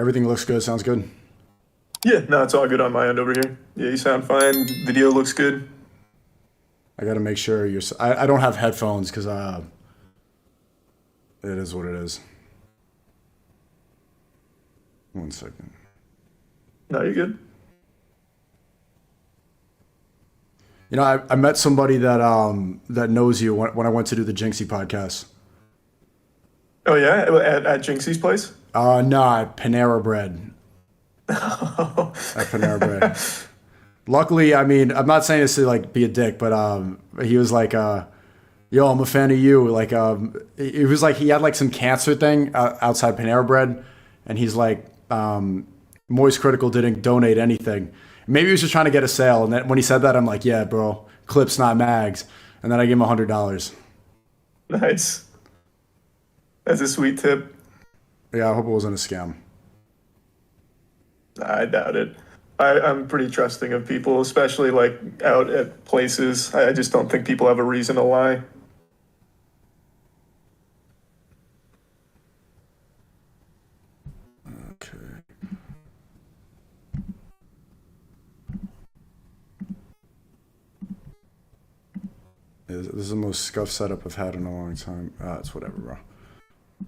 Everything looks good. Sounds good. Yeah, no, it's all good on my end over here. Yeah, you sound fine. Video looks good. I got to make sure you're. I don't have headphones because it is what it is. 1 second. No, you're good. You know, I met somebody that that knows you when I went to do the Jinxie podcast. Oh yeah, at Jinxie's place. Nah, Panera Bread. At Panera Bread. Luckily, I mean, I'm not saying this to like be a dick, but he was like, "Yo, I'm a fan of you." Like, it was like he had like some cancer thing outside Panera Bread, and he's like, Moist Critical didn't donate anything. Maybe he was just trying to get a sale, and then when he said that, I'm like, "Yeah, bro, clips not mags," and then I gave him $100. Nice. That's a sweet tip. Yeah, I hope it wasn't a scam. I doubt it. I'm pretty trusting of people, especially like out at places. I just don't think people have a reason to lie. Okay. This is the most scuffed setup I've had in a long time. It's whatever, bro.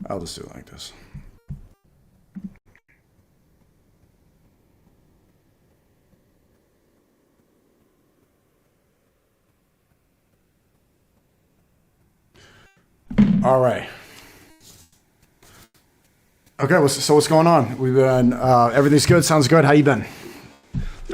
I'll just do it like this. All right. Okay, so what's going on? We've been, everything's good, sounds good. How you been?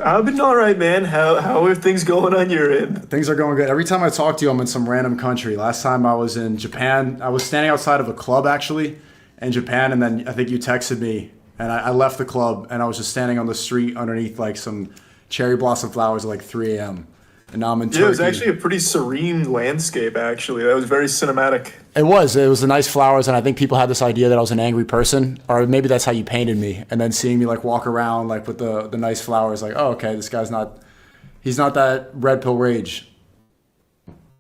I've been all right, man. How are things going on your end? Things are going good. Every time I talk to you, I'm in some random country. Last time I was in Japan. I was standing outside of a club, actually, in Japan, and then I think you texted me, and I left the club, and I was just standing on the street underneath, like, some cherry blossom flowers at, like, 3 a.m., and now I'm in Turkey. Yeah, it was actually a pretty serene landscape, actually. That was very cinematic. It was the nice flowers, and I think people had this idea that I was an angry person, or maybe that's how you painted me. And then seeing me like walk around like with the nice flowers, like, oh, okay, this guy's he's not that red pill rage.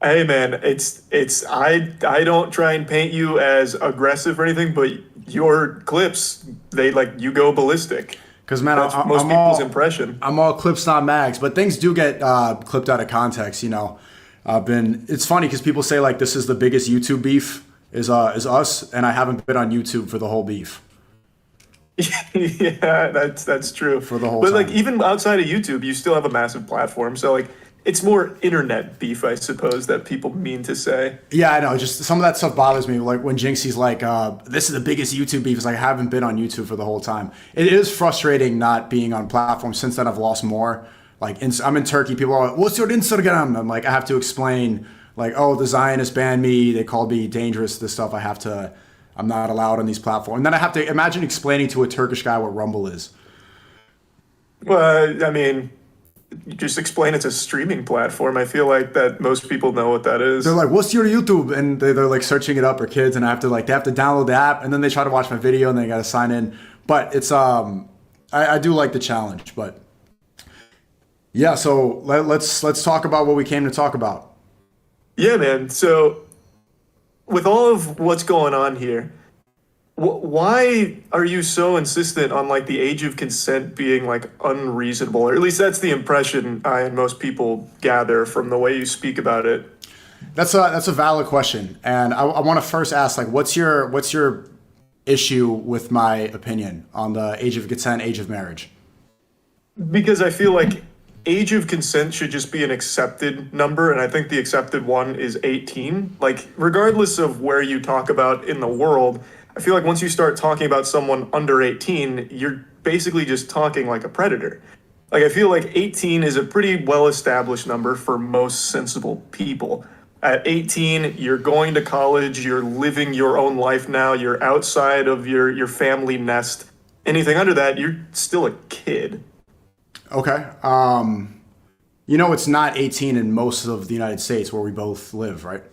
Hey man, I don't try and paint you as aggressive or anything, but your clips, they like you go ballistic. Because man, that's most people's impression. I'm all clips, not mags, but things do get clipped out of context. You know, it's funny because people say like this is the biggest YouTube beef is us, and I haven't been on YouTube for the whole beef. Yeah, that's true. For the whole but time. like even outside of YouTube, you still have a massive platform. So like it's more internet beef, I suppose, that people mean to say. Yeah, I know. Just some of that stuff bothers me. Like when Jinxie's like, this is the biggest YouTube beef. It's like I haven't been on YouTube for the whole time. It is frustrating not being on platforms. Since then, I've lost more. Like I'm in Turkey. People are like, what's your Instagram? I'm like, I have to explain like, oh, the Zionists banned me. They called me dangerous. This stuff I'm not allowed on these platforms. And then I have to imagine explaining to a Turkish guy what Rumble is. Well, I mean, you just explain it's a streaming platform. I feel like that most people know what that is. They're like, what's your YouTube? And they're like searching it up, or kids, and they have to download the app, and then they try to watch my video, and they got to sign in. But it's I do like the challenge. But yeah, so let's talk about what we came to talk about. Yeah, man. So with all of what's going on here, why are you so insistent on like the age of consent being like unreasonable? Or at least that's the impression I and most people gather from the way you speak about it. That's a valid question, and I want to first ask like, what's your issue with my opinion on the age of consent, age of marriage? Because I feel like age of consent should just be an accepted number, and I think the accepted one is 18. Like regardless of where you talk about in the world, I feel like once you start talking about someone under 18, you're basically just talking like a predator. Like I feel like 18 is a pretty well-established number for most sensible people. At 18, you're going to college, you're living your own life now, you're outside of your family nest. Anything under that, you're still a kid. Okay. You know, it's not 18 in most of the United States where we both live, right?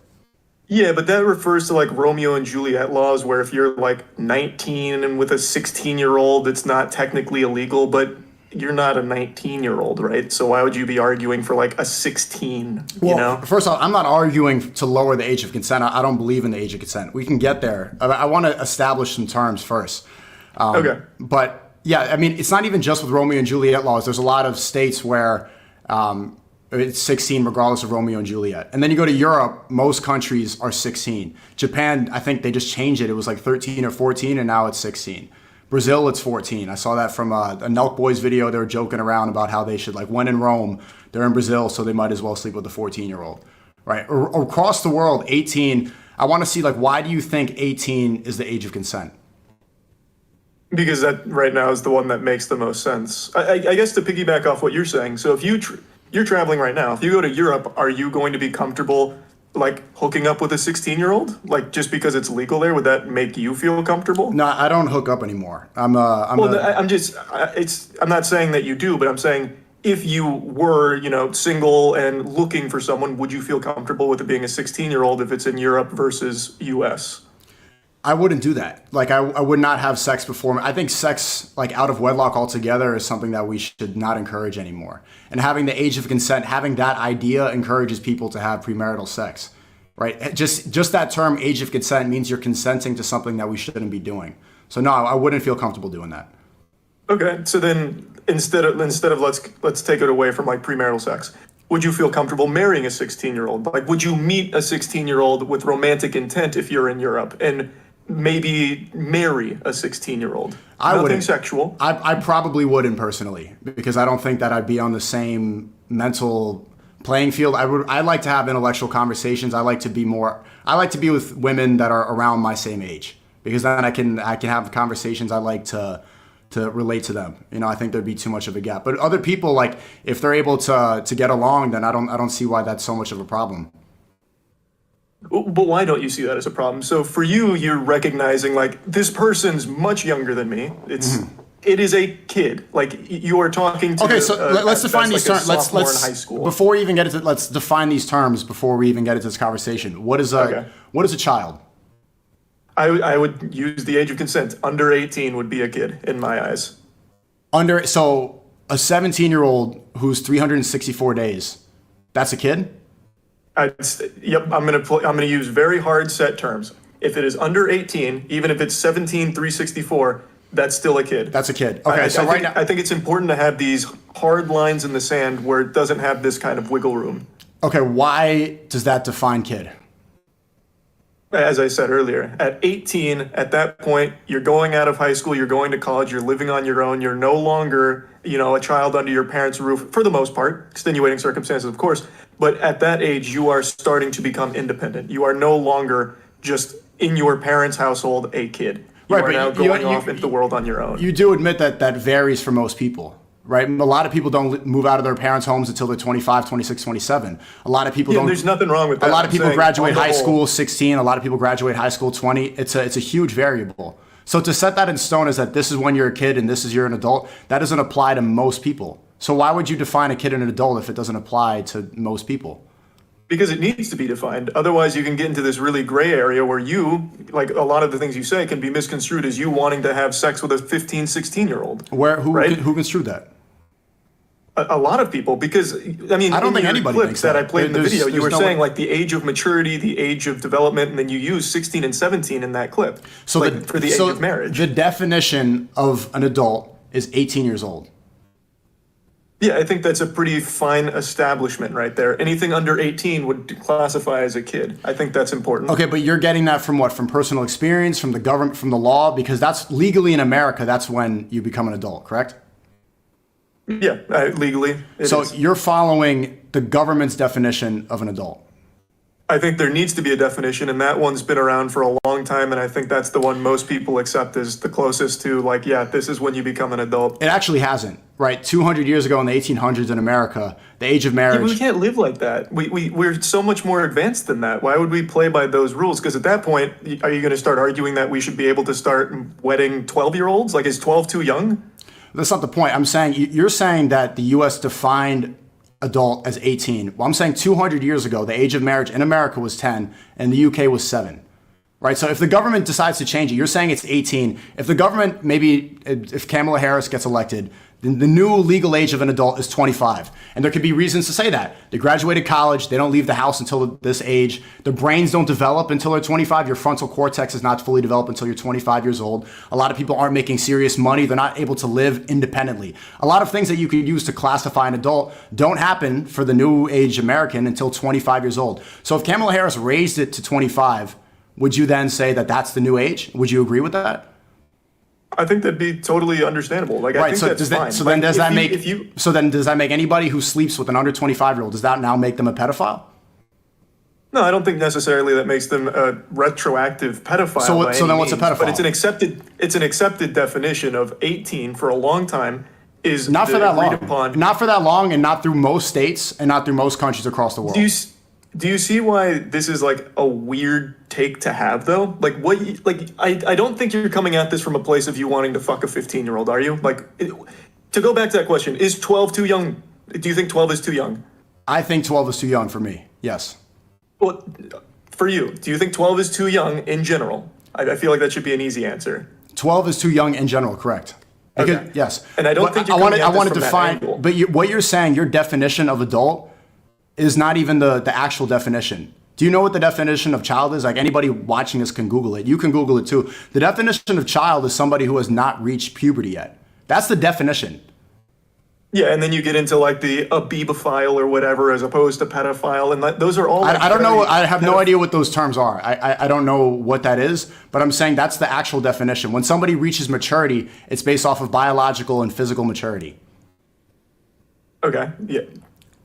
Yeah, but that refers to like Romeo and Juliet laws where if you're like 19 and with a 16-year-old, it's not technically illegal, but you're not a 19-year-old, right? So why would you be arguing for like a 16, you know? First off, I'm not arguing to lower the age of consent. I don't believe in the age of consent. We can get there. I want to establish some terms first. Okay. But Yeah, I mean, it's not even just with Romeo and Juliet laws. There's a lot of states where it's 16 regardless of Romeo and Juliet. And then you go to Europe, most countries are 16. Japan, I think they just changed it. It was like 13 or 14, and now it's 16. Brazil, it's 14. I saw that from a Nelk Boys video. They were joking around about how they should, like, when in Rome, they're in Brazil, so they might as well sleep with a 14-year-old, right? Or across the world, 18, I want to see, like, why do you think 18 is the age of consent? Because that right now is the one that makes the most sense. I guess to piggyback off what you're saying, so if you're traveling right now, if you go to Europe, are you going to be comfortable like hooking up with a 16-year-old? Like just because it's legal there, would that make you feel comfortable? No, I don't hook up anymore. I'm not saying that you do, but I'm saying if you were, single and looking for someone, would you feel comfortable with it being a 16-year-old if it's in Europe versus US? I wouldn't do that. Like, I would not have sex before. I think sex, like, out of wedlock altogether is something that we should not encourage anymore. And having the age of consent, having that idea encourages people to have premarital sex, right? Just that term, age of consent, means you're consenting to something that we shouldn't be doing. So no, I wouldn't feel comfortable doing that. Okay, so then instead of let's take it away from like premarital sex. Would you feel comfortable marrying a 16-year-old? Like, would you meet a 16-year-old with romantic intent if you're in Europe and maybe marry a 16-year-old? Nothing sexual. I probably wouldn't personally, because I don't think that I'd be on the same mental playing field. I like to have intellectual conversations. I like to be with women that are around my same age, because then I can have conversations. I like to relate to them. I think there'd be too much of a gap. But other people, like, if they're able to get along, then I don't see why that's so much of a problem. But why don't you see that as a problem? So for you, you're recognizing like this person's much younger than me. It is a kid. Like you are talking to. Okay, so let's define these terms. Let's in high school. Before we even get into let's define these terms before we even get into this conversation. What is a child? I would use the age of consent. Under 18 would be a kid in my eyes. So a 17-year-old who's 364 days, that's a kid? Yep, I'm gonna use very hard set terms. If it is under 18, even if it's 17, 364, that's still a kid. That's a kid. Okay, now I think it's important to have these hard lines in the sand where it doesn't have this kind of wiggle room. Okay, why does that define kid? As I said earlier, at 18, at that point, you're going out of high school, you're going to college, you're living on your own, you're no longer, a child under your parents' roof, for the most part, extenuating circumstances, of course. But at that age, you are starting to become independent. You are no longer just in your parents' household a kid. You are now going off into the world on your own. You do admit that varies for most people, right? A lot of people don't move out of their parents' homes until they're 25, 26, 27. A lot of people don't. There's nothing wrong with that. A lot of people graduate high school 16. A lot of people graduate high school 20. It's a huge variable. So to set that in stone as that this is when you're a kid and this is you're an adult, that doesn't apply to most people. So why would you define a kid and an adult if it doesn't apply to most people? Because it needs to be defined. Otherwise, you can get into this really gray area where you, like a lot of the things you say, can be misconstrued as you wanting to have sex with a 15, 16-year-old. Who construed that? A lot of people, because, I mean, I don't think anybody clips thinks that I played in the video, you were saying way. like the age of maturity, the age of development, and then you use 16 and 17 in that clip for the age of marriage. The definition of an adult is 18 years old. Yeah, I think that's a pretty fine establishment right there. Anything under 18 would classify as a kid. I think that's important. Okay, but you're getting that from what? From personal experience, from the government, from the law? Because that's legally in America, that's when you become an adult, correct? Yeah, legally. So you're following the government's definition of an adult. I think there needs to be a definition, and that one's been around for a long time, and I think that's the one most people accept as the closest to, like, yeah, this is when you become an adult. It actually hasn't, right? 200 years ago in the 1800s in America, the age of marriage... Yeah, we can't live like that. We're so much more advanced than that. Why would we play by those rules? Because at that point, are you going to start arguing that we should be able to start wedding 12-year-olds? Like, is 12 too young? That's not the point. You're saying that the U.S. defined adult as 18. Well, I'm saying 200 years ago, the age of marriage in America was 10 and the UK was 7, right? So if the government decides to change it, you're saying it's 18. If the government, maybe if Kamala Harris gets elected, then the new legal age of an adult is 25. And there could be reasons to say that. They graduated college, they don't leave the house until this age. Their brains don't develop until they're 25. Your frontal cortex is not fully developed until you're 25 years old. A lot of people aren't making serious money. They're not able to live independently. A lot of things that you could use to classify an adult don't happen for the new age American until 25 years old. So if Kamala Harris raised it to 25, would you then say that that's the new age? Would you agree with that? I think that'd be totally understandable. Like, I think that's fine. So then does that make anybody who sleeps with an under 25-year-old, does that now make them a pedophile? No, I don't think necessarily that makes them a retroactive pedophile. So then what's a pedophile? But it's an accepted definition of 18 for a long time. Is not for that long. Not for that long, and not through most states, and not through most countries across the world. Do you see why this is like a weird take to have though? Like I don't think you're coming at this from a place of you wanting to fuck a 15-year-old, are you? Like, to go back to that question, is 12 too young? Do you think 12 is too young? I think 12 is too young for me. Yes. Well, for you, do you think 12 is too young in general? I feel like that should be an easy answer. 12 is too young in general, correct? Because, okay. Yes. And I don't think you're coming at this from that angle. But what you're saying, your definition of adult is not even the actual definition. Do you know what the definition of child is? Like, anybody watching this can Google it. You can Google it too. The definition of child is somebody who has not reached puberty yet. That's the definition. Yeah, and then you get into like the abibophile or whatever as opposed to pedophile, and those are all. Like, I don't know. I have no idea what those terms are. I don't know what that is, but I'm saying that's the actual definition. When somebody reaches maturity, it's based off of biological and physical maturity. Okay. Yeah.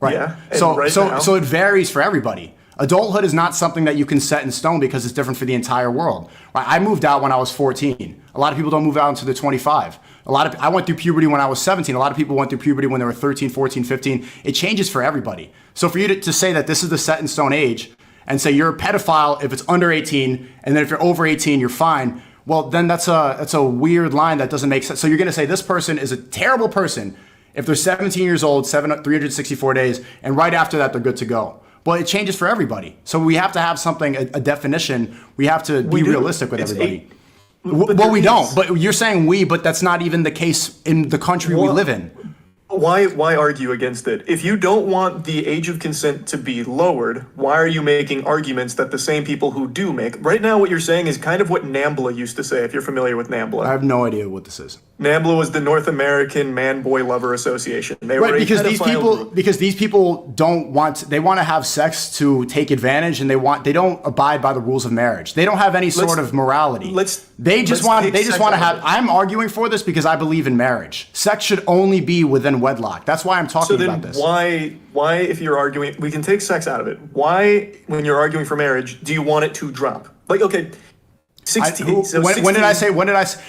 Right. Yeah. So it varies for everybody. Adulthood is not something that you can set in stone because it's different for the entire world. Right? I moved out when I was 14. A lot of people don't move out until they're 25. I went through puberty when I was 17. A lot of people went through puberty when they were 13, 14, 15. It changes for everybody. So for you to say that this is the set in stone age and say you're a pedophile if it's under 18, and then if you're over 18, you're fine. Well, then that's a weird line that doesn't make sense. So you're going to say this person is a terrible person if they're 17 years old, 364 days, and right after that, they're good to go. Well, it changes for everybody. So we have to have something, a definition. We have to be realistic with everybody. Well, we don't. But you're saying but that's not even the case in the country we live in. Why argue against it? If you don't want the age of consent to be lowered, why are you making arguments that the same people who do make? Right now, what you're saying is kind of what NAMBLA used to say, if you're familiar with NAMBLA. I have no idea what this is. NAMBLA was the North American Man-Boy Lover Association. They were because these people want to have sex to take advantage, and they don't abide by the rules of marriage. They don't have any sort of morality. They just want to have. I'm arguing for this because I believe in marriage. Sex should only be within wedlock. That's why I'm talking about this. Why, if you're arguing, we can take sex out of it. Why, when you're arguing for marriage, do you want it to drop? Like, okay, 16. When did I say?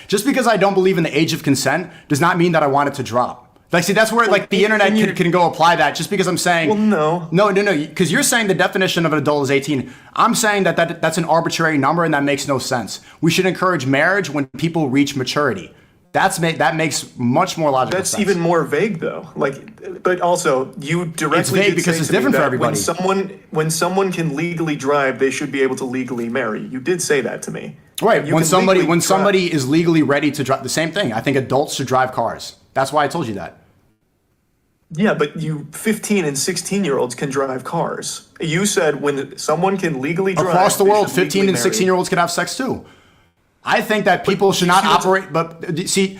Just because I don't believe in the age of consent does not mean that I want it to drop. Like, see, that's where the internet can go apply that. Just because I'm saying. Well, no. No. Because you're saying the definition of an adult is 18. I'm saying that's an arbitrary number, and that makes no sense. We should encourage marriage when people reach maturity. That makes much more logical sense. That's even more vague, though. But also, you directly. It's vague because it's different for everybody. When someone can legally drive, they should be able to legally marry. You did say that to me. Right. When somebody is legally ready to drive, the same thing. I think adults should drive cars. That's why I told you that. Yeah, but 15 and 16-year-olds can drive cars. You said when someone can legally drive. Across the world, 15 and 16-year-olds can have sex too. I think that people should not operate, but see,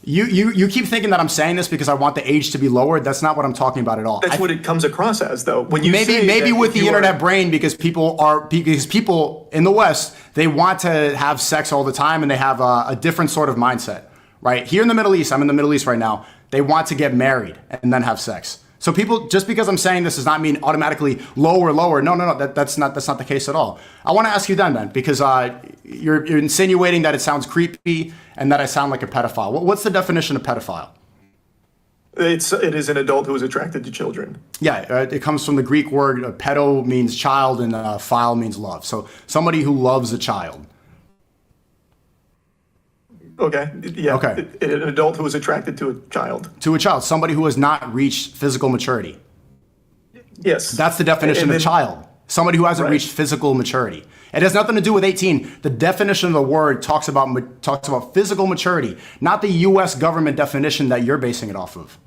you keep thinking that I'm saying this because I want the age to be lowered. That's not what I'm talking about at all. That's what it comes across as, though. When you maybe with the internet brain, because people in the West, they want to have sex all the time, and they have a different sort of mindset, right? Here in the Middle East, I'm in the Middle East right now. They want to get married and then have sex. So people, just because I'm saying this does not mean automatically lower. No, that's not the case at all. I want to ask you then, because you're insinuating that it sounds creepy and that I sound like a pedophile. What's the definition of pedophile? It is an adult who is attracted to children. Yeah, it comes from the Greek word pedo means child, and phile means love. So somebody who loves a child. Okay. Yeah. Okay. An adult who is attracted to a child. To a child, somebody who has not reached physical maturity. Yes. That's the definition of child. Somebody who hasn't reached physical maturity. It has nothing to do with 18. The definition of the word talks about physical maturity, not the U.S. government definition that you're basing it off of.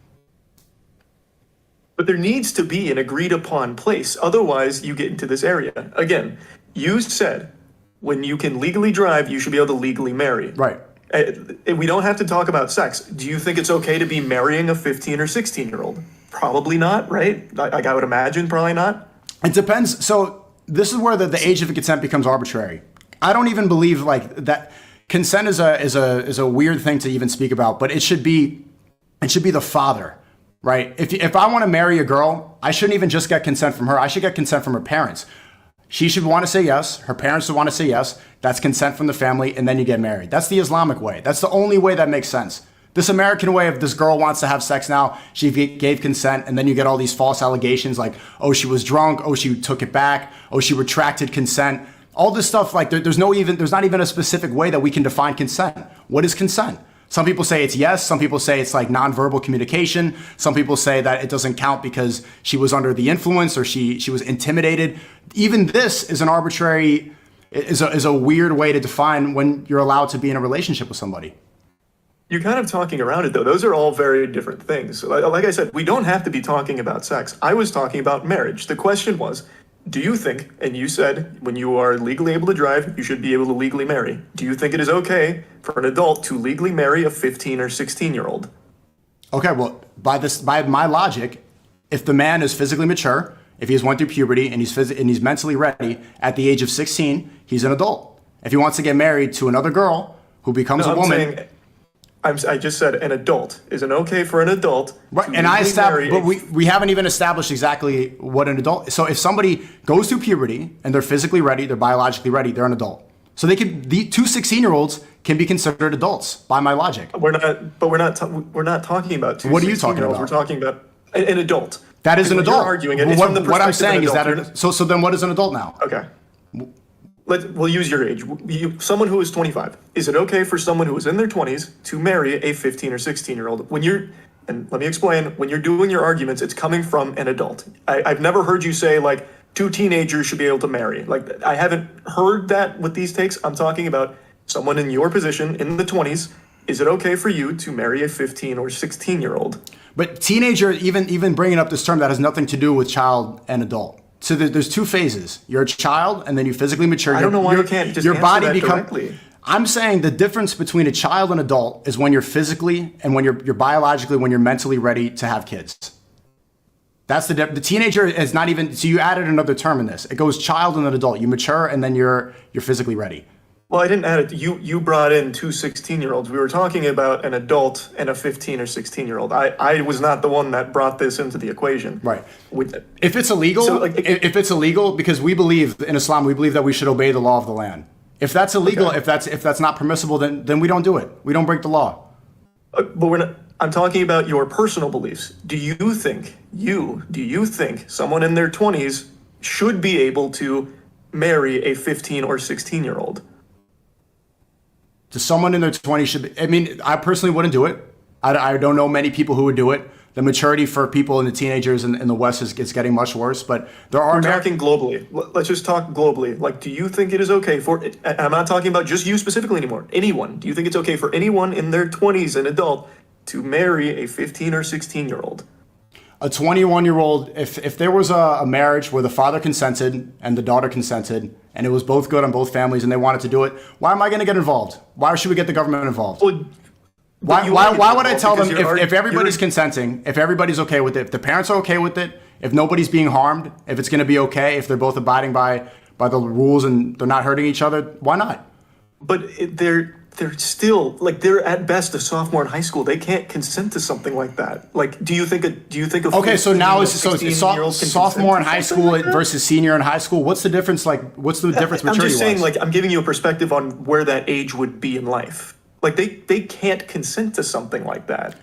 But there needs to be an agreed upon place. Otherwise, you get into this area. Again, you said when you can legally drive, you should be able to legally marry. Right. We don't have to talk about sex. Do you think it's okay to be marrying a 15 or 16-year-old? Probably not, right? Like I would imagine, probably not. It depends. So this is where the age of consent becomes arbitrary. I don't even believe like that. Consent is a weird thing to even speak about, but it should be the father, right? If I want to marry a girl, I shouldn't even just get consent from her. I should get consent from her parents. She should want to say yes. Her parents should want to say yes. That's consent from the family, and then you get married. That's the Islamic way. That's the only way that makes sense. This American way of this girl wants to have sex now, she gave consent, and then you get all these false allegations like, oh, she was drunk, oh, she took it back, oh, she retracted consent. All this stuff, like there's not even a specific way that we can define consent. What is consent? Some people say it's yes. Some people say it's like nonverbal communication. Some people say that it doesn't count because she was under the influence or she was intimidated. Even this is an arbitrary, is a weird way to define when you're allowed to be in a relationship with somebody. You're kind of talking around it, though. Those are all very different things. Like I said, we don't have to be talking about sex. I was talking about marriage. The question was, do you think, and you said when you are legally able to drive, you should be able to legally marry. Do you think it is okay for an adult to legally marry a 15 or 16-year-old? Okay, well, by my logic, if the man is physically mature, if he's went through puberty and he's mentally ready at the age of 16, he's an adult. If he wants to get married to another girl who becomes a woman... I just said an adult. Is it okay for an adult? Right, and I established, but we haven't even established exactly what an adult. So if somebody goes through puberty and they're physically ready, they're biologically ready, they're an adult. So the two 16-year-olds can be considered adults by my logic. We're not talking about two. What are you talking about? We're talking about an adult. That is an adult. You're arguing it. What I'm saying is that so then what is an adult now? Okay. We'll use your age. Someone who is 25. Is it okay for someone who is in their 20s to marry a 15 or 16-year-old? And let me explain, when you're doing your arguments, it's coming from an adult. I've never heard you say, like, two teenagers should be able to marry. Like, I haven't heard that with these takes. I'm talking about someone in your position in the 20s. Is it okay for you to marry a 15 or 16-year-old? But teenager, even bringing up this term that has nothing to do with child and adult. So there's two phases. You're a child, and then you physically mature. I don't know why you can't just your answer body that becomes. directly. I'm saying the difference between a child and adult is when you're physically and when you're biologically, when you're mentally ready to have kids. That's the teenager is not even. So you added another term in this. It goes child and then adult. You mature, and then you're physically ready. Well, I didn't add it. You brought in two 16-year-olds. We were talking about an adult and a 15 or 16-year-old. I was not the one that brought this into the equation. Right. If it's illegal, if it's illegal, because we believe in Islam, we believe that we should obey the law of the land. If that's illegal, okay. if that's not permissible, then we don't do it. We don't break the law. But we're not. I'm talking about your personal beliefs. Do you think someone in their 20s should be able to marry a 15 or 16-year-old? To someone in their 20s should be, I mean, I personally wouldn't do it. I don't know many people who would do it. The maturity for people in the teenagers in the West is getting much worse, but there are... We're talking globally. Let's just talk globally. Like, do you think it is okay for, and I'm not talking about just you specifically anymore, anyone. Do you think it's okay for anyone in their 20s, an adult, to marry a 15 or 16-year-old? A 21-year-old, if there was a marriage where the father consented and the daughter consented, and it was both good on both families and they wanted to do it, why am I going to get involved? Why should we get the government involved? Well, why would I tell them if everybody's consenting, if everybody's okay with it, if the parents are okay with it, if nobody's being harmed, if it's going to be okay, if they're both abiding by the rules and they're not hurting each other, why not? But they're still, like, they're at best a sophomore in high school. They can't consent to something like that. Like, do you think okay, so now it's sophomore in high school versus senior in high school. What's the difference? Like, what's the difference maturity-wise? I'm just saying, like, I'm giving you a perspective on where that age would be in life. Like, they can't consent to something like that.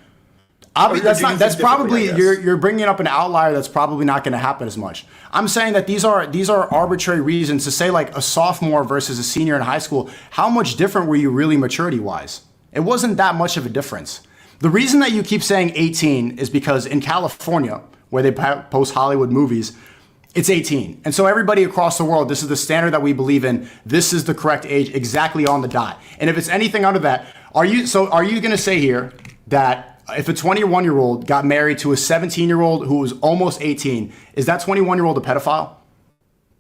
That's probably you're bringing up an outlier that's probably not going to happen as much. I'm saying that these are arbitrary reasons to say, like, a sophomore versus a senior in high school. How much different were you really maturity wise? It wasn't that much of a difference. The reason that you keep saying 18 is because in California, where they post Hollywood movies, It's 18. And so everybody across the world, this is the standard that we believe in. This is the correct age, exactly on the dot. And if it's anything under that, are you going to say here that if a 21-year-old got married to a 17-year-old who was almost 18, is that 21-year-old a pedophile?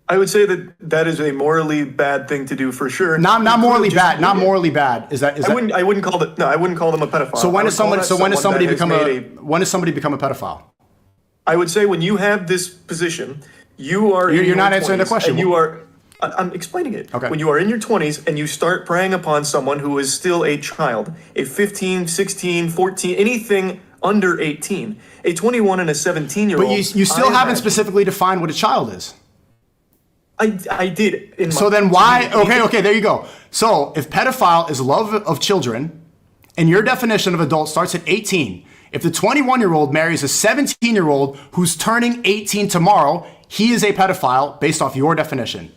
I would say that is a morally bad thing to do for sure. Not morally bad. Not morally bad. I wouldn't call them a pedophile. So when does somebody become a pedophile? I would say when you have this position, you're not answering the question. I'm explaining it. Okay. When you are in your 20s and you start preying upon someone who is still a child, a 15, 16, 14, anything under 18, a 21 and a 17-year-old. But you still haven't specifically defined what a child is. I did. So then why? Okay, there you go. So if pedophile is love of children, and your definition of adult starts at 18, if the 21-year-old marries a 17-year-old who's turning 18 tomorrow, he is a pedophile based off your definition.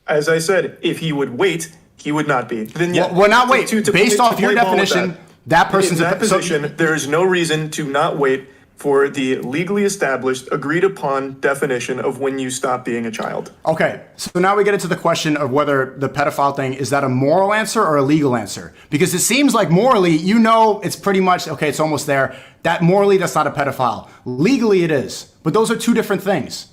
As I said, if he would wait, he would not be. Then well, not wait. Based off your definition, that person's in that position. There is no reason to not wait for the legally established, agreed upon definition of when you stop being a child. Okay, so now we get into the question of whether the pedophile thing, is that a moral answer or a legal answer? Because it seems like morally, it's pretty much, okay, it's almost there. That morally, that's not a pedophile. Legally, it is. But those are two different things.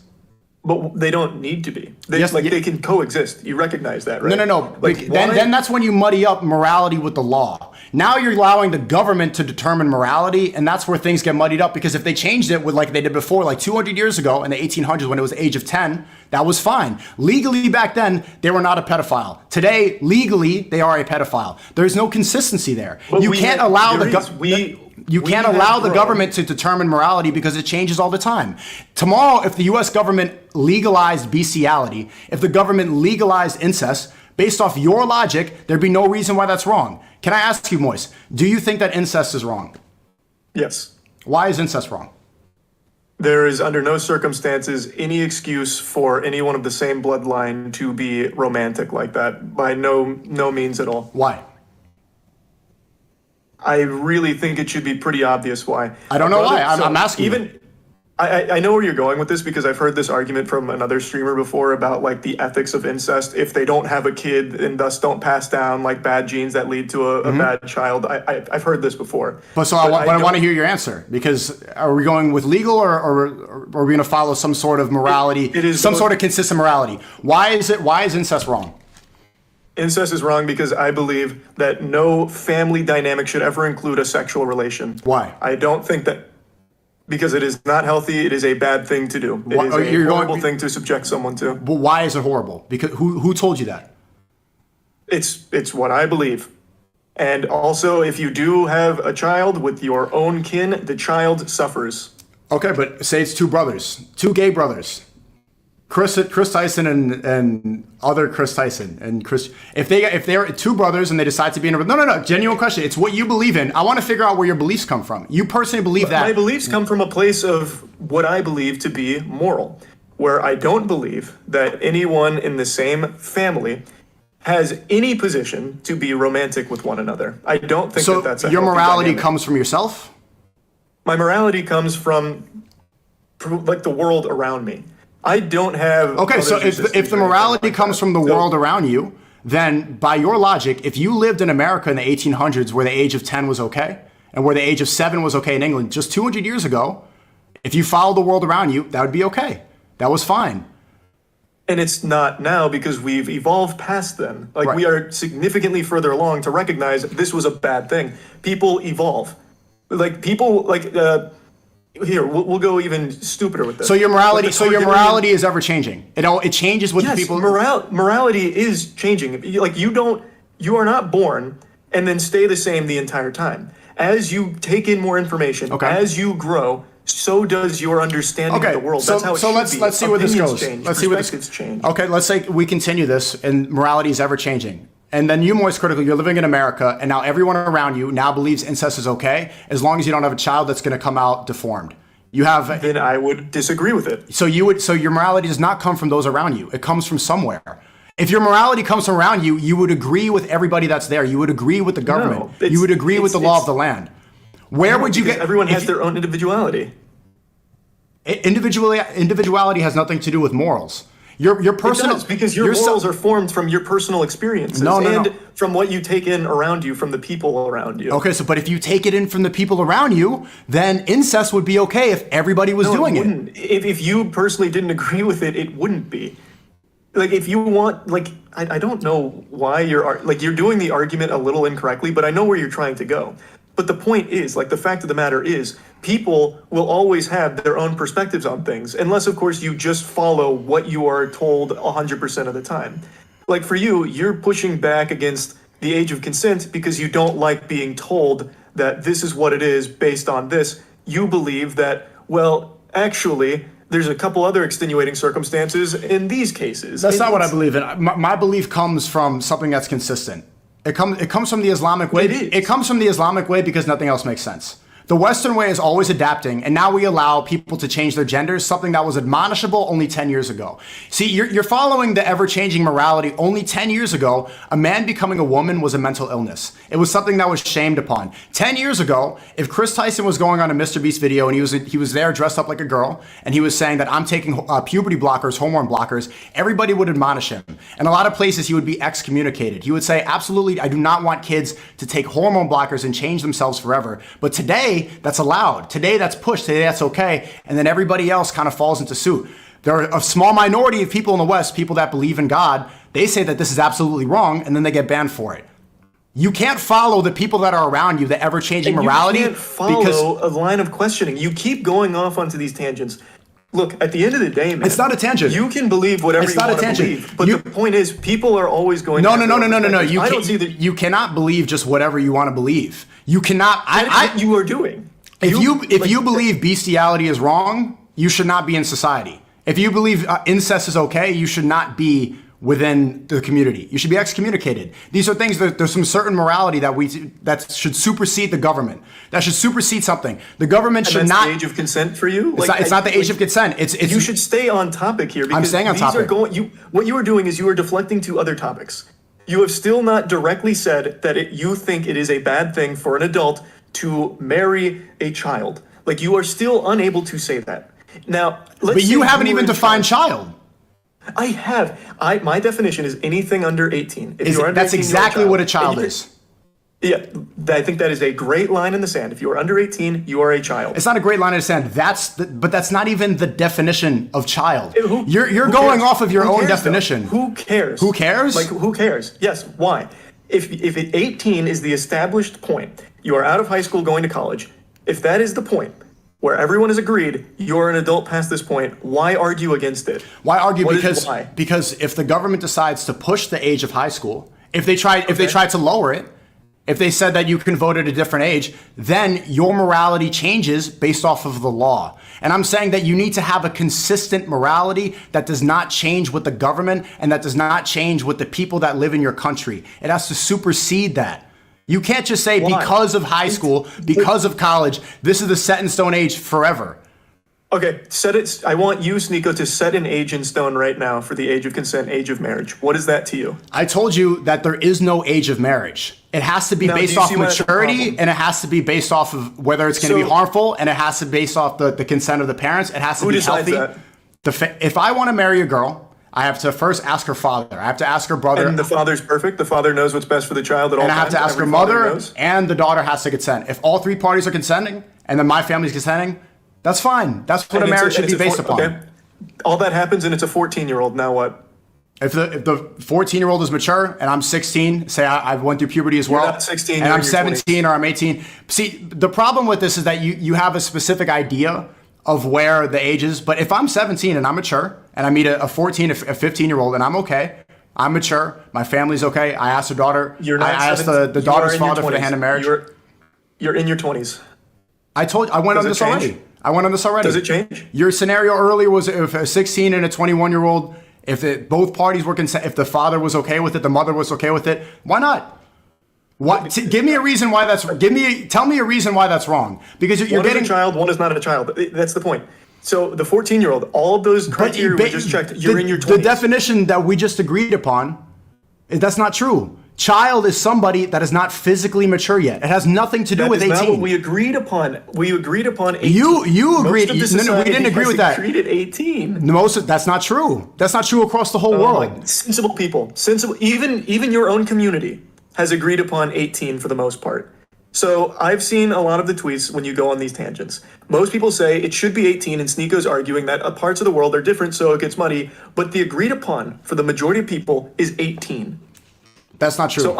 But they don't need to be. They can coexist. You recognize that, right? No. Then that's when you muddy up morality with the law. Now you're allowing the government to determine morality, and that's where things get muddied up, because if they changed it with like they did before, like 200 years ago in the 1800s when it was age of 10, that was fine. Legally back then, they were not a pedophile. Today, legally, they are a pedophile. There's no consistency there. But you can't allow the government government to determine morality because it changes all the time. Tomorrow, if the U.S. government legalized bestiality, if the government legalized incest, based off your logic, there'd be no reason why that's wrong. Can I ask you, Moise, do you think that incest is wrong? Yes. Why is incest wrong? There is under no circumstances any excuse for anyone of the same bloodline to be romantic like that. By no means at all. Why? I really think it should be pretty obvious why. I don't know why. I'm asking you. I know where you're going with this because I've heard this argument from another streamer before about like the ethics of incest. If they don't have a kid and thus don't pass down like bad genes that lead to a bad child. I've heard this before. But I want to hear your answer, because are we going with legal or are we going to follow some sort of morality, sort of consistent morality? Why is incest wrong? Incest is wrong because I believe that no family dynamic should ever include a sexual relation. Why? I don't think that. Because it is not healthy. It is a bad thing to do. It is a horrible thing to subject someone to. But why is it horrible? Because who told you that? It's what I believe. And also, if you do have a child with your own kin, the child suffers. Okay, but say it's two gay brothers. Chris Tyson and other Chris Tyson and Chris. If they're two brothers and they decide to be in a no, genuine question. It's what you believe in. I want to figure out where your beliefs come from. You personally believe that. My beliefs come from a place of what I believe to be moral, where I don't believe that anyone in the same family has any position to be romantic with one another. I don't think that's a your healthy morality dynamic. Comes from yourself? My morality comes from like the world around me. I don't have. Okay, so if the morality comes from the world around you, then by your logic, if you lived in America in the 1800s where the age of 10 was okay, and where the age of 7 was okay in England just 200 years ago, if you followed the world around you, that would be okay. That was fine. And it's not now because we've evolved past then. Like Right. We are significantly further along to recognize this was a bad thing. People evolve. Here, we'll go even stupider with this. So your morality is ever changing. It changes with the people. Morality is changing. Like you are not born and then stay the same the entire time. As you take in more information, as you grow, so does your understanding of the world. That's how it should be. Let's see where this goes. Let's see where this change. Okay, let's say we continue this and morality is ever changing. And then you, Moist Critical, you're living in America, and now everyone around you now believes incest is okay, as long as you don't have a child that's going to come out deformed. Then I would disagree with it. So your morality does not come from those around you. It comes from somewhere. If your morality comes from around you, you would agree with everybody that's there. You would agree with the government. You would agree with the law of the land. Where would you get? Everyone has their own individuality. Individuality has nothing to do with morals. Your personal, it does, because your morals are formed from your personal experiences and from what you take in around you from the people around you. Okay, but if you take it in from the people around you, then incest would be okay if everybody was doing it. If you personally didn't agree with it, it wouldn't be. Like, if you want, like, I don't know why you're doing the argument a little incorrectly, but I know where you're trying to go. But the point is, like, the fact of the matter is, people will always have their own perspectives on things, unless, of course, you just follow what you are told 100% of the time. Like, for you, you're pushing back against the age of consent because you don't like being told that this is what it is based on this. You believe that, well, actually, there's a couple other extenuating circumstances in these cases. That's not what I believe in. My belief comes from something that's consistent. It comes from the Islamic way. It comes from the Islamic way because nothing else makes sense. The Western way is always adapting, and now we allow people to change their genders, something that was admonishable only 10 years ago. See, you're following the ever-changing morality. Only 10 years ago, a man becoming a woman was a mental illness. It was something that was shamed upon. 10 years ago, if Chris Tyson was going on a Mr. Beast video and he was there dressed up like a girl, and he was saying that I'm taking puberty blockers, hormone blockers, everybody would admonish him. In a lot of places, he would be excommunicated. He would say, absolutely, I do not want kids to take hormone blockers and change themselves forever. But today, that's allowed. Today that's pushed. Today that's okay. And then everybody else kind of falls into suit. There are a small minority of people in the West, people that believe in God, they say that this is absolutely wrong, and then they get banned for it. You can't follow the people that are around you, the ever-changing morality. You can't follow a line of questioning. You keep going off onto these tangents. Look, at the end of the day, man, it's not a tangent. You can believe whatever you want to believe, but the point is, people are always going. No. You cannot believe just whatever you want to believe. You cannot. You are doing. If you believe bestiality is wrong, you should not be in society. If you believe incest is okay, you should not be within the community. You should be excommunicated. These are things that there's some certain morality that should supersede the government. That should supersede something. The government should not. The age of consent for you? It's not the age of consent. It's you should stay on topic here. Because I'm staying on topic. What you are doing is you are deflecting to other topics. You have still not directly said that you think it is a bad thing for an adult to marry a child. Like, you are still unable to say that. Now, but you haven't even defined child. I have. My definition is anything under 18. That's exactly what a child is. Yeah, I think that is a great line in the sand. If you are under 18, you are a child. It's not a great line in the sand. But that's not even the definition of child. You're going off of your own definition. Who cares? Who cares? Like, who cares? Yes. Why? If 18 is the established point, you are out of high school going to college. If that is the point where everyone has agreed you're an adult past this point, why argue against it? Why argue? Because if the government decides to push the age of high school, if they try to lower it, if they said that you can vote at a different age, then your morality changes based off of the law. And I'm saying that you need to have a consistent morality that does not change with the government and that does not change with the people that live in your country. It has to supersede that. You can't just say because of high school, because of college, this is the set in stone age forever. Okay, I want you, Sneako, to set an age in stone right now for the age of consent, age of marriage. What is that to you? I told you that there is no age of marriage. It has to be based off maturity, and it has to be based off of whether it's going to be harmful, and it has to be based off the consent of the parents. It has to be healthy. That? If I want to marry a girl, I have to first ask her father. I have to ask her brother. And the father's perfect. The father knows what's best for the child at all times. And I have to ask her mother, and the daughter has to consent. If all three parties are consenting, and then my family's consenting, that's fine. That's what a marriage should be based upon. Okay. All that happens, and it's a 14-year-old. Now what? If the 14-year-old is mature, and I'm 16, say I went through puberty as well, you're not 16, and I'm 17 or I'm 18. See, the problem with this is that you have a specific idea of where the age is. But if I'm 17 and I'm mature, and I meet a 14 or a 15-year-old, and I'm okay, I'm mature, my family's okay, I asked her daughter, I asked the daughter's father for the hand of marriage. You're in your 20s. I went on this already. Does it change? Your scenario earlier was if a 16 and a 21-year-old, if both parties were consent, if the father was okay with it, the mother was okay with it, why not? Give me a reason why that's. Tell me a reason why that's wrong. Because you're getting a child, one is not a child. That's the point. So the 14-year-old, all of those criteria we just checked. You're in your 20s. The definition that we just agreed upon, that's not true. Child is somebody that is not physically mature yet. It has nothing to do with 18. Not what we agreed upon. We agreed upon 18. You agreed. No, we didn't agree with that. Agreed at 18. That's not true. That's not true across the whole world. Sensible people, even your own community has agreed upon 18 for the most part. So I've seen a lot of the tweets when you go on these tangents. Most people say it should be 18, and Sneako's arguing that parts of the world are different, so it gets muddy. But the agreed upon for the majority of people is 18. That's not true.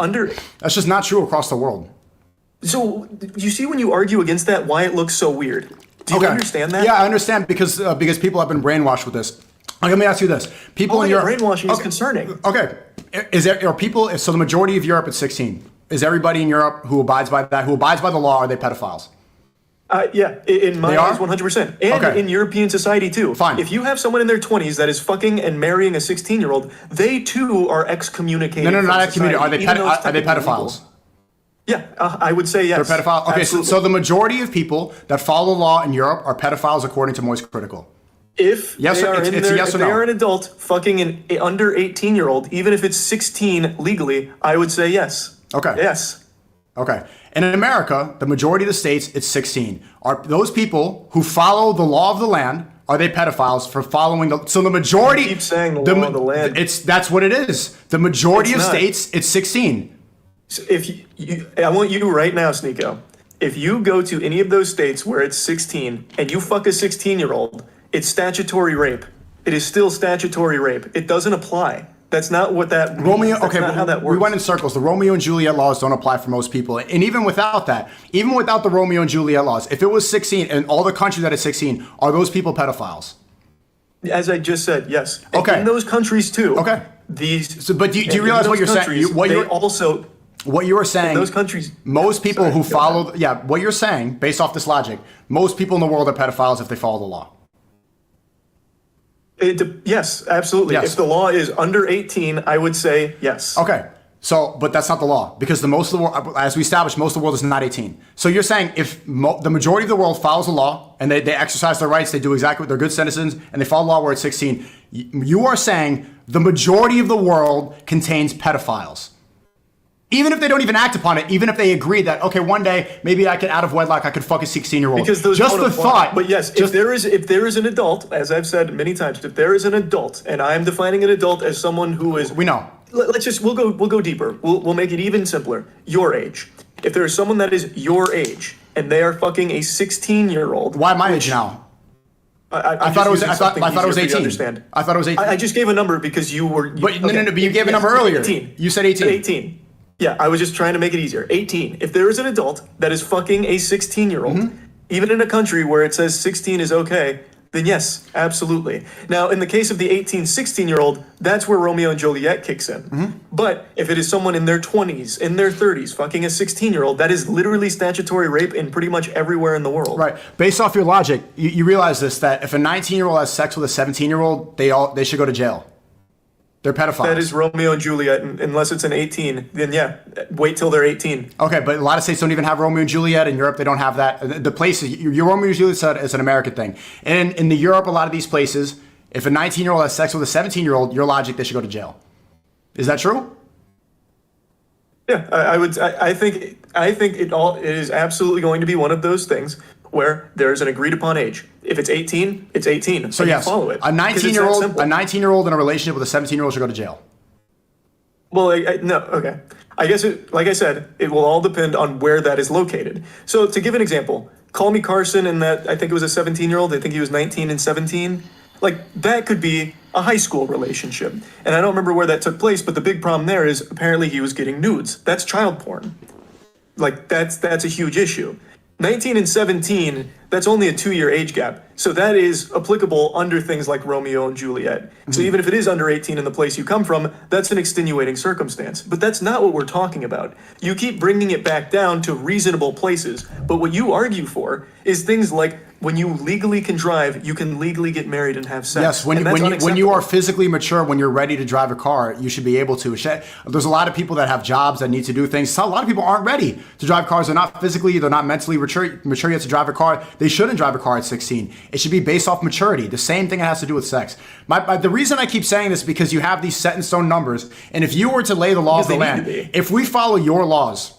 That's just not true across the world. So you see when you argue against that, why it looks so weird. Do you understand that? Yeah, I understand because people have been brainwashed with this. Let me ask you this: people in Europe, brainwashing is concerning. Okay, so the majority of Europe is 16. Is everybody in Europe who abides by that, who abides by the law, are they pedophiles? Yeah, in my eyes, 100%. And in European society, too. Fine. If you have someone in their 20s that is fucking and marrying a 16-year-old, they, too, are excommunicated. No, not excommunicated. Are they pedophiles? Yeah, I would say yes. They're pedophiles? Okay, so the majority of people that follow the law in Europe are pedophiles according to Moist Critical. If they are an adult fucking an under 18-year-old, even if it's 16 legally, I would say yes. Okay. Yes. Okay. And in America, the majority of the states, it's 16. Are those people who follow the law of the land, are they pedophiles for following the... So the majority... You keep saying the law of the land. That's what it is. The majority of states, it's 16. So I want you right now, Sneako. If you go to any of those states where it's 16 and you fuck a 16-year-old, it's statutory rape. It is still statutory rape. It doesn't apply. That's not what that means. That's not how that works. We went in circles. The Romeo and Juliet laws don't apply for most people. And even without that, even without the Romeo and Juliet laws, if it was 16 and all the countries that is 16, are those people pedophiles? As I just said, yes. Okay. In those countries too. Okay. But do you realize what you're saying? What you are saying, in those countries, most people who follow, what you're saying, based off this logic, most people in the world are pedophiles if they follow the law. Yes, absolutely. Yes. If the law is under 18, I would say yes. Okay. So, but that's not the law because most of the world, as we established, most of the world is not 18. So you're saying if the majority of the world follows the law and they exercise their rights, they do exactly what they're good citizens, and they follow the law where it's 16, you are saying the majority of the world contains pedophiles. Even if they don't even act upon it, even if they agree that, okay, one day, maybe I could, out of wedlock, I could fuck a 16-year-old. Because those just the thought. But yes, if there is an adult, as I've said many times, if there is an adult, and I'm defining an adult as someone who is... We know. We'll go deeper. We'll make it even simpler. Your age. If there is someone that is your age, and they are fucking a 16-year-old... Why my age now? I thought it was 18. Understand. I thought it was 18. I just gave a number because you were... But you gave a number earlier. 18. You said 18. 18. Yeah, I was just trying to make it easier. 18. If there is an adult that is fucking a 16-year-old, even in a country where it says 16 is okay, then yes, absolutely. Now, in the case of the 18, 16-year-old, that's where Romeo and Juliet kicks in. But if it is someone in their 20s, in their 30s, fucking a 16-year-old, that is literally statutory rape in pretty much everywhere in the world. Right. Based off your logic, you realize this, that if a 19-year-old has sex with a 17-year-old, they should go to jail. They're pedophiles. That is Romeo and Juliet, unless it's an 18, then yeah, wait till they're 18. Okay, but a lot of states don't even have Romeo and Juliet. In Europe, they don't have that. The places, your Romeo and Juliet is an American thing. And in the Europe, a lot of these places, if a 19-year-old has sex with a 17-year-old, your logic, they should go to jail. Is that true? Yeah, I think it is absolutely going to be one of those things where there is an agreed upon age. If it's 18, it's 18. So yes, follow it. A 19-year-old in a relationship with a 17-year-old should go to jail. Well, no, okay. I guess, like I said, it will all depend on where that is located. So to give an example, Call Me Carson and that, I think it was a 17-year-old, I think he was 19 and 17. Like, that could be a high school relationship. And I don't remember where that took place, but the big problem there is apparently he was getting nudes. That's child porn. Like, that's a huge issue. 19 and 17, that's only a 2-year age gap. So that is applicable under things like Romeo and Juliet. So even if it is under 18 in the place you come from, that's an extenuating circumstance. But that's not what we're talking about. You keep bringing it back down to reasonable places. But what you argue for is things like when you legally can drive, you can legally get married and have sex. Yes, when you are physically mature, when you're ready to drive a car, you should be able to. There's a lot of people that have jobs that need to do things. So a lot of people aren't ready to drive cars. They're not physically, they're not mentally mature yet to drive a car. They shouldn't drive a car at 16. It should be based off maturity. The same thing has to do with sex. The reason I keep saying this is because you have these set in stone numbers, and if you were to lay the law of the land, if we follow your laws,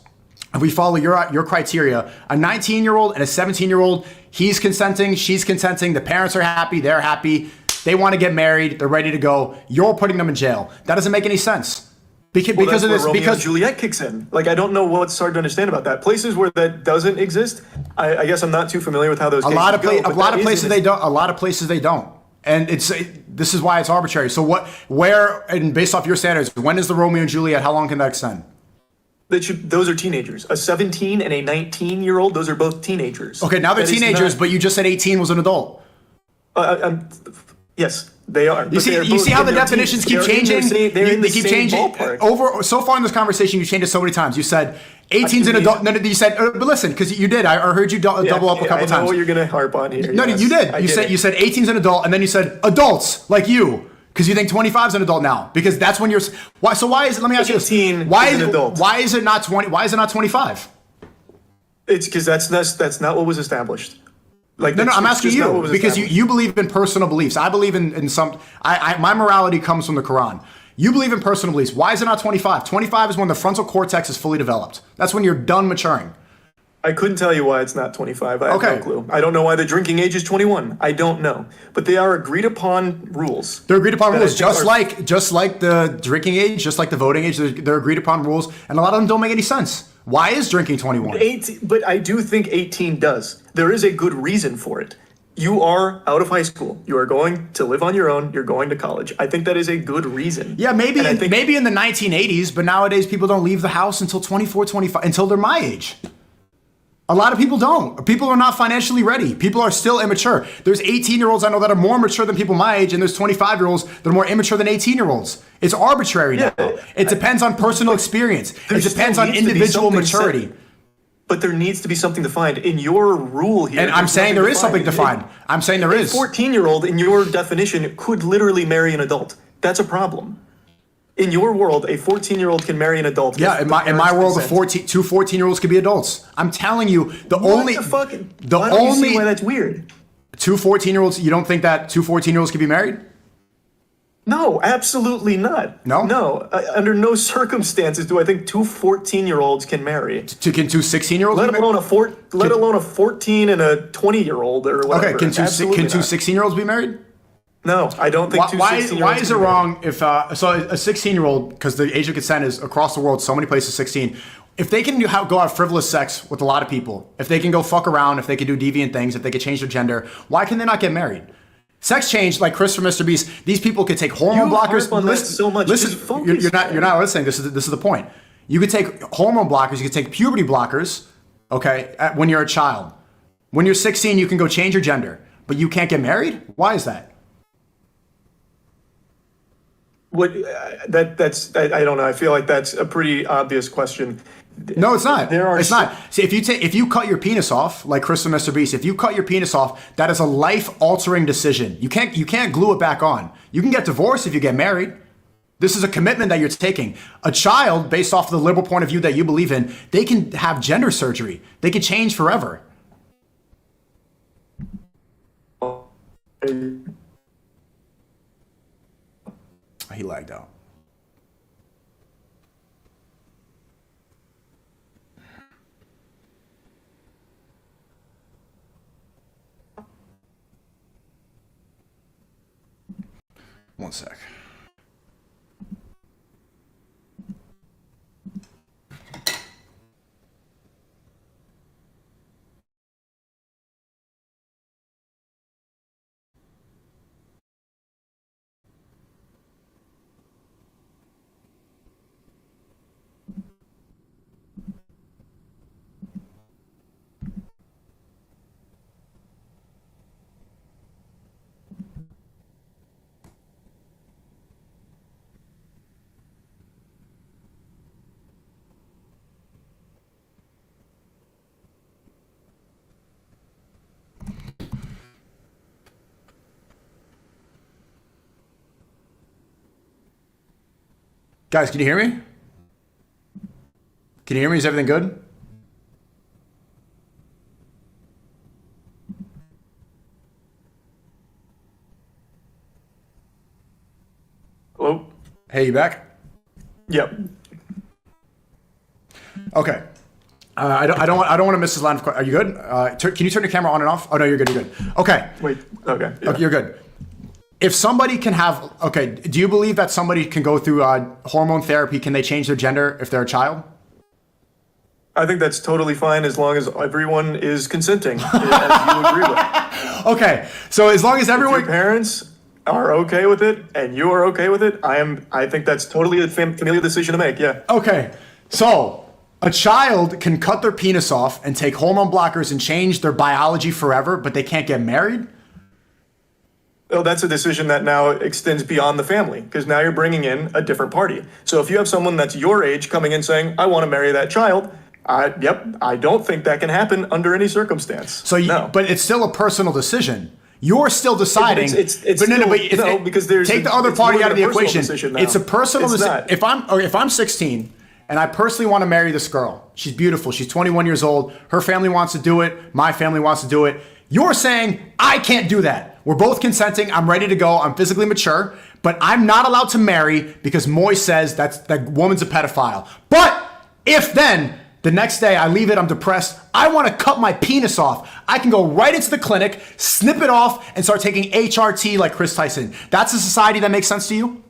if we follow your criteria, a 19-year-old and a 17-year-old, he's consenting, she's consenting, the parents are happy, they're happy, they want to get married, they're ready to go, you're putting them in jail. That doesn't make any sense. Because of this, Romeo and Juliet kicks in. Like, I don't know what's hard to understand about that. Places where that doesn't exist, I guess I'm not too familiar with how those. A lot of places they don't. A lot of places they don't. And this is why it's arbitrary. So and based off your standards, when is the Romeo and Juliet? How long can that extend? Those are teenagers. A 17 and a 19-year-old, those are both teenagers. Okay, now they're teenagers, but you just said 18 was an adult. Yes, they are. You see how the definitions keep changing? They keep changing. So far in this conversation, you changed it so many times. You said 18's an adult. No, you said, but listen, because you did. I heard you double up a couple times. I know what you're going to harp on here. No, you did. You said 18's an adult, and then you said adults like you. Because you think 25 is an adult now. Because that's when you're. Why? So why is it? Let me ask you this. 18 is an adult. Why is it not 20? Why is it not 25? It's because that's not what was established. No, I'm asking you because you believe in personal beliefs. I believe in some. My morality comes from the Quran. You believe in personal beliefs. Why is it not 25? 25 is when the frontal cortex is fully developed. That's when you're done maturing. I couldn't tell you why it's not 25. I have no clue. I don't know why the drinking age is 21. I don't know. But they are agreed upon rules. They're agreed upon rules, just like the drinking age, just like the voting age. They're agreed upon rules, and a lot of them don't make any sense. Why is drinking 21? But I do think 18 does. There is a good reason for it. You are out of high school. You are going to live on your own. You're going to college. I think that is a good reason. Yeah, maybe in the 1980s, but nowadays people don't leave the house until 24, 25, until they're my age. A lot of people don't. People are not financially ready. People are still immature. There's 18-year-olds I know that are more mature than people my age, and there's 25-year-olds that are more immature than 18-year-olds. It's arbitrary now. It depends on personal experience. It depends on individual maturity. But there needs to be something defined in your rule here. And I'm saying there is something defined. I'm saying there is. A 14-year-old, in your definition, could literally marry an adult. That's a problem. In your world, a 14-year-old can marry an adult. Yeah, in my world, two 14-year-olds could be adults. I'm telling you, why do you see why that's weird? Two 14-year-olds, you don't think that two 14-year-olds could be married? No, absolutely not. No? Under no circumstances do I think two 14-year-olds can marry. Can two 16-year-olds let alone a 14 and a 20-year-old or whatever. Okay, can two 16-year-olds be married? No, I don't think two 16-year-olds. Why is it wrong if so a 16-year-old, because the age of consent is across the world, so many places 16, if they can go have frivolous sex with a lot of people, if they can go fuck around, if they can do deviant things, if they can change their gender, why can they not get married? Sex change, like Chris from Mr. Beast, these people could take hormone blockers. You're not listening. This is the point. You could take hormone blockers. You could take puberty blockers. Okay, when you're a child. When you're 16, you can go change your gender, but you can't get married. Why is that? That's I don't know. I feel like that's a pretty obvious question. No, it's not. It's not. See, if you cut your penis off, like Chris from Mr. Beast, if you cut your penis off, that is a life-altering decision. You can't glue it back on. You can get divorced if you get married. This is a commitment that you're taking. A child, based off the liberal point of view that you believe in, they can have gender surgery. They can change forever. He lagged out. One sec. Guys, can you hear me? Can you hear me? Is everything good? Hey, you back? Yep. Okay. I don't want to miss this line of questions. Are you good? Can you turn your camera on and off? Oh no, you're good. You're good. Okay. Wait. Okay. Yeah. Okay, you're good. If somebody can have, do you believe that somebody can go through hormone therapy? Can they change their gender if they're a child? I think that's totally fine as long as everyone is consenting, as you agree with. Okay, so as long as everyone, If your parents are okay with it and you are okay with it, I think that's totally a familial decision to make. Yeah. okay, so a child can cut their penis off and take hormone blockers and change their biology forever, but they can't get married? Oh, that's a decision that now extends beyond the family because now you're bringing in a different party. So if you have someone that's your age coming in saying, I want to marry that child, I don't think that can happen under any circumstance. So, no. But it's still a personal decision. You're still deciding. Because there's take the other party out of the equation. It's a personal decision. If If I'm 16 and I personally want to marry this girl, she's beautiful. She's 21 years old. Her family wants to do it. My family wants to do it. You're saying I can't do that. We're both consenting. I'm ready to go. I'm physically mature, but I'm not allowed to marry because Moy says that woman's a pedophile. But if then the next day I leave it, I'm depressed, I want to cut my penis off, I can go right into the clinic, snip it off, and start taking HRT like Chris Tyson. That's a society that makes sense to you?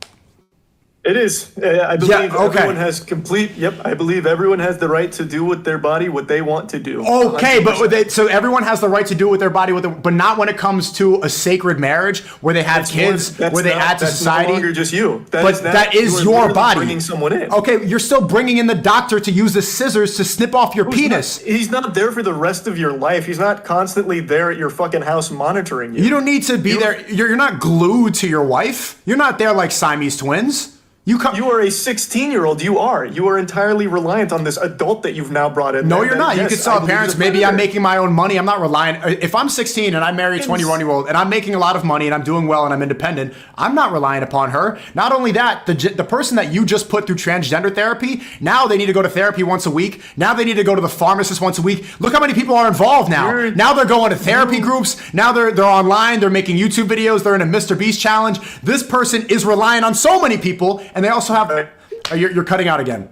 It is. I believe everyone has I believe everyone has the right to do with their body what they want to do. Okay, 100%. So everyone has the right to do with their body, but not when it comes to a sacred marriage where they have kids, where they add to society. That's no longer just you. That is your body. Bringing someone in. Okay, you're still bringing in the doctor to use the scissors to snip off your penis. He's not there for the rest of your life. He's not constantly there at your fucking house monitoring you. You don't need to be there. You're not glued to your wife. You're not there like Siamese twins. You are a 16-year-old. You are entirely reliant on this adult that you've now brought in. No, you're not. You could tell parents, maybe I'm making my own money. I'm not reliant. If I'm 16 and I marry a 21-year-old and I'm making a lot of money and I'm doing well and I'm independent, I'm not reliant upon her. Not only that, the person that you just put through transgender therapy, now they need to go to therapy once a week. Now they need to go to the pharmacist once a week. Look how many people are involved now. Now they're going to therapy groups. Now they're online. They're making YouTube videos. They're in a Mr. Beast challenge. This person is relying on so many people. And they also have... You're cutting out again.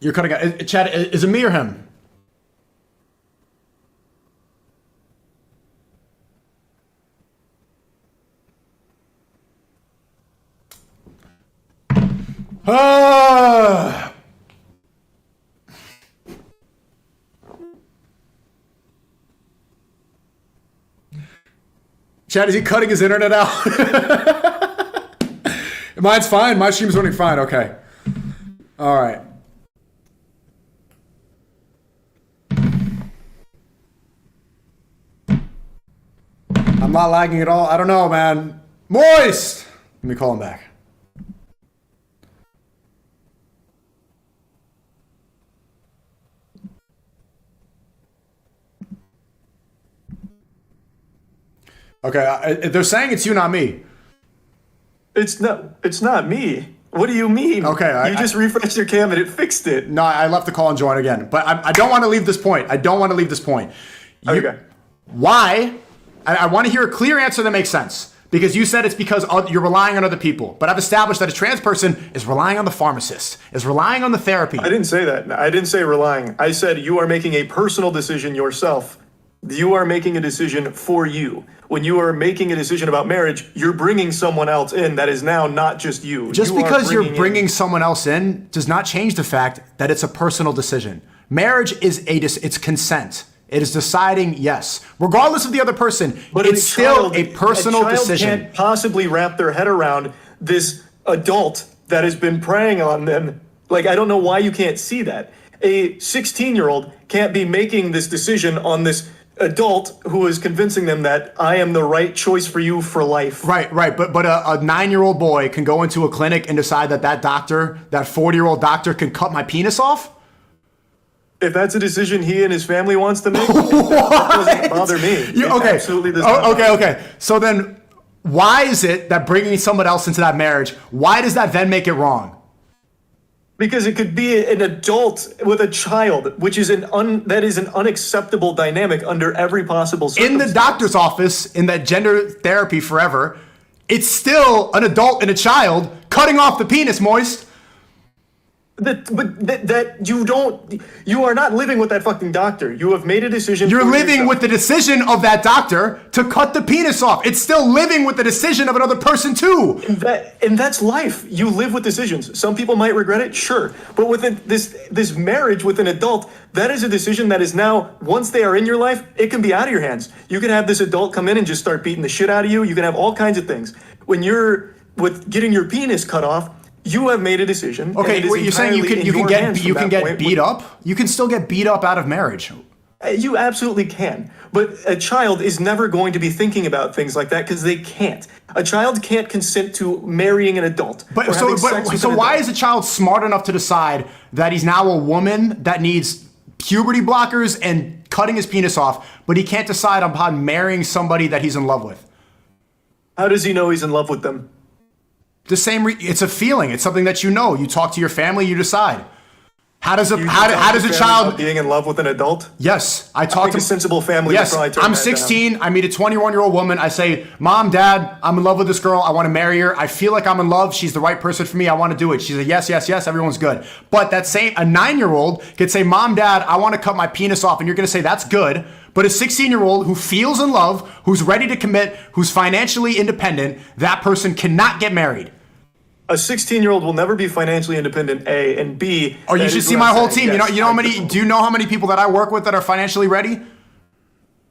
You're cutting out. Chad, is it me or him? Chad, is he cutting his internet out? Mine's fine. My stream's running fine. Okay. All right. I'm not lagging at all. I don't know, man. Moist! Let me call him back. Okay, they're saying it's you, not me. It's not me. What do you mean? Okay, you just refreshed your cam and it fixed it. No, I left the call and join again. But I don't want to leave this point. Okay. Why? I want to hear a clear answer that makes sense. Because you said it's because you're relying on other people. But I've established that a trans person is relying on the pharmacist, is relying on the therapy. I didn't say that. I didn't say relying. I said you are making a personal decision yourself. You are making a decision for you. When you are making a decision about marriage, you're bringing someone else in that is now not just you. Just because you're bringing someone else in does not change the fact that it's a personal decision. Marriage is it's consent. It is deciding yes, regardless of the other person. But it's still a personal decision. A child can't possibly wrap their head around this adult that has been preying on them. Like, I don't know why you can't see that. A 16-year-old can't be making this decision on this adult who is convincing them that I am the right choice for you for life. Right. But a 9-year-old boy can go into a clinic and decide that doctor, that 40-year-old doctor, can cut my penis off? If that's a decision he and his family wants to make, that doesn't bother me. Absolutely does not. Okay. So then why is it that bringing someone else into that marriage, why does that then make it wrong? Because it could be an adult with a child, which is that is an unacceptable dynamic under every possible circumstance. In the doctor's office, in that gender therapy forever, it's still an adult and a child cutting off the penis, Moist. You are not living with that fucking doctor. You have made a decision. You're living with the decision of that doctor to cut the penis off. It's still living with the decision of another person too. And that's life. You live with decisions. Some people might regret it, sure. But with this marriage with an adult, that is a decision that is now, once they are in your life, it can be out of your hands. You can have this adult come in and just start beating the shit out of you. You can have all kinds of things. When you're with getting your penis cut off, you have made a decision. Okay, wait, you're saying you can get beat up? You can still get beat up out of marriage. You absolutely can. But a child is never going to be thinking about things like that because they can't. A child can't consent to marrying an adult. So why is a child smart enough to decide that he's now a woman that needs puberty blockers and cutting his penis off, but he can't decide upon marrying somebody that he's in love with? How does he know he's in love with them? It's a feeling. It's something that you know. You talk to your family, you decide. How does a child being in love with an adult? Yes, I think a sensible family. Yes, I'm 16. I meet a 21-year-old woman. I say, "Mom, Dad, I'm in love with this girl. I want to marry her. I feel like I'm in love. She's the right person for me. I want to do it." She said, "Yes, yes, yes." Everyone's good. But a 9-year-old could say, "Mom, Dad, I want to cut my penis off," and you're going to say that's good. But a 16-year-old who feels in love, who's ready to commit, who's financially independent, that person cannot get married. A 16-year-old will never be financially independent, A, and B. Oh, you should see my whole team. Yes, do you know how many people that I work with that are financially ready?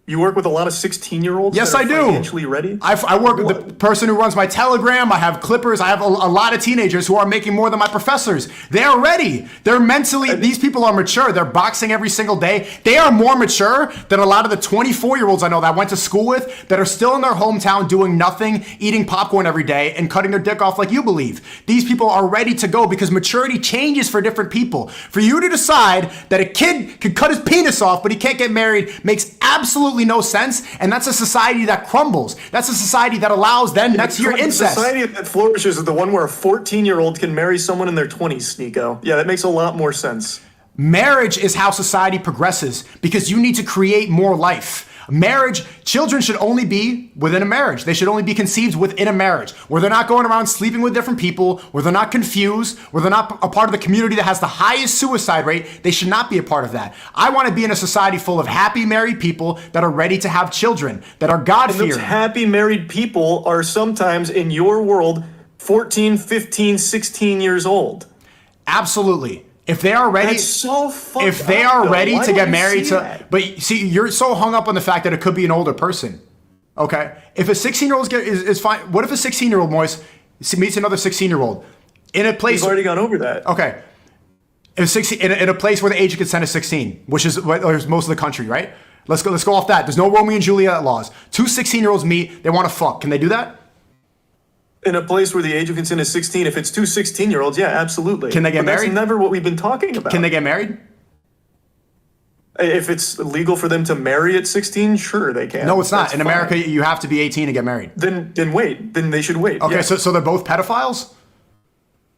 You work with a lot of 16-year-olds? Yes, I do. Financially ready? I work with the person who runs my Telegram. I have clippers. I have a lot of teenagers who are making more than my professors. They are ready. They're mentally, these people are mature. They're boxing every single day. They are more mature than a lot of the 24-year-olds I know that I went to school with that are still in their hometown doing nothing, eating popcorn every day and cutting their dick off like you believe. These people are ready to go because maturity changes for different people. For you to decide that a kid could cut his penis off but he can't get married makes absolutely no sense, and that's a society that crumbles. That's a society that allows then next year incest. The society that flourishes is the one where a 14-year-old can marry someone in their 20s, Sneako. Yeah, that makes a lot more sense. Marriage is how society progresses because you need to create more life. Children should only be within a marriage. They should only be conceived within a marriage where they're not going around sleeping with different people, where they're not confused, where they're not a part of the community that has the highest suicide rate. They should not be a part of that. I want to be in a society full of happy married people that are ready to have children, that are God-fearing. And those happy married people are sometimes in your world 14, 15, 16 years old. Absolutely. If they are ready, that's so fucked if they are up, ready Why to get married to, but see, you're so hung up on the fact that it could be an older person. Okay, if a 16-year-old is fine, what if a 16-year-old Moise meets another 16-year-old in a place? We've already gone over that. Okay, in a place where the age of consent is 16, which is most of the country, right? Let's go off that. There's no Romeo and Juliet laws. Two 16-year-olds meet, they want to fuck. Can they do that? In a place where the age of consent is 16, if it's two 16-year-olds, yeah, absolutely. Can they get married? That's never what we've been talking about. Can they get married? If it's legal for them to marry at 16, sure they can. No, it's not. In America, you have to be 18 to get married. Then wait. Then they should wait. Okay, yeah. so they're both pedophiles?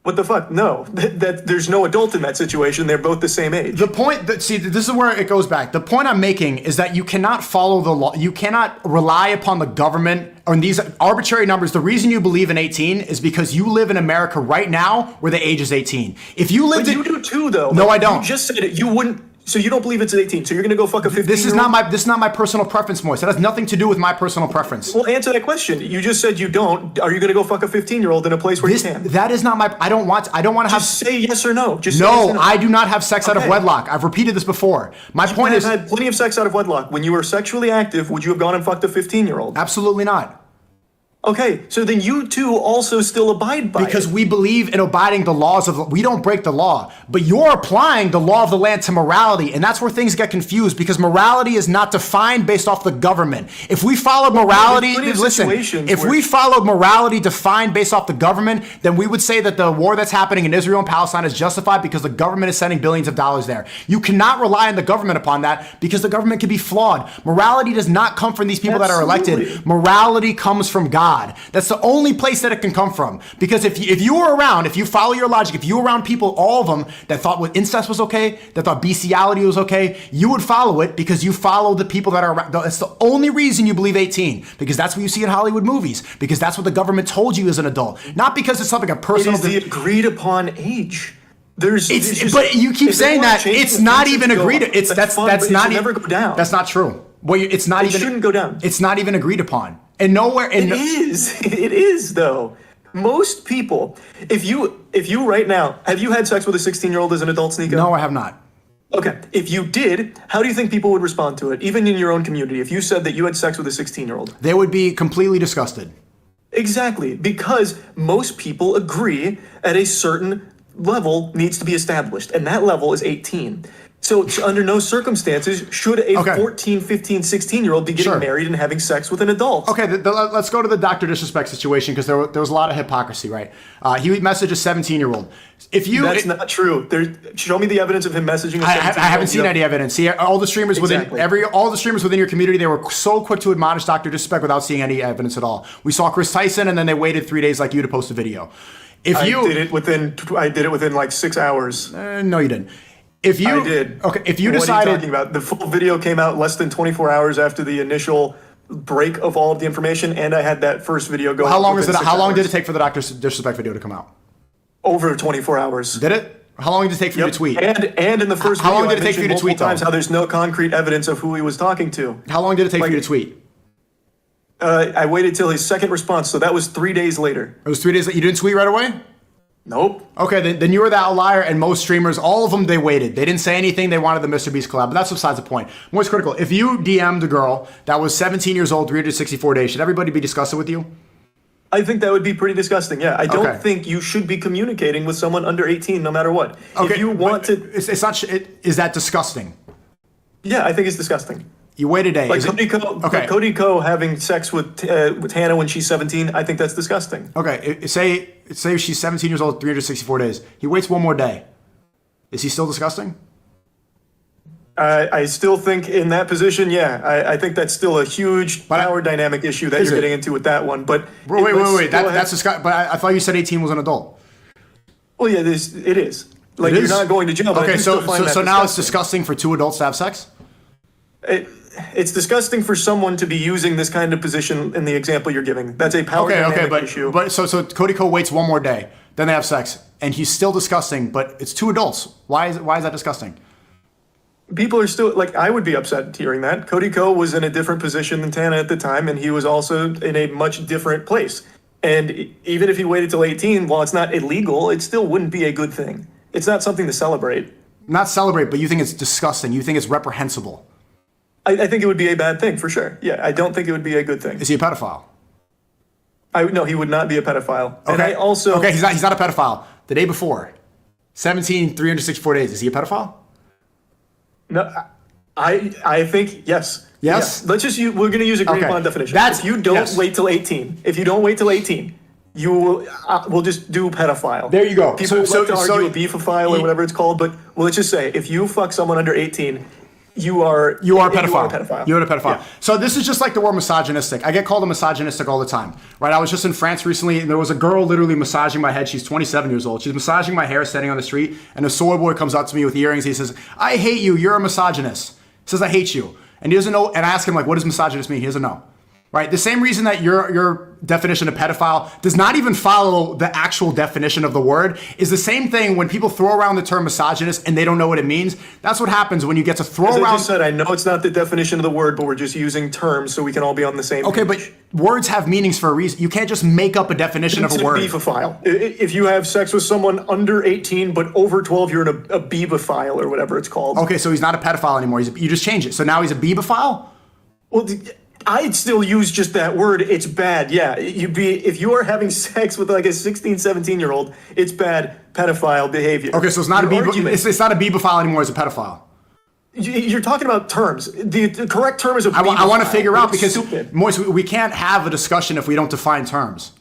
What the fuck? No, there's no adult in that situation. They're both the same age. The point this is where it goes back. The point I'm making is that you cannot follow the law. You cannot rely upon the government on these arbitrary numbers. The reason you believe in 18 is because you live in America right now where the age is 18. If you lived you do too, though. No, I don't. You just said it. You wouldn't. So you don't believe it's at 18. So you're gonna go fuck a 15-year-old? This is not my personal preference, Moise. That has nothing to do with my personal preference. Well, answer that question. You just said you don't. Are you gonna go fuck a 15-year-old in a place where you can? That is not my. I don't want to have. Just say yes or no. Just no. Say yes or no. I do not have sex out of wedlock. I've repeated this before. My point is, had plenty of sex out of wedlock. When you were sexually active, would you have gone and fucked a 15-year-old? Absolutely not. Okay, so then you two also still abide by because it. we believe in abiding the laws of we don't break the law, but you're applying the law of the land to morality, and that's where things get confused because morality is not defined based off the government. If we followed morality, we followed morality defined based off the government, then we would say that the war that's happening in Israel and Palestine is justified because the government is sending billions of dollars there. You cannot rely on the government upon that because the government can be flawed. Morality does not come from these people that are elected. Morality comes from God. God. That's the only place that it can come from. Because if you were around, if you follow your logic, if you were around people, all of them that thought incest was okay, that thought bestiality was okay, you would follow it because you follow the people that are around. That's the only reason you believe 18, because that's what you see in Hollywood movies, because that's what the government told you as an adult. Not because it's something a personal... It is the agreed upon age. But you keep saying that it's not even agreed. That's not even. Never go down. That's not true. Well, it's not even. It shouldn't go down. It's not even agreed upon. And nowhere. It is. It is though. Most people, if you right now, have you had sex with a 16-year-old as an adult, Sneako? No, I have not. Okay. If you did, how do you think people would respond to it, even in your own community? If you said that you had sex with a 16-year-old, they would be completely disgusted. Exactly, because most people agree at a certain level needs to be established, and that level is 18. So under no circumstances should a 14, 15, 16-year-old be getting married and having sex with an adult. Okay, let's go to the Dr. Disrespect situation, because there was a lot of hypocrisy, right? He messaged a 17-year-old. That's not true. Show me the evidence of him messaging a 17-year-old. I haven't seen any evidence. See, all the streamers all the streamers within your community, they were so quick to admonish Dr. Disrespect without seeing any evidence at all. We saw Chris Tyson, and then they waited 3 days like you to post a video. I did it within like 6 hours. No, you didn't. I did. Okay, if you decided... What are you talking about? The full video came out less than 24 hours after the initial break of all of the information, and I had that first video go. How long did it take for the Dr. Disrespect video to come out? Over 24 hours. Did it? How long did it take for you to tweet? And in the first video, how long did it take for you to tweet times how there's no concrete evidence of who he was talking to. How long did it take for you to tweet? I waited till his second response, so that was 3 days later. It was 3 days later. You didn't tweet right away? Nope. Okay, then you were that outlier, and most streamers, all of them, they waited. They didn't say anything. They wanted the Mr. Beast collab, but that's besides the point. Most critical, if you DM'd a girl that was 17 years old, 364 days, should everybody be disgusted with you? I think that would be pretty disgusting, yeah. I don't think you should be communicating with someone under 18 no matter what. Okay, if you want to... It's not... Is that disgusting? Yeah, I think it's disgusting. You wait a day. Like Cody Ko having sex with Hannah when she's 17, I think that's disgusting. Okay, say she's 17 years old, 364 days. He waits one more day. Is he still disgusting? I still think in that position, yeah. I think that's still a huge power dynamic issue that you're getting into with that one. But wait. That's disgusting. But I thought you said 18 was an adult. Well, yeah, it is. Like, you're not going to jail. But okay, so now it's disgusting for two adults to have sex? It's disgusting for someone to be using this kind of position in the example you're giving. That's a power dynamic issue. But so Cody Ko waits one more day, then they have sex, and he's still disgusting. But it's two adults. Why is that disgusting? People are still like, I would be upset hearing that. Cody Ko was in a different position than Tana at the time, and he was also in a much different place. And even if he waited till 18, while it's not illegal, it still wouldn't be a good thing. It's not something to celebrate. Not celebrate, but you think it's disgusting. You think it's reprehensible. I think it would be a bad thing, for sure. Yeah, I don't think it would be a good thing. Is he a pedophile? No, he would not be a pedophile. Okay. And I also... Okay, he's not a pedophile. The day before, 17, 364 days, is he a pedophile? No, I think yes. Yes? Let's just we're going to use a agreed upon definition. If you don't wait till 18, you will we'll just do pedophile. There you go. People like to argue a beefophile or whatever it's called, but let's just say if you fuck someone under 18, you are a pedophile. You're a pedophile. Yeah. So this is just like the word misogynistic. I get called a misogynistic all the time, right? I was just in France recently, and there was a girl literally massaging my head. She's 27 years old. She's massaging my hair standing on the street, and a soy boy comes up to me with earrings. He says, "I hate you. You're a misogynist." He says, "I hate you." And he doesn't know, and I ask him, like, what does misogynist mean? He doesn't know. Right? The same reason that your definition of pedophile does not even follow the actual definition of the word is the same thing when people throw around the term misogynist and they don't know what it means. That's what happens when you get to throw around... As I just said, I know it's not the definition of the word, but we're just using terms so we can all be on the same page. Okay, but words have meanings for a reason. You can't just make up a definition of a word. It's a beefophile. If you have sex with someone under 18 but over 12, you're a beebophile or whatever it's called. Okay, so he's not a pedophile anymore. You just change it. So now he's a beebophile? Well... I'd still use just that word. It's bad. Yeah. If you are having sex with like a 16, 17-year-old, it's bad pedophile behavior. Okay, so it's not it's not a beebophile anymore, it's a pedophile. You're talking about terms. The correct term is a beebophile. I want to figure out because Moise, we can't have a discussion if we don't define terms.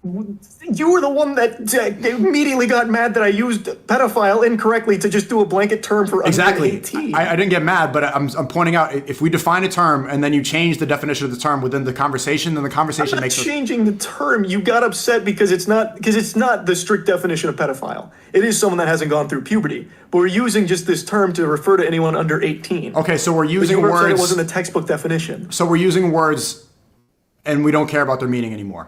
You were the one that immediately got mad that I used pedophile incorrectly to just do a blanket term for Exactly. under 18. I didn't get mad, but I'm pointing out, if we define a term and then you change the definition of the term within the conversation, then the conversation I'm not makes changing the term. You got upset because it's not the strict definition of pedophile. It is someone that hasn't gone through puberty. But we're using just this term to refer to anyone under 18. Okay, so we're But using you were upset words. it wasn't a textbook definition. So we're using words, and we don't care about their meaning anymore.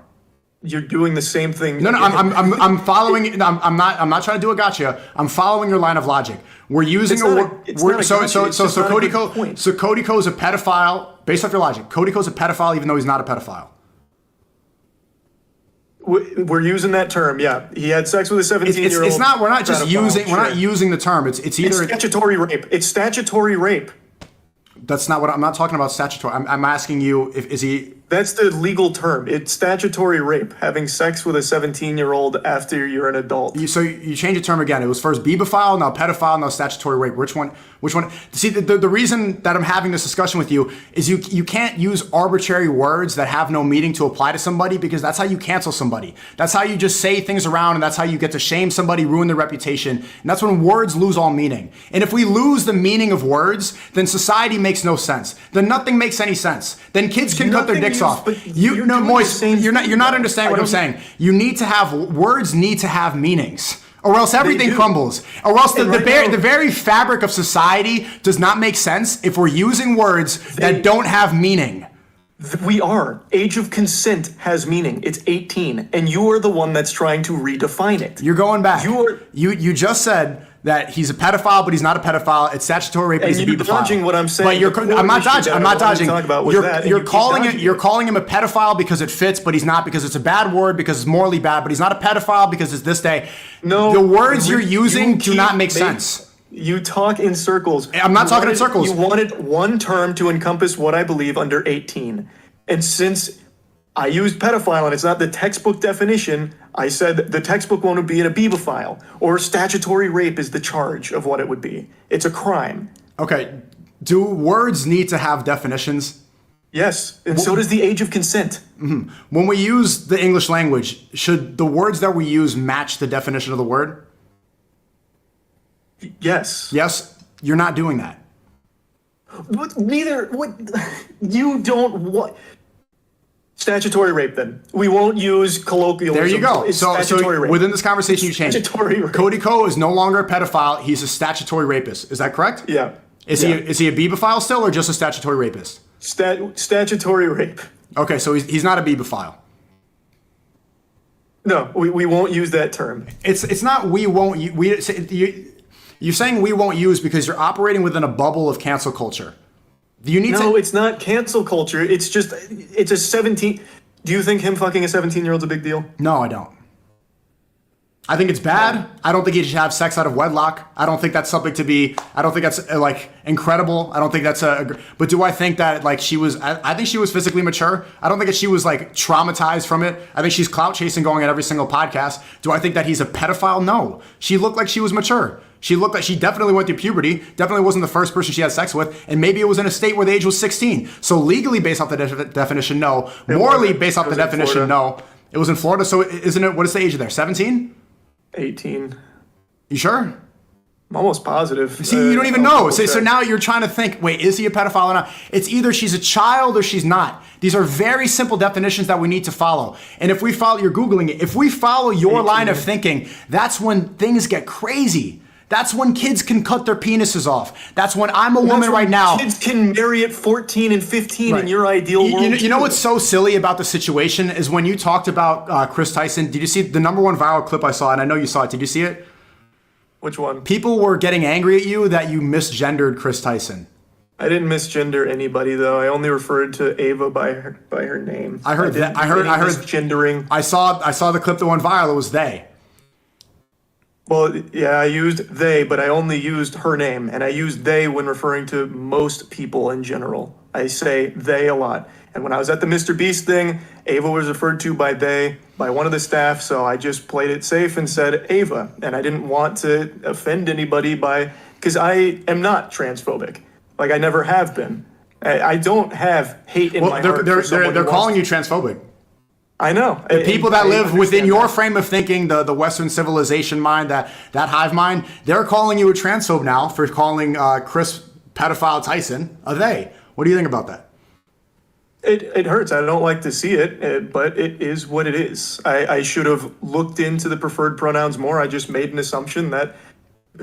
You're doing the same thing. No, I'm following. No, I'm not trying to do a gotcha. I'm following your line of logic. We're using It's a not word. it's not a gotcha, it's just not a Cody good point. Cody Co's a pedophile based off your logic. Cody Co's a pedophile even though he's not a pedophile. We're using that term, yeah. He had sex with a 17-year-old. It's not. We're not just pedophile, using. We're not sure. using the term. It's It's either. statutory rape. It's statutory rape. That's not what I'm not talking about. Statutory. I'm asking you if is he. That's the legal term. It's statutory rape, having sex with a 17-year-old after you're an adult. So you change the term again. It was first beebophile, now pedophile, now statutory rape. Which one? See, the reason that I'm having this discussion with you is you can't use arbitrary words that have no meaning to apply to somebody, because that's how you cancel somebody. That's how you just say things around, and that's how you get to shame somebody, ruin their reputation. And that's when words lose all meaning. And if we lose the meaning of words, then society makes no sense. Then nothing makes any sense. Then kids can cut their Nothing dicks is- off. but You you're no, doing the Moist. same You're thing. not understanding what I'm saying. You need to have words. Need to have meanings, or else everything do. crumbles. Or else And right now- the very fabric of society does not make sense if we're using words that don't have meaning. We are. Age of consent has meaning. It's 18, and you are the one that's trying to redefine it. You're going back. You just said that he's a pedophile, but he's not a pedophile. It's statutory rape, but And he's a you're pedophile. dodging what I'm saying. But you're, The core I'm not issue dodging. that I'm I not wanted to dodging. talk about was You're, that, and you're you keep calling it. dodging You're it. calling him a pedophile because it fits, but he's not because it's a bad word, because it's morally bad. But he's not a pedophile because it's this day. No, the words you're using you do not keep make making- sense. You talk in circles. I'm not talking in circles. You wanted one term to encompass what I believe under 18. And since I used pedophile and it's not the textbook definition, I said the textbook one would be in a beebophile, or statutory rape is the charge of what it would be. It's a crime. Okay. Do words need to have definitions? Yes, and so does the age of consent. When we use the English language, should the words that we use match the definition of the word? Yes. Yes, you're not doing that. What you don't want. Statutory rape, then. We won't use colloquialism. There you go. It's So statutory rape. within this conversation, you change. Statutory rape. Cody Co is no longer a pedophile. He's a statutory rapist. Is that correct? Yeah. Is he a beebophile still, or just a statutory rapist? Statutory rape. Okay, so he's not a beebophile. No, we won't use that term. It's not we won't you're saying we won't use because you're operating within a bubble of cancel culture. Do you need No, to? it's not cancel culture. It's just, it's a 17. Do you think him fucking a 17-year-old's a big deal? No, I don't. I think it's bad. I don't think he should have sex out of wedlock. I don't think that's something to be. I don't think that's like incredible. I don't think that's But do I think that like she was? I think she was physically mature. I don't think that she was like traumatized from it. I think she's clout chasing, going at every single podcast. Do I think that he's a pedophile? No. She looked like she was mature. She looked like she definitely went through puberty. Definitely wasn't the first person she had sex with, and maybe it was in a state where the age was 16. So legally, based off the based no. Morally, based off the definition, no. It was in Florida, so isn't it? What is the age there? 17? 18. You sure? I'm almost positive. See, you don't even know. I'll So check. now you're trying to think, wait, is he a pedophile or not? It's either she's a child or she's not. These are very simple definitions that we need to follow. And if we follow, you're Googling it, if we follow your line of thinking, that's when things get crazy. That's when kids can cut their penises off. That's when I'm a woman right now. Kids can marry at 14 and 15 Right. in your ideal world. You know what's so silly about the situation is when you talked about Chris Tyson. Did you see the number one viral clip I saw? And I know you saw it. Did you see it? Which one? People were getting angry at you that you misgendered Chris Tyson. I didn't misgender anybody though. I only referred to Ava by her name. I heard that. I heard misgendering. I saw the clip that went viral. It was they. Well, yeah, I used they, but I only used her name, and I used they when referring to most people in general. I say they a lot. And when I was at the Mr. Beast thing, Ava was referred to by they by one of the staff, so I just played it safe and said Ava. And I didn't want to offend anybody because I am not transphobic. Like, I never have been. I don't have hate in my heart. They're calling you transphobic. I know. The people that live within your frame of thinking, the Western civilization mind, that hive mind, they're calling you a transphobe now for calling Chris pedophile Tyson a they. What do you think about that? It hurts. I don't like to see it, but it is what it is. I should have looked into the preferred pronouns more. I just made an assumption that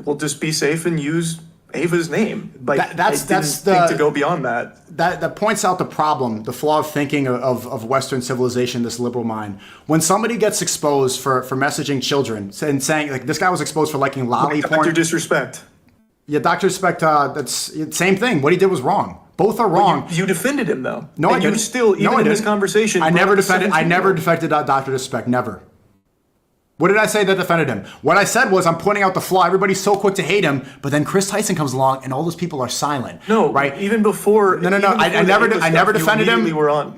we'll just be safe and use Ava's name. Like that's think to go beyond that. That points out the problem, the flaw of thinking of Western civilization, this liberal mind. When somebody gets exposed for messaging children and saying, like, this guy was exposed for liking lolly porn. Dr. Disrespect. Yeah, Dr. Disrespect, that's same thing. What he did was wrong. Both are wrong. Well, you defended him, though. No, I didn't. You still, even in this conversation, I never defended Dr. Disrespect. Never. What did I say that defended him? What I said was I'm pointing out the flaw. Everybody's so quick to hate him, but then Chris Tyson comes along and all those people are silent. No, right? Even before. No. I never defended him.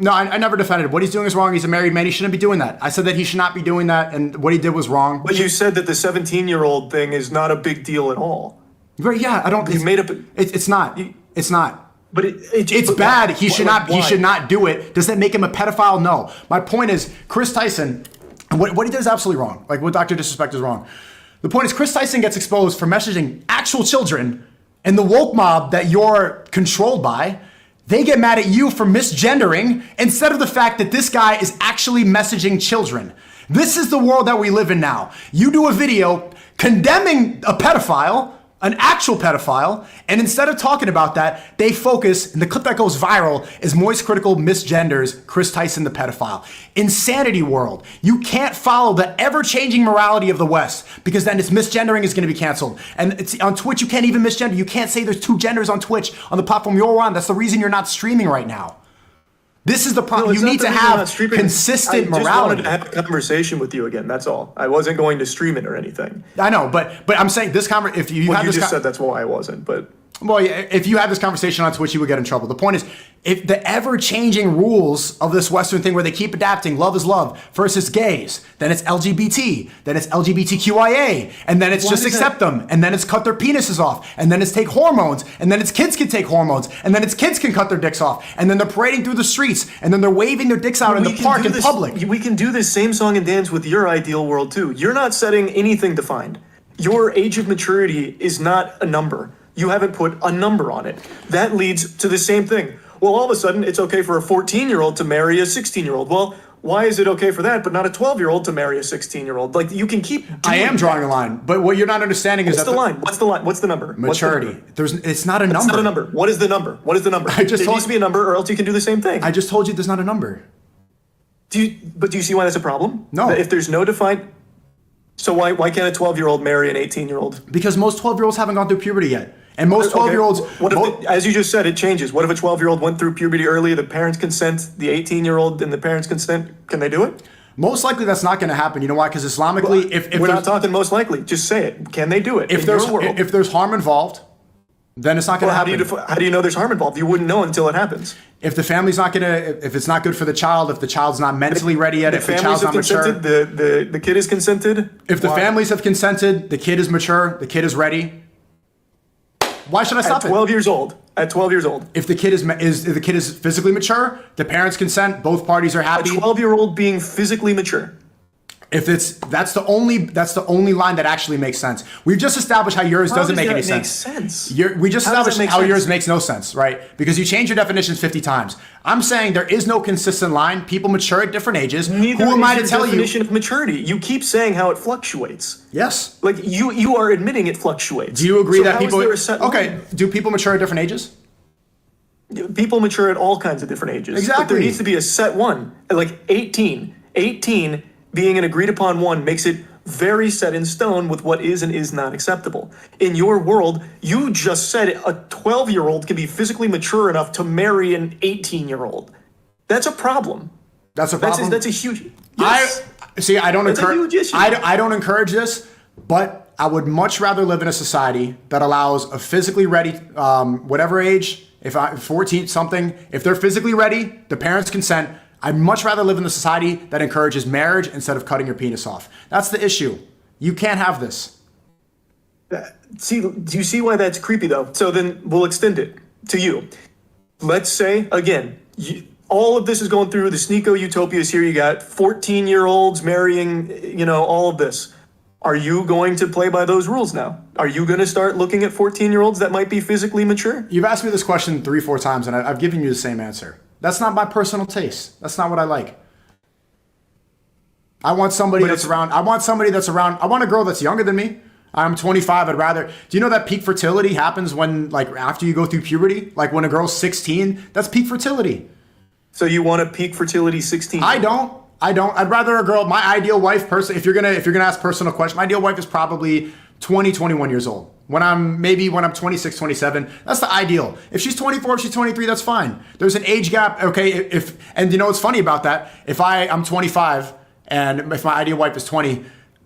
No, I never defended him. What he's doing is wrong. He's a married man. He shouldn't be doing that. I said that he should not be doing that, and what he did was wrong. But you said that the 17-year-old thing is not a big deal at all. Right? Yeah, I don't. You made up. It's not. It's not. But it's bad. He should not. He should not do it. Does that make him a pedophile? No. My point is, Chris Tyson, what he did is absolutely wrong. Like what Dr. Disrespect is wrong. The point is, Chris Tyson gets exposed for messaging actual children, and the woke mob that you're controlled by, they get mad at you for misgendering instead of the fact that this guy is actually messaging children. This is the world that we live in now. You do a video condemning a pedophile, an actual pedophile, and instead of talking about that, they focus, and the clip that goes viral is Moist Critical misgenders Chris Tyson the pedophile. Insanity world. You can't follow the ever-changing morality of the West because then it's misgendering is going to be canceled. And it's on Twitch, you can't even misgender. You can't say there's two genders on Twitch on the platform you're on. That's the reason you're not streaming right now. This is the problem. You need to have consistent morality. I just wanted to have a conversation with you again. That's all. I wasn't going to stream it or anything. I know, but I'm saying this conversation. If you said that's why I wasn't, but. Well, if you had this conversation on Twitch, you would get in trouble. The point is, if the ever-changing rules of this Western thing where they keep adapting, love is love, first it's gays, then it's LGBT, then it's LGBTQIA, and then it's just accept them, and then it's cut their penises off, and then it's take hormones, and then it's kids can take hormones, and then it's kids can cut their dicks off, and then they're parading through the streets, and then they're waving their dicks out in the park in public. We can do this same song and dance with your ideal world, too. You're not setting anything defined. Your age of maturity is not a number. You haven't put a number on it. That leads to the same thing. Well, all of a sudden, it's okay for a 14-year-old to marry a 16-year-old. Well, why is it okay for that, but not a 12-year-old to marry a 16-year-old? Like, you can keep doing I am drawing a line, but what you're not understanding is What's the line? What's the line? What's the number? Maturity. It's not a number. It's not a number. What is the number? What is the number? There needs to be a number, or else you can do the same thing. I just told you there's not a number. Do you see why that's a problem? No. If there's no defined... So why can't a 12-year-old marry an 18-year-old? Because most 12-year-olds haven't gone through puberty yet. And most 12-year-olds... as you just said, it changes. What if a 12-year-old went through puberty early, the parents consent, the 18-year-old and the parents consent? Can they do it? Most likely that's not going to happen. You know why? Because Islamically... if we're not talking most likely. Just say it. Can they do it if there's harm involved, then it's not going to happen. How do you know there's harm involved? You wouldn't know until it happens. If the family's not going to... If it's not good for the child, if the child's not mentally ready yet, if the child's not mature... The kid is consented? If the families have consented, the kid is mature, the kid is ready... Why should I stop it? At 12 years old. If the kid is physically mature, the parents consent, both parties are happy. A 12-year-old being physically mature. If that's the only line that actually makes sense. We've just established how yours doesn't make any sense. We just established how yours makes no sense, right? Because you change your definitions 50 times. I'm saying there is no consistent line. People mature at different ages. Neither Who am I to tell you? Definition of maturity. You keep saying how it fluctuates. Yes. Like you are admitting it fluctuates. Do you agree that people? Okay. Do people mature at different ages? People mature at all kinds of different ages. Exactly. But there needs to be a set one. Like 18. 18 being an agreed upon one makes it very set in stone with what is and is not acceptable. In your world, you just said a 12-year-old can be physically mature enough to marry an 18-year-old. That's a problem. That's a problem? That's a huge... Yes. I don't encourage this, but I would much rather live in a society that allows a physically ready, whatever age, if I'm 14 something, if they're physically ready, the parents consent. I'd much rather live in a society that encourages marriage instead of cutting your penis off. That's the issue. You can't have this. Do you see why that's creepy, though? So then we'll extend it to you. Let's say, again, all of this is going through. The Sneako utopia is here. You got 14-year-olds marrying, all of this. Are you going to play by those rules now? Are you going to start looking at 14-year-olds that might be physically mature? You've asked me this question 3-4 times, and I've given you the same answer. That's not my personal taste. That's not what I like. I want somebody that's around. I want a girl that's younger than me. I'm 25. Do you know that peak fertility happens when, like, after you go through puberty? Like when a girl's 16, that's peak fertility. So you want a peak fertility 16? I don't. I'd rather a girl, my ideal wife person, if you're gonna ask personal question, my ideal wife is probably 20, 21 years old. When I'm 26, 27, that's the ideal. If she's 24, if she's 23, that's fine. There's an age gap, okay? And you know what's funny about that? If I'm 25 and if my ideal wife is 20,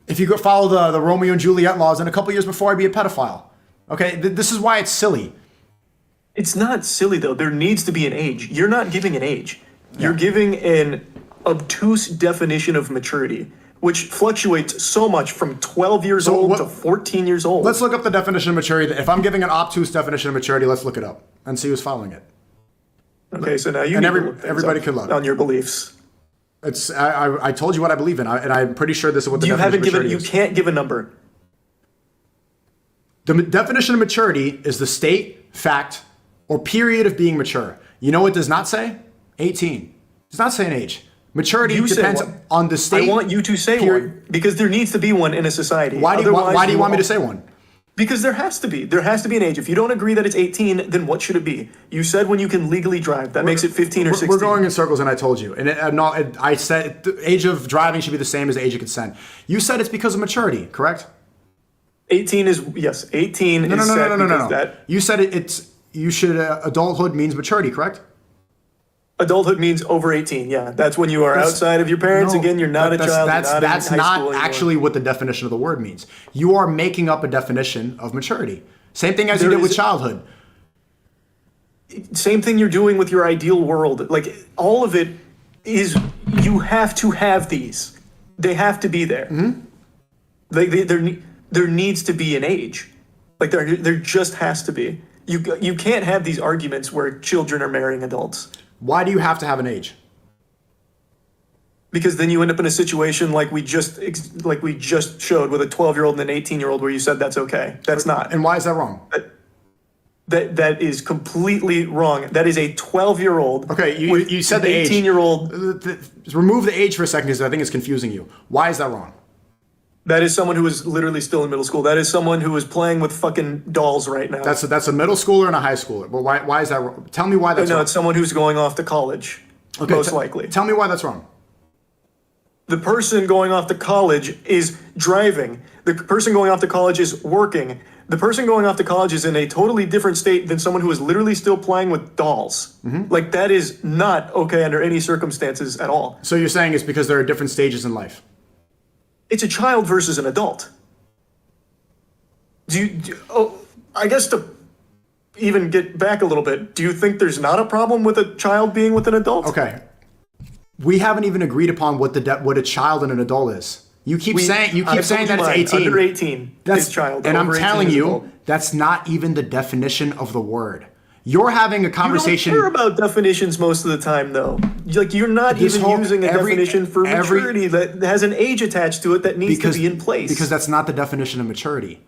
if you go follow the Romeo and Juliet laws, in a couple years before I'd be a pedophile. Okay, this is why it's silly. It's not silly though. There needs to be an age. You're not giving an age. You're giving an obtuse definition of maturity, which fluctuates so much from 12 years old to 14 years old. Let's look up the definition of maturity. If I'm giving an obtuse definition of maturity, let's look it up and see who's following it. Okay, so now you and need to look things everybody up can look on your beliefs. I told you what I believe in, and I'm pretty sure this is what the definition of maturity is. You can't give a number. The definition of maturity is the state, fact, or period of being mature. You know what it does not say? 18. It does not say an age. Maturity depends on the state. I want you to say one, because there needs to be one in a society. Why do you want me to say one? Because there has to be. There has to be an age. If you don't agree that it's 18, then what should it be? You said when you can legally drive. That makes it 15 or 16. We're going in circles, and I told you. I said the age of driving should be the same as the age of consent. You said it's because of maturity, correct? 18 is, yes, 18 is set because that. You said adulthood means maturity, correct? Adulthood means over 18, yeah. That's when you are outside of your parents. Again, you're not a child. That's not actually what the definition of the word means. You are making up a definition of maturity. Same thing as you did with childhood. Same thing you're doing with your ideal world. Like, all of it is, you have to have these. They have to be there. Mm-hmm. There needs to be an age. Like, there just has to be. You can't have these arguments where children are marrying adults. Why do you have to have an age? Because then you end up in a situation like we just showed with a 12-year-old and an 18-year-old where you said that's okay. That's not. And why is that wrong? That is completely wrong. That is a 12-year-old. Okay, you said the age. 18-year-old. Remove the age for a second because I think it's confusing you. Why is that wrong? That is someone who is literally still in middle school. That is someone who is playing with fucking dolls right now. That's a middle schooler and a high schooler. But why is that wrong? Tell me why that's wrong. No, it's someone who's going off to college, most likely. Tell me why that's wrong. The person going off to college is driving. The person going off to college is working. The person going off to college is in a totally different state than someone who is literally still playing with dolls. Mm-hmm. Like, that is not okay under any circumstances at all. So you're saying it's because there are different stages in life? It's a child versus an adult. I guess to even get back a little bit, do you think there's not a problem with a child being with an adult? Okay. We haven't even agreed upon what a child and an adult is. You keep saying that it's 18. Under 18 is child. And I'm telling you, that's not even the definition of the word. You're having a conversation. You don't care about definitions most of the time, though. Like, you're not even using a definition for maturity that has an age attached to it that needs to be in place. Because that's not the definition of maturity,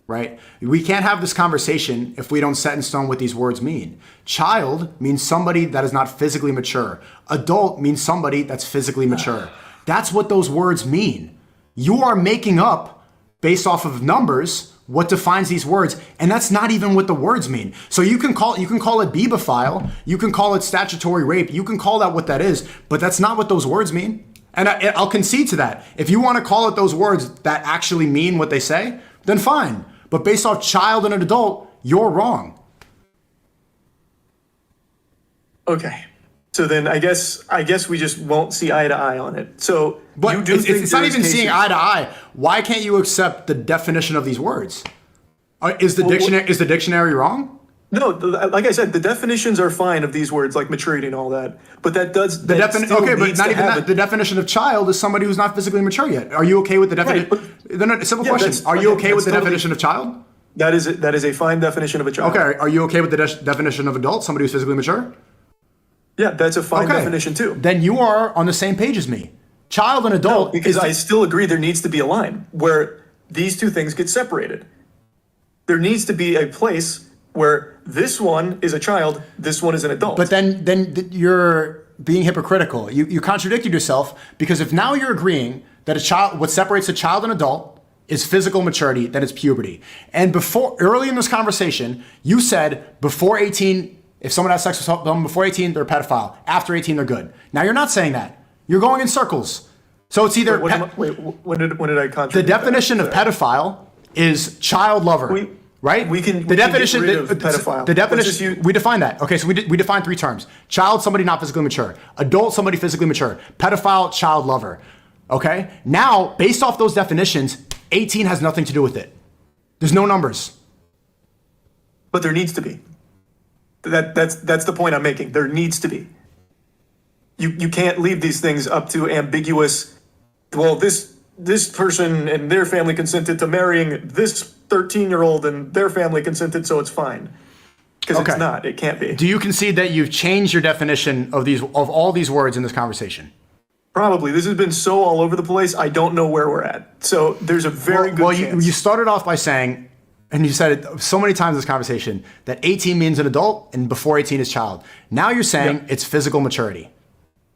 right? We can't have this conversation if we don't set in stone what these words mean. Child means somebody that is not physically mature. Adult means somebody that's physically mature. That's what those words mean. You are making up, based off of numbers, what defines these words, and that's not even what the words mean. So you can call it beebophile, you can call it statutory rape, you can call that what that is, but that's not what those words mean. And I'll concede to that. If you want to call it those words that actually mean what they say, then fine. But based off child and an adult, you're wrong. Okay. So then I guess we just won't see eye to eye on it. So, but you do think it's not even seeing eye to eye. Why can't you accept the definition of these words? Is the dictionary wrong? No, like I said, the definitions are fine of these words, like maturity and all that. But that does but not even that. The definition of child is somebody who's not physically mature yet. Are you okay with the definition? Right, simple question. Are you okay with the definition of child? That is a fine definition of a child. Okay. Are you okay with the definition of adult? Somebody who's physically mature? Yeah, that's a fine definition too. Then you are on the same page as me. Child and No, adult. because I still agree there needs to be a line where these two things get separated. There needs to be a place where this one is a child, this one is an adult. But then you're being hypocritical. You contradicted yourself, because if now you're agreeing that a child, what separates a child and adult is physical maturity, then it's puberty. And early in this conversation, you said before 18, if someone has sex with someone before 18, they're a pedophile. After 18, they're good. Now you're not saying that. You're going in circles. So it's either when did I contradict the definition of pedophile is child lover. Right? We can get rid of pedophile. The definition, we define that. Okay, so we define 3 terms. Child, somebody not physically mature. Adult, somebody physically mature. Pedophile, child lover. Okay? Now, based off those definitions, 18 has nothing to do with it. There's no numbers. But there needs to be. That's the point I'm making. There needs to be. You can't leave these things up to ambiguous, well, this person and their family consented to marrying this 13-year-old and their family consented, so it's fine. Because it's not. It can't be. Do you concede that you've changed your definition of all these words in this conversation? Probably. This has been so all over the place, I don't know where we're at. So there's a very good chance. Well, you started off by saying, and you said it so many times in this conversation, that 18 means an adult and before 18 is child. Now you're saying it's physical maturity.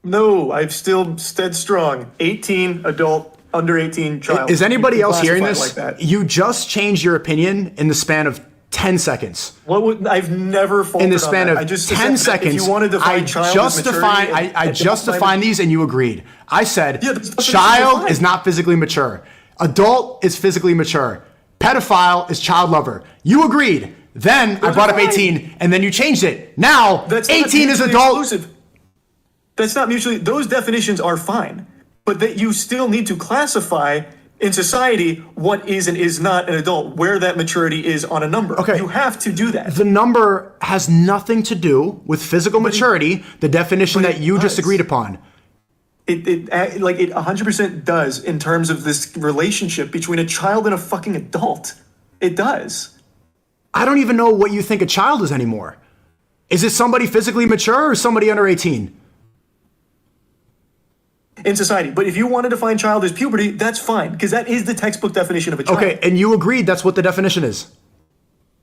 No, I've still stood strong. 18, adult, under 18, child. Is anybody else hearing this? Like that. You just changed your opinion in the span of 10 seconds. I've never faltered in the span on of that. 10 seconds. If you want to define child as maturity, I just defined these and you agreed. I said child child is not physically mature. Adult is physically mature. Pedophile is child lover. You agreed. Then I brought up 18 and then you changed it. Now 18 is adult. Exclusive. That's not mutually. Those definitions are fine, but that you still need to classify in society what is and is not an adult, where that maturity is on a number. Okay. You have to do that. The number has nothing to do with physical maturity, the definition that you just agreed upon. It 100% does in terms of this relationship between a child and a fucking adult. It does. I don't even know what you think a child is anymore. Is it somebody physically mature or somebody under 18? In society. But if you want to define child as puberty, that's fine, because that is the textbook definition of a child. Okay, and you agreed that's what the definition is.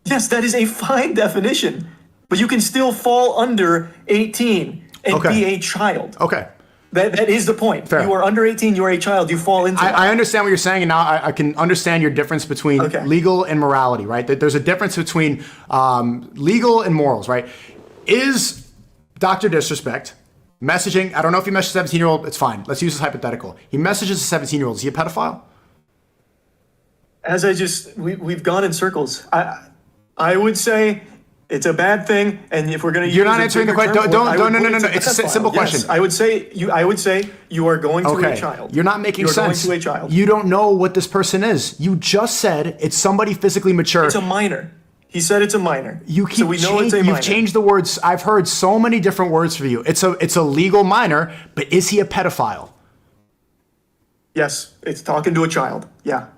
Yes, that is a fine definition. But you can still fall under 18 and be a child. Okay. That is the point. Fair. You are under 18, you are a child, you fall into I understand what you're saying, and now I can understand your difference between legal and morality, right? That there's a difference between legal and morals, right? Is Dr. Disrespect messaging, I don't know if he messaged a 17-year-old, it's fine. Let's use this hypothetical. He messages a 17-year-old. Is he a pedophile? As we've gone in circles. I would say it's a bad thing, and if we're going to You're not answering the question. No. It's a simple question. Yes, I would say you are going to a child. You're not making sense. Going to a child. You don't know what this person is. You just said it's somebody physically mature. It's a minor. He said it's a minor. You've minor. changed the words. I've heard so many different words for you. It's a legal minor, but is he a pedophile? Yes, it's talking to a child. Yeah.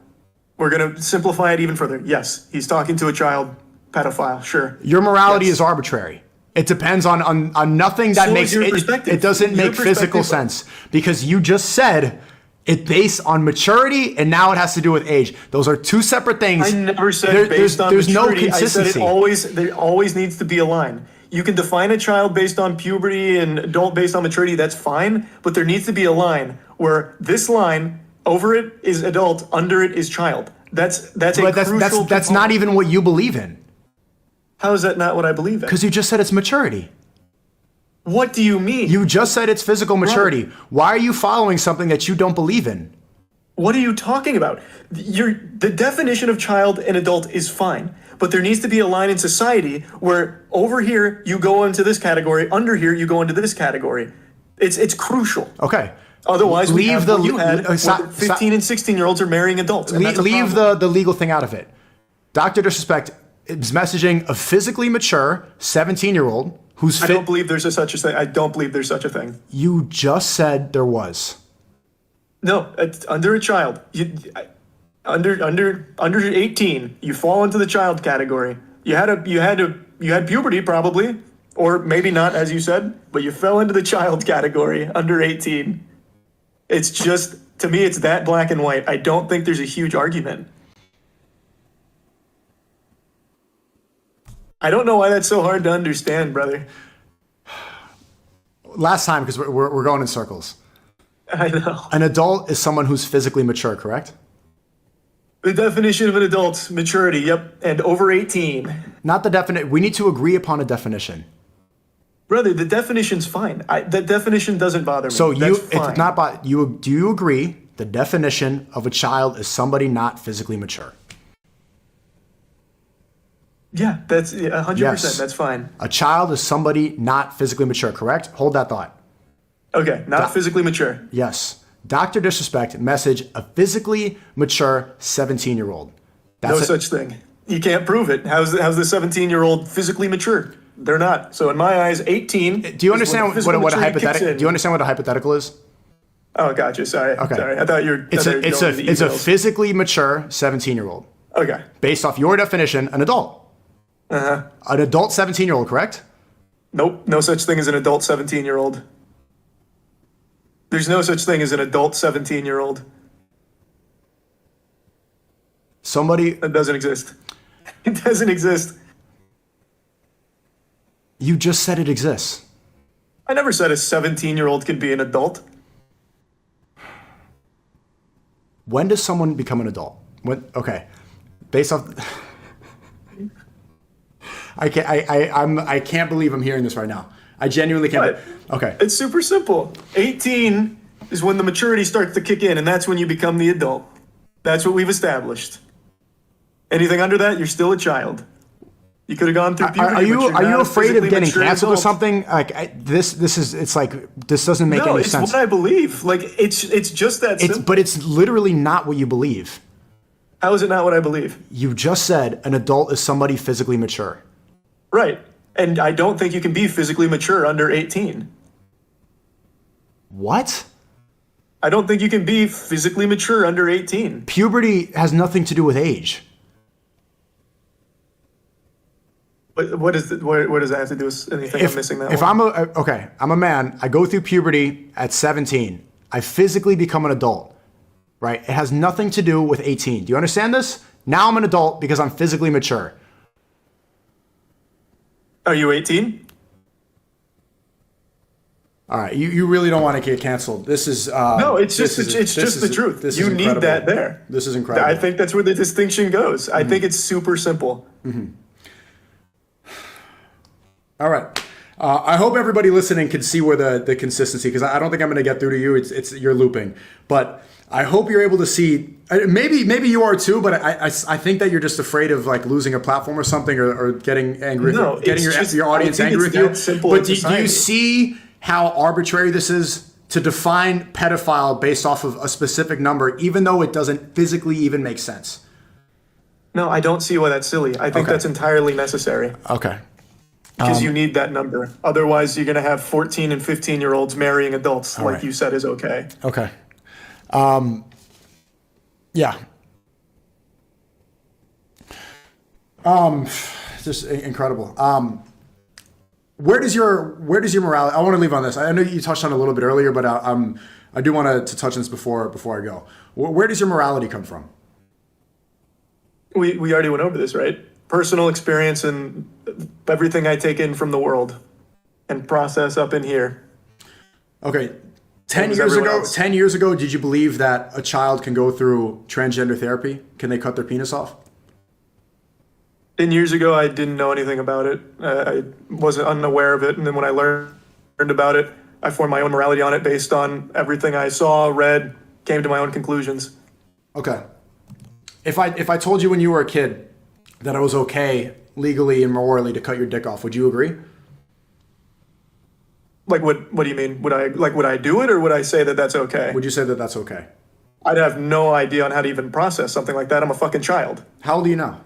We're going to simplify it even further. Yes, he's talking to a child, pedophile, sure. Your morality is arbitrary. It depends on nothing that makes it doesn't make physical sense, because you just said it's based on maturity, and now it has to do with age. Those are two separate things. I never said based on there's maturity. No consistency. I said there always needs to be a line. You can define a child based on puberty and adult based on maturity. That's fine, but there needs to be a line where this line over it is adult, under it is child. That's crucial. That's not even what you believe in. How is that not what I believe in? Because you just said it's maturity. What do you mean? You just said it's physical maturity. Right. Why are you following something that you don't believe in? What are you talking about? The definition of child and adult is fine, but there needs to be a line in society where over here you go into this category, under here you go into this category. It's crucial. Okay. Otherwise, we have what you had, 15 and 16-year-olds are marrying adults. Leave the legal thing out of it. Dr. Disrespect is messaging a physically mature 17-year-old who's fit. I don't believe there's such a thing. I don't believe there's such a thing. You just said there was. No, it's under a child. Under 18, you fall into the child category. You had puberty probably. Or maybe not, as you said, but you fell into the child category under 18. It's just, to me, it's that black and white. I don't think there's a huge argument. I don't know why that's so hard to understand, brother. Last time, because we're going in circles. I know. An adult is someone who's physically mature, correct? The definition of an adult, maturity, yep, and over 18. Not the definition. We need to agree upon a definition. Brother, the definition's fine. The definition doesn't bother me. So That's fine. it's not you. Do you agree the definition of a child is somebody not physically mature? Yeah, that's 100%. Yes. That's fine. A child is somebody not physically mature, correct? Hold that thought. Okay, not physically mature. Yes. Dr. Disrespect message a physically mature 17-year-old. No such thing. You can't prove it. How's the 17-year-old physically mature? They're not. So in my eyes, 18. Do you understand what a hypothetical? Do you understand what a hypothetical is? Oh, gotcha. Sorry. Okay. Sorry. I thought you were. It's a physically mature 17-year-old. Okay. Based off your definition, an adult. Uh-huh. An adult 17-year-old, correct? Nope. No such thing as an adult 17-year-old. There's no such thing as an adult 17-year-old. Somebody. That doesn't exist. It doesn't exist. You just said it exists. I never said a 17-year-old could be an adult. When does someone become an adult? Okay. Based off. I can't believe I'm hearing this right now. I genuinely can't. Okay. It's super simple. 18 is when the maturity starts to kick in, and that's when you become the adult. That's what we've established. Anything under that, you're still a child. You could have gone through puberty. Are you afraid of getting canceled or something? Like this is it's like this doesn't make any sense. No, it's what I believe. Like it's just that simple. But it's literally not what you believe. How is it not what I believe? You just said an adult is somebody physically mature. Right. And I don't think you can be physically mature under 18. What? I don't think you can be physically mature under 18. Puberty has nothing to do with age. What does that have to do with anything? I'm missing that If one. I'm a man, I go through puberty at 17. I physically become an adult, right? It has nothing to do with 18. Do you understand this? Now I'm an adult because I'm physically mature. Are you 18? All right, you really don't want to get canceled. This is no, it's just the truth. You need that there. This is incredible. I think that's where the distinction goes. I think it's super simple. Mm-hmm. All right. I hope everybody listening can see where the consistency, because I don't think I'm going to get through to you. It's you're looping, but I hope you're able to see. Maybe you are too, but I think that you're just afraid of like losing a platform or something, or getting angry, No, getting your audience angry with you. But do you see how arbitrary this is to define pedophile based off of a specific number, even though it doesn't physically even make sense? No, I don't see why that's silly. I think that's entirely necessary. Okay. Because you need that number. Otherwise, you're going to have 14 and 15-year-olds marrying adults, like right. you said is okay. Okay. Yeah. Just incredible. Where does your morality? I want to leave on this. I know you touched on it a little bit earlier, but I do want to touch on this before I go. Where does your morality come from? We already went over this, right? Personal experience and everything I take in from the world and process up in here. Okay. 10 years ago, did you believe that a child can go through transgender therapy? Can they cut their penis off? 10 years ago, I didn't know anything about it. I wasn't unaware of it. And then when I learned about it, I formed my own morality on it based on everything I saw, read, came to my own conclusions. Okay. If I told you when you were a kid that it was okay legally and morally to cut your dick off, would you agree? Like what do you mean? Would I do it, or would I say that that's okay? Would you say that that's okay? I'd have no idea on how to even process something like that. I'm a fucking child. How old are you now?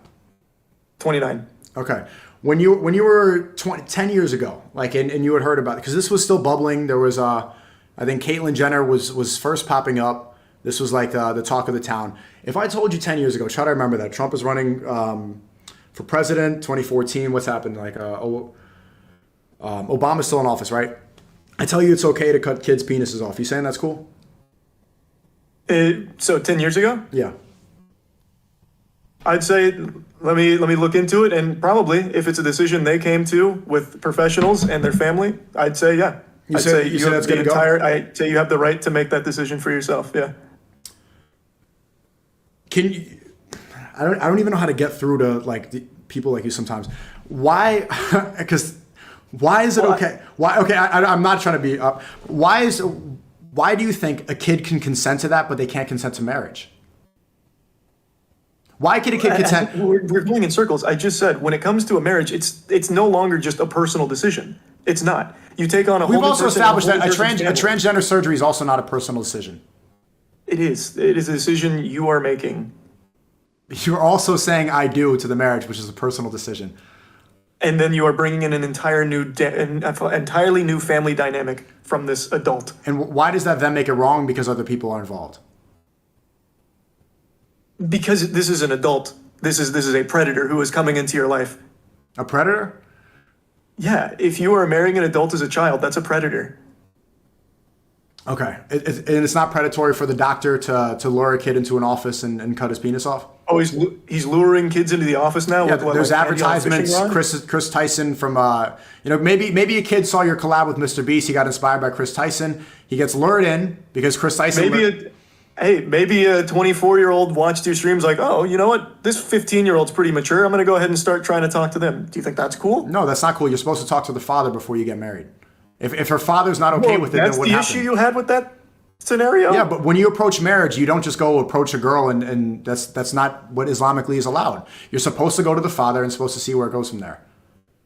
29. Okay. When you were 10 years ago, like, and you had heard about it, because this was still bubbling. There was, I think Caitlyn Jenner was first popping up. This was like the talk of the town. If I told you 10 years ago, try to remember that Trump was running for president, 2014. What's happened? Like, Obama's still in office, right? I tell you it's okay to cut kids' penises off. You saying that's cool? So 10 years ago? Yeah. I'd say let me look into it, and probably if it's a decision they came to with professionals and their family, I'd say yeah. You say that's gonna go? I'd say you have the right to make that decision for yourself. Yeah. Can you? I don't even know how to get through to like the people like you sometimes. Why? Because why is it okay? Why? Okay, I'm not trying to be up. Why do you think a kid can consent to that, but they can't consent to marriage? Why can a kid consent? We're going in circles. I just said when it comes to a marriage, it's no longer just a personal decision. It's not. You take on a whole We've new also person, established that whole a person's family. transgender surgery is also not a personal decision. It is. It is a decision you are making. You're also saying I do to the marriage, which is a personal decision. And then you are bringing in an entirely new family dynamic from this adult. And why does that then make it wrong? Because other people are involved. Because this is an adult. This is a predator who is coming into your life. A predator? Yeah, if you are marrying an adult as a child, that's a predator. Okay. And it's not predatory for the doctor to lure a kid into an office and cut his penis off? Oh, he's luring kids into the office now? Yeah, with what, there's like advertisements. Chris Tyson from, maybe a kid saw your collab with Mr. Beast. He got inspired by Chris Tyson. He gets lured in because Chris Tyson... Maybe a 24-year-old watched your streams like, oh, you know what? This 15-year-old's pretty mature. I'm going to go ahead and start trying to talk to them. Do you think that's cool? No, that's not cool. You're supposed to talk to the father before you get married. If her father's not okay with it, then what happened? That's the issue you had with that scenario? Yeah, but when you approach marriage, you don't just go approach a girl and that's not what Islamically is allowed. You're supposed to go to the father and supposed to see where it goes from there.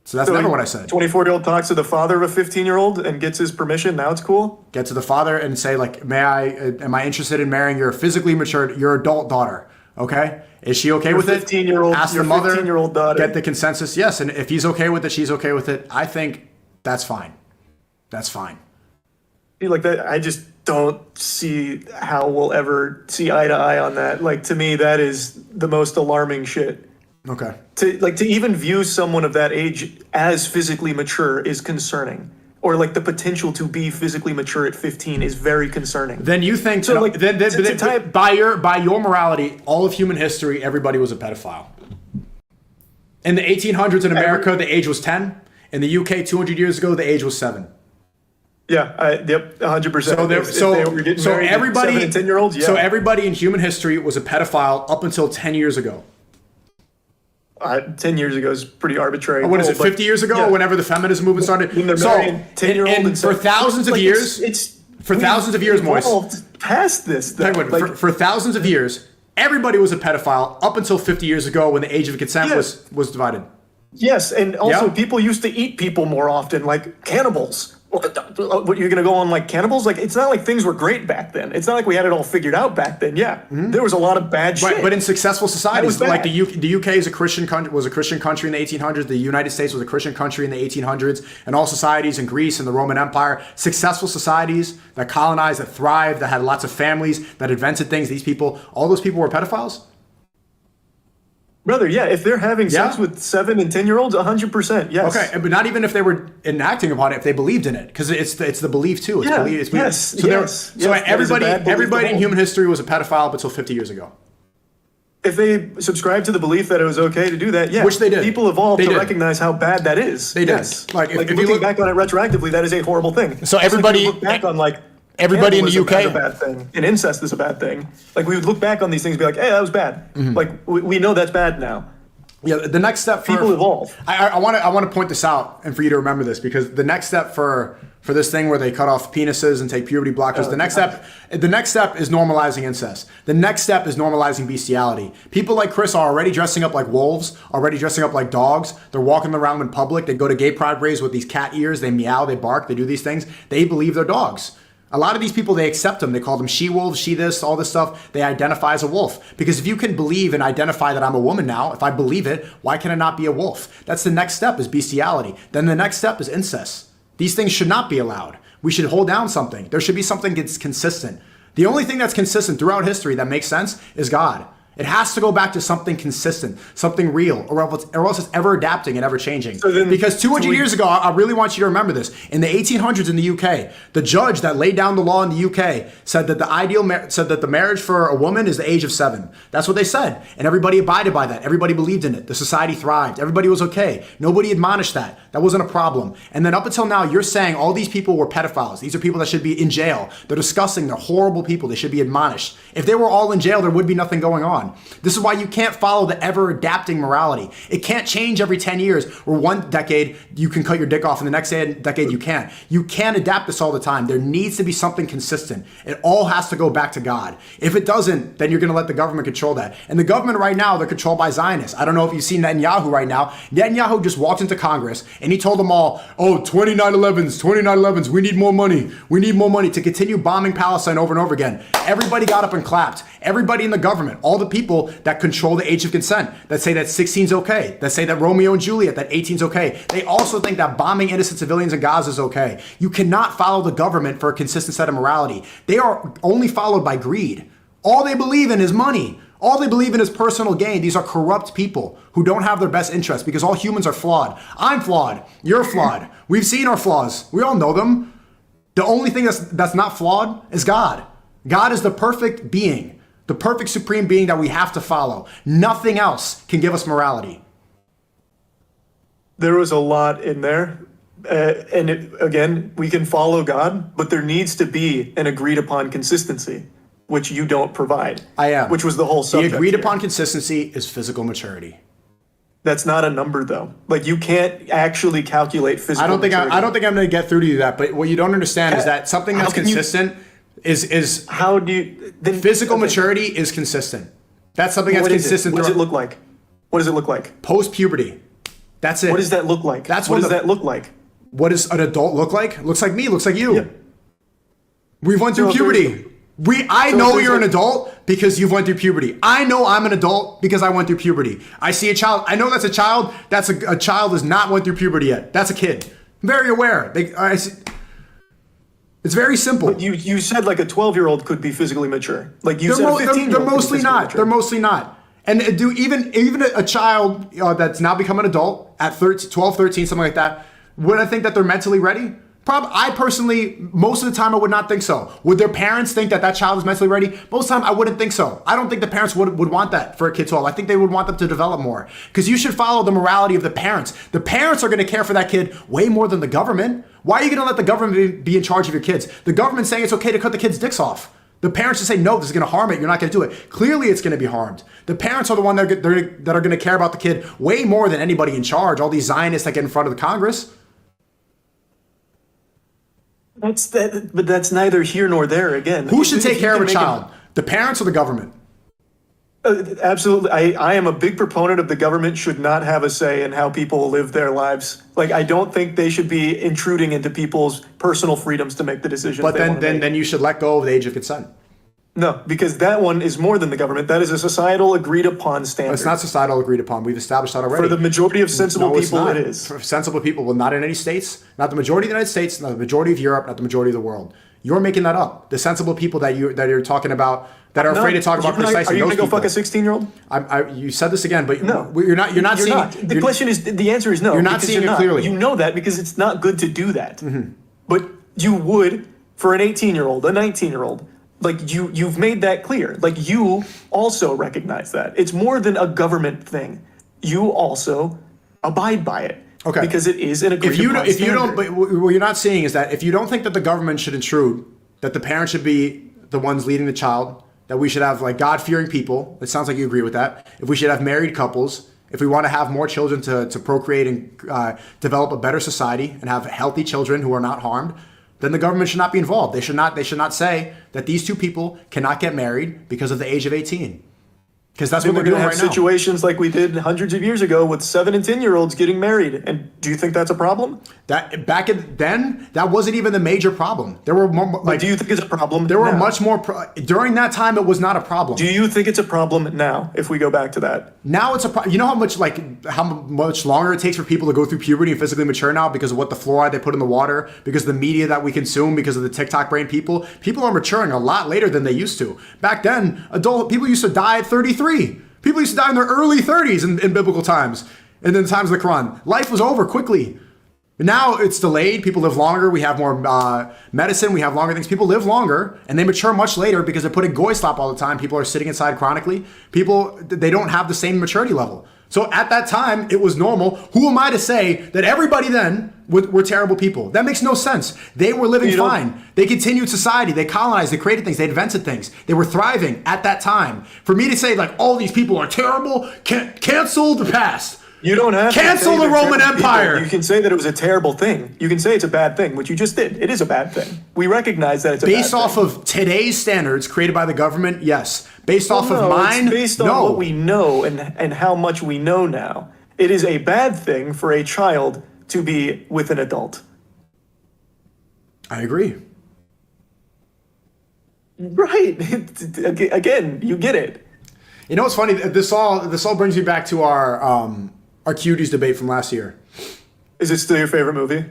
So that's never what I said. 24-year-old talks to the father of a 15-year-old and gets his permission. Now it's cool? Get to the father and say, like, am I interested in marrying your physically matured, your adult daughter? Okay? Is she okay with it? 15-year-old, ask the mother, 15-year-old daughter. Get the consensus. Yes, and if he's okay with it, she's okay with it. I think that's fine. That's fine. Like that, I just don't see how we'll ever see eye to eye on that. Like, to me, that is the most alarming shit. Okay. To even view someone of that age as physically mature is concerning. Or like the potential to be physically mature at 15 is very concerning. Then you think so, like, by your morality, all of human history, everybody was a pedophile. In the 1800s in America, the age was 10. In the UK, 200 years ago, the age was 7. Yeah, yep, 100%. So everybody, 7 and 10-year-olds, yeah. So everybody in human history was a pedophile up until 10 years ago. 10 years ago is pretty arbitrary. What is it, 50 years ago? Yeah. Whenever the feminism movement started? When they're marrying 10-year-old and for thousands of years, Moise. Past this. Penguin, for thousands of years, everybody was a pedophile up until 50 years ago when the age of consent was divided. Yes, and also people used to eat people more often, like cannibals. What, you're going to go on like cannibals? Like, it's not like things were great back then. It's not like we had it all figured out back then. Yeah, there was a lot of bad shit. But in successful societies, like the UK is a Christian country, was a Christian country in the 1800s. The United States was a Christian country in the 1800s, and all societies in Greece and the Roman Empire, successful societies that colonized, that thrived, that had lots of families, that invented things. These people, all those people were pedophiles. Brother, yeah, if they're having sex with 7 and 10-year-olds, 100%, yes. Okay, but not even if they were enacting upon it, if they believed in it, because it's the belief too. So everybody in human history was a pedophile up until 50 years ago. If they subscribed to the belief that it was okay to do that, yeah. Which they did. People evolved to recognize how bad that is. They did. Yes. Like if you look back on it retroactively, that is a horrible thing. So everybody look back on everybody in the UK is a bad thing, and incest is a bad thing. Like we would look back on these things and be like, "Hey, that was bad." Like we know that's bad now. Yeah, the next step for people evolve. I want to point this out and for you to remember this, because the next step for this thing where they cut off penises and take puberty blockers, the next step is normalizing incest. The next step is normalizing bestiality. People like Chris are already dressing up like wolves, already dressing up like dogs. They're walking around in public. They go to gay pride parades with these cat ears. They meow, they bark, they do these things. They believe they're dogs. A lot of these people, they accept them. They call them she-wolves, she-this, all this stuff. They identify as a wolf. Because if you can believe and identify that I'm a woman now, if I believe it, why can I not be a wolf? That's the next step, is bestiality. Then the next step is incest. These things should not be allowed. We should hold down something. There should be something that's consistent. The only thing that's consistent throughout history that makes sense is God. It has to go back to something consistent, something real, or else it's ever adapting and ever changing. Because 200 years ago, I really want you to remember this. In the 1800s in the UK, the judge that laid down the law in the UK said that the marriage for a woman is the age of 7. That's what they said, and everybody abided by that. Everybody believed in it. The society thrived. Everybody was okay. Nobody admonished that. That wasn't a problem. And then up until now, you're saying all these people were pedophiles. These are people that should be in jail. They're disgusting. They're horrible people. They should be admonished. If they were all in jail, there would be nothing going on. This is why you can't follow the ever adapting morality. It can't change every 10 years, or one decade you can cut your dick off and the next decade you can't. You can't adapt this all the time. There needs to be something consistent. It all has to go back to God. If it doesn't, then you're going to let the government control that. And the government right now, they're controlled by Zionists. I don't know if you've seen Netanyahu right now. Netanyahu just walked into Congress and he told them all, oh, 29/11s, we need more money. We need more money to continue bombing Palestine over and over again. Everybody got up and clapped. Everybody in the government, all the people that control the age of consent, that say that 16 is okay, that say that Romeo and Juliet, that 18 is okay. They also think that bombing innocent civilians in Gaza is okay. You cannot follow the government for a consistent set of morality. They are only followed by greed. All they believe in is money. All they believe in is personal gain. These are corrupt people who don't have their best interests, because all humans are flawed. I'm flawed. You're flawed. We've seen our flaws. We all know them. The only thing that's not flawed is God. God is the perfect being. The perfect supreme being that we have to follow. Nothing else can give us morality. There was a lot in there. Again, we can follow God, but there needs to be an agreed upon consistency, which you don't provide. I am. Which was the whole subject. The agreed here. upon consistency is physical maturity. That's not a number, though. Like, you can't actually calculate physical maturity. I don't think I'm going to get through to you that, but what you don't understand is that something that's consistent is how do you then, physical maturity is consistent. That's something that's consistent. What does it look like? What does it look like? Post puberty. That's it. What does that look like? What does that look like? What does an adult look like? Looks like me. Looks like you. Yeah. We've went through puberty. I know you're an adult because you've went through puberty. I know I'm an adult because I went through puberty. I see a child. I know that's a child. That's a child has not went through puberty yet. That's a kid. I'm very aware. It's very simple. But you said like a 12-year-old could be physically mature. Like you said, a 15-year-old. They're mostly not. They're mostly not. And even a child that's now become an adult at 12, 13, something like that, would I think that they're mentally ready? I personally, most of the time, I would not think so. Would their parents think that child is mentally ready? Most of the time, I wouldn't think so. I don't think the parents would want that for a kid 12. I think they would want them to develop more. Because you should follow the morality of the parents. The parents are going to care for that kid way more than the government. Why are you going to let the government be in charge of your kids? The government's saying it's okay to cut the kids' dicks off. The parents just say, no, this is going to harm it. You're not going to do it. Clearly, it's going to be harmed. The parents are the one that are going to care about the kid way more than anybody in charge. All these Zionists that get in front of the Congress. But that's neither here nor there. Again, who should take care of a child? The parents or the government? Absolutely. I am a big proponent of the government should not have a say in how people live their lives. Like, I don't think they should be intruding into people's personal freedoms to make the decisions. But then you should let go of the age of consent. No, because that one is more than the government. That is a societal agreed upon standard. It's not societal agreed upon. We've established that already. For the majority of sensible people, it is. For sensible people, well, not in any states, not the majority of the United States, not the majority of Europe, not the majority of the world. You're making that up. The sensible people that you're talking about that are afraid to talk about precisely. Are you going to go fuck a 16-year-old? You said this again, but no, you're not seeing. The question is, the answer is no. You're not seeing it clearly. You know that because it's not good to do that. Mm-hmm. But you would for an 18-year-old, a 19-year-old. Like, you've made that clear. Like, you also recognize that. It's more than a government thing. You also abide by it. Okay. Because it is an agreed upon standard. But what you're not seeing is that if you don't think that the government should intrude, that the parents should be the ones leading the child, that we should have, like, God-fearing people, it sounds like you agree with that, if we should have married couples, if we want to have more children to procreate and develop a better society and have healthy children who are not harmed, then the government should not be involved. They should not say that these two people cannot get married because of the age of 18. Because that's what we're doing right now. Situations like we did hundreds of years ago with 7 and 10-year-olds getting married. And do you think that's a problem? That back then, that wasn't even the major problem. There were more, do you think it's a problem? There were much more during that time. It was not a problem. Do you think it's a problem now? If we go back to that, now it's a problem. You know how much longer it takes for people to go through puberty and physically mature now because of what the fluoride they put in the water, because of the media that we consume, because of the TikTok brain people. People are maturing a lot later than they used to. Back then, adult people used to die at 33. 23. People used to die in their early 30s in biblical times. And then the times of the Quran. Life was over quickly. Now it's delayed. People live longer. We have more medicine. We have longer things. People live longer and they mature much later because they're putting goy slop all the time. People are sitting inside chronically. People, they don't have the same maturity level. So at that time, it was normal. Who am I to say that everybody then were terrible people? That makes no sense. They were living fine. They continued society. They colonized. They created things. They invented things. They were thriving at that time. For me to say like all these people are terrible, cancel the past. You don't have cancel the Roman Empire. You can say that it was a terrible thing. You can say it's a bad thing, which you just did. It is a bad thing. We recognize that it's a bad thing. Based off of today's standards created by the government, yes. Based off of mine, it's based on what we know and how much we know now. It is a bad thing for a child to be with an adult. I agree. Right. Again, you get it. You know what's funny? This all brings me back to our cuties debate from last year. Is it still your favorite movie?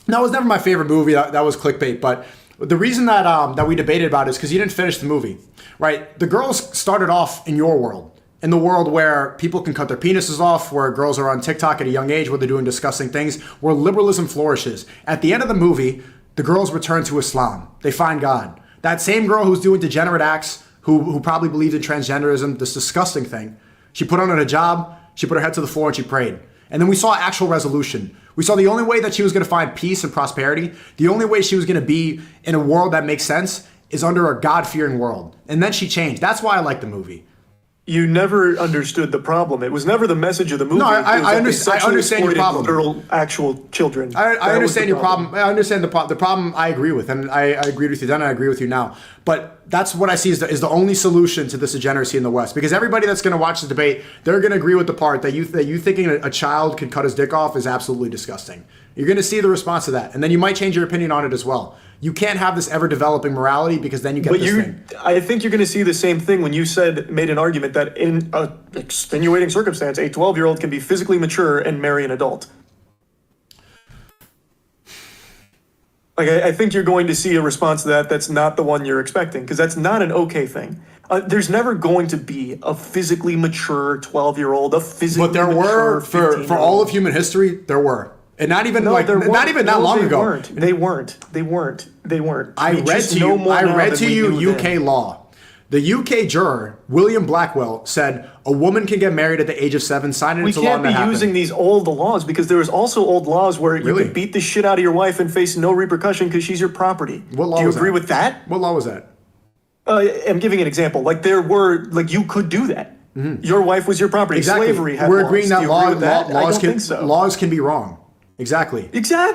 No, it was never my favorite movie. That was clickbait. But the reason that we debated about it is because you didn't finish the movie, right? The girls started off in your world, in the world where people can cut their penises off, where girls are on TikTok at a young age, where they're doing disgusting things, where liberalism flourishes. At the end of the movie, the girls return to Islam. They find God. That same girl who's doing degenerate acts, who probably believed in transgenderism, this disgusting thing, she put on a hijab, she put her head to the floor and she prayed. And then we saw actual resolution. We saw the only way that she was going to find peace and prosperity, the only way she was going to be in a world that makes sense is under a God-fearing world. And then she changed. That's why I like the movie. You never understood the problem. It was never the message of the movie. No, I understand your problem. Literal, actual children. I understand your problem. I understand the problem. I agree with, and I agreed with you then. I agree with you now. But that's what I see is the only solution to this degeneracy in the West. Because everybody that's going to watch the debate, they're going to agree with the part that you thinking a child could cut his dick off is absolutely disgusting. You're going to see the response to that, and then you might change your opinion on it as well. You can't have this ever-developing morality because then you get this thing. I think you're going to see the same thing when you made an argument that in an extenuating circumstance, a 12-year-old can be physically mature and marry an adult. Like, I think you're going to see a response to that that's not the one you're expecting, because that's not an okay thing. There's never going to be a physically mature 12-year-old, a physically mature 15-year-old. But there were, for all of human history, there were. And not even that long ago. They weren't. I read to you UK law. The UK juror, William Blackwell, said a woman can get married at the age of 7, sign it into law, and that happened. We can't be using these old laws because there was also old laws where you could beat the shit out of your wife and face no repercussion because she's your property. What law Do you agree with that? What law was that? I'm giving an example. Like you could do that. Mm-hmm. Your wife was your property. Exactly. Slavery had We're laws. agreeing that laws can be wrong. Exactly. Yeah,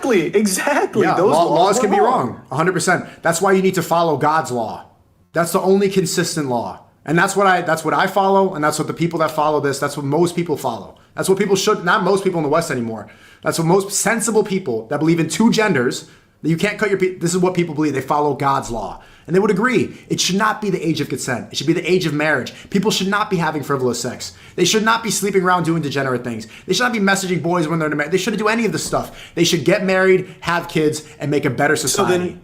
those laws can be wrong. 100%. That's why you need to follow God's law. That's the only consistent law. And that's what I follow, and that's what the people that follow this, that's what most people follow. That's what people should, not most people in the West anymore. That's what most sensible people that believe in two genders, that you can't cut your, this is what people believe. They follow God's law. And they would agree. It should not be the age of consent. It should be the age of marriage. People should not be having frivolous sex. They should not be sleeping around doing degenerate things. They should not be messaging boys when they're married. They shouldn't do any of this stuff. They should get married, have kids, and make a better society.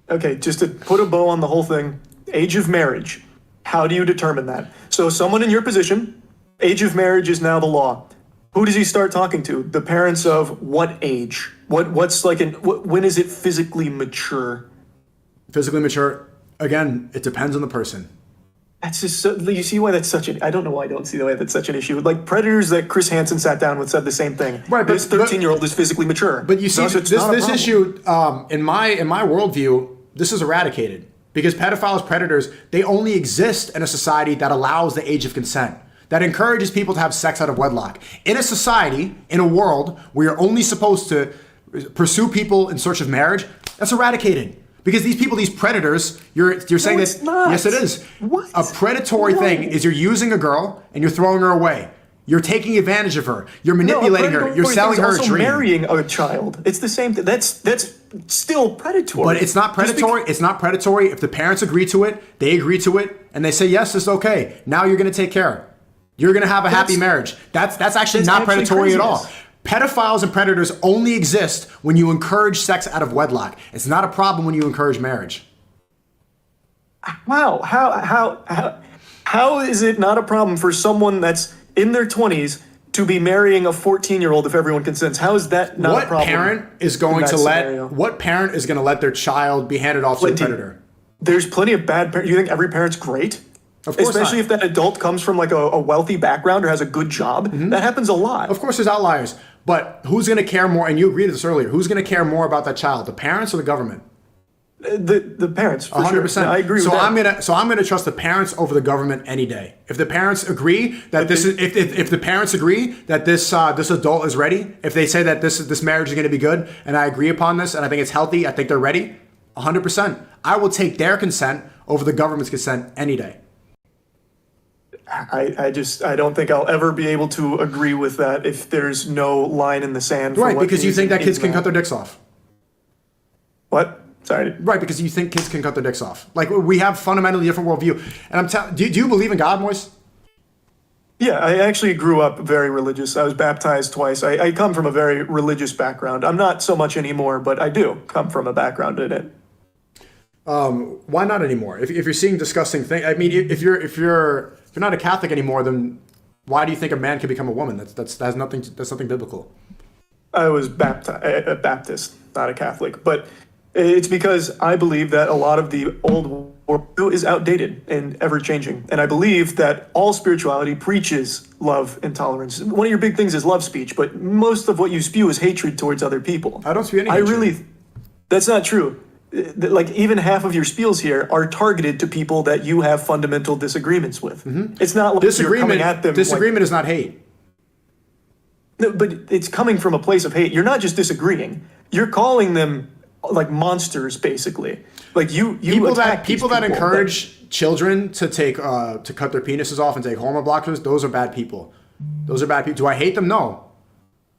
So then, just to put a bow on the whole thing, age of marriage. How do you determine that? So someone in your position, age of marriage is now the law. Who does he start talking to? The parents of what age? When is it physically mature? Physically mature, again, it depends on the person. That's just you see why that's such an, I don't know why I don't see the way that's such an issue. Like Predators that Chris Hansen sat down with said the same thing. Right, but this 13-year-old is physically mature. But you see, this issue, in my worldview, this is eradicated. Because pedophiles, predators, they only exist in a society that allows the age of consent, that encourages people to have sex out of wedlock. In a society, in a world where you're only supposed to pursue people in search of marriage, that's eradicated. Because these people, these predators, you're saying that, yes it is. What? A predatory thing is you're using a girl and you're throwing her away. You're taking advantage of her. You're manipulating her. You're selling her a dream. Marrying a child. It's the same thing. That's still predatory. But it's not predatory. It's not predatory if the parents agree to it, they agree to it, and they say, yes, it's okay. Now you're going to take care. You're going to have a happy marriage. That's actually not predatory at all. Pedophiles and predators only exist when you encourage sex out of wedlock. It's not a problem when you encourage marriage. Wow. how is it not a problem for someone that's in their 20s to be marrying a 14-year-old if everyone consents? How is that not a problem? What parent is going to let their child be handed off to a predator? There's plenty of bad parents. You think every parent's great? Of course Especially not. if that adult comes from like a wealthy background or has a good job. That happens a lot. Of course there's outliers. But who's going to care more? And you agreed to this earlier. Who's going to care more about that child? The parents or the government? The parents, for 100%. sure. I agree with that. I'm gonna trust the parents over the government any day. If the parents agree that if the parents agree that this adult is ready, if they say that this marriage is going to be good, and I agree upon this, and I think it's healthy, I think they're ready, 100%. I will take their consent over the government's consent any day. I don't think I'll ever be able to agree with that if there's no line in the sand. Right, because you think that kids can cut their dicks off. What? Sorry. Right, because you think kids can cut their dicks off. Like, we have fundamentally different worldview. And I'm telling, do you believe in God, Moise? Yeah, I actually grew up very religious. I was baptized twice. I come from a very religious background. I'm not so much anymore, but I do come from a background in it. Why not anymore? If you're seeing disgusting things, I mean, if you're not a Catholic anymore, then why do you think a man can become a woman? That's nothing biblical. I was a Baptist, not a Catholic, but it's because I believe that a lot of the old worldview is outdated and ever-changing. And I believe that all spirituality preaches love and tolerance. One of your big things is love speech, but most of what you spew is hatred towards other people. I don't spew any hatred. That's not true. Like, even half of your spiels here are targeted to people that you have fundamental disagreements with. It's not like you're coming at them. Disagreement is not hate. No, but it's coming from a place of hate. You're not just disagreeing. You're calling them like monsters, basically. Like you people that encourage children to cut their penises off and take hormone blockers. Those are bad people. Those are bad people. Do I hate them? No.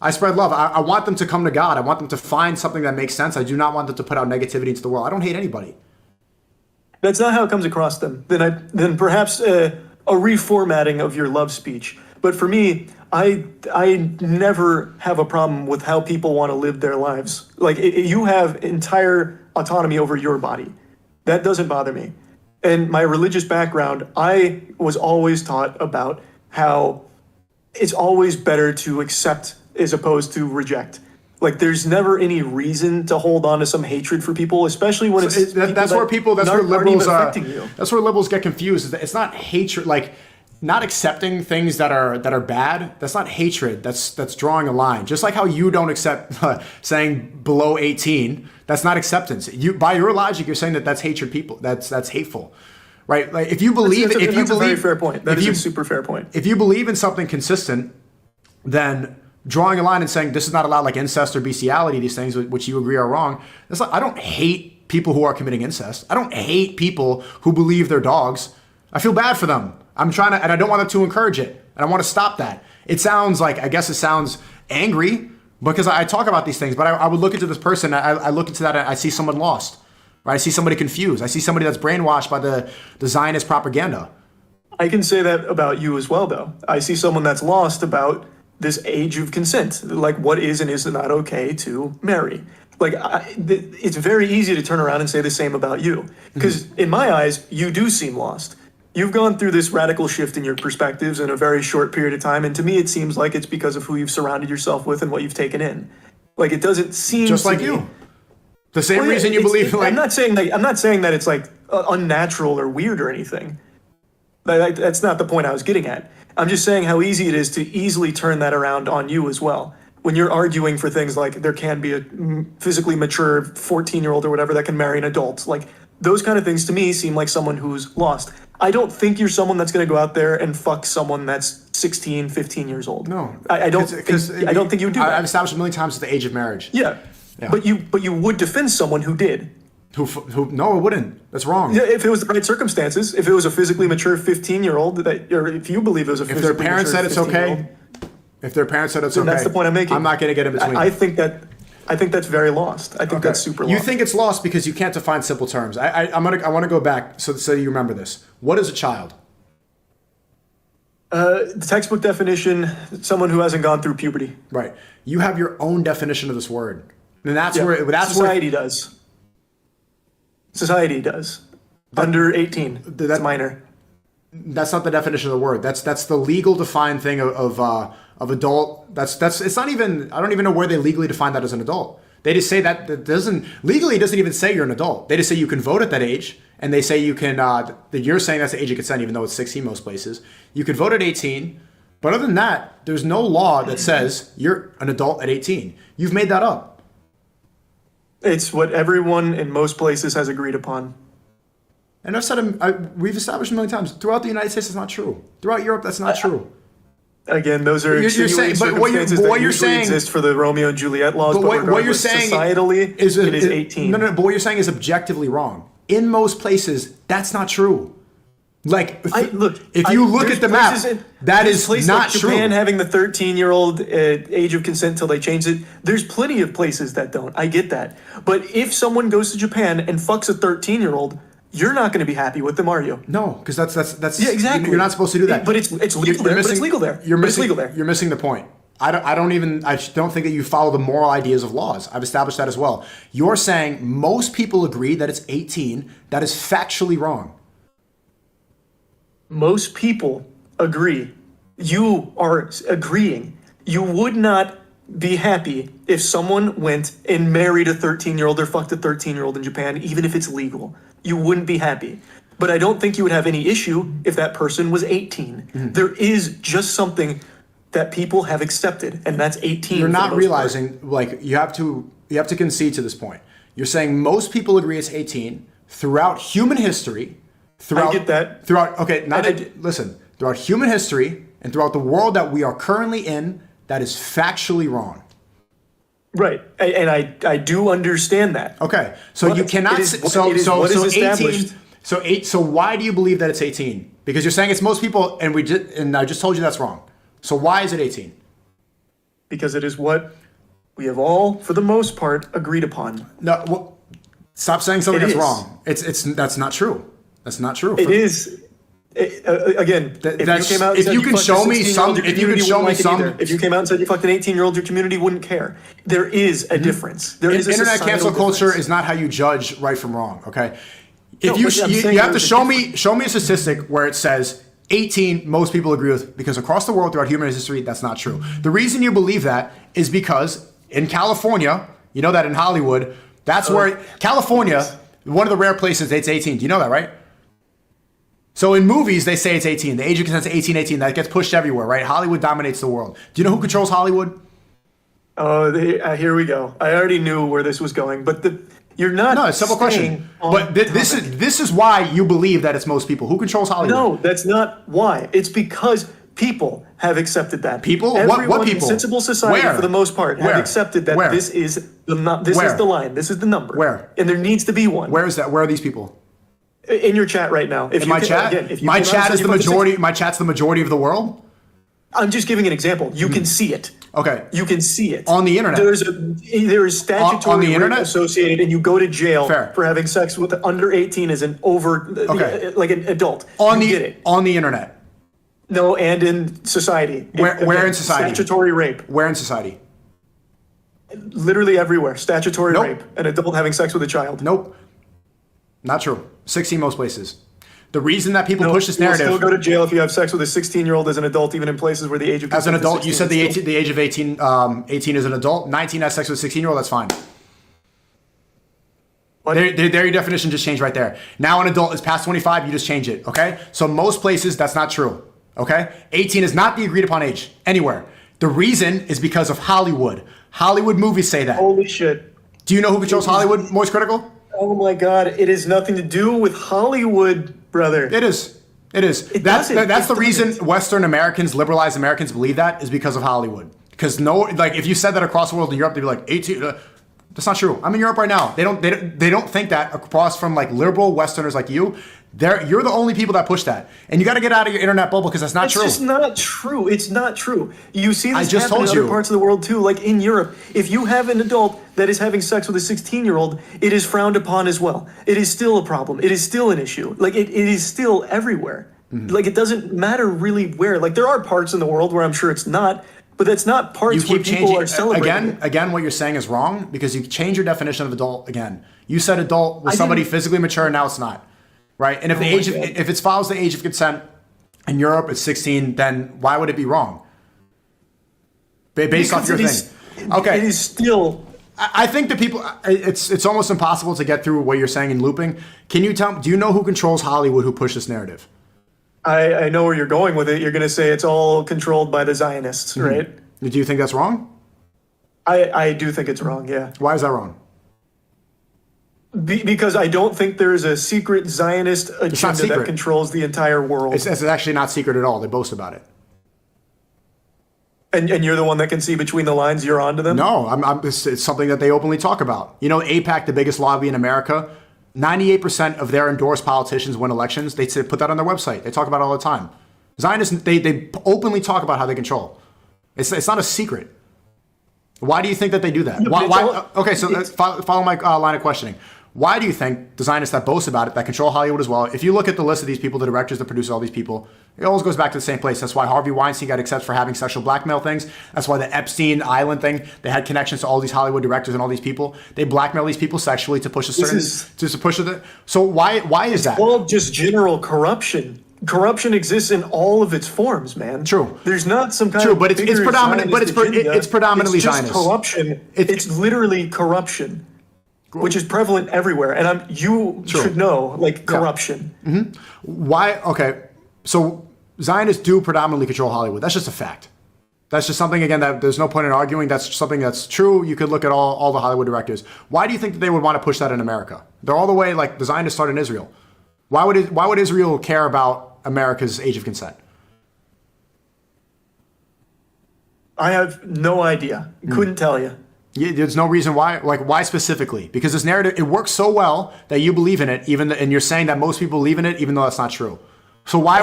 I spread love. I want them to come to God. I want them to find something that makes sense. I do not want them to put out negativity into the world. I don't hate anybody. That's not how it comes across them. Then perhaps a reformatting of your love speech. But for me, I never have a problem with how people want to live their lives. Like, you have entire autonomy over your body. That doesn't bother me. And my religious background, I was always taught about how it's always better to accept as opposed to reject. Like, there's never any reason to hold on to some hatred for people, especially when that's where liberals get confused. It's not hatred, like, not accepting things that are bad. That's not hatred. That's drawing a line. Just like how you don't accept saying below 18. That's not acceptance. You, by your logic, you're saying that that's hatred. People. That's hateful, right? Like, if you believe, that's a very fair point. That is a super fair point. If you believe in something consistent, then drawing a line and saying this is not allowed, like incest or bestiality, these things which you agree are wrong. It's like, I don't hate people who are committing incest. I don't hate people who believe they're dogs. I feel bad for them. I'm trying to, and I don't want them to encourage it. And I want to stop that. It sounds like, I guess it sounds angry because I talk about these things, but I would look into this person. I look into that and I see someone lost, right? I see somebody confused. I see somebody that's brainwashed by the Zionist propaganda. I can say that about you as well, though. I see someone that's lost about this age of consent, like what is and is not okay to marry. Like, it's very easy to turn around and say the same about you. Because in my eyes, you do seem lost. You've gone through this radical shift in your perspectives in a very short period of time, and to me it seems like it's because of who you've surrounded yourself with and what you've taken in. Like, it doesn't seem just like you. The same reason you believe. I'm not saying that it's like unnatural or weird or anything. That's not the point I was getting at. I'm just saying how easy it is to easily turn that around on you as well. When you're arguing for things like there can be a physically mature 14-year-old or whatever that can marry an adult, like those kind of things to me seem like someone who's lost. I don't think you're someone that's going to go out there and fuck someone that's 16, 15 years old. No. I don't think you would do that. I've established a million times the age of marriage. Yeah. But you would defend someone who did. Who? No, it wouldn't. That's wrong. Yeah, if it was the right circumstances, if it was a physically mature 15-year-old, or if you believe it was a physically mature 15-year-old. If their parents said it's okay, then that's the point I'm making. I'm not going to get in between. I think that's very lost. I think that's super lost. You think it's lost because you can't define simple terms. I want to go back so you remember this. What is a child? The textbook definition: someone who hasn't gone through puberty. Right. You have your own definition of this word, and that's where society does. Society does. Under 18, that's minor. That's not the definition of the word. That's the legal defined thing of adult. That's it's not even. I don't even know where they legally define that as an adult. They just say that doesn't legally. It doesn't even say you're an adult. They just say you can vote at that age, and they say you can. That you're saying that's the age of consent, even though it's 16 most places. You could vote at 18, but other than that, there's no law that says you're an adult at 18. You've made that up. It's what everyone in most places has agreed upon. And I've said, we've established a million times, throughout the United States, it's not true. Throughout Europe, that's not true. Again, those are You're saying, but what you're saying exist for the Romeo and Juliet laws. But what you're saying societally, it is 18. No, but what you're saying is objectively wrong. In most places, that's not true. Like, if you look at the map, that is not true. Japan having the 13-year-old age of consent till they change it. There's plenty of places that don't. I get that. But if someone goes to Japan and fucks a 13-year-old, you're not going to be happy with them, are you? No, because that's yeah, exactly. You're not supposed to do that. But it's legal there. But it's legal there. You're missing the point. I don't think that you follow the moral ideas of laws. I've established that as well. You're saying most people agree that it's 18. That is factually wrong. Most people agree. You are agreeing. You would not be happy if someone went and married a 13-year-old or fucked a 13-year-old in Japan, even if it's legal. You wouldn't be happy. But I don't think you would have any issue if that person was 18. Mm-hmm. There is just something that people have accepted, and that's 18. You're not realizing, like, you have to concede to this point. You're saying most people agree it's 18 throughout human history. I get that. Listen, throughout human history and throughout the world that we are currently in, that is factually wrong. Right, and I do understand that. Okay, so but you cannot. So 18. So why do you believe that it's 18? Because you're saying it's most people, and I just told you that's wrong. So why is it 18? Because it is what we have all, for the most part, agreed upon. No, well, stop saying something that's wrong. That's not true. That's not true. It is. Again, if you came out and said you fucked a 16-year-old, your community wouldn't like it either. If you came out and said you fucked an 18-year-old, your community wouldn't care. There is a difference. There is a internet cancel culture difference. Is not how you judge right from wrong. Okay, if you have to show me a statistic where it says 18 most people agree with, because across the world throughout human history that's not true. The reason you believe that is because in California, you know that in Hollywood, that's where California, one of the rare places it's 18. Do you know that, right? So in movies, they say it's 18. The age of consent is 18. That gets pushed everywhere, right? Hollywood dominates the world. Do you know who controls Hollywood? Oh, here we go. I already knew where this was going, but you're not. No, it's a simple question. But this is why you believe that it's most people. Who controls Hollywood? No, that's not why. It's because people have accepted that. People? Everyone What people? In sensible society, for the most part, have accepted that this is the line. This is the number. Where? And there needs to be one. Where is that? Where are these people? In your chat right now. My chat is the majority. My chat's the majority of the world. I'm just giving an example. You can see it. Okay. You can see it on the internet. There is statutory on the internet associated, and you go to jail for having sex with under 18 as an like an adult. On the internet. No, and in society. Where in society? Statutory rape. Where in society? Literally everywhere. Statutory rape. An adult having sex with a child. Nope. Not true. 16 most places. The reason that people push this narrative. You'll still go to jail if you have sex with a 16-year-old as an adult, even in places where the age of consent. As an adult, you said the age of 18 is an adult. 19 has sex with a 16-year-old. That's fine. There, your definition just changed right there. Now an adult is past 25. You just change it. Okay. So most places that's not true. Okay. 18 is not the agreed upon age anywhere. The reason is because of Hollywood. Hollywood movies say that. Holy shit. Do you know who controls Hollywood? Moist Critical. Oh my God! It has nothing to do with Hollywood, brother. It is. That's the reason Western Americans, liberalized Americans, believe that is because of Hollywood. Because if you said that across the world in Europe, they'd be like 18. That's not true. I'm in Europe right now. They don't think that across from like liberal Westerners like you. You're the only people that push that, and you got to get out of your internet bubble because that's not true. It's just not true. It's not true. You see this happen in other parts of the world too, like in Europe. If you have an adult that is having sex with a 16-year-old, it is frowned upon as well. It is still a problem. It is still an issue. Like it is still everywhere. Mm-hmm. Like it doesn't matter really where. Like there are parts in the world where I'm sure it's not, but that's not parts where people are celebrating. Again, what you're saying is wrong because you change your definition of adult again. You said adult was somebody physically mature, and now it's not. Right, and if if it follows the age of consent, In Europe, it's 16. Then why would it be wrong? Based off your thing. Okay. It is still. I think the people, it's almost impossible to get through what you're saying in looping. Can you tell me, do you know who controls Hollywood, who pushed this narrative? I know where you're going with it. You're going to say it's all controlled by the Zionists, right? Do you think that's wrong? I do think it's wrong, yeah. Why is that wrong? Because I don't think there's a secret Zionist agenda that controls the entire world. It's actually not secret at all. They boast about it. And you're the one that can see between the lines. You're onto them? No, it's something that they openly talk about. You know, AIPAC, the biggest lobby in America, 98% of their endorsed politicians win elections. They put that on their website. They talk about it all the time. Zionists, they openly talk about how they control. It's not a secret. Why do you think that they do that? Okay, so follow my line of questioning. Why do you think the Zionists that boast about it, that control Hollywood as well, if you look at the list of these people, the directors, the producers, all these people, it always goes back to the same place. That's why Harvey Weinstein got accepted for having sexual blackmail things. That's why the Epstein Island thing, they had connections to all these Hollywood directors and all these people. They blackmail these people sexually to push a certain, so why is that? Well, just general corruption. Corruption exists in all of its forms, man. True. There's not some kind True, of but it's predominant, but it's predominantly it's just Zionist. corruption. It's literally corruption, which is prevalent everywhere. And you should know, like, corruption. Yeah. Mm-hmm. Why? Okay, so Zionists do predominantly control Hollywood. That's just a fact. That's just something, again, that there's no point in arguing. That's something that's true. You could look at all the Hollywood directors. Why do you think that they would want to push that in America? They're all the way, like, the Zionists started in Israel. Why would Israel care about America's age of consent? I have no idea. Couldn't tell you. Yeah, there's no reason why. Like, why specifically? Because this narrative, it works so well that you believe in it, and you're saying that most people believe in it, even though that's not true. So why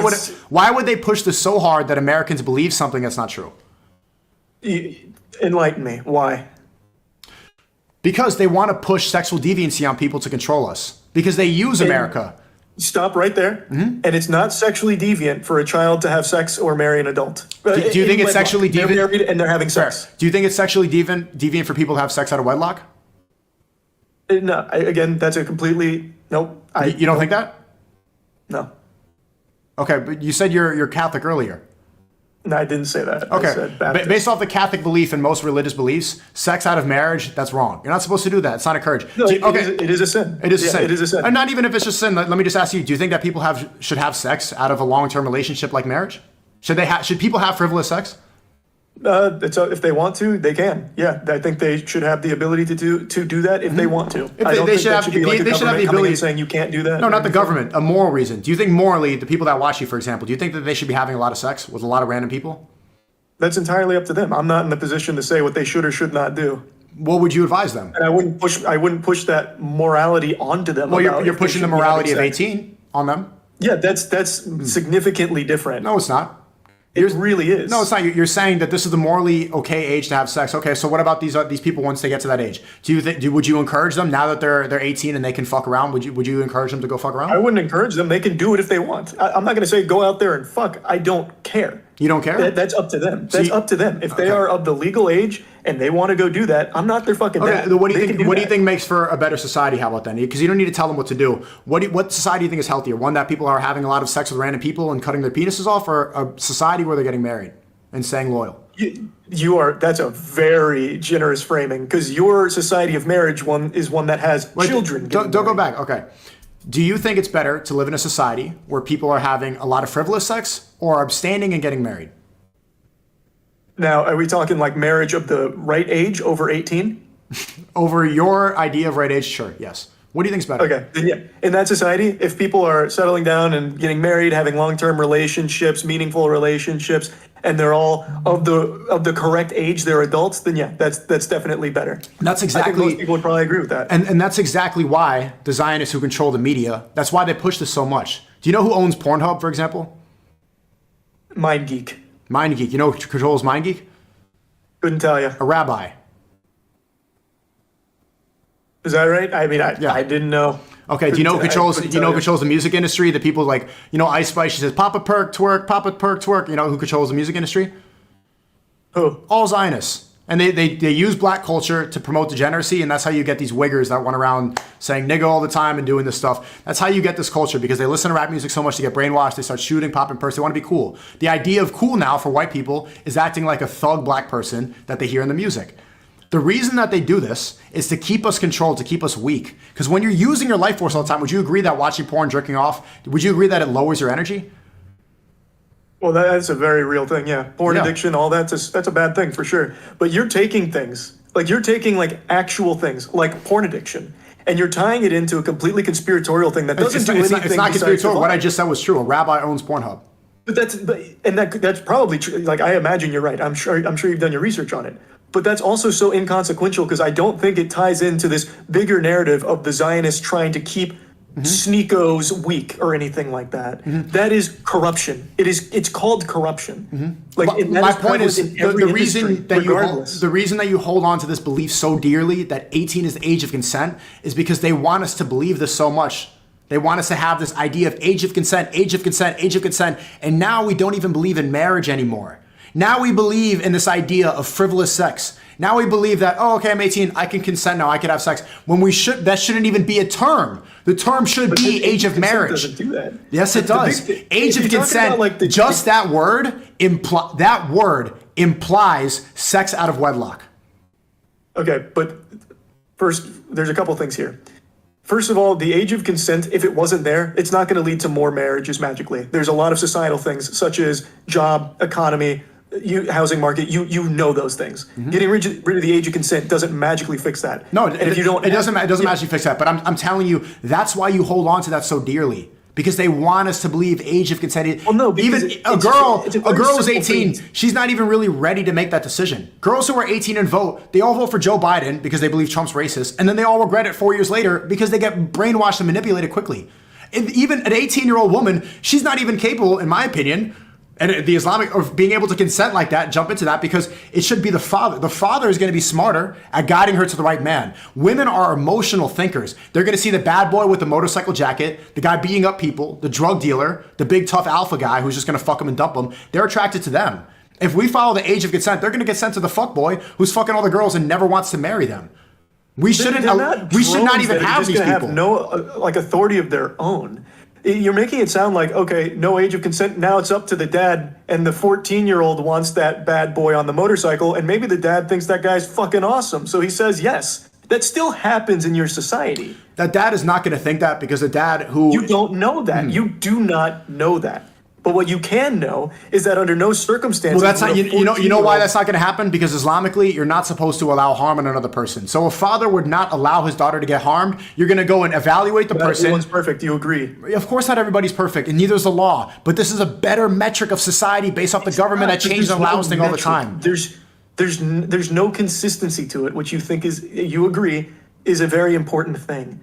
would they push this so hard that Americans believe something that's not true? Enlighten me. Why? Because they want to push sexual deviancy on people to control us. Because they use America. Stop right there. Mm-hmm. And it's not sexually deviant for a child to have sex or marry an adult. Do you think it's sexually deviant? They're married and they're having sex. Do you think it's sexually deviant for people to have sex out of wedlock? No. Again, that's a completely nope. You don't think that? No. Okay, but you said you're Catholic earlier. No, I didn't say that. Okay. I said Baptist. Based off the Catholic belief and most religious beliefs, sex out of marriage, that's wrong. You're not supposed to do that. It's not encouraged. No, it is a sin. It is a sin. It is a sin. And not even if it's just sin. Let me just ask you, do you think that people should have sex out of a long-term relationship like marriage? Should people have frivolous sex? If they want to, they can. Yeah, I think they should have the ability to do that if they want to. I don't think that should be like a government coming in saying you can't do that. No, not the government. A moral reason. Do you think morally, the people that watch you, for example, do you think that they should be having a lot of sex with a lot of random people? That's entirely up to them. I'm not in the position to say what they should or should not do. What would you advise them? And I wouldn't push that morality onto them. Well, you're pushing the morality of 18 on them. Yeah, that's significantly different. No, it's not. It really is. No, it's not. You're saying that this is the morally okay age to have sex. Okay, so what about these people once they get to that age? Would you encourage them now that they're 18 and they can fuck around? Would you encourage them to go fuck around? I wouldn't encourage them. They can do it if they want. I'm not going to say go out there and fuck. I don't care. You don't care? That's up to them. That's up to them. If they are of the legal age and they want to go do that, I'm not their fucking dad. What do you think makes for a better society? How about then? Because you don't need to tell them what to do. What society do you think is healthier? One that people are having a lot of sex with random people and cutting their penises off, or a society where they're getting married and staying loyal? That's a very generous framing, because your society of marriage is one that has children. Don't go back. Okay. Do you think it's better to live in a society where people are having a lot of frivolous sex or abstaining and getting married? Now, are we talking like marriage of the right age, over 18? Over your idea of right age, sure, yes. What do you think's better? Okay, then yeah. In that society, if people are settling down and getting married, having long-term relationships, meaningful relationships, and they're all of the correct age, they're adults, then yeah, that's definitely better. That's exactly. I think most people would probably agree with that. And that's exactly why the Zionists who control the media, that's why they push this so much. Do you know who owns Pornhub, for example? MindGeek. MindGeek. You know who controls MindGeek? Couldn't tell you. A rabbi. Is that right? I mean, I didn't know. Okay, do you know who controls the music industry? The people like, Ice Spice, she says, Papa Perk, twerk, Papa Perk, twerk. You know who controls the music industry? Who? All Zionists. And they use black culture to promote degeneracy, and that's how you get these wiggers that run around saying nigga all the time and doing this stuff. That's how you get this culture, because they listen to rap music so much they get brainwashed, they start shooting, popping perks, they want to be cool. The idea of cool now for white people is acting like a thug black person that they hear in the music. The reason that they do this is to keep us controlled, to keep us weak. Because when you're using your life force all the time, would you agree that watching porn, jerking off, would you agree that it lowers your energy? Well, that's a very real thing, yeah. Porn addiction, all that's a bad thing for sure. But you're taking things, like you're taking like actual things, like porn addiction, and you're tying it into a completely conspiratorial thing that doesn't do anything. It's not conspiratorial. What I just said was true. A rabbi owns Pornhub. But that's probably true. Like, I imagine you're right. I'm sure you've done your research on it. But that's also so inconsequential, because I don't think it ties into this bigger narrative of the Zionists trying to keep Sneakos weak or anything like that. That is corruption. It's called corruption. Like, my point is the reason that you hold on to this belief so dearly that 18 is the age of consent is because they want us to believe this so much. They want us to have this idea of age of consent, age of consent, age of consent, and now we don't even believe in marriage anymore. Now we believe in this idea of frivolous sex. Now we believe that, oh, okay, I'm 18, I can consent now, I can have sex. When that shouldn't even be a term. The term should be age of marriage. Doesn't do that. Yes, it does. Age of consent, just that word implies sex out of wedlock. Okay, but first, there's a couple things here. First of all, the age of consent, if it wasn't there, it's not going to lead to more marriages magically. There's a lot of societal things, such as job, economy, housing market. You know those things. Getting rid of the age of consent doesn't magically fix that. No, it doesn't magically fix that. But I'm telling you, that's why you hold on to that so dearly. Because they want us to believe age of consent. Well, no, even a girl who's 18, she's not even really ready to make that decision. Girls who are 18 and vote, they all vote for Joe Biden because they believe Trump's racist, and then they all regret it 4 years later because they get brainwashed and manipulated quickly. And even an 18-year-old woman, she's not even capable, in my opinion, and the Islamic, of being able to consent like that, jump into that, because it should be the father. The father is going to be smarter at guiding her to the right man. Women are emotional thinkers. They're going to see the bad boy with the motorcycle jacket, the guy beating up people, the drug dealer, the big tough alpha guy who's just going to fuck them and dump them. They're attracted to them. If we follow the age of consent, they're going to get sent to the fuck boy who's fucking all the girls and never wants to marry them. We should not even have these people. Have no authority of their own. You're making it sound like, okay, no age of consent, now it's up to the dad, and the 14-year-old wants that bad boy on the motorcycle, and maybe the dad thinks that guy's fucking awesome, so he says yes. That still happens in your society. That dad is not going to think that, because the dad who... You don't know that. You do not know that. But what you can know is that under no circumstances... Well, that's not, you know why that's not going to happen? Because Islamically, you're not supposed to allow harm on another person. So a father would not allow his daughter to get harmed. You're going to go and evaluate the person. Everyone's perfect. You agree? Of course not everybody's perfect, and neither is the law. But this is a better metric of society based off the government that changes and allows things all the time. There's no consistency to it, which you think is, you agree, is a very important thing.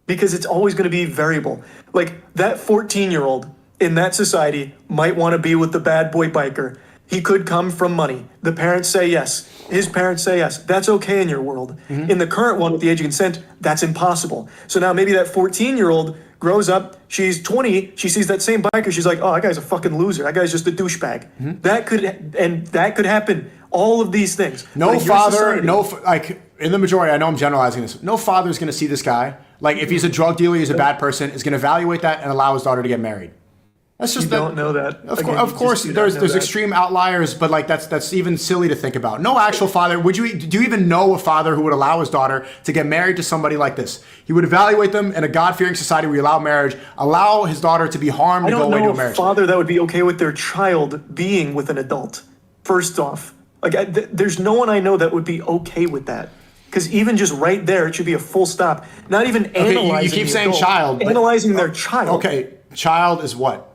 Because it's always going to be variable. Like, that 14-year-old... in that society might want to be with the bad boy biker. He could come from money. The parents say yes. His parents say yes. That's okay in your world. In the current one with the age of consent, that's impossible. So now maybe that 14-year-old grows up, she's 20, she sees that same biker, she's like, oh, that guy's a fucking loser. That guy's just a douchebag. That could happen. All of these things. No father, in the majority, I know I'm generalizing this, no father is going to see this guy. Like, if he's a drug dealer, he's a bad person, is going to evaluate that and allow his daughter to get married. That's just don't know that. Of course, there's extreme outliers, but like that's even silly to think about. No actual father. Do you even know a father who would allow his daughter to get married to somebody like this? He would evaluate them in a God-fearing society where we allow marriage, allow his daughter to be harmed to go away to a marriage. I don't know a father that would be okay with their child being with an adult. First off, there's no one I know that would be okay with that. Because even just right there, it should be a full stop. Not even analyzing. You keep saying child. Analyzing their child. Okay, child is what?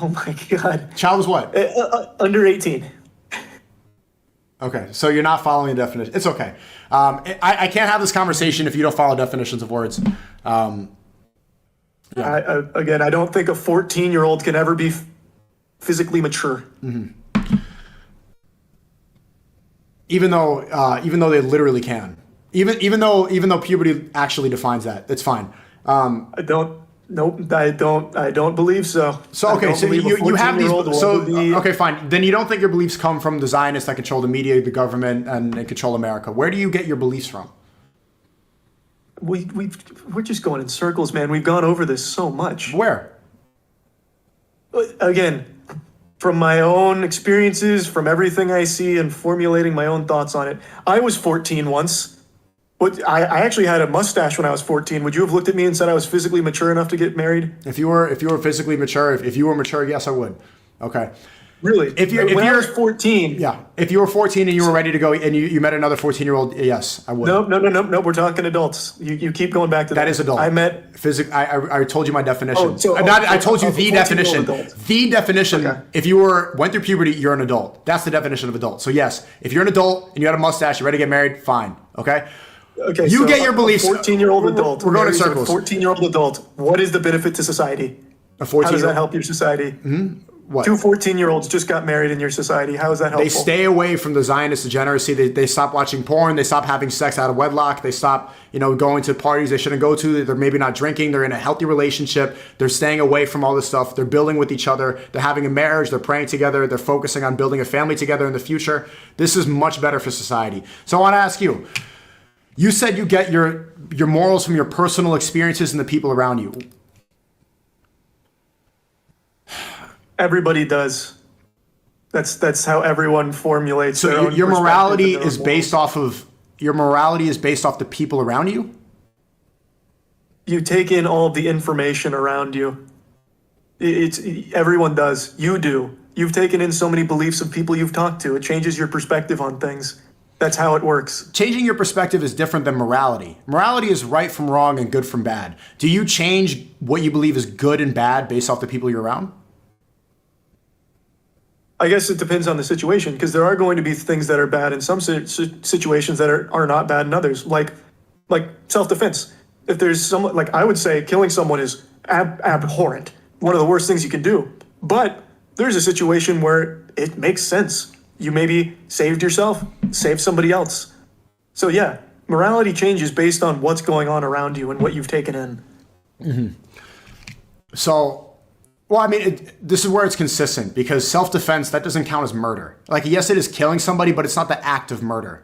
Oh my God. Child is what? Under 18. Okay, so you're not following the definition. It's okay. I can't have this conversation if you don't follow definitions of words. Again, I don't think a 14-year-old can ever be physically mature. Even though they literally can. Even though puberty actually defines that, it's fine. I don't Nope, I don't believe so. So I okay, don't so believe a you have these. 14-year-old will So ever be- okay, fine. Then you don't think your beliefs come from the Zionists that control the media, the government, and control America. Where do you get your beliefs from? We're just going in circles, man. We've gone over this so much. Where? Again, from my own experiences, from everything I see, and formulating my own thoughts on it. I was 14 once. I actually had a mustache when I was 14. Would you have looked at me and said I was physically mature enough to get married? If you were physically mature, if you were mature, yes, I would. Okay. Really? When I was 14. Yeah. If you were 14 and you were ready to go and you met another 14-year-old, yes, I would. No. We're talking adults. You keep going back to that. That is adult. I met. I told you my definition. I told you the 14-year-old definition. adult. The definition. Okay. If you went through puberty, you're an adult. That's the definition of adult. So yes, if you're an adult and you had a mustache, you're ready to get married, fine. Okay. Okay. You so get your beliefs. 14-year-old adult. We're going in marries a circles. 14-year-old adult. What is the benefit to society? A 14. How does that help your society? What? 2 14-year-olds just got married in your society. How is that helpful? They stay away from the Zionist degeneracy. They stop watching porn. They stop having sex out of wedlock. They stop, going to parties they shouldn't go to. They're maybe not drinking. They're in a healthy relationship. They're staying away from all this stuff. They're building with each other. They're having a marriage. They're praying together. They're focusing on building a family together in the future. This is much better for society. So I want to ask you. You said you get your morals from your personal experiences and the people around you. Everybody does. That's how everyone formulates. their So own your perspective morality and their is own based morals. off the people around you? You take in all of the information around you. It's everyone does. You do. You've taken in so many beliefs of people you've talked to. It changes your perspective on things. That's how it works. Changing your perspective is different than morality. Morality is right from wrong and good from bad. Do you change what you believe is good and bad based off the people you're around? I guess it depends on the situation, because there are going to be things that are bad in some situations that are not bad in others, like self-defense. If there's someone, like I would say killing someone is abhorrent, one of the worst things you can do. But there's a situation where it makes sense. You maybe saved yourself, saved somebody else. So yeah, morality changes based on what's going on around you and what you've taken in. Mm-hmm. So, well, I mean, this is where it's consistent, because self-defense, that doesn't count as murder. Like, yes, it is killing somebody, but it's not the act of murder.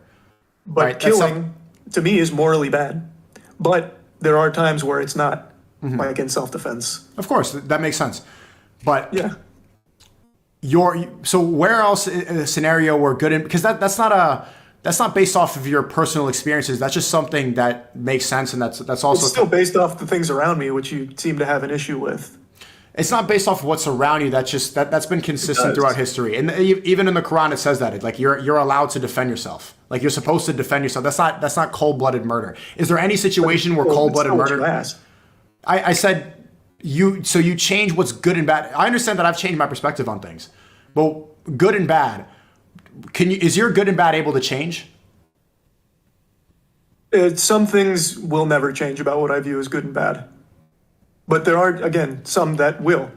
But right? killing, to me, is morally bad. But there are times where it's not, like in self-defense. Of course, that makes sense. But Yeah. So where else in a scenario where good, because that's not based off of your personal experiences. That's just something that makes sense, and that's also It's still based off the things around me, which you seem to have an issue with. It's not based off of what's around you. That's been consistent throughout history, and even in the Quran it says that you're allowed to defend yourself. Like, you're supposed to defend yourself. That's not cold-blooded murder. Is there any situation where cold-blooded murder? I said you change what's good and bad. I understand that I've changed my perspective on things, but good and bad. Is your good and bad able to change? Some things will never change about what I view as good and bad. But there are, again, some that will,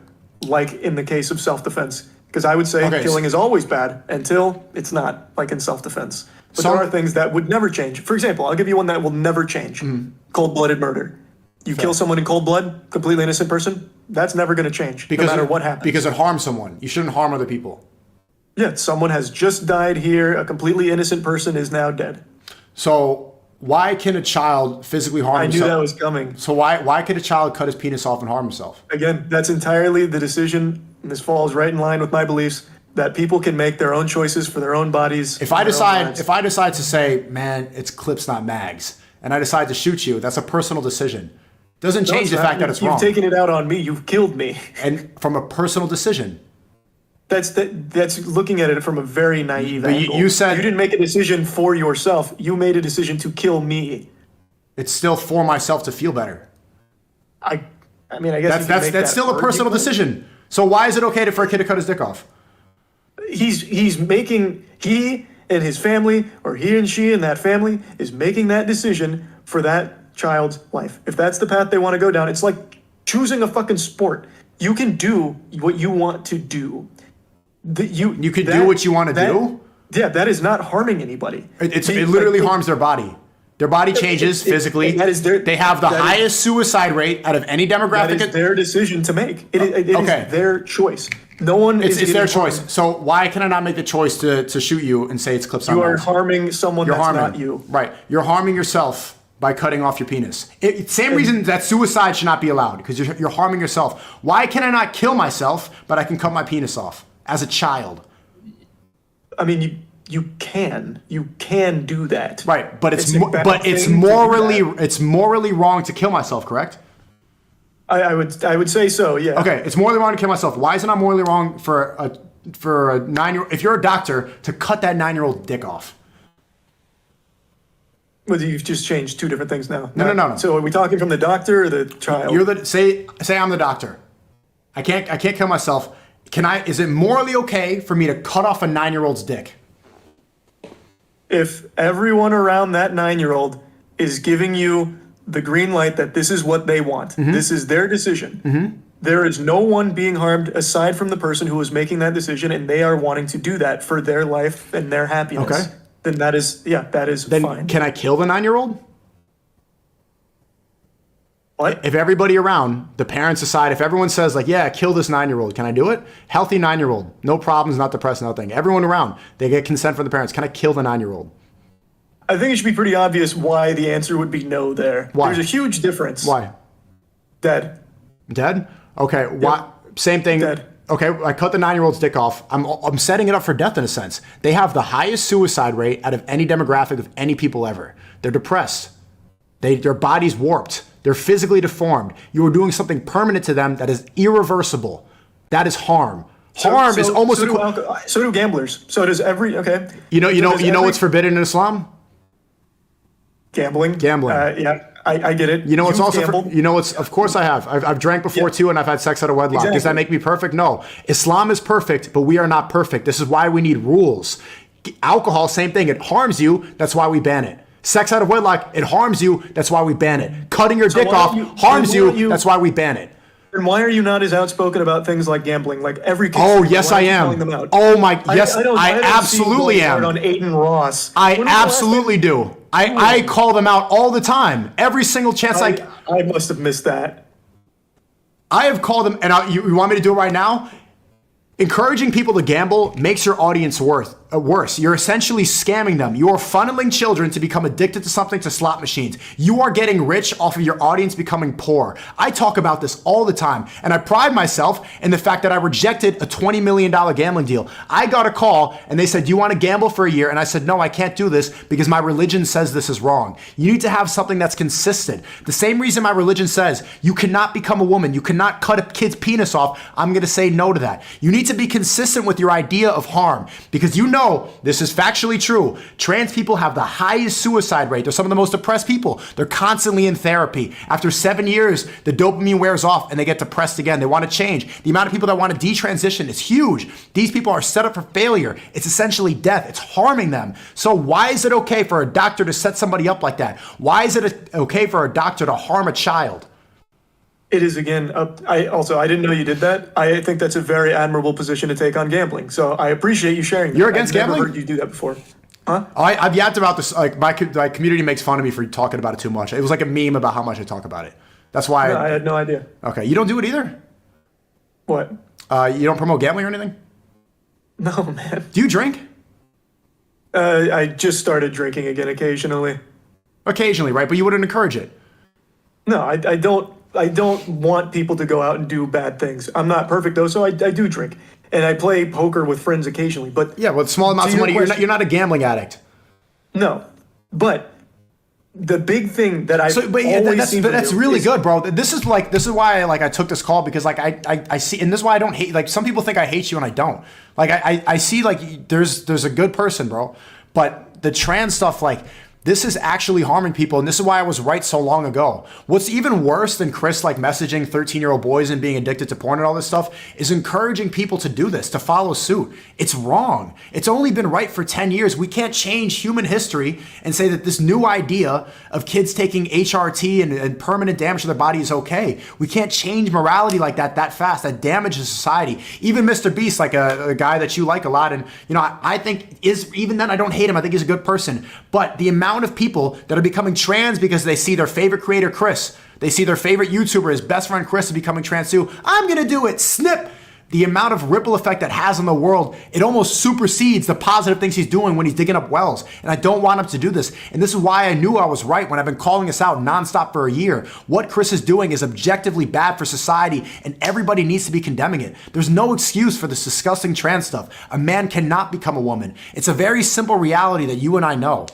like in the case of self-defense. Because I would say killing is always bad until it's not, like in self-defense. But there are things that would never change. For example, I'll give you one that will never change. Cold-blooded murder. You kill someone in cold blood, completely innocent person, that's never going to change, no matter what happens. Because it harms someone. You shouldn't harm other people. Yeah, someone has just died here. A completely innocent person is now dead. So why can a child physically harm himself? I knew that was coming. So why could a child cut his penis off and harm himself? Again, that's entirely the decision, and this falls right in line with my beliefs, that people can make their own choices for their own bodies. If I decide to say, man, it's clips, not mags, and I decide to shoot you, that's a personal decision. Doesn't change the fact that it's wrong. You've taken it out on me. You've killed me. And from a personal decision. That's looking at it from a very naive angle. You said you didn't make a decision for yourself. You made a decision to kill me. It's still for myself to feel better. I mean, I guess that's still a personal decision. So why is it okay for a kid to cut his dick off? He and his family, or he and she and that family, is making that decision for that child's life. If that's the path they want to go down, it's like choosing a fucking sport. You can do what you want to do. You can do what you want to do? Yeah, that is not harming anybody. It literally harms their body. Their body changes physically. They have the highest suicide rate out of any demographic. That is their decision to make. It is their choice. No one It's their choice. So why can I not make the choice to shoot you and say it's clips on? You are harming someone that's not you. Right. You're harming yourself by cutting off your penis. Same reason that suicide should not be allowed, because you're harming yourself. Why can I not kill myself, but I can cut my penis off as a child? I mean, you can do that. Right, but it's morally wrong to kill myself, correct? I would say so, yeah. Okay, it's morally wrong to kill myself. Why is it not morally wrong for a 9-year-old, if you're a doctor, to cut that 9-year-old dick off? Well, you've just changed two different things now. No. So are we talking from the doctor or the child? Say I'm the doctor. I can't kill myself. Is it morally okay for me to cut off a 9-year-old's dick? If everyone around that 9-year-old is giving you the green light that this is what they want, this is their decision. There is no one being harmed aside from the person who is making that decision, and they are wanting to do that for their life and their happiness. Okay. Then that is fine. Can I kill the 9-year-old? What? If everybody around, the parents decide, if everyone says like, yeah, kill this 9-year-old, can I do it? Healthy 9-year-old, no problems, not depressed, nothing. Everyone around, they get consent from the parents. Can I kill the 9-year-old? I think it should be pretty obvious why the answer would be no there. Why? There's a huge difference. Why? Dead. Dead? Okay. Why? Same thing. Dead. Okay, I cut the 9-year-old's dick off. I'm setting it up for death in a sense. They have the highest suicide rate out of any demographic of any people ever. They're depressed. Their body's warped. They're physically deformed. You are doing something permanent to them that is irreversible. That is harm. Harm is almost so do gamblers. So does every You know what's forbidden in Islam? Gambling. Yeah. I get it. You know what's of course I have. I've drank before too, and I've had sex out of wedlock. Exactly. Does that make me perfect? No. Islam is perfect, but we are not perfect. This is why we need rules. Alcohol, same thing. It harms you. That's why we ban it. Sex out of wedlock, it harms you. That's why we ban it. Cutting your dick off harms you. That's why we ban it. And why are you not as outspoken about things like gambling? Like every case. Oh, yes, I am. Oh my, yes, I absolutely am. On Aiden Ross. I absolutely do. I call them out all the time. Every single chance I must have missed that. I have called them, and you want me to do it right now? Encouraging people to gamble makes your audience worse. You're essentially scamming them. You are funneling children to become addicted to something, to slot machines. You are getting rich off of your audience becoming poor. I talk about this all the time, and I pride myself in the fact that I rejected a $20 million gambling deal. I got a call, and they said, do you want to gamble for a year? And I said, no, I can't do this because my religion says this is wrong. You need to have something that's consistent. The same reason my religion says you cannot become a woman, you cannot cut a kid's penis off, I'm going to say no to that. You need to be consistent with your idea of harm, because you know this is factually true. Trans people have the highest suicide rate. They're some of the most depressed people. They're constantly in therapy. After 7 years, the dopamine wears off and they get depressed again. They want to change. The amount of people that want to detransition is huge. These people are set up for failure. It's essentially death. It's harming them. So why is it okay for a doctor to set somebody up like that? Why is it okay for a doctor to harm a child? It is, again, I didn't know you did that. I think that's a very admirable position to take on gambling. So I appreciate you sharing that. You're against gambling? I've never heard you do that before. Huh? I've yapped about this. Like my community makes fun of me for talking about it too much. It was like a meme about how much I talk about it. That's why I had no idea. Okay, you don't do it either? What? You don't promote gambling or anything? No, man. Do you drink? I just started drinking again occasionally. Occasionally, right? But you wouldn't encourage it. No, I don't want people to go out and do bad things. I'm not perfect though, so I do drink. And I play poker with friends occasionally. But yeah, with small amounts of money, you're not a gambling addict. No. But the big thing that that's really good, bro. This is why I took this call, because I see, and this is why I don't hate, like, some people think I hate you and I don't. Like I see, like, there's a good person, bro. But the trans stuff, like, this is actually harming people, and this is why I was right so long ago. What's even worse than Chris, like, messaging 13-year-old boys and being addicted to porn and all this stuff, is encouraging people to do this, to follow suit. It's wrong. It's only been right for 10 years. We can't change human history and say that this new idea of kids taking HRT and permanent damage to their body is okay. We can't change morality like that fast. That damages society. Even Mr. Beast, like a guy that you like a lot, and I think even then I don't hate him. I think he's a good person. But the amount amount of people that are becoming trans because they see their favorite creator, Chris. They see their favorite YouTuber, his best friend, Chris, is becoming trans too. I'm going to do it. Snip. The amount of ripple effect that has on the world, it almost supersedes the positive things he's doing when he's digging up wells. And I don't want him to do this. And this is why I knew I was right when I've been calling this out nonstop for a year. What Chris is doing is objectively bad for society, and everybody needs to be condemning it. There's no excuse for this disgusting trans stuff. A man cannot become a woman. It's a very simple reality that you and I know.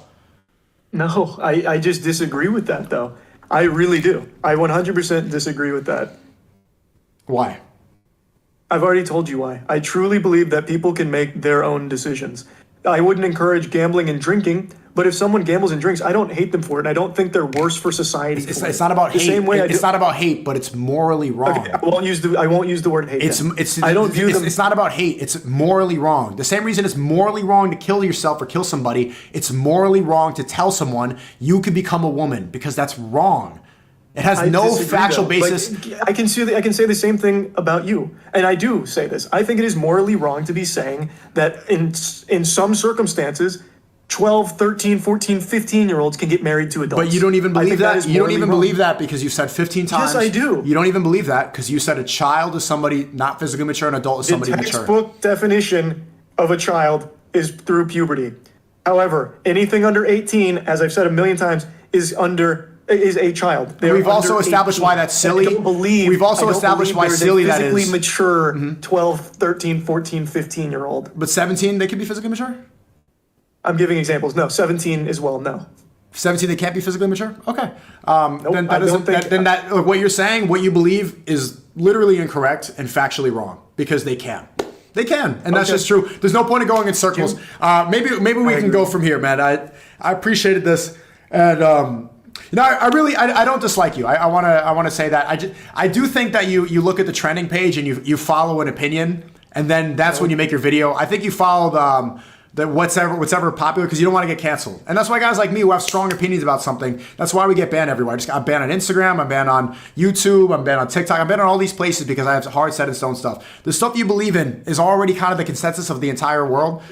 No, I just disagree with that, though. I really do. I 100% disagree with that. Why? I've already told you why. I truly believe that people can make their own decisions. I wouldn't encourage gambling and drinking, but if someone gambles and drinks, I don't hate them for it. And I don't think they're worse for society. It's not about hate. It's not about hate, but it's morally wrong. Okay, I won't use the word hate. I don't view them. It's not about hate. It's morally wrong. The same reason it's morally wrong to kill yourself or kill somebody. It's morally wrong to tell someone you could become a woman, because that's wrong. It has no factual basis. Like, I can say the same thing about you, and I do say this. I think it is morally wrong to be saying that in some circumstances, 12, 13, 14, 15-year-olds can get married to adults. But you don't even believe that? You don't even believe that because you said 15 times. Yes, I do. You don't even believe that because you said a child is somebody not physically mature, an adult is somebody mature. The textbook definition of a child is through puberty. However, anything under 18, as I've said a million times, is a child. We've also established why that's silly. We've also established why silly that is. Physically mature 12, 13, 14, 15-year-old. But 17, they could be physically mature? I'm giving examples. No, 17 as well, no. 17, they can't be physically mature? Okay. Nope, What you're saying, what you believe is literally incorrect and factually wrong, because they can. They can, and that's just true. There's no point in going in circles. Maybe we can go from here, man. I appreciated this, and I don't dislike you. I want to say that I do think that you look at the trending page and you follow an opinion, and then that's when you make your video. I think you follow the whatever popular, because you don't want to get canceled. And that's why guys like me who have strong opinions about something, that's why we get banned everywhere. I'm banned on Instagram, I'm banned on YouTube, I'm banned on TikTok, I'm banned on all these places because I have hard set in stone stuff. The stuff you believe in is already kind of the consensus of the entire world.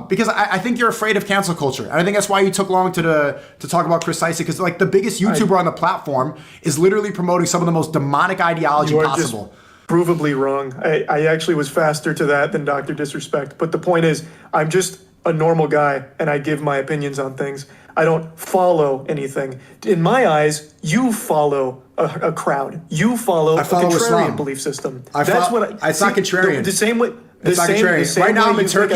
Because I think you're afraid of cancel culture. And I think that's why you took long to talk about Chris Isaac, because like the biggest YouTuber on the platform is literally promoting some of the most demonic ideology possible. Provably wrong. I actually was faster to that than Dr. Disrespect. But the point is, I'm just a normal guy, and I give my opinions on things. I don't follow anything. In my eyes, you follow a crowd. You follow a contrarian Islam. Belief system. It's not contrarian. The same way. It's not contrarian. Right now I'm in Turkey.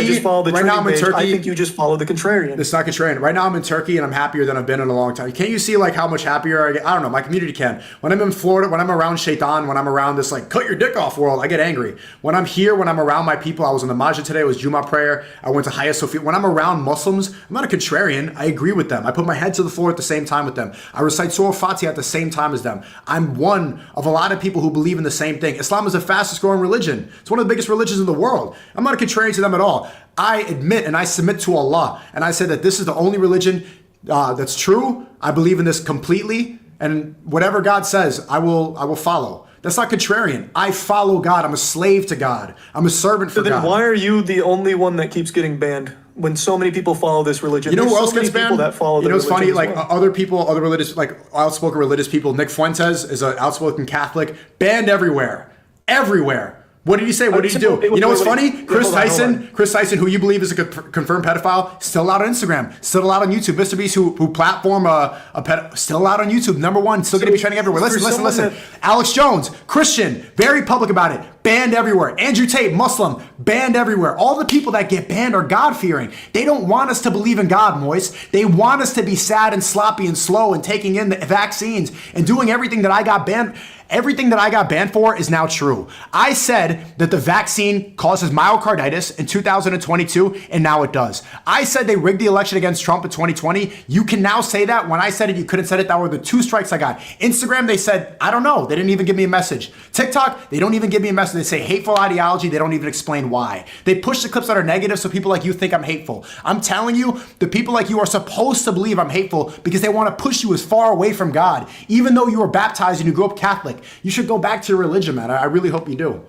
I think you just follow the contrarian. It's not contrarian. Right now I'm in Turkey and I'm happier than I've been in a long time. Can't you see like how much happier I get? I don't know. My community can. When I'm in Florida, when I'm around Shaitan, when I'm around this like cut your dick off world, I get angry. When I'm here, when I'm around my people, I was in the masjid today. It was Juma prayer. I went to Hagia Sophia. When I'm around Muslims, I'm not a contrarian. I agree with them. I put my head to the floor at the same time with them. I recite Surah Fatiha at the same time as them. I'm one of a lot of people who believe in the same thing. Islam is the fastest growing religion. It's one of the biggest religions in the world. I'm not a contrarian to them at all. I admit and I submit to Allah, and I say that this is the only religion that's true. I believe in this completely, and whatever God says, I will follow. That's not contrarian. I follow God. I'm a slave to God. I'm a servant for God. So then why are you the only one that keeps getting banned when so many people follow this religion? You know who else gets banned? That follow you know what's funny? Like well. other people, other religious, like outspoken religious people. Nick Fuentes is an outspoken Catholic, banned everywhere. Everywhere. What did he say? What did he do? You know what's funny? Chris Tyson, who you believe is a confirmed pedophile, still allowed on Instagram, still allowed on YouTube. Mr. Beast, who platform still allowed on YouTube. Number one, still going to be trending everywhere. Listen. Alex Jones, Christian, very public about it, banned everywhere. Andrew Tate, Muslim, banned everywhere. All the people that get banned are God-fearing. They don't want us to believe in God, Moise. They want us to be sad and sloppy and slow and taking in the vaccines and doing everything that I got banned. Everything that I got banned for is now true. I said that the vaccine causes myocarditis in 2022, and now it does. I said they rigged the election against Trump in 2020. You can now say that. When I said it, you couldn't say it. That were the two strikes I got. Instagram, they said, I don't know. They didn't even give me a message. TikTok, they don't even give me a message. They say hateful ideology. They don't even explain why. They push the clips that are negative so people like you think I'm hateful. I'm telling you, the people like you are supposed to believe I'm hateful because they want to push you as far away from God. Even though you were baptized and you grew up Catholic, you should go back to your religion, man. I really hope you do.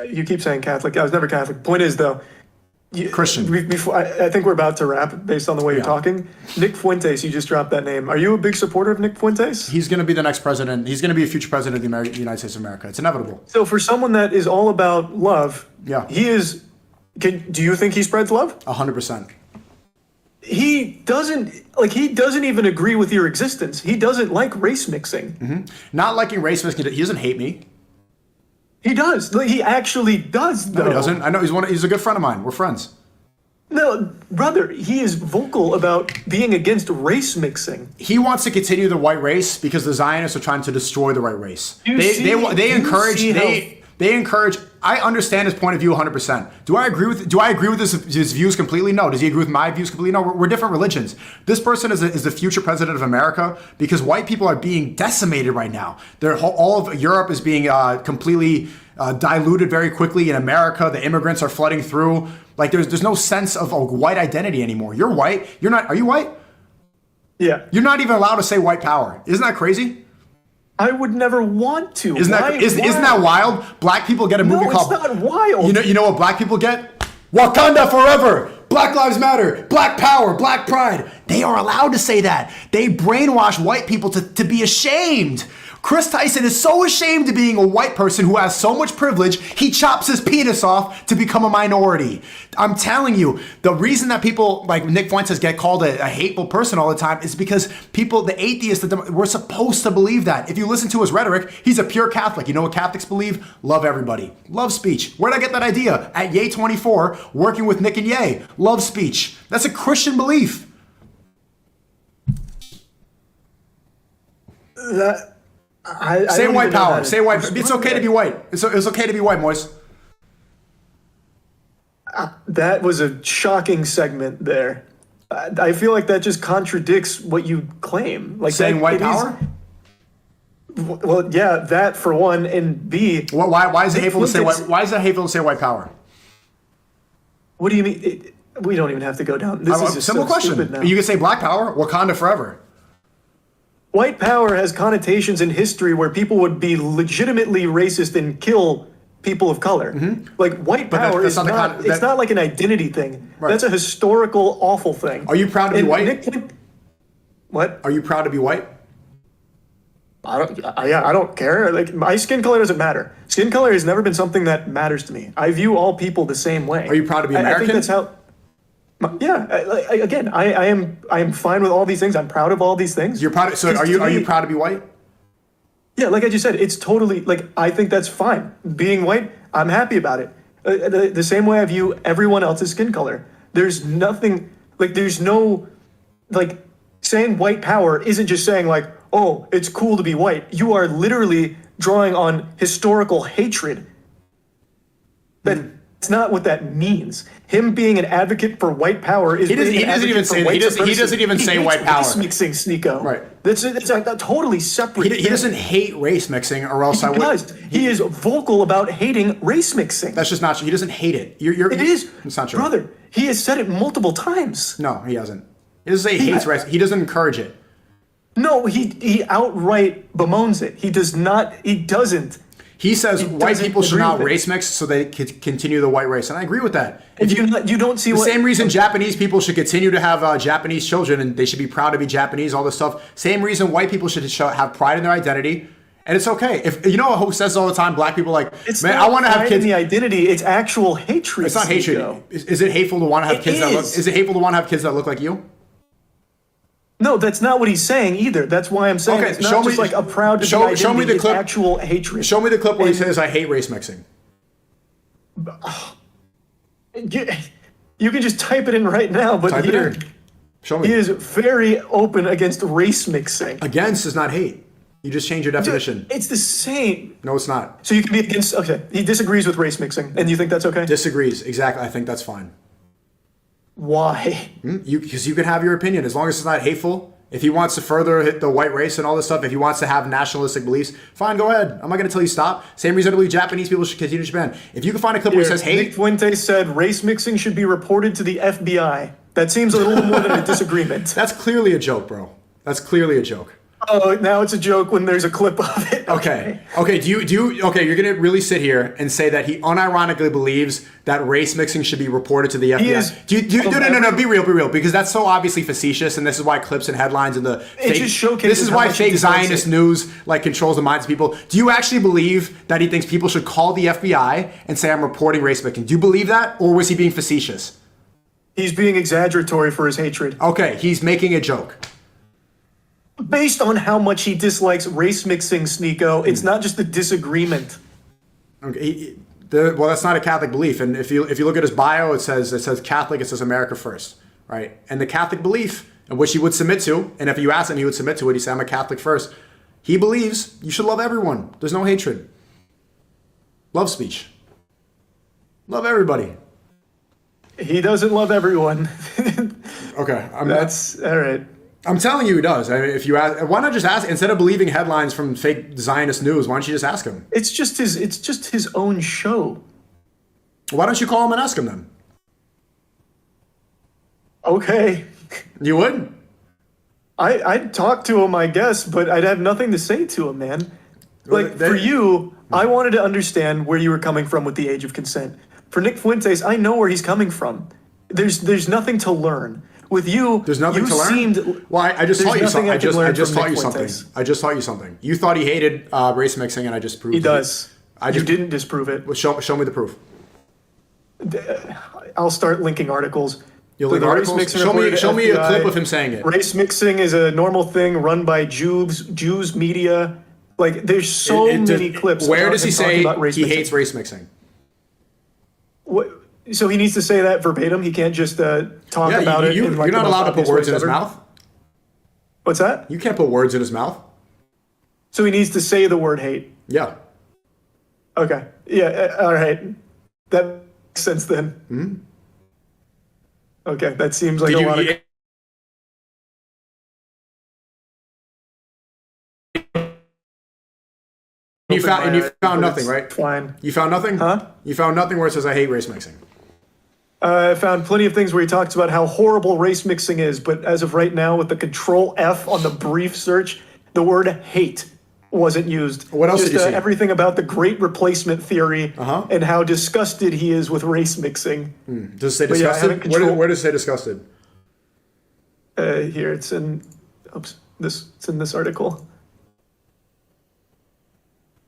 You keep saying Catholic. I was never Catholic. Point is, though, Christian. Before, I think we're about to wrap based on the way you're talking. Nick Fuentes, you just dropped that name. Are you a big supporter of Nick Fuentes? He's going to be the next president. He's going to be a future president of the United States of America. It's inevitable. So for someone that is all about love, he is. Do you think he spreads love? 100%. He doesn't even agree with your existence. He doesn't like race mixing. Mm-hmm. Not liking race mixing. He doesn't hate me. He does. He actually does, though. No, he doesn't. I know he's a good friend of mine. We're friends. No, brother, he is vocal about being against race mixing. He wants to continue the white race because the Zionists are trying to destroy the white race. They encourage. I understand his point of view 100%. Do I agree with his views completely? No. Does he agree with my views completely? No. We're different religions. This person is the future president of America because white people are being decimated right now. All of Europe is being completely diluted very quickly. In America, the immigrants are flooding through. Like there's no sense of a white identity anymore. You're white. You're not. Are you white? Yeah. You're not even allowed to say white power. Isn't that crazy? I would never want to. Isn't that wild? Black people get a movie called... No, it's not wild. You know what black people get? Wakanda forever! Black Lives Matter! Black Power! Black Pride! They are allowed to say that. They brainwash white people to be ashamed. Chris Tyson is so ashamed of being a white person who has so much privilege, he chops his penis off to become a minority. I'm telling you, the reason that people like Nick Fuentes get called a hateful person all the time is because people, the atheists, we're supposed to believe that. If you listen to his rhetoric, he's a pure Catholic. You know what Catholics believe? Love everybody. Love speech. Where'd I get that idea? At Ye 24, working with Nick and Ye. Love speech. That's a Christian belief. Say white power. Say white. It's okay to be white. It's okay to be white, Moise. That was a shocking segment there. I feel like that just contradicts what you claim. Like saying white power. Well, yeah, that for one, and B. Why is it hateful to say white? Why is that hateful to say white power? What do you mean? We don't even have to go down. This is a simple question. You can say black power, Wakanda forever. White power has connotations in history where people would be legitimately racist and kill people of color. Mm-hmm. Like white power is not. It's not like an identity thing. Right. That's a historical awful thing. Are you proud to be white? What? Are you proud to be white? I don't care. Like my skin color doesn't matter. Skin color has never been something that matters to me. I view all people the same way. Are you proud to be American? I think that's how. Yeah. Again, I am fine with all these things. I'm proud of all these things. You're proud. So are you proud to be white? Yeah, like I just said, it's totally like I think that's fine. Being white, I'm happy about it. The same way I view everyone else's skin color. There's nothing like there's no like saying white power isn't just saying like, oh, it's cool to be white. You are literally drawing on historical hatred. That's not what that means. Him being an advocate for white power is he doesn't even say white power. Race mixing, Sneako. Right. It's a totally separate. He doesn't hate race mixing, or else I would. He is vocal about hating race mixing. That's just not true. He doesn't hate it. It is. It's not true, brother. He has said it multiple times. No, he hasn't. He doesn't say he hates race. He doesn't encourage it. No, he outright bemoans it. He does not. He doesn't. He says white people should not race mix so they can continue the white race, and I agree with that. If you don't see the same reason Japanese people should continue to have Japanese children and they should be proud to be Japanese, all this stuff. Same reason white people should have pride in their identity, and it's okay. If you know who says all the time, black people like, it's man, I want to have kids. In the identity, it's actual hatred. It's not hatred. Is it hateful to want to have kids that look? Is it hateful to want to have kids that look like you? No, that's not what he's saying either. That's why I'm saying it's not just like a proud identity. Show me the clip. Actual hatred. Show me the clip where he says, "I hate race mixing." You can just type it in right now, but type here, it in. Show me. He is very open against race mixing. Against is not hate. You just change your definition. It's the same. No, it's not. So you can be against. Okay, he disagrees with race mixing, and you think that's okay? Disagrees. Exactly. I think that's fine. Why? Because you can have your opinion as long as it's not hateful. If he wants to further hit the white race and all this stuff, if he wants to have nationalistic beliefs, fine, go ahead. I'm not going to tell you stop. Same reason I believe Japanese people should continue to ban. If you can find a clip where he says hate. Nick Fuentes said race mixing should be reported to the FBI. That seems a little more than a disagreement. That's clearly a joke, bro. That's clearly a joke. Oh, now it's a joke when there's a clip of it. Okay. Okay. Okay. You're gonna really sit here and say that he unironically believes that race mixing should be reported to the FBI. He is. No. Be real. Because that's so obviously facetious, and this is why clips and headlines and the It just showcases this is how why much he fake dislikes Zionist it. news like controls the minds of people. Do you actually believe that he thinks people should call the FBI and say I'm reporting race mixing? Do you believe that, or was he being facetious? He's being exaggeratory for his hatred. Okay, he's making a joke. Based on how much he dislikes race mixing, Sneako, it's not just a disagreement. Okay, well, that's not a Catholic belief, and if you look at his bio, it says Catholic, it says America first, right? And the Catholic belief, and which he would submit to, and if you ask him, he would submit to it. He said, "I'm a Catholic first." He believes you should love everyone. There's no hatred. Love speech. Love everybody. He doesn't love everyone. Okay, That's all right. I'm telling you, he does. I mean, if you ask, why not just ask instead of believing headlines from fake Zionist news? Why don't you just ask him? It's just his own show. Why don't you call him and ask him then? Okay. You would? I'd talk to him, I guess, but I'd have nothing to say to him, man. Well, Like, for you, I wanted to understand where you were coming from with the age of consent. For Nick Fuentes, I know where he's coming from. There's nothing to learn. With you, There's nothing to learn. Well, I just taught you something. I just taught you something. I just taught you something. You thought he hated race mixing, and I just proved He does. You just didn't disprove it. Well, show me the proof. I'll start linking articles. You'll link articles. Show me a clip of him saying it. Race mixing is a normal thing run by Jews media. Like, there's so many clips. Where about does he him say talking about race he mixing. hates race mixing? So he needs to say that verbatim. He can't just talk about it. You're not allowed to put words in his mouth. What's that? You can't put words in his mouth. So he needs to say the word hate. Yeah. Okay. Yeah. All right. That makes sense then. Mm-hmm. Okay. That seems like a lot of. You found nothing, right? Fine. You found nothing? Huh? You found nothing where it says I hate race mixing. I found plenty of things where he talks about how horrible race mixing is, but as of right now, with the Control F on the brief search, the word hate wasn't used. What else did you see? Everything about the great replacement theory and how disgusted he is with race mixing. Does it say disgusted? Where does it say disgusted? Here, it's in it's in this article.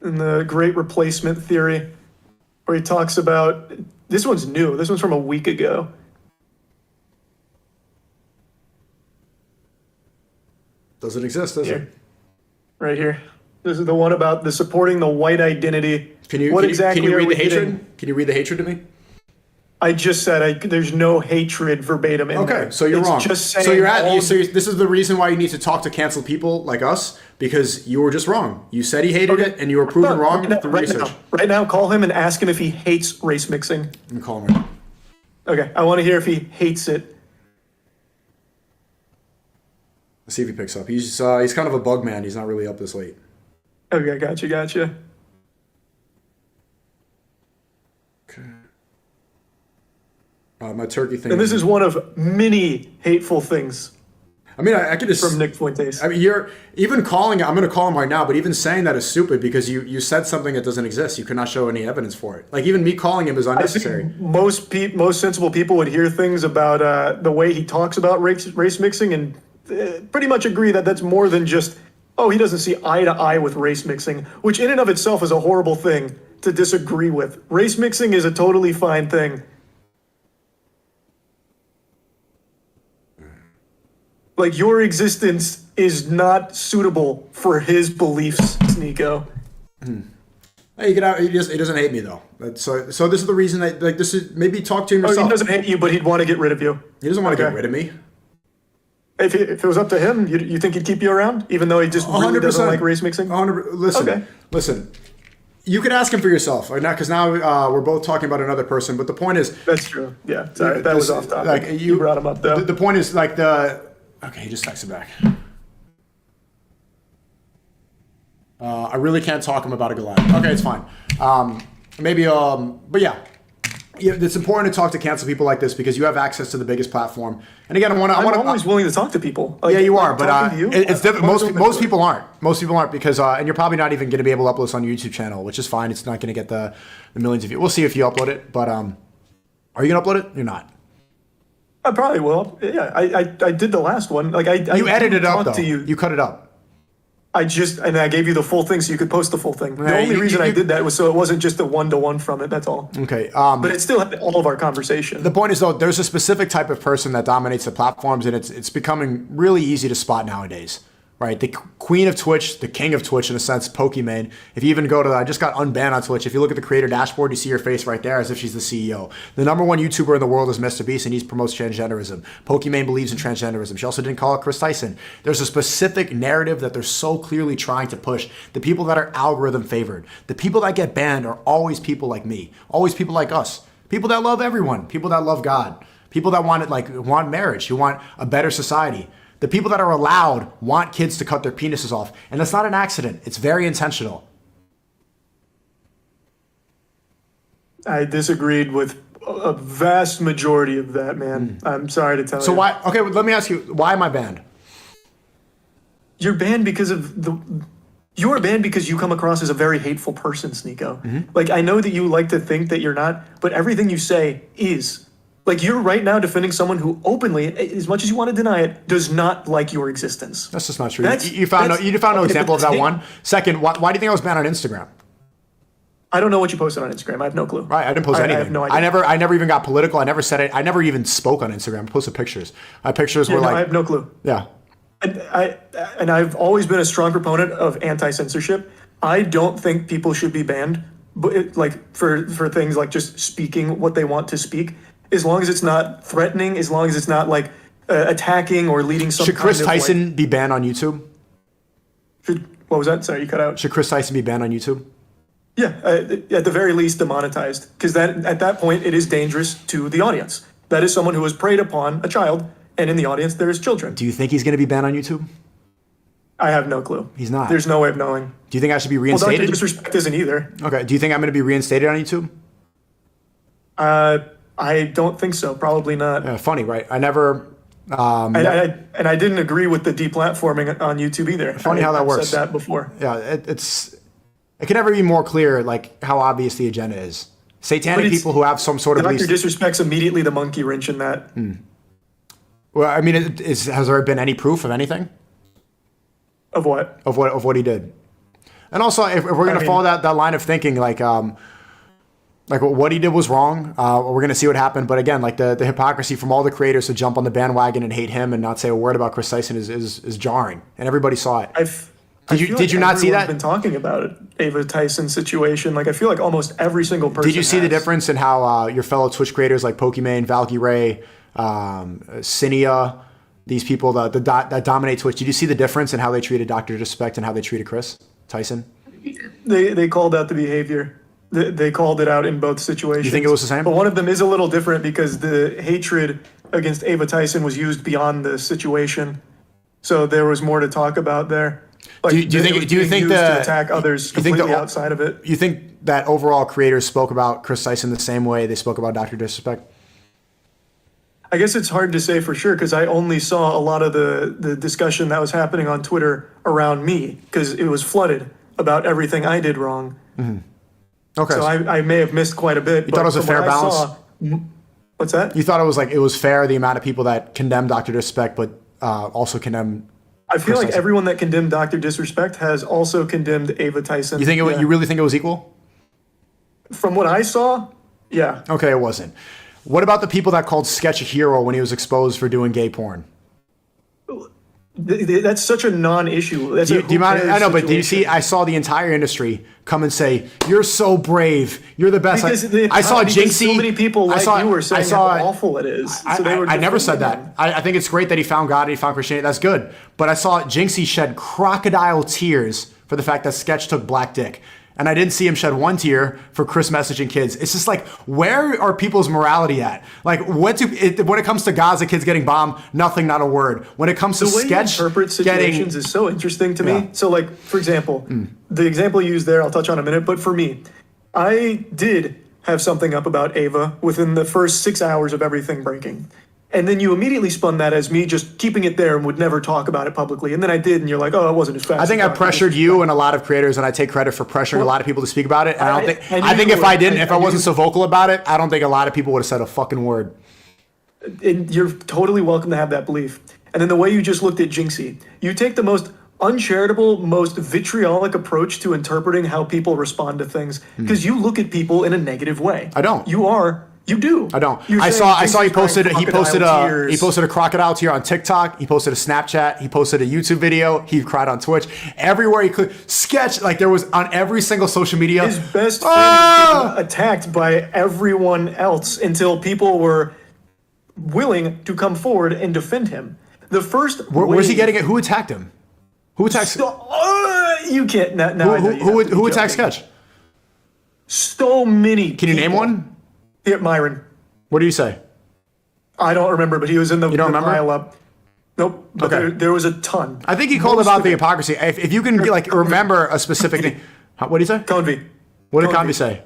In the great replacement theory, where he talks about, this one's new, this one's from a week ago. Doesn't exist, does it? Right here. This is the one about the supporting the white identity. Can you read the hatred? Can you read the hatred to me? I just said there's no hatred verbatim in there. Okay, so you're wrong. Just saying this is the reason why you need to talk to canceled people like us, because you were just wrong. You said he hated it, and you were proven wrong through research. Right now, call him and ask him if he hates race mixing. I'm gonna call him right now. Okay, I want to hear if he hates it. Let's see if he picks up. He's kind of a bug man. He's not really up this late. Okay, gotcha. Okay. My turkey thing. And this is one of many hateful things. I mean, I could just from Nick Fuentes. I mean, you're even calling. I'm going to call him right now, but even saying that is stupid because you said something that doesn't exist. You could not show any evidence for it. Like even me calling him is unnecessary. Most sensible people would hear things about the way he talks about race mixing and pretty much agree that that's more than just, oh, he doesn't see eye to eye with race mixing, which in and of itself is a horrible thing to disagree with. Race mixing is a totally fine thing. Like, your existence is not suitable for his beliefs, Sneako. Hey, he doesn't hate me though. So this is the reason that this is maybe talk to him yourself. He doesn't hate you, but he'd want to get rid of you. He doesn't want to get rid of me. If it was up to him, you think he'd keep you around, even though he just really doesn't like race mixing? Listen. You could ask him for yourself, right now, because now we're both talking about another person. But the point is, that's true. Yeah, sorry, that was off topic. Like you brought him up though. The point is okay, he just texted back. I really can't talk him about a Goliath. Okay, it's fine. But yeah. Yeah, it's important to talk to cancel people like this because you have access to the biggest platform. And again, I'm always willing to talk to people. Yeah, you are, but it's different. Most people aren't. Most people aren't because, and you're probably not even going to be able to upload this on your YouTube channel, which is fine. It's not going to get the millions of views. We'll see if you upload it, but are you going to upload it? You're not. I probably will. Yeah, I did the last one. Like you edited it up though. You cut it up. I gave you the full thing so you could post the full thing. The only reason I did that was so it wasn't just a 1-to-1 from it. That's all. Okay. But it still had all of our conversation. The point is though, there's a specific type of person that dominates the platforms, and it's becoming really easy to spot nowadays. Right, the queen of Twitch, the king of Twitch in a sense, Pokimane. If you even go to, I just got unbanned on Twitch. If you look at the creator dashboard, you see her face right there as if she's the CEO. The number one YouTuber in the world is Mr. Beast, and he promotes transgenderism. Pokimane believes in transgenderism. She also didn't call it Chris Tyson. There's a specific narrative that they're so clearly trying to push. The people that are algorithm favored, the people that get banned are always people like me, always people like us, people that love everyone, people that love God, people that want marriage, who want a better society. The people that are allowed want kids to cut their penises off. And that's not an accident. It's very intentional. I disagreed with a vast majority of that, man. I'm sorry to tell you. So why? Okay, let me ask you, why am I banned? You're banned because you are banned because you come across as a very hateful person, Sneako. Mm-hmm. Like, I know that you like to think that you're not, but everything you say is. Like, you're right now defending someone who openly, as much as you want to deny it, does not like your existence. That's just not true. You found no example of that one. Second, why do you think I was banned on Instagram? I don't know what you posted on Instagram. I have no clue. Right, I didn't post anything. I have no idea. I never even got political. I never said it. I never even spoke on Instagram. I posted pictures. My pictures were I have no clue. Yeah. And I've always been a strong proponent of anti-censorship. I don't think people should be banned, but for things like just speaking what they want to speak. As long as it's not threatening, as long as it's not attacking or leading some. Should Chris Tyson be banned on YouTube? What was that? Sorry, you cut out. Should Chris Tyson be banned on YouTube? Yeah, at the very least demonetized, because at that point it is dangerous to the audience. That is someone who has preyed upon a child, and in the audience there is children. Do you think he's going to be banned on YouTube? I have no clue. He's not. There's no way of knowing. Do you think I should be reinstated? Well, Dr. Disrespect isn't either. Okay. Do you think I'm going to be reinstated on YouTube? I don't think so. Probably not. Yeah, funny, right? I never. And I didn't agree with the deplatforming on YouTube either. Funny how that works. I've said that before. Yeah, it can never be more clear, how obvious the agenda is. Satanic people who have some sort of. Dr. Disrespect's immediately the monkey wrench in that. Well, I mean, has there been any proof of anything? Of what? Of what he did. And also, if we're going to follow that line of thinking, what he did was wrong. We're going to see what happened. But again, the hypocrisy from all the creators to jump on the bandwagon and hate him and not say a word about Chris Tyson is jarring. And everybody saw it. Did you not see that? Been talking about it, Ava Tyson situation. I feel like almost every single person. Did you see the difference in how your fellow Twitch creators like Pokimane, Valky Ray, Cinia, these people that dominate Twitch? Did you see the difference in how they treated Dr. Disrespect and how they treated Chris Tyson? They called out the behavior. They called it out in both situations. You think it was the same? But one of them is a little different because the hatred against Ava Tyson was used beyond the situation. So there was more to talk about there. Do you think to attack others completely outside of it? You think that overall creators spoke about Chris Tyson the same way they spoke about Dr. Disrespect? I guess it's hard to say for sure because I only saw a lot of the discussion that was happening on Twitter around me because it was flooded about everything I did wrong. Mm-hmm. Okay. So I may have missed quite a bit. You thought it was a fair balance? What's that? You thought it was fair, the amount of people that condemned Dr. Disrespect, but also condemned. I feel like everyone that condemned Dr. Disrespect has also condemned Ava Tyson. You think you really think it was equal? From what I saw, yeah. Okay, it wasn't. What about the people that called Sketch a hero when he was exposed for doing gay porn? That's such a non-issue. I know, but did you see? I saw the entire industry come and say, "You're so brave. You're the best." I saw Jinxie. So many people you were saying how awful it is. I never said that. I think it's great that he found God and he found Christianity. That's good. But I saw Jinxie shed crocodile tears for the fact that Sketch took black dick. And I didn't see him shed one tear for Chris messaging kids. It's just where are people's morality at? When it comes to Gaza kids getting bombed, nothing, not a word. When it comes to Sketch, the way you interpret situations is so interesting to me. So, for example, the example you used there, I'll touch on in a minute. But for me, I did have something up about Ava within the first 6 hours of everything breaking. And then you immediately spun that as me just keeping it there and would never talk about it publicly. And then I did, and you're like, oh, it wasn't as fast. I think I pressured you and a lot of creators, and I take credit for pressuring a lot of people to speak about it. And I think if I wasn't so vocal about it, I don't think a lot of people would have said a fucking word. And you're totally welcome to have that belief. And then the way you just looked at Jinxie, you take the most uncharitable, most vitriolic approach to interpreting how people respond to things, because you look at people in a negative way. I don't. You do. I don't. I saw he posted a crocodile tear on TikTok. He posted a Snapchat. He posted a YouTube video. He cried on Twitch. Everywhere he could sketch, like there was on every single social media. His best friend was getting attacked by everyone else until people were willing to come forward and defend him. The first where's he getting it? Who attacked him? Who attacked? You can't now. Who attacked Sketch? So many. Can you name one? Yeah, Myron. What do you say? I don't remember, but he was in the pile up. Nope. But Okay. there was a ton. I think he called about the hypocrisy. If you can like remember a specific thing. What did he say? Convy. What did Convy say?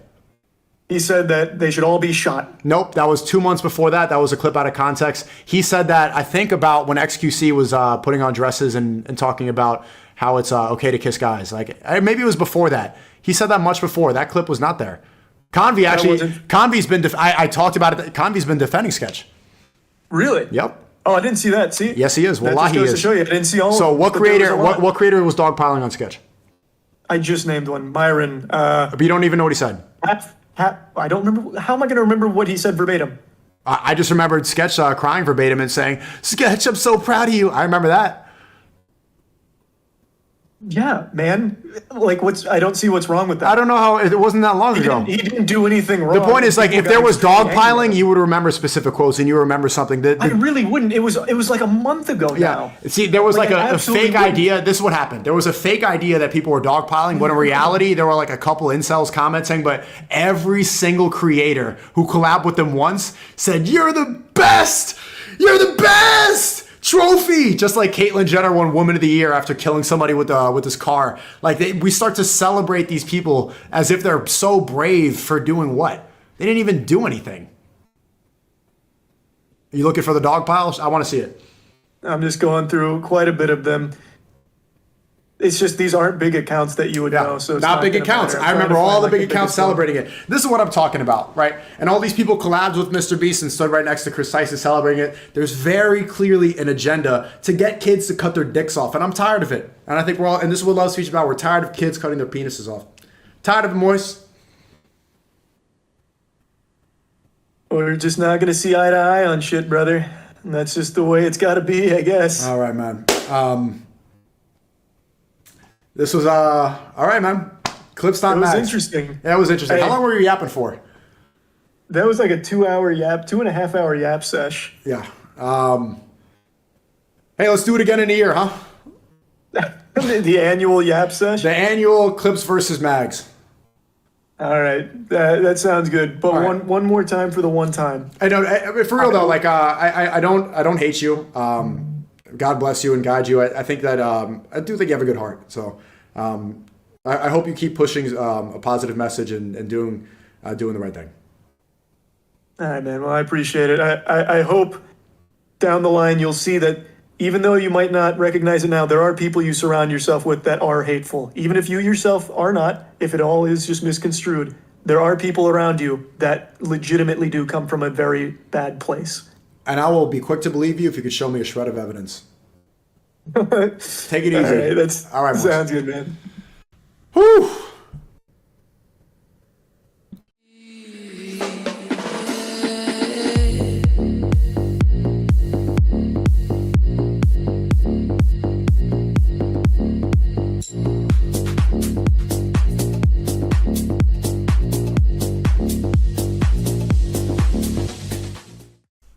He said that they should all be shot. Nope, that was 2 months before that. That was a clip out of context. He said that, I think, about when XQC was putting on dresses and talking about how it's okay to kiss guys. Like maybe it was before that. He said that much before. That clip was not there. Convy's been. I talked about it. Convy's been defending Sketch. Really? Yep. Oh, I didn't see that. See? Yes, he is. That Wallahi, just goes he to is. show you. I didn't see all. So of it, what but there was creator? a lot. What creator was dogpiling on Sketch? I just named one. Myron. But you don't even know what he said. I don't remember. How am I going to remember what he said verbatim? I just remembered Sketch crying verbatim and saying, "Sketch, I'm so proud of you." I remember that. Yeah, man. Like, I don't see what's wrong with that. I don't know how it wasn't that long ago. He didn't do anything wrong. The point is, like, if People there got was extremely dogpiling, angry. you would remember specific quotes and you remember something. I really wouldn't. It was like a month ago now. See, there was like I a absolutely fake idea. This is what happened. There was a fake idea that people were dogpiling, but in reality, there were like a couple incels commenting, but every single creator who collabed with them once said, "You're the best! You're the best!" Trophy, just like Caitlyn Jenner won Woman of the Year after killing somebody with his car. Like we start to celebrate these people as if they're so brave for doing what? They didn't even do anything. Are you looking for the dog piles? I want to see it. I'm just going through quite a bit of them. It's just these aren't big accounts that you would know. So it's not big gonna accounts. matter. I I'm trying remember to all find, the like, big biggest accounts one. celebrating it. This is what I'm talking about, right? And all these people collabed with Mr. Beast and stood right next to Chris Tyson celebrating it. There's very clearly an agenda to get kids to cut their dicks off, and I'm tired of it. And I think we're all, and this is what Love Speech about. We're tired of kids cutting their penises off. Tired of it, Moist. We're just not going to see eye to eye on shit, brother. And that's just the way it's got to be, I guess. All right, man. This was all right, man. Clips not It was Max. interesting. Yeah, it was interesting. How long were you yapping for? That was like a 2-hour yap, 2.5-hour yap sesh. Yeah. Hey, let's do it again in a year, huh? The annual yap sesh. The annual Clips versus Mags. All right, that sounds good. But All right. one more time for the one time. I know, for real though. Like, I don't hate you. God bless you and guide you. I think that I do think you have a good heart. So, I hope you keep pushing a positive message and doing the right thing. All right, man. Well, I appreciate it. I hope down the line you'll see that even though you might not recognize it now, there are people you surround yourself with that are hateful. Even if you yourself are not, if it all is just misconstrued, there are people around you that legitimately do come from a very bad place. And I will be quick to believe you if you could show me a shred of evidence. Take it easy. All right, all right, sounds good, man. Whew.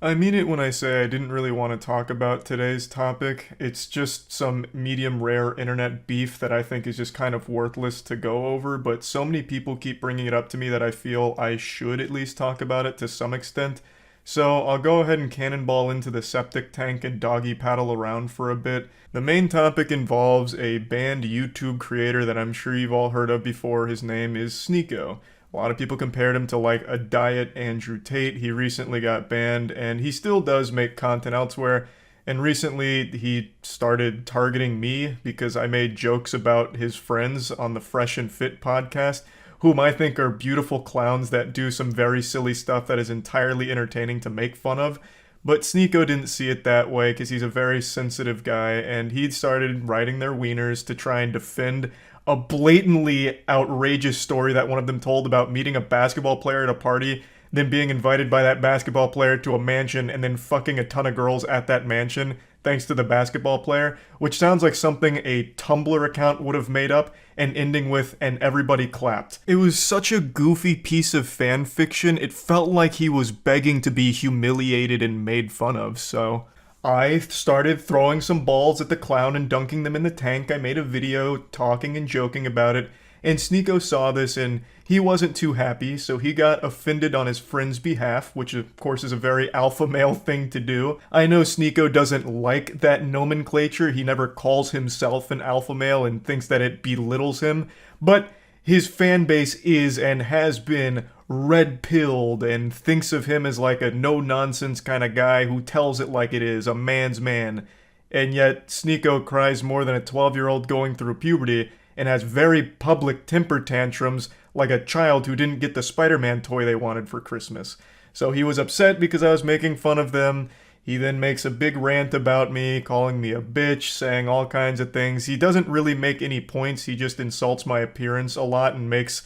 I mean it when I say I didn't really want to talk about today's topic. It's just some medium rare internet beef that I think is just kind of worthless to go over, but so many people keep bringing it up to me that I feel I should at least talk about it to some extent. So I'll go ahead and cannonball into the septic tank and doggy paddle around for a bit. The main topic involves a banned YouTube creator that I'm sure you've all heard of before. His name is Sneako. A lot of people compared him to like a diet Andrew Tate. He recently got banned, and he still does make content elsewhere. And recently he started targeting me because I made jokes about his friends on the Fresh and Fit podcast, whom I think are beautiful clowns that do some very silly stuff that is entirely entertaining to make fun of. But Sneako didn't see it that way because he's a very sensitive guy, and he started writing their wieners to try and defend a blatantly outrageous story that one of them told about meeting a basketball player at a party, then being invited by that basketball player to a mansion and then fucking a ton of girls at that mansion thanks to the basketball player, which sounds like something a Tumblr account would have made up, and ending with "and everybody clapped." It was such a goofy piece of fan fiction, it felt like he was begging to be humiliated and made fun of, so I started throwing some balls at the clown and dunking them in the tank. I made a video talking and joking about it, and Sneako saw this and he wasn't too happy, so he got offended on his friend's behalf, which of course is a very alpha male thing to do. I know Sneako doesn't like that nomenclature, he never calls himself an alpha male and thinks that it belittles him, but his fan base is and has been red-pilled and thinks of him as like a no-nonsense kind of guy who tells it like it is, a man's man. And yet Sneako cries more than a 12-year-old going through puberty and has very public temper tantrums like a child who didn't get the Spider-Man toy they wanted for Christmas. So he was upset because I was making fun of them. He then makes a big rant about me, calling me a bitch, saying all kinds of things. He doesn't really make any points, he just insults my appearance a lot and makes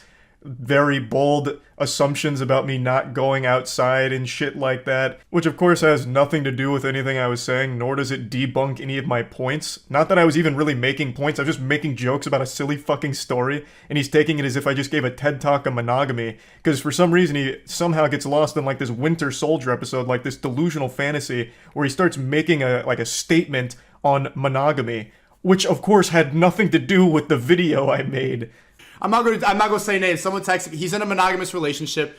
very bold assumptions about me not going outside and shit like that, which of course has nothing to do with anything I was saying, nor does it debunk any of my points. Not that I was even really making points, I was just making jokes about a silly fucking story, and he's taking it as if I just gave a TED Talk on monogamy, because for some reason he somehow gets lost in like this Winter Soldier episode, like this delusional fantasy, where he starts making a statement on monogamy, which of course had nothing to do with the video I made. I'm not gonna say names. Someone texted me. He's in a monogamous relationship.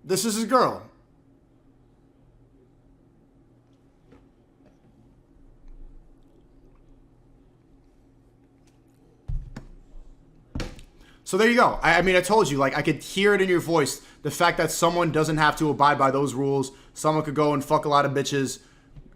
This is his girl. So there you go. I mean, I told you, like, I could hear it in your voice. The fact that someone doesn't have to abide by those rules. Someone could go and fuck a lot of bitches.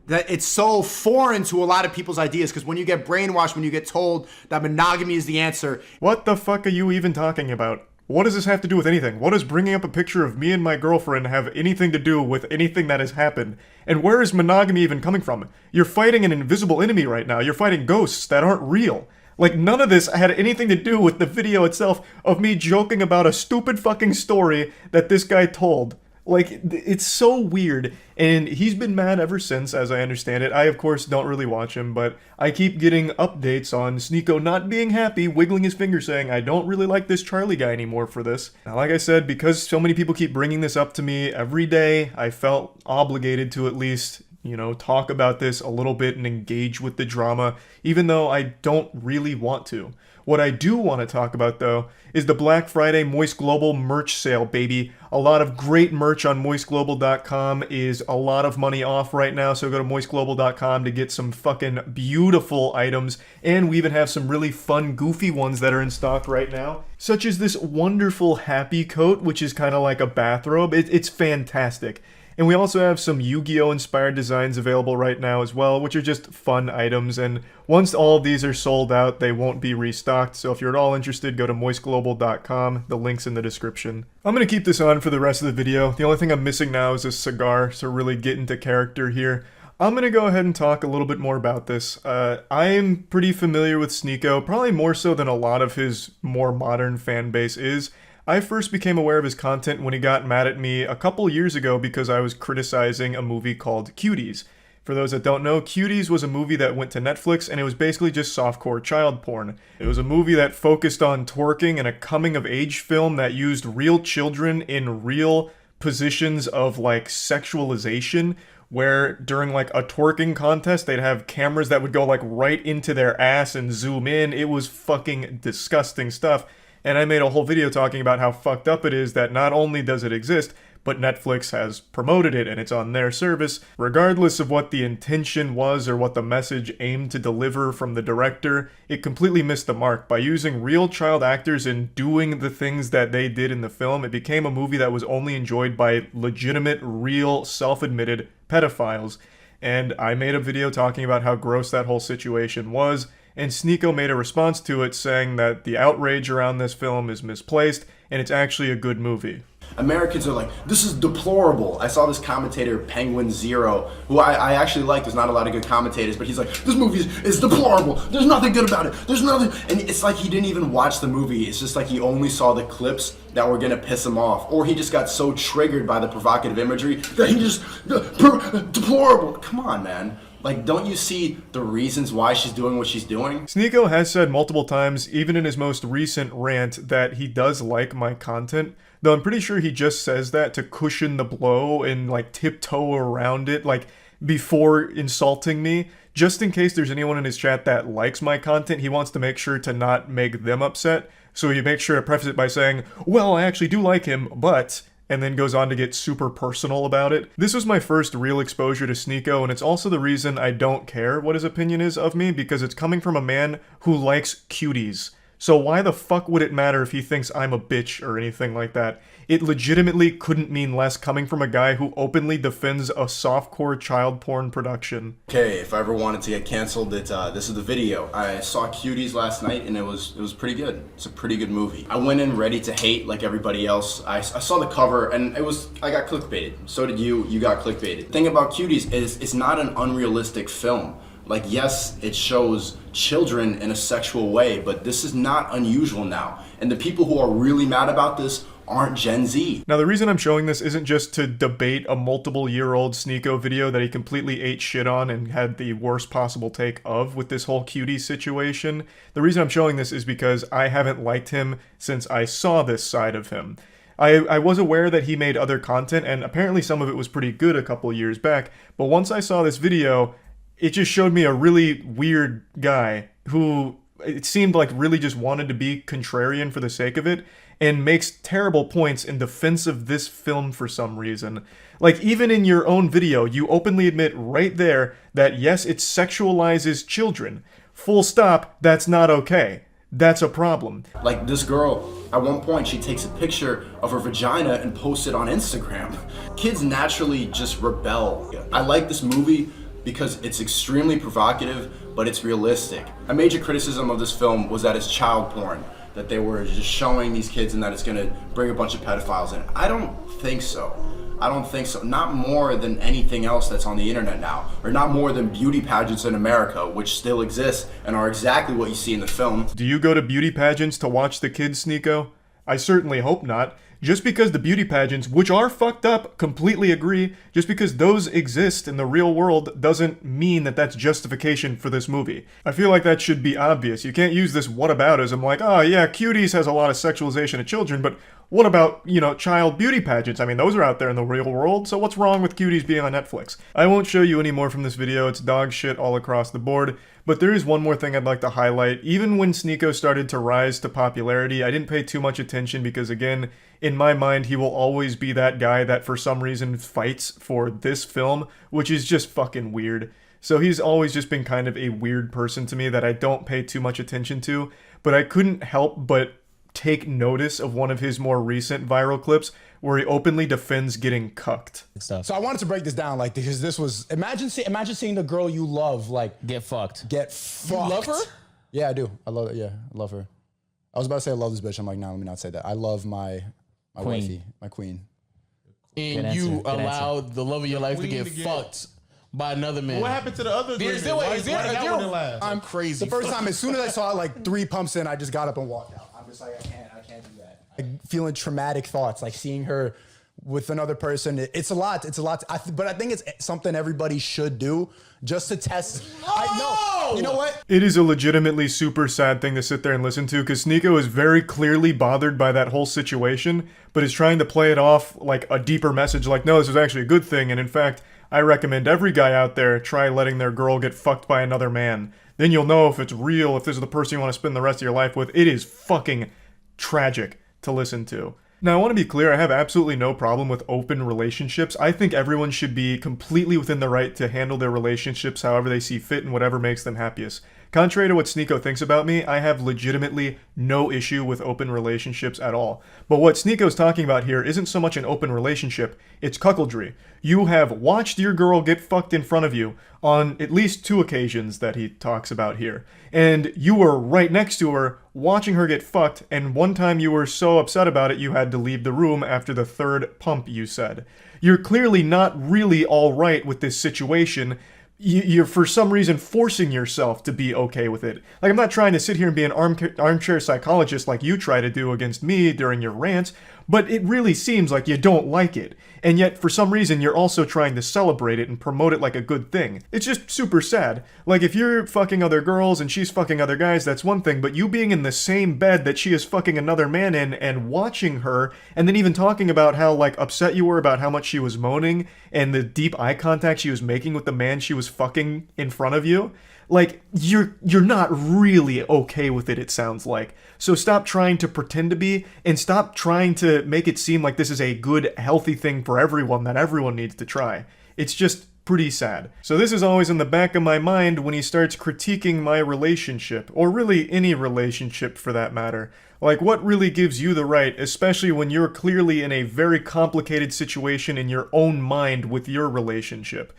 That it's so foreign to a lot of people's ideas, because when you get brainwashed, when you get told that monogamy is the answer. What the fuck are you even talking about? What does this have to do with anything? What does bringing up a picture of me and my girlfriend have anything to do with anything that has happened? And where is monogamy even coming from? You're fighting an invisible enemy right now. You're fighting ghosts that aren't real. Like, none of this had anything to do with the video itself of me joking about a stupid fucking story that this guy told. Like, it's so weird, and he's been mad ever since, as I understand it. I, of course, don't really watch him, but I keep getting updates on Sneako not being happy, wiggling his finger, saying, I don't really like this Charlie guy anymore for this. Now, like I said, because so many people keep bringing this up to me every day, I felt obligated to at least, you know, talk about this a little bit and engage with the drama, even though I don't really want to. What I do want to talk about, though, is the Black Friday Moist Global merch sale, baby. A lot of great merch on moistglobal.com is a lot of money off right now, so go to moistglobal.com to get some fucking beautiful items, and we even have some really fun, goofy ones that are in stock right now, such as this wonderful Happy Coat, which is kind of like a bathrobe. It's fantastic. And we also have some Yu-Gi-Oh! Inspired designs available right now as well, which are just fun items, and once all of these are sold out, they won't be restocked, so if you're at all interested, go to moistglobal.com, the link's in the description. I'm gonna keep this on for the rest of the video. The only thing I'm missing now is a cigar, so really get into character here. I'm gonna go ahead and talk a little bit more about this. I am pretty familiar with Sneako, probably more so than a lot of his more modern fan base is. I first became aware of his content when he got mad at me a couple years ago because I was criticizing a movie called Cuties. For those that don't know, Cuties was a movie that went to Netflix, and it was basically just softcore child porn. It was a movie that focused on twerking and a coming-of-age film that used real children in real positions of, like, sexualization, where during, like, a twerking contest, they'd have cameras that would go, like, right into their ass and zoom in. It was fucking disgusting stuff. And I made a whole video talking about how fucked up it is that not only does it exist, but Netflix has promoted it and it's on their service. Regardless of what the intention was or what the message aimed to deliver from the director, it completely missed the mark. By using real child actors and doing the things that they did in the film, it became a movie that was only enjoyed by legitimate, real, self-admitted pedophiles. And I made a video talking about how gross that whole situation was, and Sneako made a response to it saying that the outrage around this film is misplaced and it's actually a good movie. Americans are like, this is deplorable. I saw this commentator, Penguinz0, who I actually like. There's not a lot of good commentators, but he's like, this movie is deplorable. There's nothing good about it. There's nothing. And it's like he didn't even watch the movie. It's just like he only saw the clips that were gonna piss him off. Or he just got so triggered by the provocative imagery that he just, deplorable. Come on, man. Like, don't you see the reasons why she's doing what she's doing? Sneako has said multiple times, even in his most recent rant, that he does like my content, though I'm pretty sure he just says that to cushion the blow and, like, tiptoe around it, like, before insulting me. Just in case there's anyone in his chat that likes my content, he wants to make sure to not make them upset, so he makes sure to preface it by saying, well, I actually do like him, but... and then goes on to get super personal about it. This was my first real exposure to Sneako, and it's also the reason I don't care what his opinion is of me, because it's coming from a man who likes cuties. So why the fuck would it matter if he thinks I'm a bitch or anything like that? It legitimately couldn't mean less coming from a guy who openly defends a softcore child porn production. Okay, if I ever wanted to get canceled, this is the video. I saw Cuties last night and it was pretty good. It's a pretty good movie. I went in ready to hate like everybody else. I saw the cover and I got clickbaited. So did you. You got clickbaited. The thing about Cuties is it's not an unrealistic film. Like, yes, it shows children in a sexual way, but this is not unusual now. And the people who are really mad about this aren't Gen Z. Now, the reason I'm showing this isn't just to debate a multiple-year-old Sneako video that he completely ate shit on and had the worst possible take of with this whole cutie situation. The reason I'm showing this is because I haven't liked him since I saw this side of him. I was aware that he made other content, and apparently some of it was pretty good a couple years back, but once I saw this video, it just showed me a really weird guy who it seemed like really just wanted to be contrarian for the sake of it and makes terrible points in defense of this film for some reason. Like, even in your own video, you openly admit right there that yes, it sexualizes children. Full stop, that's not okay. That's a problem. Like, this girl, at one point, she takes a picture of her vagina and posts it on Instagram. Kids naturally just rebel. I like this movie because it's extremely provocative, but it's realistic. A major criticism of this film was that it's child porn, that they were just showing these kids and that it's gonna bring a bunch of pedophiles in. I don't think so. I don't think so. Not more than anything else that's on the internet now, or not more than beauty pageants in America, which still exist and are exactly what you see in the film. Do you go to beauty pageants to watch the kids, Sneako? I certainly hope not. Just because the beauty pageants, which are fucked up, completely agree, just because those exist in the real world doesn't mean that that's justification for this movie. I feel like that should be obvious. You can't use this whataboutism like, oh yeah, Cuties has a lot of sexualization of children, but what about, child beauty pageants? I mean, those are out there in the real world, so what's wrong with Cuties being on Netflix? I won't show you any more from this video, it's dog shit all across the board, but there is one more thing I'd like to highlight. Even when Sneako started to rise to popularity, I didn't pay too much attention because, again, in my mind, he will always be that guy that for some reason fights for this film, which is just fucking weird. So he's always just been kind of a weird person to me that I don't pay too much attention to, but I couldn't help but take notice of one of his more recent viral clips where he openly defends getting cucked. So I wanted to break this down, like, because this was, imagine seeing the girl you love, like, get fucked. You love her? Yeah, I do. I love I love her. I was about to say I love this bitch. I'm like, nah, let me not say that. I love my wifey, my queen. And you allowed the love of your life to get fucked by another man. What happened to the other last? I'm crazy. The first time, as soon as I saw it, like 3 pumps in, I just got up and walked out. I'm just like, I can't do that. Like, feeling traumatic thoughts, like seeing her with another person. It's a lot. But I think it's something everybody should do just to test. You know what? It is a legitimately super sad thing to sit there and listen to because Sneako is very clearly bothered by that whole situation, but is trying to play it off like a deeper message, like, no, this is actually a good thing, and in fact, I recommend every guy out there try letting their girl get fucked by another man. Then you'll know if it's real, if this is the person you want to spend the rest of your life with. It is fucking tragic to listen to. Now, I want to be clear, I have absolutely no problem with open relationships. I think everyone should be completely within the right to handle their relationships however they see fit and whatever makes them happiest. Contrary to what Sneako thinks about me, I have legitimately no issue with open relationships at all. But what Sneako's talking about here isn't so much an open relationship, it's cuckoldry. You have watched your girl get fucked in front of you on at least 2 occasions that he talks about here. And you were right next to her, watching her get fucked, and one time you were so upset about it you had to leave the room after the 3rd pump, you said. You're clearly not really alright with this situation. You're for some reason forcing yourself to be okay with it. Like, I'm not trying to sit here and be an armchair psychologist like you try to do against me during your rants, but it really seems like you don't like it. And yet, for some reason, you're also trying to celebrate it and promote it like a good thing. It's just super sad. Like, if you're fucking other girls and she's fucking other guys, that's one thing, but you being in the same bed that she is fucking another man in and watching her, and then even talking about how, like, upset you were about how much she was moaning and the deep eye contact she was making with the man she was fucking in front of you, like, you're not really okay with it sounds like. So stop trying to pretend to be, and stop trying to make it seem like this is a good, healthy thing for everyone that everyone needs to try. It's just pretty sad. So this is always in the back of my mind when he starts critiquing my relationship, or really any relationship for that matter. Like, what really gives you the right, especially when you're clearly in a very complicated situation in your own mind with your relationship?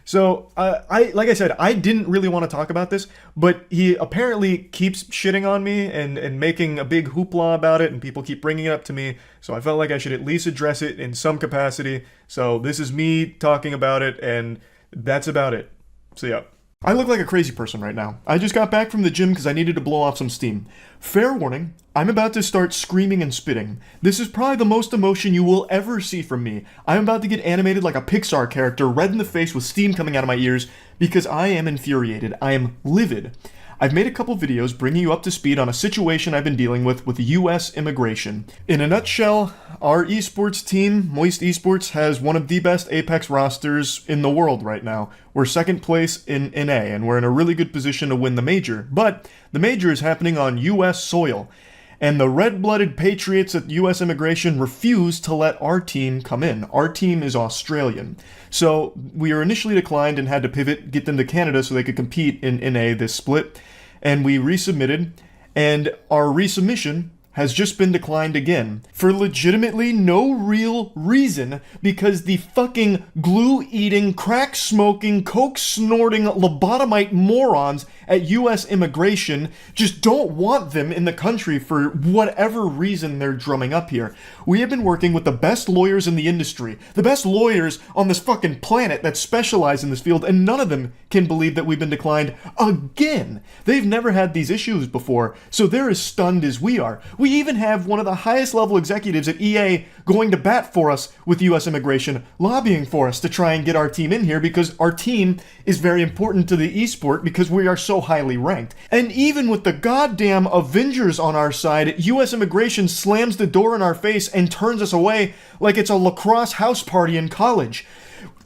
So, like I said, I didn't really want to talk about this, but he apparently keeps shitting on me and making a big hoopla about it, and people keep bringing it up to me, so I felt like I should at least address it in some capacity. So this is me talking about it, and that's about it. So yeah. I look like a crazy person right now. I just got back from the gym because I needed to blow off some steam. Fair warning, I'm about to start screaming and spitting. This is probably the most emotion you will ever see from me. I'm about to get animated like a Pixar character, red in the face with steam coming out of my ears, because I am infuriated. I am livid. I've made a couple videos bringing you up to speed on a situation I've been dealing with US immigration. In a nutshell, our esports team, Moist Esports, has one of the best Apex rosters in the world right now. We're 2nd place in NA, and we're in a really good position to win the major. But the major is happening on US soil, and the red-blooded patriots at US immigration refuse to let our team come in. Our team is Australian. So we were initially declined and had to pivot, get them to Canada so they could compete in NA this split. And we resubmitted, and our resubmission has just been declined again for legitimately no real reason, because the fucking glue-eating, crack-smoking, coke-snorting, lobotomite morons at US immigration just don't want them in the country for whatever reason they're drumming up here. We have been working with the best lawyers in the industry, the best lawyers on this fucking planet that specialize in this field, and none of them can believe that we've been declined again. They've never had these issues before, so they're as stunned as we are. We even have one of the highest level executives at EA going to bat for us with US immigration, lobbying for us to try and get our team in here because our team is very important to the esport because we are so highly ranked. And even with the goddamn Avengers on our side, US immigration slams the door in our face and turns us away like it's a lacrosse house party in college.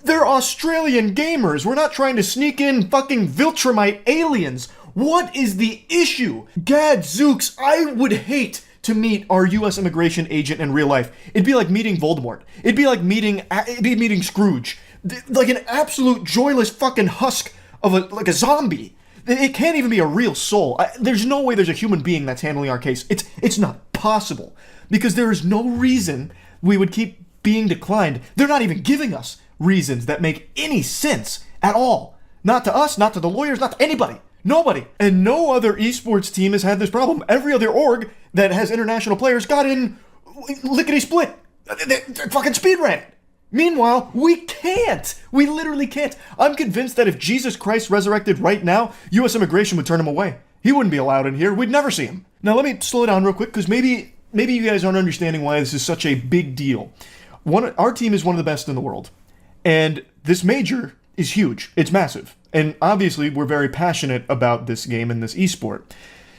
They're Australian gamers. We're not trying to sneak in fucking Viltrumite aliens. What is the issue? Gadzooks, I would hate to meet our U.S. immigration agent in real life. It'd be like meeting Voldemort. It'd be like meeting Scrooge. Like an absolute joyless fucking husk of a zombie. It can't even be a real soul. There's no way there's a human being that's handling our case. It's not possible. Because there is no reason we would keep being declined. They're not even giving us reasons that make any sense at all. Not to us, not to the lawyers, not to anybody. Nobody. And no other esports team has had this problem. Every other org that has international players got in lickety-split. They fucking speed ran it. Meanwhile, we can't. We literally can't. I'm convinced that if Jesus Christ resurrected right now, U.S. immigration would turn him away. He wouldn't be allowed in here. We'd never see him. Now, let me slow down real quick, because maybe you guys aren't understanding why this is such a big deal. Our team is one of the best in the world. And this major is huge. It's massive. And obviously, we're very passionate about this game and this esport.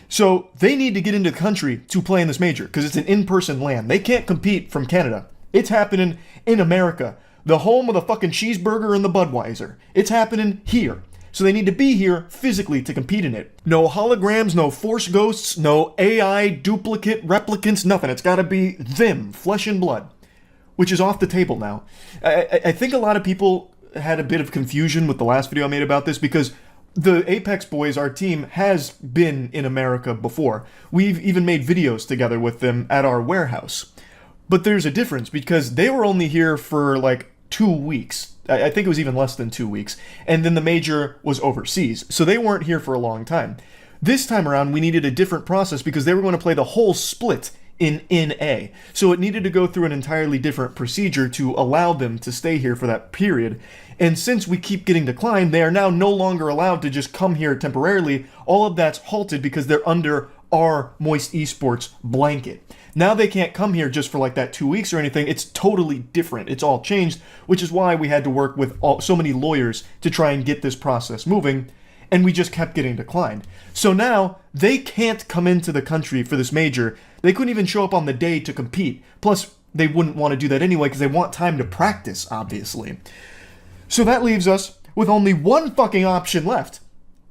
So they need to get into the country to play in this major, because it's an in-person LAN. They can't compete from Canada. It's happening in America, the home of the fucking cheeseburger and the Budweiser. It's happening here. So they need to be here physically to compete in it. No holograms, no force ghosts, no AI, duplicate, replicants, nothing. It's gotta be them, flesh and blood, which is off the table now. I think a lot of people had a bit of confusion with the last video I made about this because the Apex Boys, our team, has been in America before. We've even made videos together with them at our warehouse. But there's a difference because they were only here for like 2 weeks. I think it was even less than 2 weeks. And then the major was overseas. So they weren't here for a long time. This time around, we needed a different process because they were going to play the whole split in NA. So it needed to go through an entirely different procedure to allow them to stay here for that period. And since we keep getting declined, they are now no longer allowed to just come here temporarily. All of that's halted because they're under our Moist Esports blanket. Now they can't come here just for like that 2 weeks or anything. It's totally different. It's all changed, which is why we had to work with so many lawyers to try and get this process moving, and we just kept getting declined. So now they can't come into the country for this major. They couldn't even show up on the day to compete. Plus, they wouldn't want to do that anyway because they want time to practice, obviously. So that leaves us with only one fucking option left,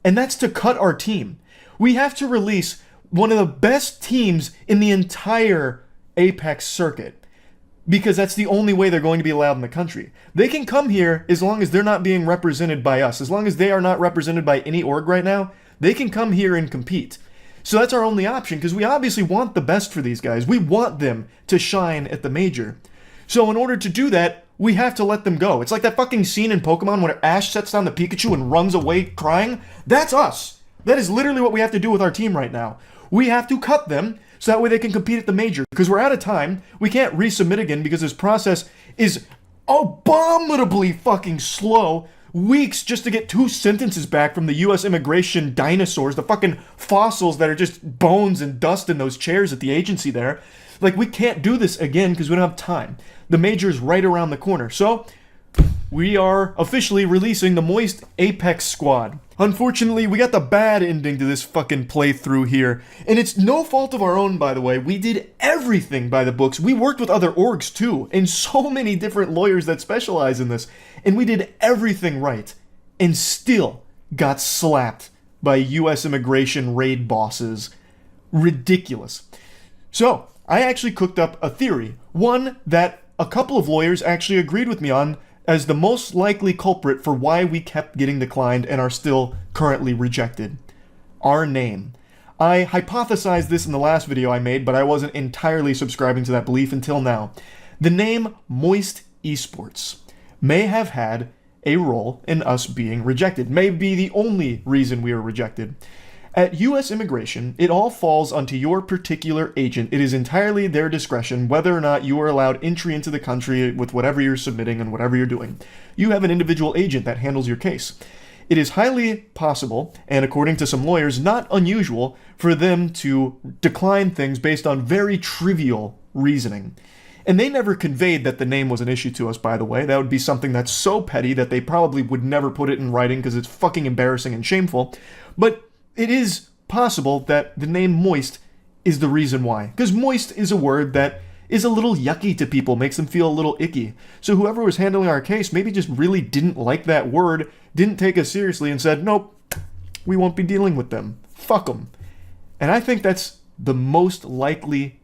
and that's to cut our team. We have to release one of the best teams in the entire Apex circuit, because that's the only way they're going to be allowed in the country. They can come here as long as they're not being represented by us. As long as they are not represented by any org right now, they can come here and compete. So that's our only option, because we obviously want the best for these guys. We want them to shine at the major. So in order to do that, we have to let them go. It's like that fucking scene in Pokemon when Ash sets down the Pikachu and runs away crying. That's us. That is literally what we have to do with our team right now. We have to cut them so that way they can compete at the major. Because we're out of time. We can't resubmit again because this process is abominably fucking slow. Weeks just to get 2 sentences back from the U.S. immigration dinosaurs, the fucking fossils that are just bones and dust in those chairs at the agency there. Like, we can't do this again because we don't have time. The major's right around the corner. So, we are officially releasing the Moist Apex squad. Unfortunately, we got the bad ending to this fucking playthrough here. And it's no fault of our own, by the way. We did everything by the books. We worked with other orgs, too, and so many different lawyers that specialize in this. And we did everything right. And still got slapped by U.S. immigration raid bosses. Ridiculous. So, I actually cooked up a theory. One that a couple of lawyers actually agreed with me on as the most likely culprit for why we kept getting declined and are still currently rejected. Our name. I hypothesized this in the last video I made, but I wasn't entirely subscribing to that belief until now. The name Moist Esports may have had a role in us being rejected, may be the only reason we were rejected. At U.S. immigration, it all falls onto your particular agent. It is entirely their discretion whether or not you are allowed entry into the country with whatever you're submitting and whatever you're doing. You have an individual agent that handles your case. It is highly possible, and according to some lawyers, not unusual, for them to decline things based on very trivial reasoning. And they never conveyed that the name was an issue to us, by the way. That would be something that's so petty that they probably would never put it in writing because it's fucking embarrassing and shameful. But it is possible that the name Moist is the reason why. Because moist is a word that is a little yucky to people, makes them feel a little icky. So whoever was handling our case maybe just really didn't like that word, didn't take us seriously, and said, nope, we won't be dealing with them. Fuck them. And I think that's the most likely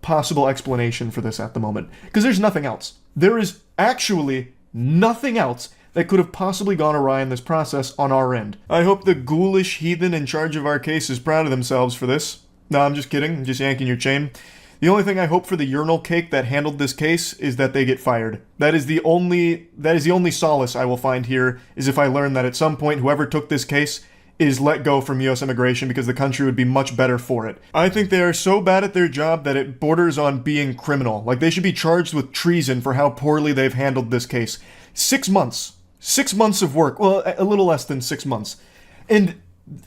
possible explanation for this at the moment. Because there's nothing else. There is actually nothing else that could have possibly gone awry in this process on our end. I hope the ghoulish heathen in charge of our case is proud of themselves for this. No, I'm just kidding. I'm just yanking your chain. The only thing I hope for the urinal cake that handled this case is that they get fired. That is the only solace I will find here, is if I learn that at some point whoever took this case is let go from U.S. immigration because the country would be much better for it. I think they are so bad at their job that it borders on being criminal. Like, they should be charged with treason for how poorly they've handled this case. 6 months. 6 months of work. Well, a little less than 6 months. And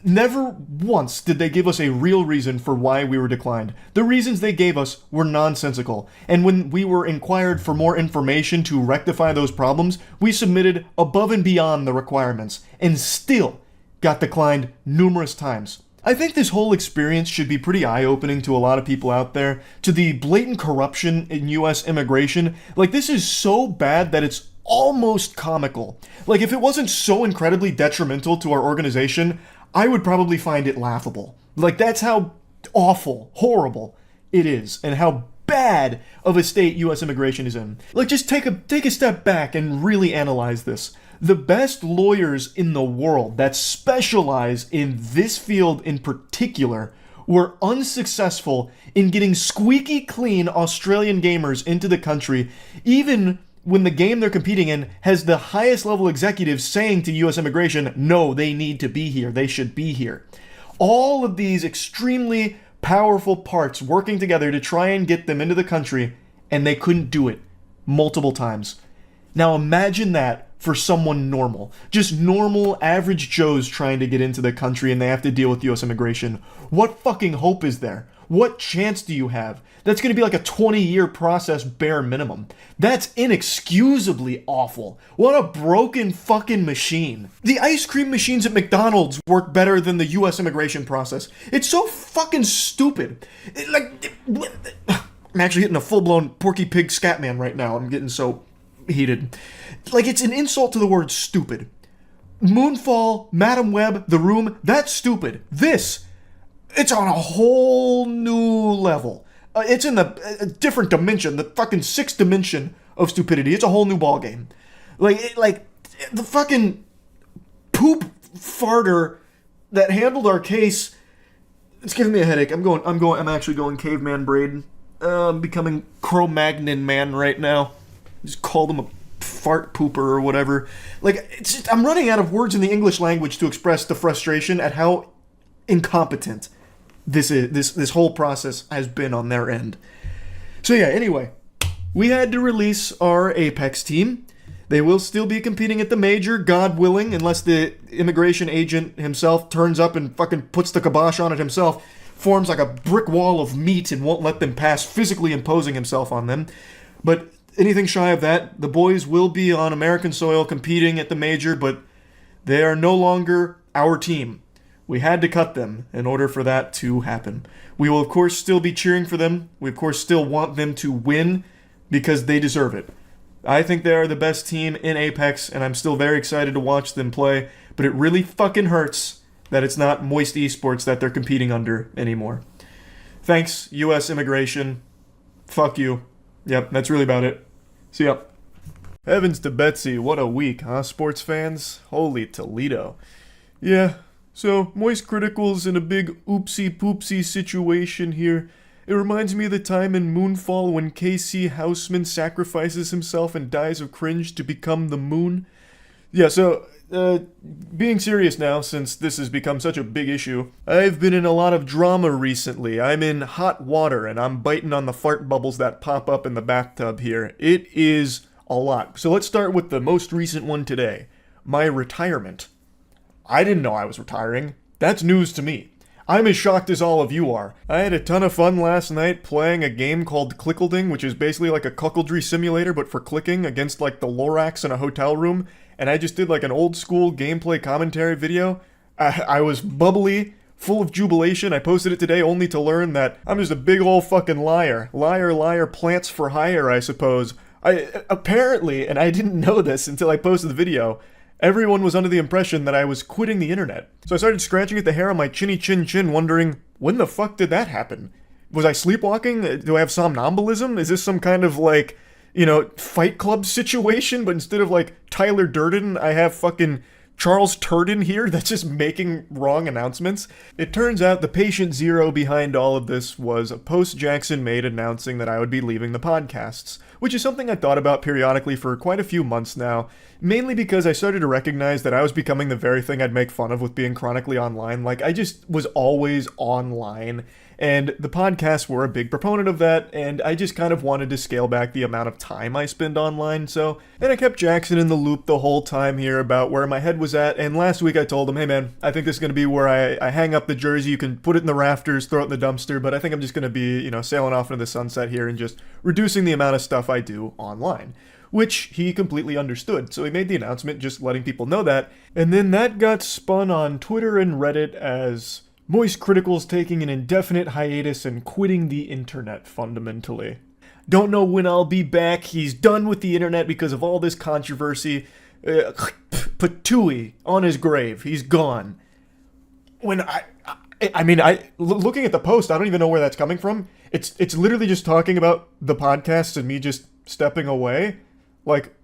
never once did they give us a real reason for why we were declined. The reasons they gave us were nonsensical. And when we were inquired for more information to rectify those problems, we submitted above and beyond the requirements, and still got declined numerous times. I think this whole experience should be pretty eye-opening to a lot of people out there, to the blatant corruption in U.S. immigration. Like, this is so bad that it's almost comical. Like, if it wasn't so incredibly detrimental to our organization, I would probably find it laughable. Like, that's how awful, horrible it is, and how bad of a state U.S. immigration is in. Like, just take a step back and really analyze this. The best lawyers in the world that specialize in this field in particular were unsuccessful in getting squeaky clean Australian gamers into the country, even when the game they're competing in has the highest level executives saying to U.S. immigration, no, they need to be here, they should be here. All of these extremely powerful parts working together to try and get them into the country, and they couldn't do it multiple times. Now imagine that for someone normal. Just normal, average Joes trying to get into the country and they have to deal with U.S. immigration. What fucking hope is there? What chance do you have? That's going to be like a 20-year process bare minimum. That's inexcusably awful. What a broken fucking machine. The ice cream machines at McDonald's work better than the U.S. immigration process. It's so fucking stupid. I'm actually hitting a full-blown Porky Pig Scatman right now. I'm getting so heated. Like, it's an insult to the word stupid. Moonfall, Madam Web, The Room, that's stupid. This, it's on a whole new level. It's in a different dimension, the fucking sixth dimension of stupidity. It's a whole new ballgame. Like the fucking poop farter that handled our case. It's giving me a headache. I'm actually going caveman braid. I'm becoming Cro-Magnon man right now. Just called him a fart pooper or whatever. Like, it's just, I'm running out of words in the English language to express the frustration at how incompetent this whole process has been on their end. So yeah, anyway, we had to release our Apex team. They will still be competing at the major, God willing, unless the immigration agent himself turns up and fucking puts the kibosh on it himself, forms like a brick wall of meat and won't let them pass, physically imposing himself on them. But anything shy of that, the boys will be on American soil competing at the major, but they are no longer our team. We had to cut them in order for that to happen. We will, of course, still be cheering for them. We, of course, still want them to win because they deserve it. I think they are the best team in Apex, and I'm still very excited to watch them play, but it really fucking hurts that it's not Moist Esports that they're competing under anymore. Thanks, U.S. immigration. Fuck you. Yep, that's really about it. See ya. Heavens to Betsy, what a week, huh, sports fans? Holy Toledo. Yeah, so Moist Critical's in a big oopsie-poopsie situation here. It reminds me of the time in Moonfall when KC Houseman sacrifices himself and dies of cringe to become the moon. Yeah, so, being serious now, since this has become such a big issue, I've been in a lot of drama recently. I'm in hot water, and I'm biting on the fart bubbles that pop up in the bathtub here. It is a lot. So let's start with the most recent one today. My retirement. I didn't know I was retiring. That's news to me. I'm as shocked as all of you are. I had a ton of fun last night playing a game called Clickleding, which is basically like a cuckoldry simulator, but for clicking against like the Lorax in a hotel room. And I just did like an old school gameplay commentary video. I was bubbly, full of jubilation. I posted it today only to learn that I'm just a big old fucking liar. Liar, liar, plants for hire, I suppose. Apparently, and I didn't know this until I posted the video, everyone was under the impression that I was quitting the internet. So I started scratching at the hair on my chinny chin chin, wondering, when the fuck did that happen? Was I sleepwalking? Do I have somnambulism? Is this some kind of like, Fight Club situation? But instead of like Tyler Durden, I have fucking Charles Turden here that's just making wrong announcements. It turns out the patient zero behind all of this was a post Jackson made announcing that I would be leaving the podcasts, which is something I thought about periodically for quite a few months now, mainly because I started to recognize that I was becoming the very thing I'd make fun of with being chronically online. Like, I just was always online, and the podcasts were a big proponent of that, and I just kind of wanted to scale back the amount of time I spend online, and I kept Jackson in the loop the whole time here about where my head was at, and last week I told him, hey man, I think this is going to be where I hang up the jersey, you can put it in the rafters, throw it in the dumpster, but I think I'm just going to be, sailing off into the sunset here and just reducing the amount of stuff I do online. Which he completely understood, so he made the announcement just letting people know that, and then that got spun on Twitter and Reddit as Moist Critical's taking an indefinite hiatus and quitting the internet, fundamentally. Don't know when I'll be back. He's done with the internet because of all this controversy. Patooey on his grave. He's gone. When looking at the post, I don't even know where that's coming from. It's literally just talking about the podcast and me just stepping away. Like,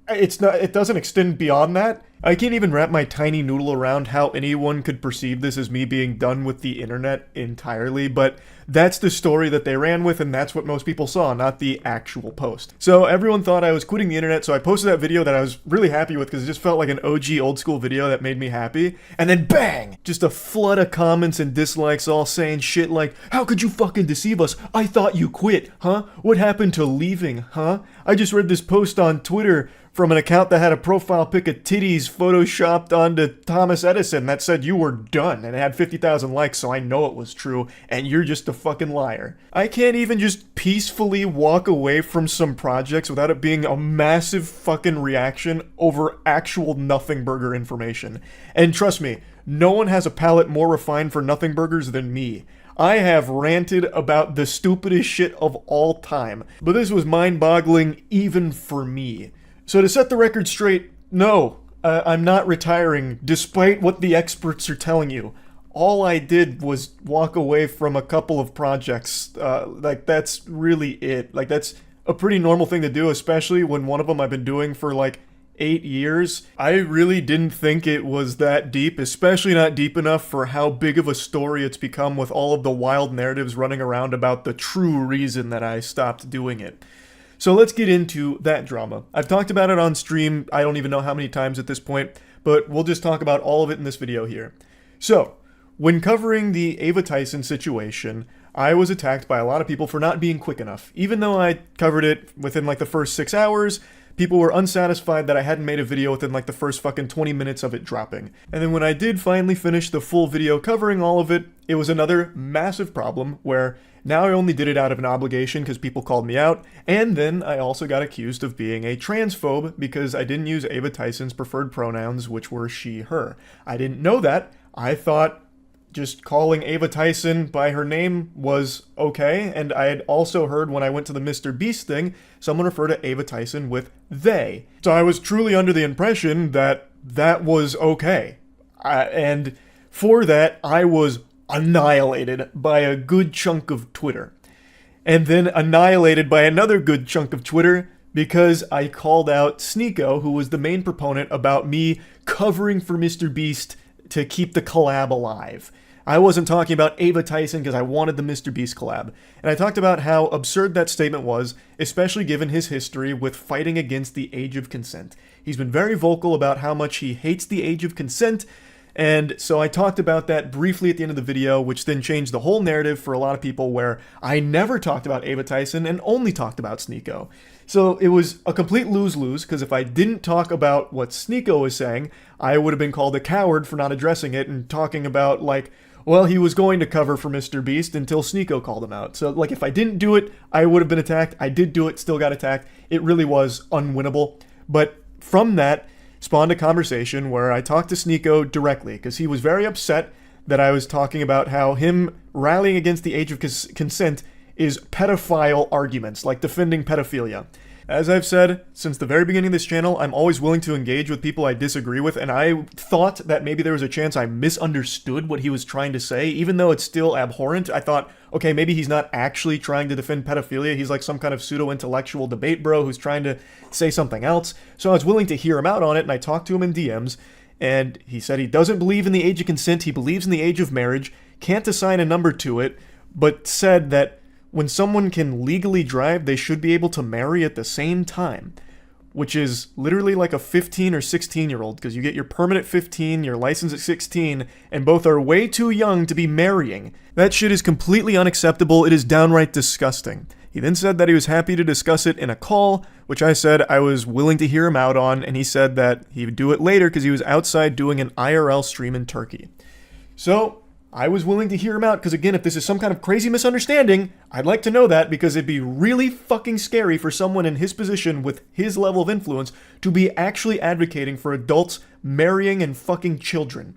it doesn't extend beyond that. I can't even wrap my tiny noodle around how anyone could perceive this as me being done with the internet entirely, but that's the story that they ran with, and that's what most people saw, not the actual post. So everyone thought I was quitting the internet, so I posted that video that I was really happy with because it just felt like an OG old school video that made me happy, and then bang! Just a flood of comments and dislikes all saying shit like, how could you fucking deceive us? I thought you quit, huh? What happened to leaving, huh? I just read this post on Twitter from an account that had a profile pic of titties photoshopped onto Thomas Edison that said you were done, and it had 50,000 likes, so I know it was true, and you're just a fucking liar. I can't even just peacefully walk away from some projects without it being a massive fucking reaction over actual nothing burger information. And trust me, no one has a palate more refined for nothing burgers than me. I have ranted about the stupidest shit of all time, but this was mind-boggling even for me. So to set the record straight, no, I'm not retiring, despite what the experts are telling you. All I did was walk away from a couple of projects. That's really it. Like, that's a pretty normal thing to do, especially when one of them I've been doing for like 8 years. I really didn't think it was that deep, especially not deep enough for how big of a story it's become with all of the wild narratives running around about the true reason that I stopped doing it. So let's get into that drama. I've talked about it on stream, I don't even know how many times at this point, but we'll just talk about all of it in this video here. So, when covering the Ava Tyson situation, I was attacked by a lot of people for not being quick enough. Even though I covered it within like the first 6 hours, people were unsatisfied that I hadn't made a video within like the first fucking 20 minutes of it dropping. And then when I did finally finish the full video covering all of it, it was another massive problem where now I only did it out of an obligation because people called me out, and then I also got accused of being a transphobe because I didn't use Ava Tyson's preferred pronouns, which were she, her. I didn't know that. I thought just calling Ava Tyson by her name was okay, and I had also heard when I went to the Mr. Beast thing, someone refer to Ava Tyson with they. So I was truly under the impression that that was okay. And for that, I was annihilated by a good chunk of Twitter. And then annihilated by another good chunk of Twitter because I called out Sneako, who was the main proponent about me covering for Mr. Beast to keep the collab alive. I wasn't talking about Ava Tyson because I wanted the Mr. Beast collab. And I talked about how absurd that statement was, especially given his history with fighting against the age of consent. He's been very vocal about how much he hates the age of consent, and so I talked about that briefly at the end of the video, which then changed the whole narrative for a lot of people where I never talked about Ava Tyson and only talked about Sneako. So it was a complete lose-lose, because if I didn't talk about what Sneako was saying, I would have been called a coward for not addressing it and talking about, like, well, he was going to cover for Mr. Beast until Sneako called him out. So, like, if I didn't do it, I would have been attacked. I did do it, still got attacked. It really was unwinnable. But from that spawned a conversation where I talked to Sneako directly, because he was very upset that I was talking about how him rallying against the age of consent is pedophile arguments, like defending pedophilia. As I've said since the very beginning of this channel, I'm always willing to engage with people I disagree with, and I thought that maybe there was a chance I misunderstood what he was trying to say, even though it's still abhorrent. I thought, okay, maybe he's not actually trying to defend pedophilia, he's like some kind of pseudo-intellectual debate bro who's trying to say something else, so I was willing to hear him out on it, and I talked to him in DMs, and he said he doesn't believe in the age of consent, he believes in the age of marriage, can't assign a number to it, but said that when someone can legally drive, they should be able to marry at the same time, which is literally like a 15 or 16-year-old, because you get your permit at 15, your license at 16, and both are way too young to be marrying. That shit is completely unacceptable. It is downright disgusting. He then said that he was happy to discuss it in a call, which I said I was willing to hear him out on, and he said that he would do it later because he was outside doing an IRL stream in Turkey. So I was willing to hear him out because, again, if this is some kind of crazy misunderstanding, I'd like to know that, because it'd be really fucking scary for someone in his position with his level of influence to be actually advocating for adults marrying and fucking children.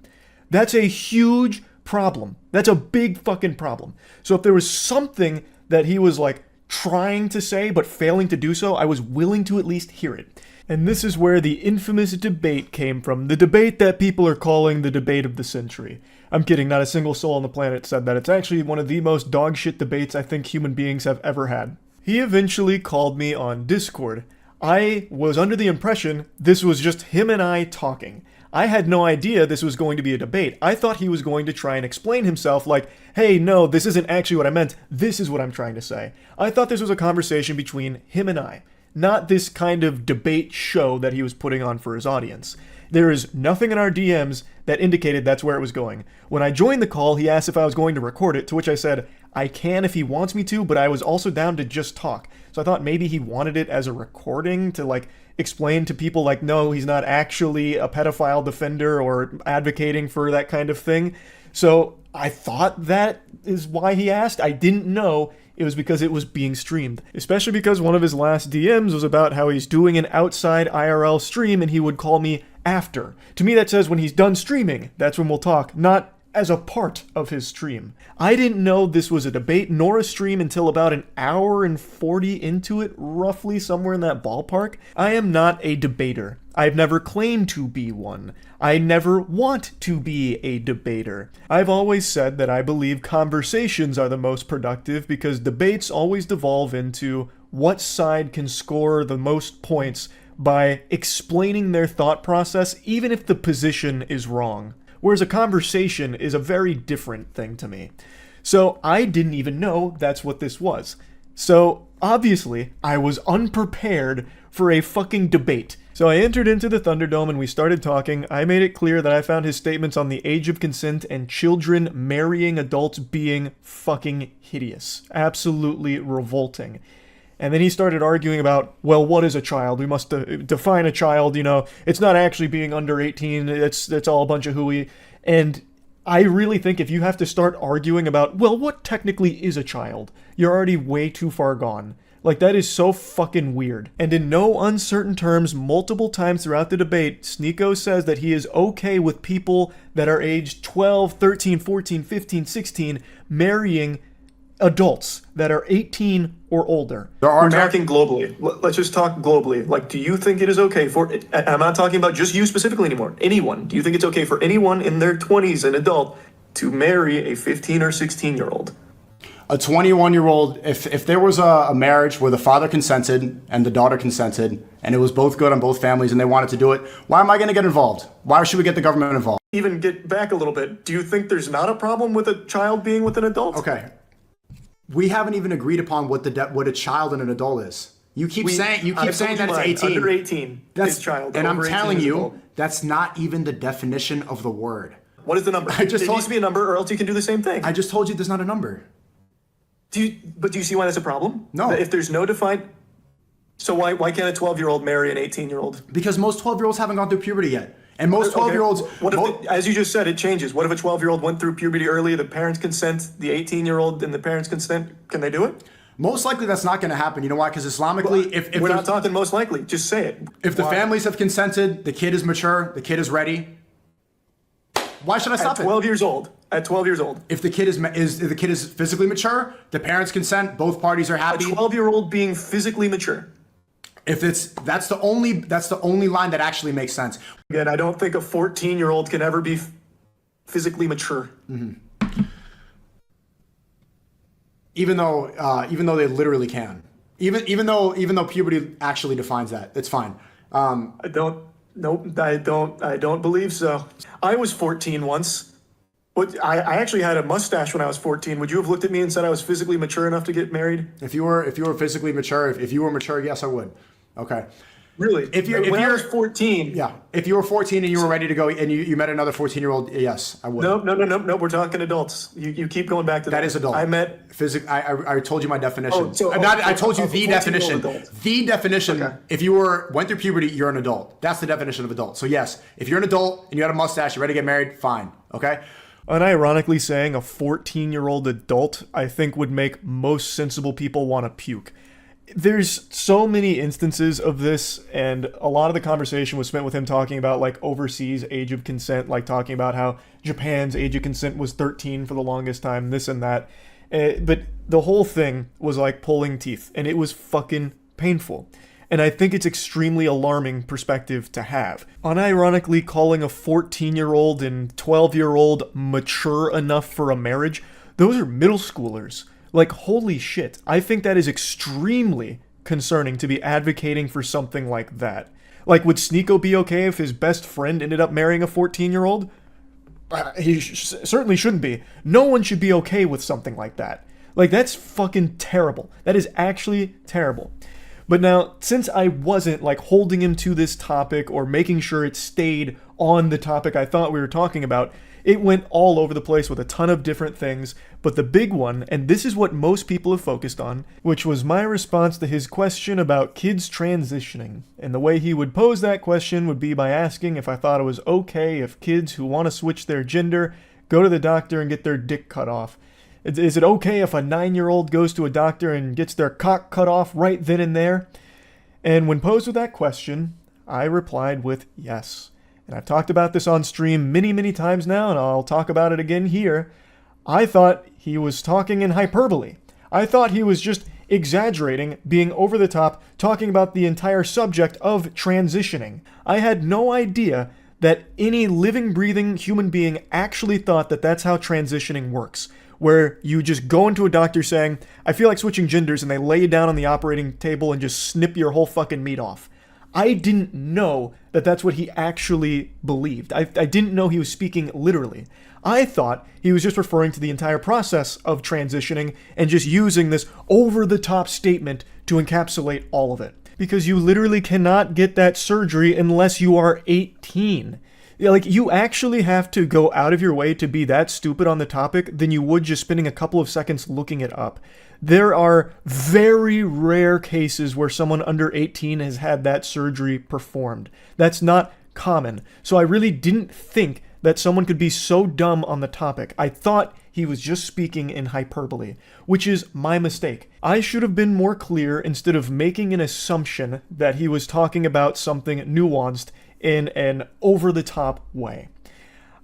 That's a huge problem. That's a big fucking problem. So if there was something that he was like trying to say but failing to do so, I was willing to at least hear it. And this is where the infamous debate came from. The debate that people are calling the debate of the century. I'm kidding, not a single soul on the planet said that. It's actually one of the most dogshit debates I think human beings have ever had. He eventually called me on Discord. I was under the impression this was just him and I talking. I had no idea this was going to be a debate. I thought he was going to try and explain himself like, hey, no, this isn't actually what I meant. This is what I'm trying to say. I thought this was a conversation between him and I. Not this kind of debate show that he was putting on for his audience. There is nothing in our DMs that indicated that's where it was going. When I joined the call, he asked if I was going to record it, to which I said, I can if he wants me to, but I was also down to just talk. So I thought maybe he wanted it as a recording to, like, explain to people, like, no, he's not actually a pedophile defender or advocating for that kind of thing. So I thought that is why he asked. I didn't know it was because it was being streamed. Especially because one of his last DMs was about how he's doing an outside IRL stream and he would call me after. To me, that says when he's done streaming, that's when we'll talk, not as a part of his stream. I didn't know this was a debate nor a stream until about an hour and 40 into it, roughly somewhere in that ballpark. I am not a debater. I've never claimed to be one. I never want to be a debater. I've always said that I believe conversations are the most productive because debates always devolve into what side can score the most points by explaining their thought process, even if the position is wrong. Whereas a conversation is a very different thing to me. So I didn't even know that's what this was. So obviously, I was unprepared for a fucking debate. So I entered into the Thunderdome and we started talking. I made it clear that I found his statements on the age of consent and children marrying adults being fucking hideous. Absolutely revolting. And then he started arguing about, well, what is a child? We must define a child, you know. It's not actually being under 18. It's all a bunch of hooey. And I really think if you have to start arguing about, well, what technically is a child? You're already way too far gone. Like, that is so fucking weird. And in no uncertain terms, multiple times throughout the debate, Sneako says that he is okay with people that are aged 12, 13, 14, 15, 16 marrying adults that are 18 or older. We're talking globally. Let's just talk globally. Like, do you think it is okay for, I'm not talking about just you specifically anymore, anyone. Do you think it's okay for anyone in their 20s, an adult, to marry a 15 or 16-year-old? A 21-year-old, if there was a marriage where the father consented and the daughter consented, and it was both good on both families and they wanted to do it, why am I going to get involved? Why should we get the government involved? Even get back a little bit. Do you think there's not a problem with a child being with an adult? Okay. We haven't even agreed upon what a child and an adult is. You keep saying that it's 18. Under 18 is child. And I'm telling you, that's not even the definition of the word. What is the number? It needs to be a number, or else you can do the same thing. I just told you there's not a number. Do you see why that's a problem? No. If there's no defined, so why can't a 12-year-old marry an 18-year-old? Because most 12-year-olds haven't gone through puberty yet. And most 12-year-olds... What if, as you just said, it changes. What if a 12-year-old went through puberty early, the parents consent, the 18-year-old and the parents consent? Can they do it? Most likely that's not going to happen. You know why? Because Islamically, if we're not talking most likely, just say it. If the families have consented, the kid is mature, the kid is ready, why should I stop at 12 years old? At 12 years old. If the kid is physically mature, the parents consent, both parties are happy. A 12-year-old being physically mature. If that's the only line that actually makes sense. Again, I don't think a 14-year-old can ever be physically mature. Mm-hmm. Even though they literally can. Even though puberty actually defines that, it's fine. I don't believe so. I was 14 once. I actually had a mustache when I was 14. Would you have looked at me and said I was physically mature enough to get married? If you were physically mature, if you were mature, yes, I would. Okay. Really? When I was 14. Yeah. If you were 14 and you were ready to go and you met another 14-year-old, yes, I would. No. We're talking adults. You keep going back to that. That is adult. I met I told you my definition. I told you the definition. Adult. The definition. Okay. If you went through puberty, you're an adult. That's the definition of adult. So yes, if you're an adult and you had a mustache, you're ready to get married, fine. Okay. Unironically saying a 14-year-old adult, I think would make most sensible people want to puke. There's so many instances of this, and a lot of the conversation was spent with him talking about like overseas age of consent, like talking about how Japan's age of consent was 13 for the longest time, this and that. But the whole thing was like pulling teeth, and it was fucking painful. And I think it's extremely alarming perspective to have. Unironically, calling a 14-year-old and 12-year-old mature enough for a marriage, those are middle schoolers. Like, holy shit. I think that is extremely concerning to be advocating for something like that. Like, would Sneako be okay if his best friend ended up marrying a 14-year-old? He certainly shouldn't be. No one should be okay with something like that. Like, that's fucking terrible. That is actually terrible. But now, since I wasn't, like, holding him to this topic or making sure it stayed on the topic I thought we were talking about, it went all over the place with a ton of different things. But the big one, and this is what most people have focused on, which was my response to his question about kids transitioning. And the way he would pose that question would be by asking if I thought it was okay if kids who want to switch their gender go to the doctor and get their dick cut off. Is it okay if a 9-year-old goes to a doctor and gets their cock cut off right then and there? And when posed with that question, I replied with yes. And I've talked about this on stream many, many times now, and I'll talk about it again here. I thought he was talking in hyperbole. I thought he was just exaggerating, being over the top, talking about the entire subject of transitioning. I had no idea that any living, breathing human being actually thought that that's how transitioning works. Where you just go into a doctor saying, I feel like switching genders, and they lay you down on the operating table and just snip your whole fucking meat off. I didn't know that that's what he actually believed. I didn't know he was speaking literally. I thought he was just referring to the entire process of transitioning and just using this over-the-top statement to encapsulate all of it. Because you literally cannot get that surgery unless you are 18. Like, you actually have to go out of your way to be that stupid on the topic than you would just spending a couple of seconds looking it up. There are very rare cases where someone under 18 has had that surgery performed. That's not common. So I really didn't think that someone could be so dumb on the topic. I thought he was just speaking in hyperbole, which is my mistake. I should have been more clear instead of making an assumption that he was talking about something nuanced in an over-the-top way.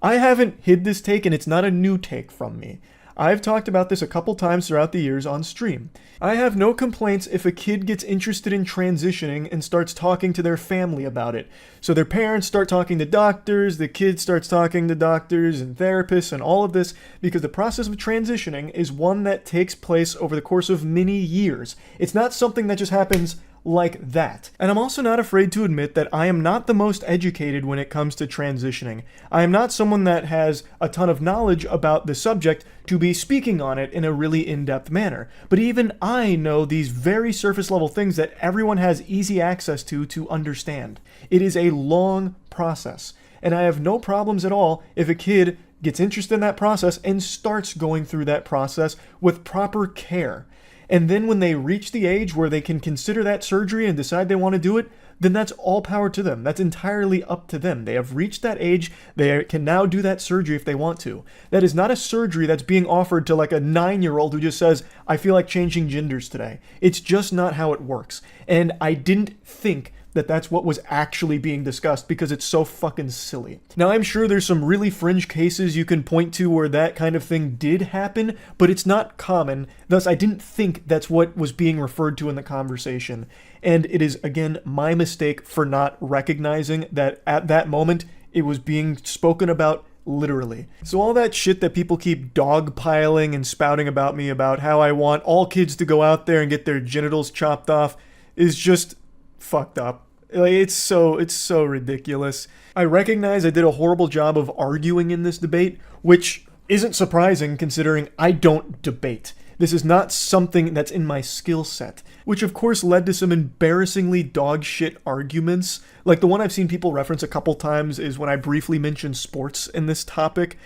I haven't hid this take, and it's not a new take from me. I've talked about this a couple times throughout the years on stream. I have no complaints if a kid gets interested in transitioning and starts talking to their family about it. So their parents start talking to doctors, the kid starts talking to doctors and therapists and all of this, because the process of transitioning is one that takes place over the course of many years. It's not something that just happens like that. And I'm also not afraid to admit that I am not the most educated when it comes to transitioning. I am not someone that has a ton of knowledge about the subject to be speaking on it in a really in-depth manner. But even I know these very surface level things that everyone has easy access to understand. It is a long process. And I have no problems at all if a kid gets interested in that process and starts going through that process with proper care. And then when they reach the age where they can consider that surgery and decide they want to do it, then that's all power to them. That's entirely up to them. They have reached that age. They can now do that surgery if they want to. That is not a surgery that's being offered to like a 9-year-old who just says, I feel like changing genders today. It's just not how it works. And I didn't think that that's what was actually being discussed because it's so fucking silly. Now, I'm sure there's some really fringe cases you can point to where that kind of thing did happen, but it's not common. Thus, I didn't think that's what was being referred to in the conversation. And it is, again, my mistake for not recognizing that at that moment, it was being spoken about literally. So all that shit that people keep dogpiling and spouting about me about how I want all kids to go out there and get their genitals chopped off is just fucked up. Like, it's so ridiculous. I recognize I did a horrible job of arguing in this debate, which isn't surprising considering I don't debate. This is not something that's in my skill set, which of course led to some embarrassingly dog shit arguments. Like the one I've seen people reference a couple times is when I briefly mentioned sports in this topic.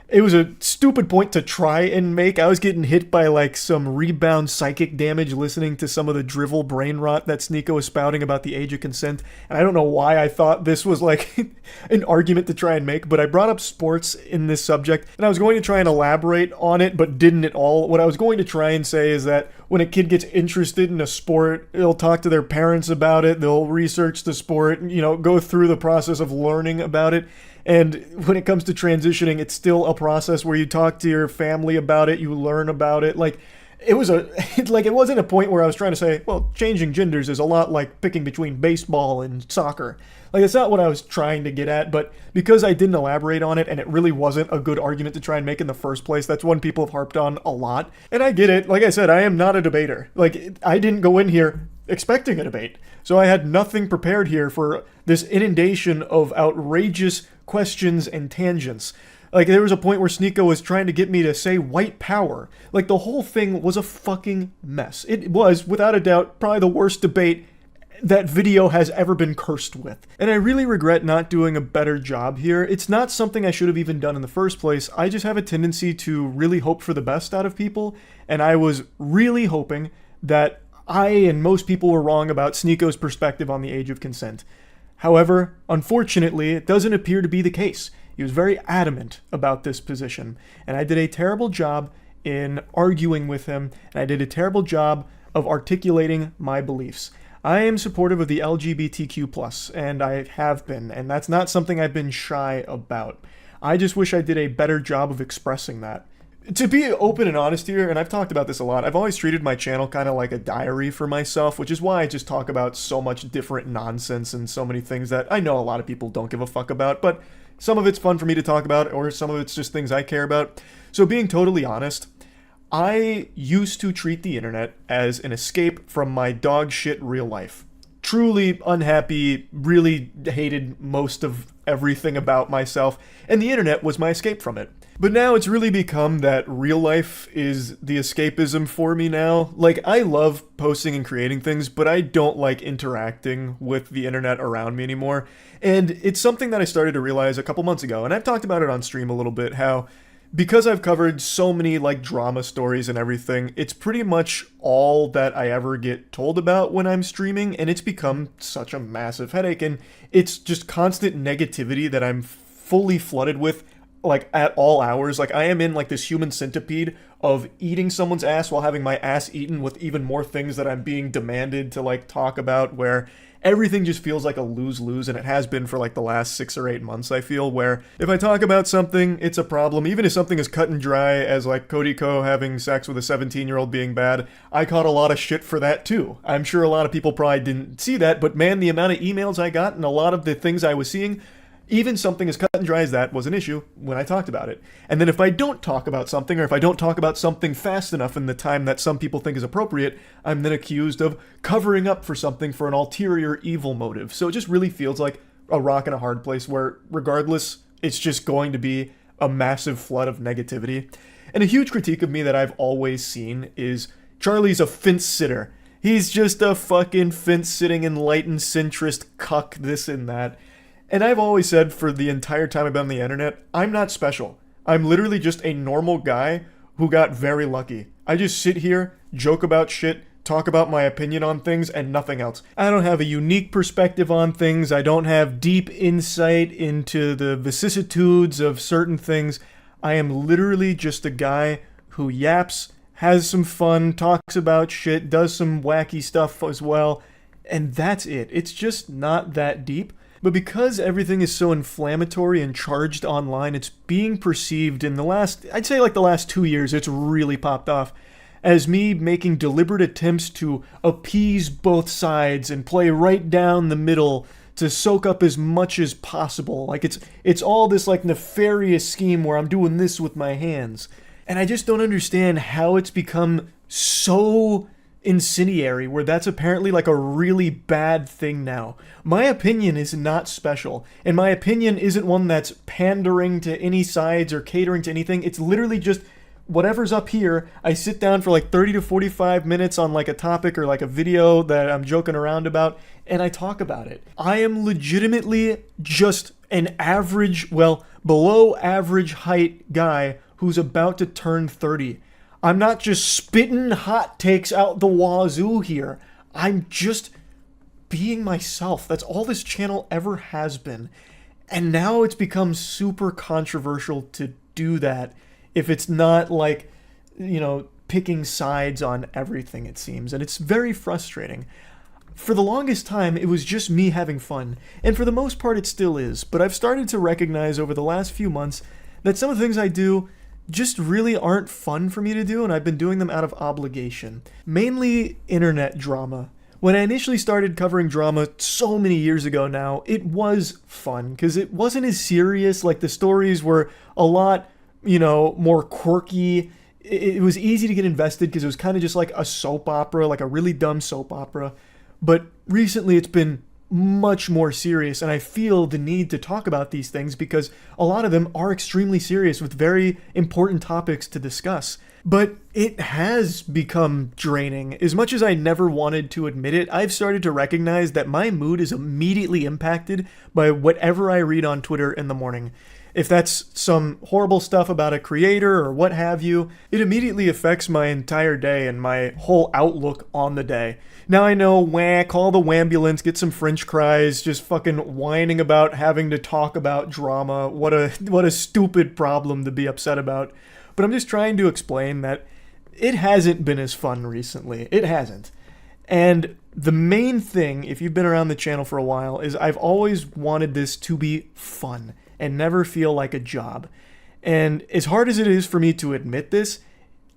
It was a stupid point to try and make. I was getting hit by like some rebound psychic damage listening to some of the drivel brain rot that Sneako was spouting about the age of consent. And I don't know why I thought this was like an argument to try and make, but I brought up sports in this subject and I was going to try and elaborate on it, but didn't at all. What I was going to try and say is that when a kid gets interested in a sport, they'll talk to their parents about it, they'll research the sport, go through the process of learning about it. And when it comes to transitioning, it's still a process where you talk to your family about it, you learn about it. Like, it wasn't a point where I was trying to say, well, changing genders is a lot like picking between baseball and soccer. Like, that's not what I was trying to get at, but because I didn't elaborate on it and it really wasn't a good argument to try and make in the first place, that's one people have harped on a lot. And I get it. Like I said, I am not a debater. Like, I didn't go in here expecting a debate. So I had nothing prepared here for this inundation of outrageous questions and tangents. Like, there was a point where Sneako was trying to get me to say white power. Like, the whole thing was a fucking mess. It was, without a doubt, probably the worst debate that video has ever been cursed with. And I really regret not doing a better job here. It's not something I should have even done in the first place. I just have a tendency to really hope for the best out of people. And I was really hoping that I and most people were wrong about Sneako's perspective on the age of consent. However, unfortunately, it doesn't appear to be the case. He was very adamant about this position, and I did a terrible job in arguing with him, and I did a terrible job of articulating my beliefs. I am supportive of the LGBTQ+, and I have been, and that's not something I've been shy about. I just wish I did a better job of expressing that. To be open and honest here, and I've talked about this a lot, I've always treated my channel kind of like a diary for myself, which is why I just talk about so much different nonsense and so many things that I know a lot of people don't give a fuck about, but some of it's fun for me to talk about, or some of it's just things I care about. So being totally honest, I used to treat the internet as an escape from my dog shit real life. Truly unhappy, really hated most of everything about myself, and the internet was my escape from it. But now it's really become that real life is the escapism for me now. Like, I love posting and creating things, but I don't like interacting with the internet around me anymore. And it's something that I started to realize a couple months ago, and I've talked about it on stream a little bit, how because I've covered so many like drama stories and everything, it's pretty much all that I ever get told about when I'm streaming, and it's become such a massive headache, and it's just constant negativity that I'm fully flooded with, like at all hours. Like, I am in like this human centipede of eating someone's ass while having my ass eaten, with even more things that I'm being demanded to like talk about, where everything just feels like a lose-lose, and it has been for like the last 6 or 8 months, I feel, where if I talk about something, it's a problem. Even if something is cut and dry as like Cody Ko having sex with a 17-year-old being bad, I caught a lot of shit for that too. I'm sure a lot of people probably didn't see that, but man, the amount of emails I got and a lot of the things I was seeing, even something as cut and dry as that was an issue when I talked about it. And then if I don't talk about something, or if I don't talk about something fast enough in the time that some people think is appropriate, I'm then accused of covering up for something for an ulterior evil motive. So it just really feels like a rock and a hard place where, regardless, it's just going to be a massive flood of negativity. And a huge critique of me that I've always seen is Charlie's a fence sitter. He's just a fucking fence-sitting enlightened centrist cuck, this and that. And I've always said for the entire time I've been on the internet, I'm not special. I'm literally just a normal guy who got very lucky. I just sit here, joke about shit, talk about my opinion on things, and nothing else. I don't have a unique perspective on things. I don't have deep insight into the vicissitudes of certain things. I am literally just a guy who yaps, has some fun, talks about shit, does some wacky stuff as well, and that's it. It's just not that deep. But because everything is so inflammatory and charged online, it's being perceived in the last, I'd say like the last 2 years, it's really popped off as me making deliberate attempts to appease both sides and play right down the middle to soak up as much as possible. Like, it's all this like nefarious scheme where I'm doing this with my hands. And I just don't understand how it's become so incendiary, where that's apparently like a really bad thing now. My opinion is not special, and my opinion isn't one that's pandering to any sides or catering to anything. It's literally just whatever's up here. I sit down for like 30 to 45 minutes on like a topic or like a video that I'm joking around about, and I talk about it. I am legitimately just an average, well, below average height guy who's about to turn 30. I'm not just spitting hot takes out the wazoo here. I'm just being myself. That's all this channel ever has been. And now it's become super controversial to do that if it's not like, you know, picking sides on everything, it seems. And it's very frustrating. for the longest time, it was just me having fun. And for the most part, it still is. But I've started to recognize over the last few months that some of the things I do just really aren't fun for me to do, and I've been doing them out of obligation. Mainly internet drama. When I initially started covering drama so many years ago now, it was fun, because it wasn't as serious. Like, the stories were a lot, more quirky. It was easy to get invested because it was kind of just like a soap opera, like a really dumb soap opera. But recently it's been much more serious, and I feel the need to talk about these things because a lot of them are extremely serious with very important topics to discuss. But it has become draining. As much as I never wanted to admit it, I've started to recognize that my mood is immediately impacted by whatever I read on Twitter in the morning. If that's some horrible stuff about a creator or what have you, it immediately affects my entire day and my whole outlook on the day. Now I know, call the wambulance, get some french fries, just fucking whining about having to talk about drama. What a stupid problem to be upset about. But I'm just trying to explain that it hasn't been as fun recently. It hasn't. And the main thing, if you've been around the channel for a while, is I've always wanted this to be fun and never feel like a job. And as hard as it is for me to admit this,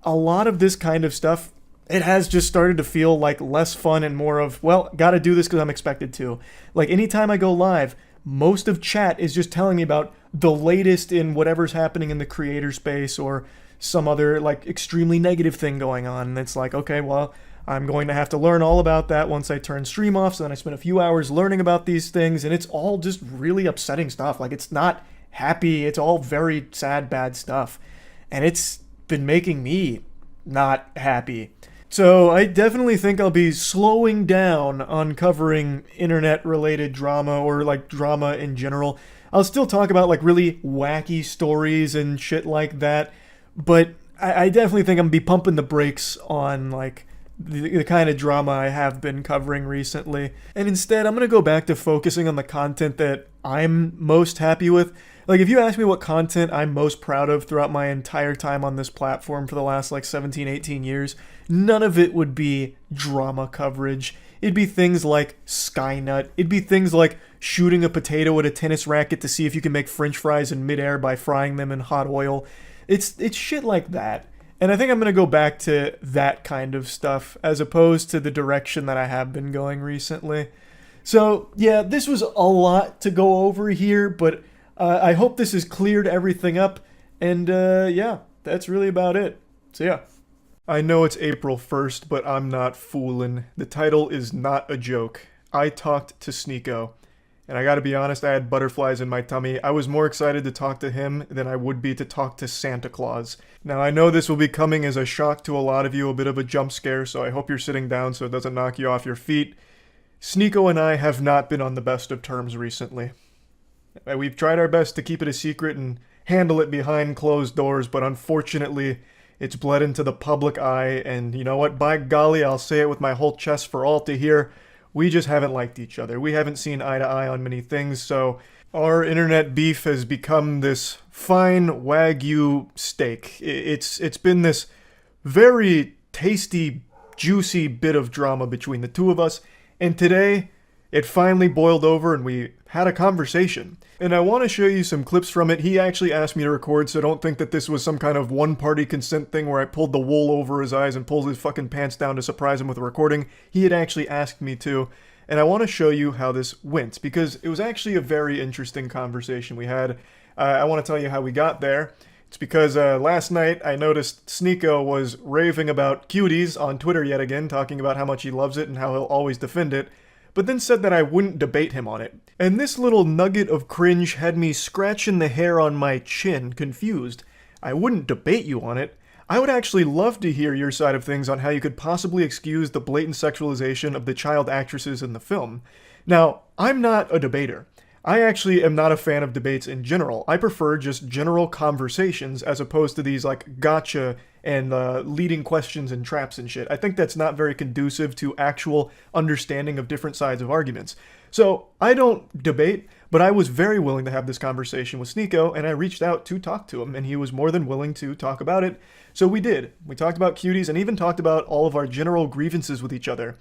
a lot of this kind of stuff, it has just started to feel like less fun and more of, well, gotta do this because I'm expected to. Like, anytime I go live, most of chat is just telling me about the latest in whatever's happening in the creator space or some other, like, extremely negative thing going on. And it's like, okay, well, I'm going to have to learn all about that once I turn stream off. So then I spend a few hours learning about these things, and it's all just really upsetting stuff. Like, it's not happy. It's all very sad, bad stuff. And it's been making me not happy. So I definitely think I'll be slowing down on covering internet-related drama or, like, drama in general. I'll still talk about, like, really wacky stories and shit like that, but I definitely think I'm gonna be pumping the brakes on, like, the kind of drama I have been covering recently. And instead, I'm gonna go back to focusing on the content that I'm most happy with. Like, if you ask me what content I'm most proud of throughout my entire time on this platform for the last, like, 17, 18 years, none of it would be drama coverage. It'd be things like Skynut. It'd be things like shooting a potato at a tennis racket to see if you can make french fries in midair by frying them in hot oil. It's shit like that. And I think I'm going to go back to that kind of stuff as opposed to the direction that I have been going recently. So, yeah, this was a lot to go over here, but I hope this has cleared everything up. And, yeah, that's really about it. So, yeah. I know it's April 1st, but I'm not fooling. The title is not a joke. I talked to Sneako. And I gotta be honest, I had butterflies in my tummy. I was more excited to talk to him than I would be to talk to Santa Claus. Now, I know this will be coming as a shock to a lot of you, a bit of a jump scare, so I hope you're sitting down so it doesn't knock you off your feet. Sneako and I have not been on the best of terms recently. We've tried our best to keep it a secret and handle it behind closed doors, but unfortunately, it's bled into the public eye, and you know what? By golly, I'll say it with my whole chest for all to hear. We just haven't liked each other. We haven't seen eye to eye on many things, so our internet beef has become this fine Wagyu steak. It's been this very tasty, juicy bit of drama between the two of us, and today it finally boiled over and we had a conversation. And I want to show you some clips from it. He actually asked me to record, so don't think that this was some kind of one-party consent thing where I pulled the wool over his eyes and pulled his fucking pants down to surprise him with a recording. He had actually asked me to, and I want to show you how this went, because it was actually a very interesting conversation we had. I want to tell you how we got there. It's because last night I noticed Sneako was raving about cuties on Twitter yet again, talking about how much he loves it and how he'll always defend it, but then said that I wouldn't debate him on it. And this little nugget of cringe had me scratching the hair on my chin, confused. I wouldn't debate you on it. I would actually love to hear your side of things on how you could possibly excuse the blatant sexualization of the child actresses in the film. Now, I'm not a debater. I actually am not a fan of debates in general. I prefer just general conversations as opposed to these like gotcha and leading questions and traps and shit. I think that's not very conducive to actual understanding of different sides of arguments. So I don't debate, but I was very willing to have this conversation with Sneako, and I reached out to talk to him, and he was more than willing to talk about it. So we did. We talked about cuties and even talked about all of our general grievances with each other.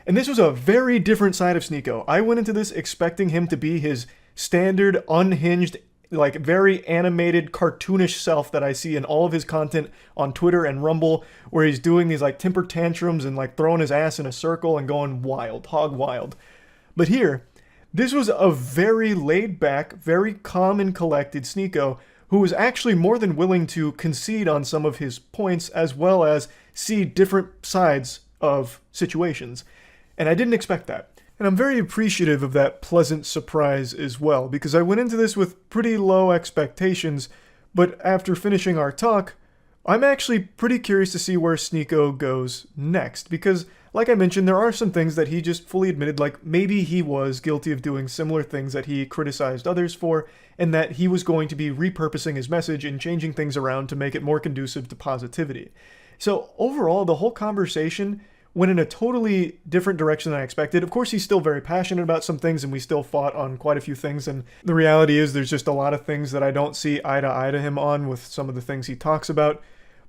And this was a very different side of Sneako. I went into this expecting him to be his standard, unhinged, like very animated, cartoonish self that I see in all of his content on Twitter and Rumble, where he's doing these like temper tantrums and like throwing his ass in a circle and going wild, hog wild. But here, this was a very laid back, very calm and collected Sneako who was actually more than willing to concede on some of his points as well as see different sides of situations. And I didn't expect that. And I'm very appreciative of that pleasant surprise as well, because I went into this with pretty low expectations, but after finishing our talk, I'm actually pretty curious to see where Sneako goes next, because like I mentioned, there are some things that he just fully admitted, like maybe he was guilty of doing similar things that he criticized others for, and that he was going to be repurposing his message and changing things around to make it more conducive to positivity. So overall, the whole conversation went in a totally different direction than I expected. Of course, he's still very passionate about some things, and we still fought on quite a few things, and the reality is there's just a lot of things that I don't see eye to eye to him on with some of the things he talks about.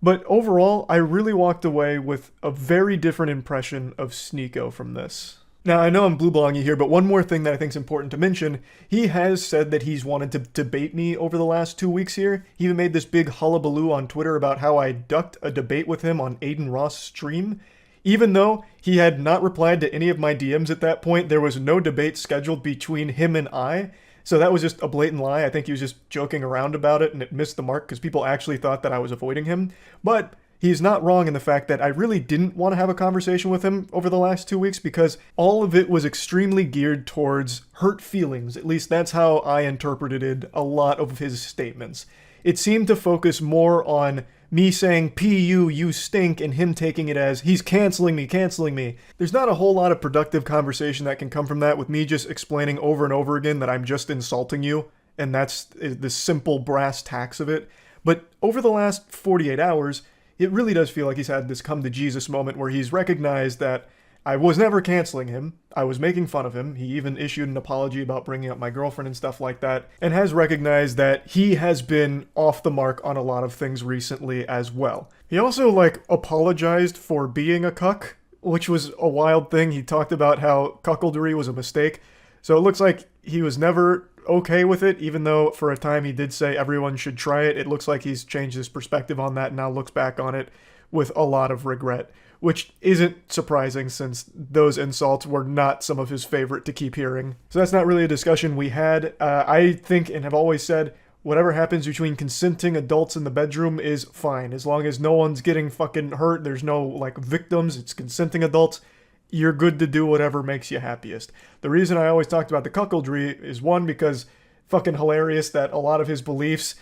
But overall, I really walked away with a very different impression of Sneako from this. Now, I know I'm blue-balling you here, but one more thing that I think is important to mention, he has said that he's wanted to debate me over the last 2 weeks here. He even made this big hullabaloo on Twitter about how I ducked a debate with him on Aiden Ross' stream. Even though he had not replied to any of my DMs at that point, there was no debate scheduled between him and I. So that was just a blatant lie. I think he was just joking around about it and it missed the mark because people actually thought that I was avoiding him. But he's not wrong in the fact that I really didn't want to have a conversation with him over the last 2 weeks because all of it was extremely geared towards hurt feelings. At least that's how I interpreted a lot of his statements. It seemed to focus more on me saying, P.U., you stink, and him taking it as, he's canceling me. There's not a whole lot of productive conversation that can come from that with me just explaining over and over again that I'm just insulting you, and that's the simple brass tacks of it. But over the last 48 hours, it really does feel like he's had this come to Jesus moment where he's recognized that I was never canceling him. I was making fun of him. He even issued an apology about bringing up my girlfriend and stuff like that, and has recognized that he has been off the mark on a lot of things recently as well. He also, apologized for being a cuck, which was a wild thing. He talked about how cuckoldry was a mistake. So it looks like he was never okay with it, even though for a time he did say everyone should try it. It looks like he's changed his perspective on that and now looks back on it with a lot of regret, which isn't surprising since those insults were not some of his favorite to keep hearing. So that's not really a discussion we had. I think and have always said, whatever happens between consenting adults in the bedroom is fine. As long as no one's getting fucking hurt, there's no, victims, it's consenting adults, you're good to do whatever makes you happiest. The reason I always talked about the cuckoldry is, one, because fucking hilarious that a lot of his beliefs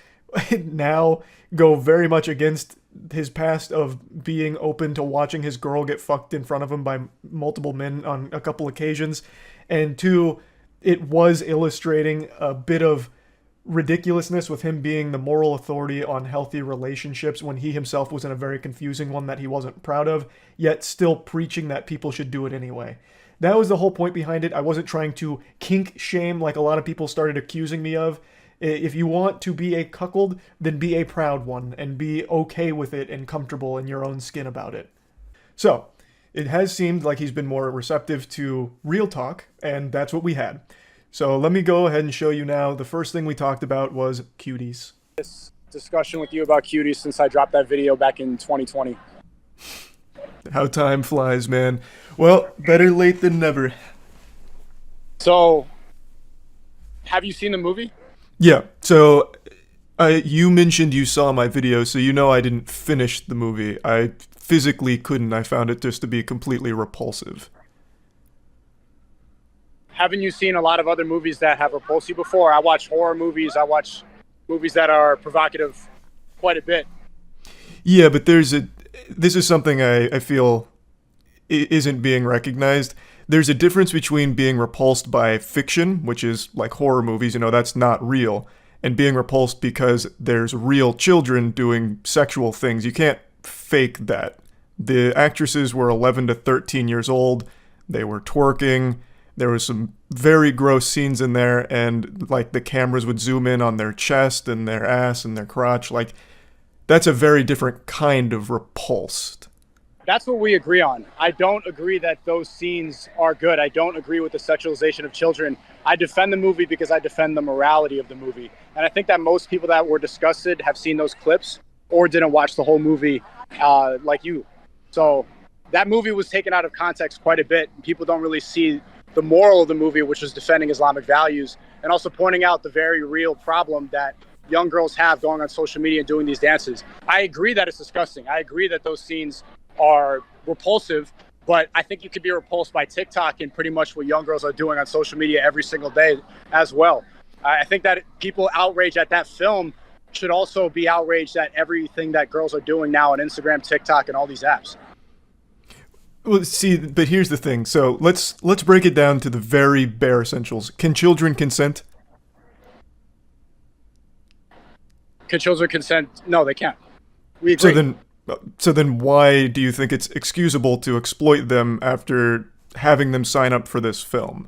now go very much against his past of being open to watching his girl get fucked in front of him by multiple men on a couple occasions. And two, it was illustrating a bit of ridiculousness with him being the moral authority on healthy relationships when he himself was in a very confusing one that he wasn't proud of, yet still preaching that people should do it anyway. That was the whole point behind it. I wasn't trying to kink shame like a lot of people started accusing me of. If you want to be a cuckold, then be a proud one and be okay with it and comfortable in your own skin about it. So, it has seemed like he's been more receptive to real talk, and that's what we had. So let me go ahead and show you now. The first thing we talked about was cuties. This discussion with you about cuties since I dropped that video back in 2020. How time flies, man. Well, better late than never. So, have you seen the movie? Yeah, so you mentioned you saw my video, so you know I didn't finish the movie. I physically couldn't. I found it just to be completely repulsive. Haven't you seen a lot of other movies that have repulsed you before? I watch horror movies. I watch movies that are provocative quite a bit. Yeah, but this is something I feel isn't being recognized. There's a difference between being repulsed by fiction, which is like horror movies, that's not real, and being repulsed because there's real children doing sexual things. You can't fake that. The actresses were 11 to 13 years old. They were twerking. There was some very gross scenes in there, and the cameras would zoom in on their chest and their ass and their crotch. That's a very different kind of repulsed. That's what we agree on. I don't agree that those scenes are good. I don't agree with the sexualization of children. I defend the movie because I defend the morality of the movie. And I think that most people that were disgusted have seen those clips or didn't watch the whole movie like you. So that movie was taken out of context quite a bit. People don't really see the moral of the movie, which is defending Islamic values and also pointing out the very real problem that young girls have going on social media and doing these dances. I agree that it's disgusting. I agree that those scenes are repulsive, but I think you could be repulsed by TikTok and pretty much what young girls are doing on social media every single day as well. I think that people outraged at that film should also be outraged at everything that girls are doing now on Instagram, TikTok, and all these apps. Well, see, but here's the thing. So let's break it down to the very bare essentials. Can children consent? Can children consent? No, they can't. We agree. So then why do you think it's excusable to exploit them after having them sign up for this film?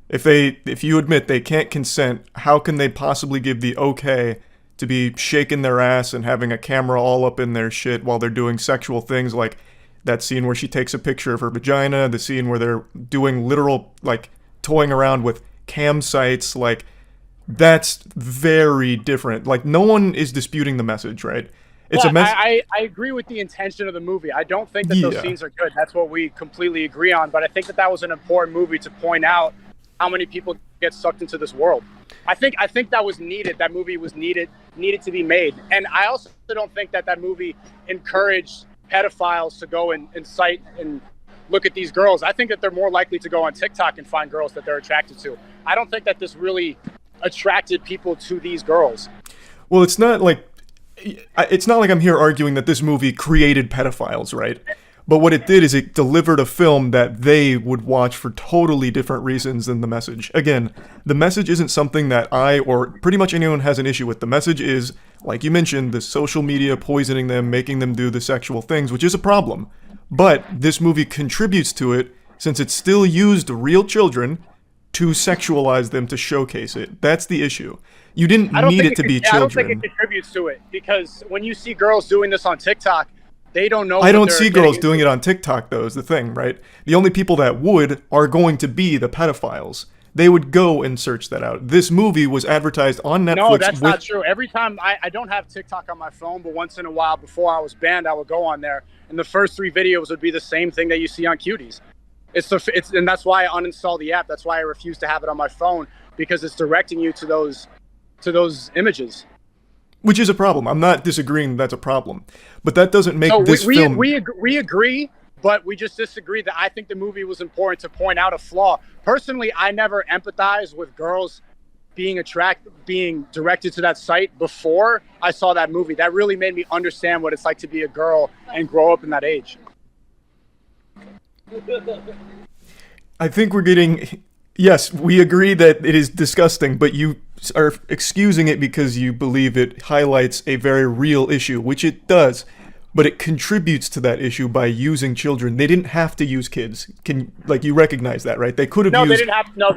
If you admit they can't consent, how can they possibly give the okay to be shaking their ass and having a camera all up in their shit while they're doing sexual things, like that scene where she takes a picture of her vagina, the scene where they're doing literal, like, toying around with cam sites, like, that's very different. Like, no one is disputing the message, right? It's I agree with the intention of the movie. I don't think that those scenes are good. That's what we completely agree on. But I think that was an important movie to point out how many people get sucked into this world. I think that was needed. That movie was needed to be made. And I also don't think that movie encouraged pedophiles to go and cite and look at these girls. I think that they're more likely to go on TikTok and find girls that they're attracted to. I don't think that this really attracted people to these girls. Well, it's not like I'm here arguing that this movie created pedophiles, right? But what it did is it delivered a film that they would watch for totally different reasons than the message. Again, the message isn't something that I or pretty much anyone has an issue with. The message is, like you mentioned, the social media poisoning them, making them do the sexual things, which is a problem. But this movie contributes to it since it still used real children to sexualize them, to showcase it. That's the issue. You didn't need it to be children. I don't think it contributes to it, because when you see girls doing this on TikTok, they don't know. I don't see girls doing it on TikTok, though, is the thing, right? The only people that would are going to be the pedophiles. They would go and search that out. This movie was advertised on Netflix. No, that's not true. Every time, I don't have TikTok on my phone, but once in a while, before I was banned, I would go on there, and the first 3 videos would be the same thing that you see on Cuties. And that's why I uninstalled the app. That's why I refuse to have it on my phone, because it's directing you to those images. Which is a problem. I'm not disagreeing that's a problem. But that doesn't make this film... We agree, but we just disagree that I think the movie was important to point out a flaw. Personally, I never empathized with girls being directed to that site before I saw that movie. That really made me understand what it's like to be a girl and grow up in that age. I think we're getting... Yes, we agree that it is disgusting, but you are excusing it because you believe it highlights a very real issue, which it does, but it contributes to that issue by using children. They didn't have to use kids. You recognize that, right? They could have used... They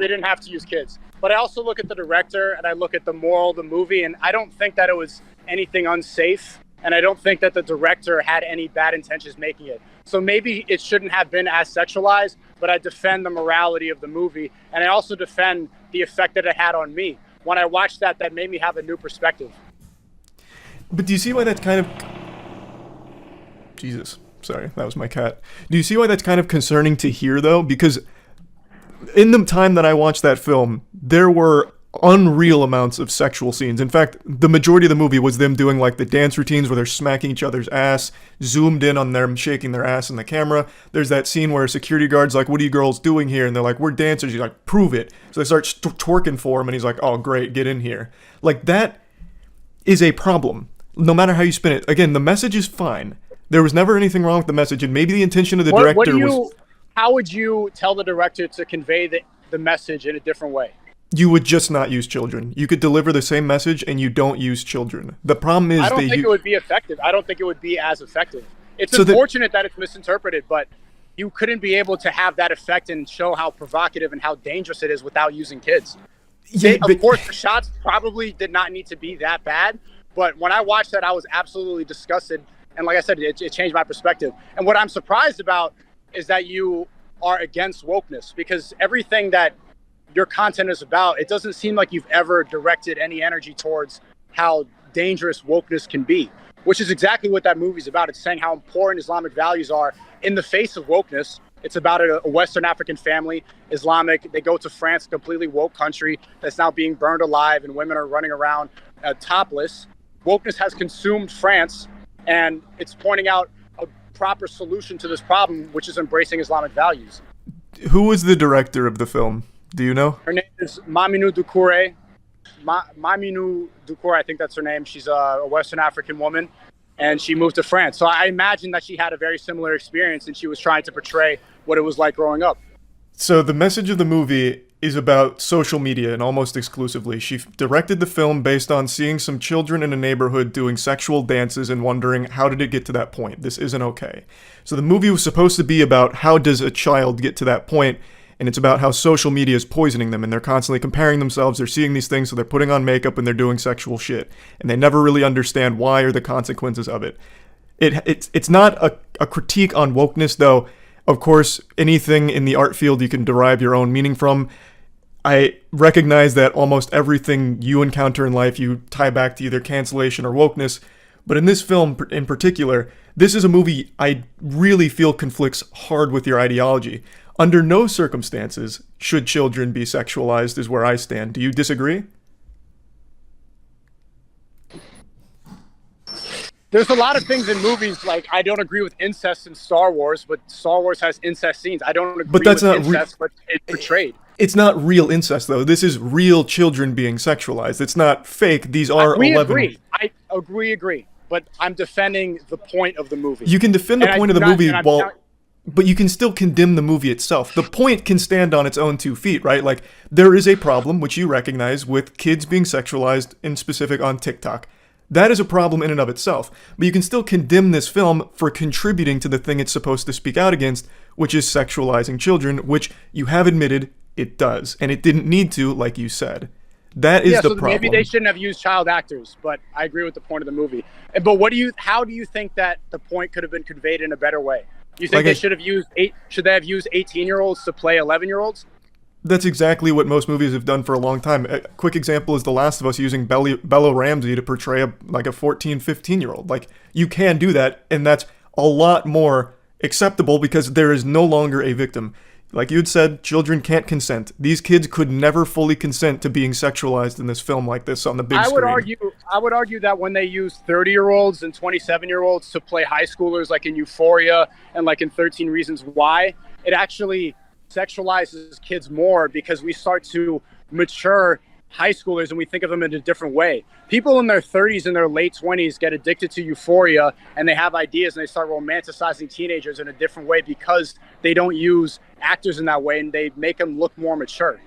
didn't have to use kids. But I also look at the director and I look at the moral of the movie, and I don't think that it was anything unsafe, and I don't think that the director had any bad intentions making it. So maybe it shouldn't have been as sexualized, but I defend the morality of the movie, and I also defend the effect that it had on me. When I watched that made me have a new perspective. But do you see why that's kind of... Jesus, sorry, that was my cat. Do you see why that's kind of concerning to hear, though? Because in the time that I watched that film, there were unreal amounts of sexual scenes. In fact, the majority of the movie was them doing like the dance routines where they're smacking each other's ass, zoomed in on them shaking their ass in the camera. There's that scene where a security guard's like, "What are you girls doing here?" And they're like, "We're dancers." He's like, "Prove it." So they start twerking for him, and he's like, "Oh, great, get in here." Like, that is a problem, no matter how you spin it. Again, the message is fine. There was never anything wrong with the message, and maybe the intention of the director was... How would you tell the director to convey the message in a different way? You would just not use children. You could deliver the same message and you don't use children. The problem is I don't think it would be effective. I don't think it would be as effective. It's unfortunate that it's misinterpreted, but you couldn't be able to have that effect and show how provocative and how dangerous it is without using kids. Of course, the shots probably did not need to be that bad, but when I watched that, I was absolutely disgusted And like I said, it changed my perspective. And what I'm surprised about is that you are against wokeness, because everything that your content is about, it doesn't seem like you've ever directed any energy towards how dangerous wokeness can be, which is exactly what that movie's about. It's saying how important Islamic values are in the face of wokeness. It's about a Western African family, Islamic. They go to France, a completely woke country that's now being burned alive, and women are running around topless. Wokeness has consumed France, and it's pointing out a proper solution to this problem, which is embracing Islamic values. Who was the director of the film? Do you know? Her name is Maminu Doucouré. Maminu Doucouré, I think that's her name. She's a Western African woman, and she moved to France. So I imagine that she had a very similar experience, and she was trying to portray what it was like growing up. So the message of the movie is about social media, and almost exclusively. She directed the film based on seeing some children in a neighborhood doing sexual dances and wondering, how did it get to that point? This isn't okay. So the movie was supposed to be about how does a child get to that point, and it's about how social media is poisoning them, and they're constantly comparing themselves. They're seeing these things, so they're putting on makeup and they're doing sexual shit, and they never really understand why or the consequences of it. It's not a critique on wokeness, though. Of course, anything in the art field you can derive your own meaning from. I recognize that almost everything you encounter in life you tie back to either cancellation or wokeness, but in this film in particular, this is a movie I really feel conflicts hard with your ideology. Under no circumstances should children be sexualized, is where I stand. Do you disagree? There's a lot of things in movies, like I don't agree with incest in Star Wars, but Star Wars has incest scenes. I don't agree with incest, but it's portrayed. It's not real incest, though. This is real children being sexualized. It's not fake. These are 11... I agree. But I'm defending the point of the movie. You can defend the point of the movie but you can still condemn the movie itself. The point can stand on its own 2 feet, right? Like, there is a problem, which you recognize, with kids being sexualized, in specific on TikTok. That is a problem in and of itself. But you can still condemn this film for contributing to the thing it's supposed to speak out against, which is sexualizing children, which you have admitted it does. And it didn't need to, like you said. That is the problem. Maybe they shouldn't have used child actors, but I agree with the point of the movie. But how do you think that the point could have been conveyed in a better way? You think should they have used 18-year-olds to play 11-year-olds? That's exactly what most movies have done for a long time. A quick example is The Last of Us using Bella Ramsey to portray a 14, 15-year-old. Like, you can do that, and that's a lot more acceptable because there is no longer a victim. Like you had said, children can't consent. These kids could never fully consent to being sexualized in this film like this on the big screen. I would argue that when they use 30-year-olds and 27-year-olds to play high schoolers, like in Euphoria and like in 13 Reasons Why, it actually sexualizes kids more because we start to mature high schoolers and we think of them in a different way. People in their 30s and their late 20s get addicted to Euphoria and they have ideas and they start romanticizing teenagers in a different way because they don't use actors in that way and they make them look more mature.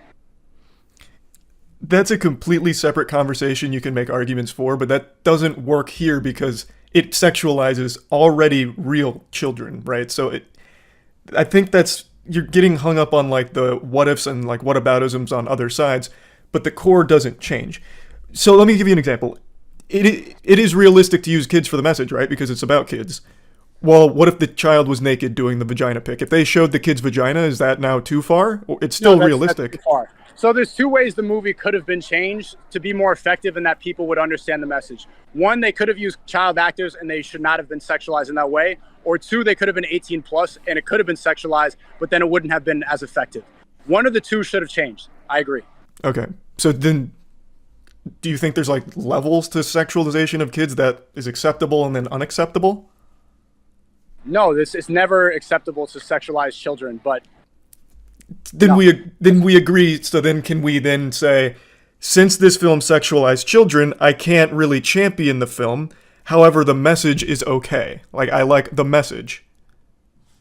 That's a completely separate conversation you can make arguments for, but that doesn't work here because it sexualizes already real children, right? So I think you're getting hung up on like the what ifs and like whataboutisms on other sides, but the core doesn't change. So let me give you an example. It is realistic to use kids for the message, right? Because it's about kids. Well, what if the child was naked doing the vagina pic? If they showed the kid's vagina, is that now too far? It's still realistic. That's too far. So there's 2 ways the movie could have been changed to be more effective and that people would understand the message. 1, they could have used child actors and they should not have been sexualized in that way. Or 2, they could have been 18 plus and it could have been sexualized, but then it wouldn't have been as effective. One of the 2 should have changed. I agree. Okay. So then do you think there's like levels to sexualization of kids that is acceptable and then unacceptable? No, it's never acceptable to sexualize children, but Then we agree. So then can we then say, since this film sexualized children, I can't really champion the film. However, the message is okay. Like, I like the message.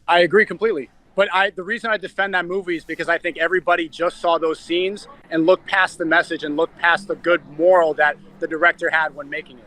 I agree completely. But the reason I defend that movie is because I think everybody just saw those scenes and looked past the message and looked past the good moral that the director had when making it.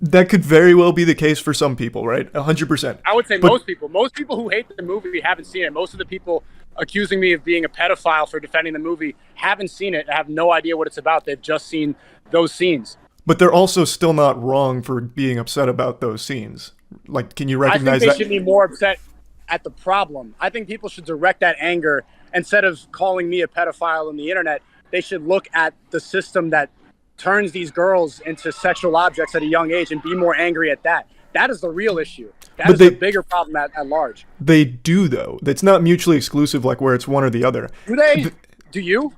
That could very well be the case for some people, right? 100%. I would say most people. Most people who hate the movie haven't seen it. Most of the people accusing me of being a pedophile for defending the movie haven't seen it and have no idea what it's about. They've just seen those scenes. But they're also still not wrong for being upset about those scenes. Like, can you I recognize think they that? should be more upset at the problem. I think people should direct that anger instead of calling me a pedophile on the internet. They should look at the system that turns these girls into sexual objects at a young age and be more angry at that. That is the real issue. That is the bigger problem at large. They do, though. It's not mutually exclusive, like where it's one or the other. Do they? Do you?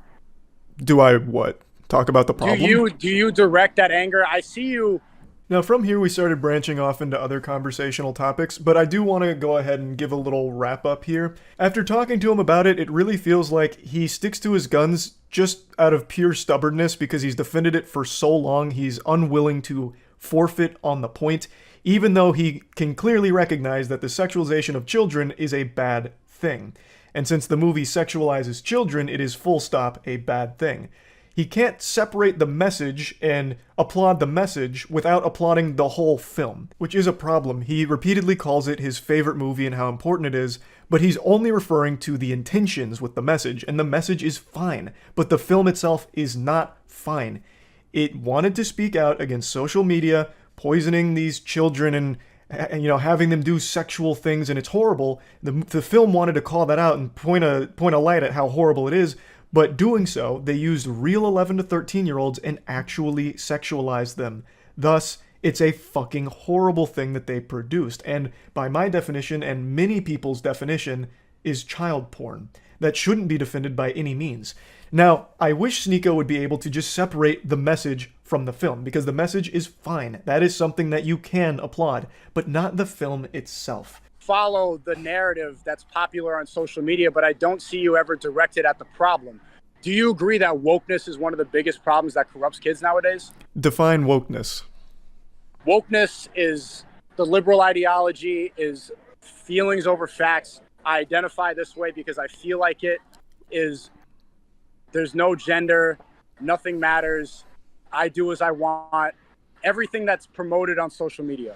Do I what? Talk about the problem? Do you direct that anger? I see you. Now, from here, we started branching off into other conversational topics, but I do want to go ahead and give a little wrap-up here. After talking to him about it, it really feels like he sticks to his guns just out of pure stubbornness because he's defended it for so long. He's unwilling to forfeit on the point, even though he can clearly recognize that the sexualization of children is a bad thing. And since the movie sexualizes children, it is full stop a bad thing. He can't separate the message and applaud the message without applauding the whole film, which is a problem. He repeatedly calls it his favorite movie and how important it is, but he's only referring to the intentions with the message, and the message is fine, but the film itself is not fine. It wanted to speak out against social media, poisoning these children and having them do sexual things, and it's horrible. The film wanted to call that out and point a light at how horrible it is, but doing so, they used real 11 to 13-year-olds and actually sexualized them. Thus, it's a fucking horrible thing that they produced, and by my definition and many people's definition, is child porn. That shouldn't be defended by any means. Now, I wish Sneako would be able to just separate the message from the film, because the message is fine. That is something that you can applaud, but not the film itself. Follow the narrative that's popular on social media, but I don't see you ever directed at the problem. Do you agree that wokeness is one of the biggest problems that corrupts kids nowadays? Define wokeness. Wokeness is the liberal ideology, is feelings over facts. I identify this way because I feel like it is. There's no gender, nothing matters. I do as I want. Everything that's promoted on social media.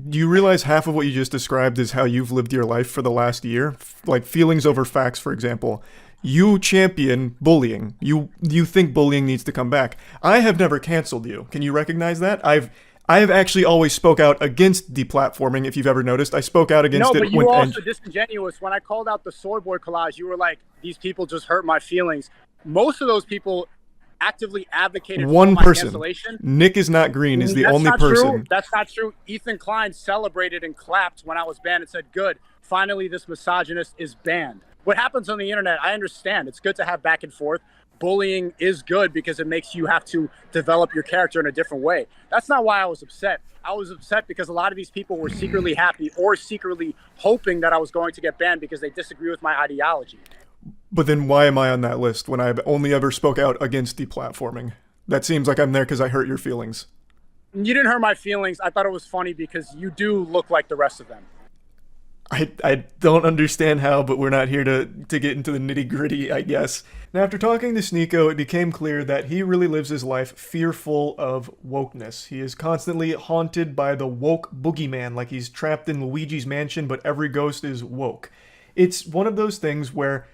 Do you realize half of what you just described is how you've lived your life for the last year? Like feelings over facts, for example. You champion bullying. You think bullying needs to come back. I have never canceled you. Can you recognize that? I have actually always spoke out against deplatforming, if you've ever noticed. I spoke out against it. No, but you were also disingenuous. When I called out the soy boy collage, you were like, these people just hurt my feelings. Most of those people actively advocated for my cancellation. Nick is not green is the only person. True. That's not true. Ethan Klein celebrated and clapped when I was banned and said, good, finally this misogynist is banned. What happens on the internet, I understand. It's good to have back and forth. Bullying is good because it makes you have to develop your character in a different way. That's not why I was upset. I was upset because a lot of these people were secretly happy or secretly hoping that I was going to get banned because they disagree with my ideology. But then why am I on that list when I've only ever spoke out against deplatforming? That seems like I'm there because I hurt your feelings. You didn't hurt my feelings. I thought it was funny because you do look like the rest of them. I don't understand how, but we're not here to get into the nitty-gritty, I guess. Now, after talking to Sneako, it became clear that he really lives his life fearful of wokeness. He is constantly haunted by the woke boogeyman, like he's trapped in Luigi's mansion, but every ghost is woke. It's one of those things where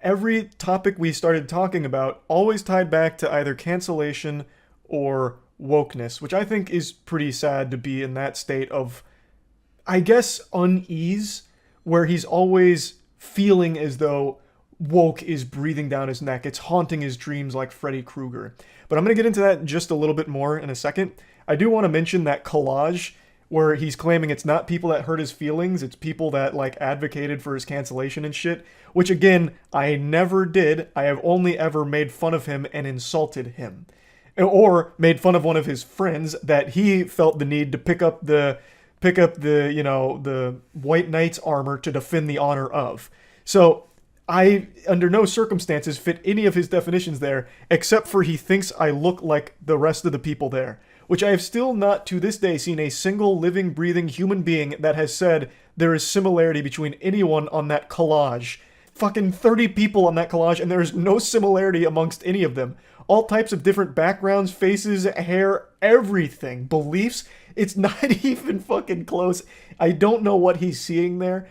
every topic we started talking about always tied back to either cancellation or wokeness, which I think is pretty sad to be in that state of, I guess, unease, where he's always feeling as though woke is breathing down his neck. It's haunting his dreams like Freddy Krueger. But I'm going to get into that just a little bit more in a second. I do want to mention that collage where he's claiming it's not people that hurt his feelings, it's people that like advocated for his cancellation and shit, which again, I never did. I have only ever made fun of him and insulted him. Or made fun of one of his friends that he felt the need to pick up the White Knight's armor to defend the honor of. So I, under no circumstances, fit any of his definitions there, except for he thinks I look like the rest of the people there, which I have still not to this day seen a single living, breathing human being that has said there is similarity between anyone on that collage. Fucking 30 people on that collage, and there is no similarity amongst any of them. All types of different backgrounds, faces, hair, everything, beliefs. It's not even fucking close. I don't know what he's seeing there.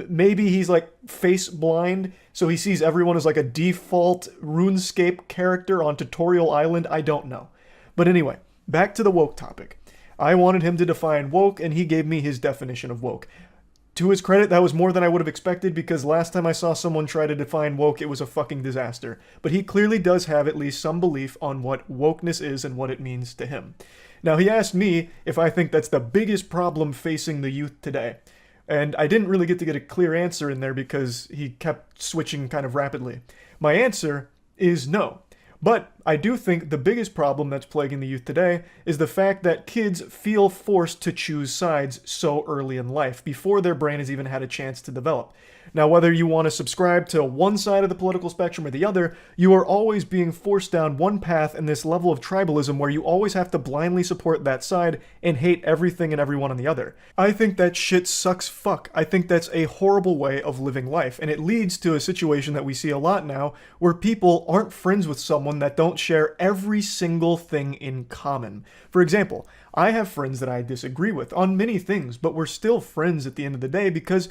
Maybe he's like face blind, so he sees everyone as like a default RuneScape character on Tutorial Island. I don't know. But anyway, back to the woke topic. I wanted him to define woke, and he gave me his definition of woke. To his credit, that was more than I would have expected, because last time I saw someone try to define woke, it was a fucking disaster. But he clearly does have at least some belief on what wokeness is and what it means to him. Now, he asked me if I think that's the biggest problem facing the youth today. And I didn't really get to get a clear answer in there because he kept switching kind of rapidly. My answer is no. But I do think the biggest problem that's plaguing the youth today is the fact that kids feel forced to choose sides so early in life, before their brain has even had a chance to develop. Now, whether you want to subscribe to one side of the political spectrum or the other, you are always being forced down one path in this level of tribalism where you always have to blindly support that side and hate everything and everyone on the other. I think that shit sucks fuck. I think that's a horrible way of living life, and it leads to a situation that we see a lot now where people aren't friends with someone that don't share every single thing in common. For example, I have friends that I disagree with on many things, but we're still friends at the end of the day because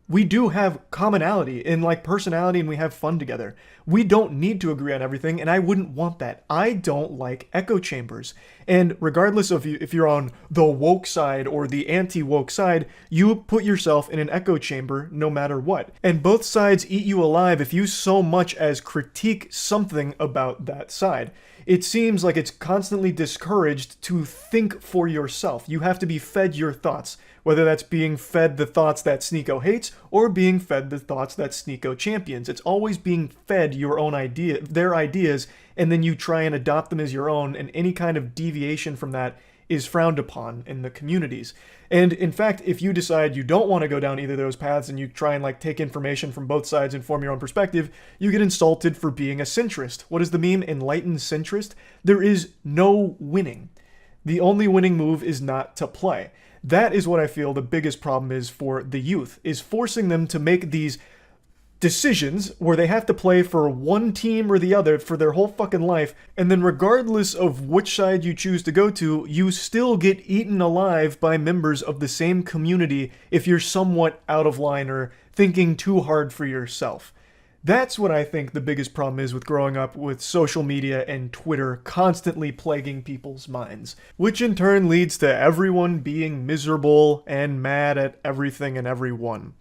we do have commonality in like personality, and we have fun together. We don't need to agree on everything, and I wouldn't want that. I don't like echo chambers. And regardless of if you're on the woke side or the anti-woke side, you put yourself in an echo chamber no matter what. And both sides eat you alive if you so much as critique something about that side. It seems like it's constantly discouraged to think for yourself. You have to be fed your thoughts, whether that's being fed the thoughts that Sneako hates or being fed the thoughts that Sneako champions. It's always being fed your own idea, their ideas, and then you try and adopt them as your own, and any kind of deviation from that is frowned upon in the communities. And in fact, if you decide you don't want to go down either of those paths and you try and like take information from both sides and form your own perspective, you get insulted for being a centrist. What is the meme? Enlightened centrist? There is no winning. The only winning move is not to play. That is what I feel the biggest problem is for the youth, is forcing them to make these decisions where they have to play for one team or the other for their whole fucking life, and then regardless of which side you choose to go to, you still get eaten alive by members of the same community if you're somewhat out of line or thinking too hard for yourself. That's what I think the biggest problem is with growing up with social media and Twitter constantly plaguing people's minds, which in turn leads to everyone being miserable and mad at everything and everyone.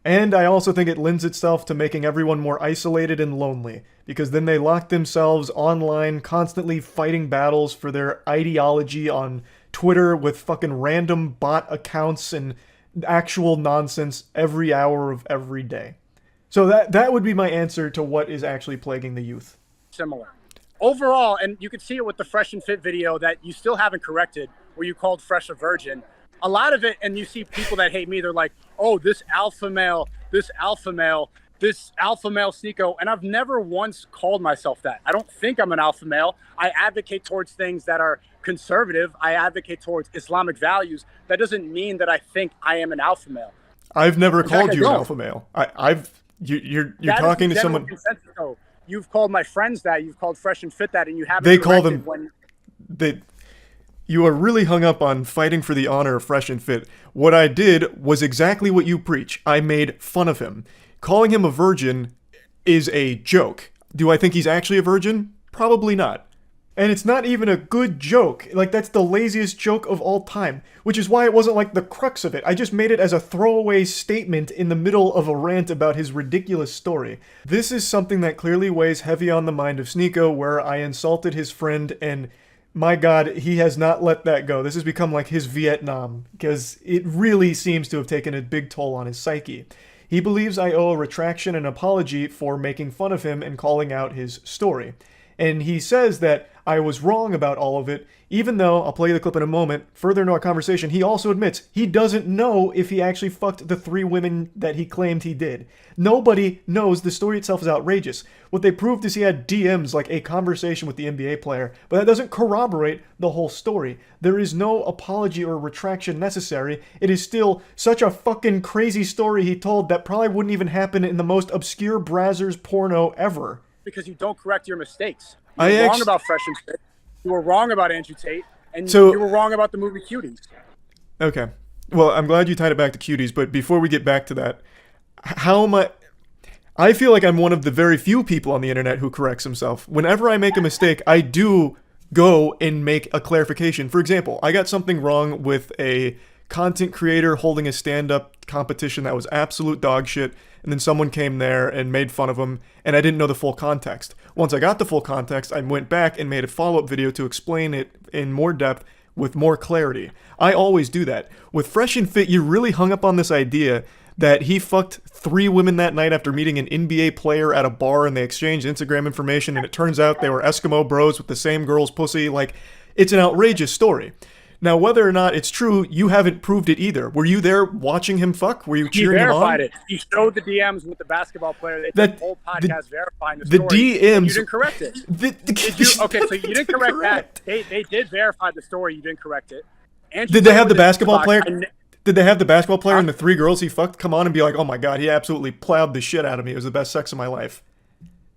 And I also think it lends itself to making everyone more isolated and lonely, because then they lock themselves online, constantly fighting battles for their ideology on Twitter with fucking random bot accounts and actual nonsense every hour of every day. So that would be my answer to what is actually plaguing the youth. Similar. Overall, and you could see it with the Fresh and Fit video that you still haven't corrected, where you called Fresh a virgin. A lot of it, and you see people that hate me, they're like, oh, this alpha male Sneako. And I've never once called myself that. I don't think I'm an alpha male. I advocate towards things that are conservative. I advocate towards Islamic values. That doesn't mean that I think I am an alpha male. I've never called you an alpha male. You're talking to someone. Though. You've called my friends that. You've called Fresh and Fit that, and you haven't. They call them. You are really hung up on fighting for the honor of Fresh and Fit. What I did was exactly what you preach. I made fun of him. Calling him a virgin is a joke. Do I think he's actually a virgin? Probably not. And it's not even a good joke. Like, that's the laziest joke of all time, which is why it wasn't like the crux of it. I just made it as a throwaway statement in the middle of a rant about his ridiculous story. This is something that clearly weighs heavy on the mind of Sneako, where I insulted his friend, and my God, he has not let that go. This has become like his Vietnam, because it really seems to have taken a big toll on his psyche. He believes I owe a retraction and apology for making fun of him and calling out his story. And he says that I was wrong about all of it, even though, I'll play the clip in a moment, further into our conversation, he also admits he doesn't know if he actually fucked the 3 women that he claimed he did. Nobody knows. The story itself is outrageous. What they proved is he had DMs, like a conversation with the NBA player, but that doesn't corroborate the whole story. There is no apology or retraction necessary. It is still such a fucking crazy story he told that probably wouldn't even happen in the most obscure Brazzers porno ever. Because you don't correct your mistakes. You were wrong about Fresh and Fit. You were wrong about Andrew Tate. And you were wrong about the movie Cuties. Okay. Well, I'm glad you tied it back to Cuties, but before we get back to that, I feel like I'm one of the very few people on the internet who corrects himself. Whenever I make a mistake, I do go and make a clarification. For example, I got something wrong with a content creator holding a stand-up competition that was absolute dog shit, and then someone came there and made fun of him, and I didn't know the full context. Once I got the full context, I went back and made a follow-up video to explain it in more depth with more clarity. I always do that. With Fresh and Fit, you really hung up on this idea that he fucked 3 women that night after meeting an NBA player at a bar, and they exchanged Instagram information, and it turns out they were Eskimo bros with the same girl's pussy. Like, it's an outrageous story. Now, whether or not it's true, you haven't proved it either. Were you there watching him fuck? Were you cheering him on? He verified it. He showed the DMs with the basketball player. They did the whole podcast verifying the story. The DMs. You didn't correct it. Okay, so you didn't correct that. They did verify the story. You didn't correct it. Did they have the basketball player? Did they have the basketball player and the 3 girls he fucked come on and be like, "Oh my god, he absolutely plowed the shit out of me. It was the best sex of my life"?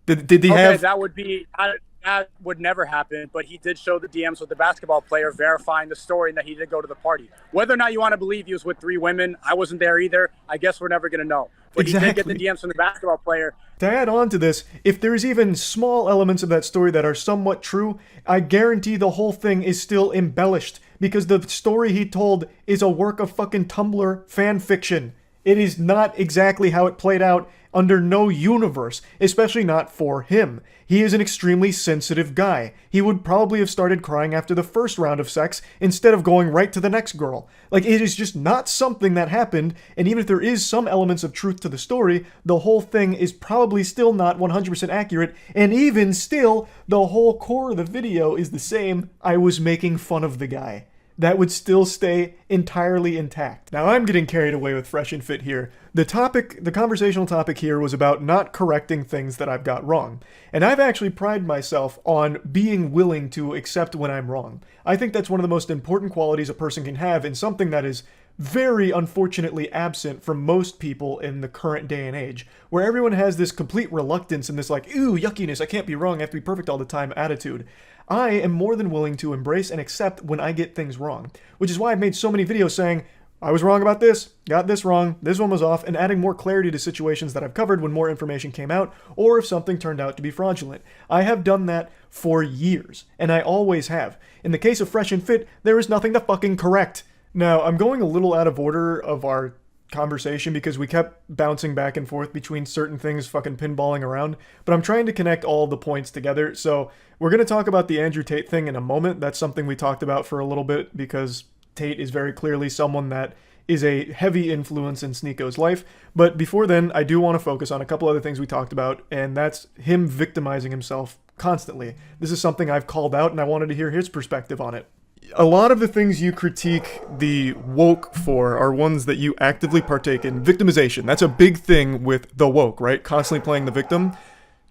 Did he have? That would never happen, but he did show the DMs with the basketball player verifying the story and that he did go to the party. Whether or not you want to believe he was with 3 women, I wasn't there either. I guess we're never going to know. But He did get the DMs from the basketball player. To add on to this, if there's even small elements of that story that are somewhat true, I guarantee the whole thing is still embellished because the story he told is a work of fucking Tumblr fan fiction. It is not exactly how it played out under no universe, especially not for him. He is an extremely sensitive guy. He would probably have started crying after the first round of sex instead of going right to the next girl. Like, it is just not something that happened, and even if there is some elements of truth to the story, the whole thing is probably still not 100% accurate, and even still, the whole core of the video is the same. I was making fun of the guy. That would still stay entirely intact. Now, I'm getting carried away with Fresh and Fit here. The conversational topic here was about not correcting things that I've got wrong. And I've actually prided myself on being willing to accept when I'm wrong. I think that's one of the most important qualities a person can have in something that is very unfortunately absent from most people in the current day and age, where everyone has this complete reluctance and this like, ooh, yuckiness, I can't be wrong, I have to be perfect all the time attitude. I am more than willing to embrace and accept when I get things wrong, which is why I've made so many videos saying, I was wrong about this, got this wrong, this one was off, and adding more clarity to situations that I've covered when more information came out, or if something turned out to be fraudulent. I have done that for years, and I always have. In the case of Fresh and Fit, there is nothing to fucking correct. Now, I'm going a little out of order of our conversation because we kept bouncing back and forth between certain things, fucking pinballing around, but I'm trying to connect all the points together. So we're going to talk about the Andrew Tate thing in a moment. That's something we talked about for a little bit because Tate is very clearly someone that is a heavy influence in Sneako's life. But before then, I do want to focus on a couple other things we talked about, and that's him victimizing himself constantly. This is something I've called out, and I wanted to hear his perspective on it. A lot of the things you critique the woke for are ones that you actively partake in. Victimization, that's a big thing with the woke, right? Constantly playing the victim.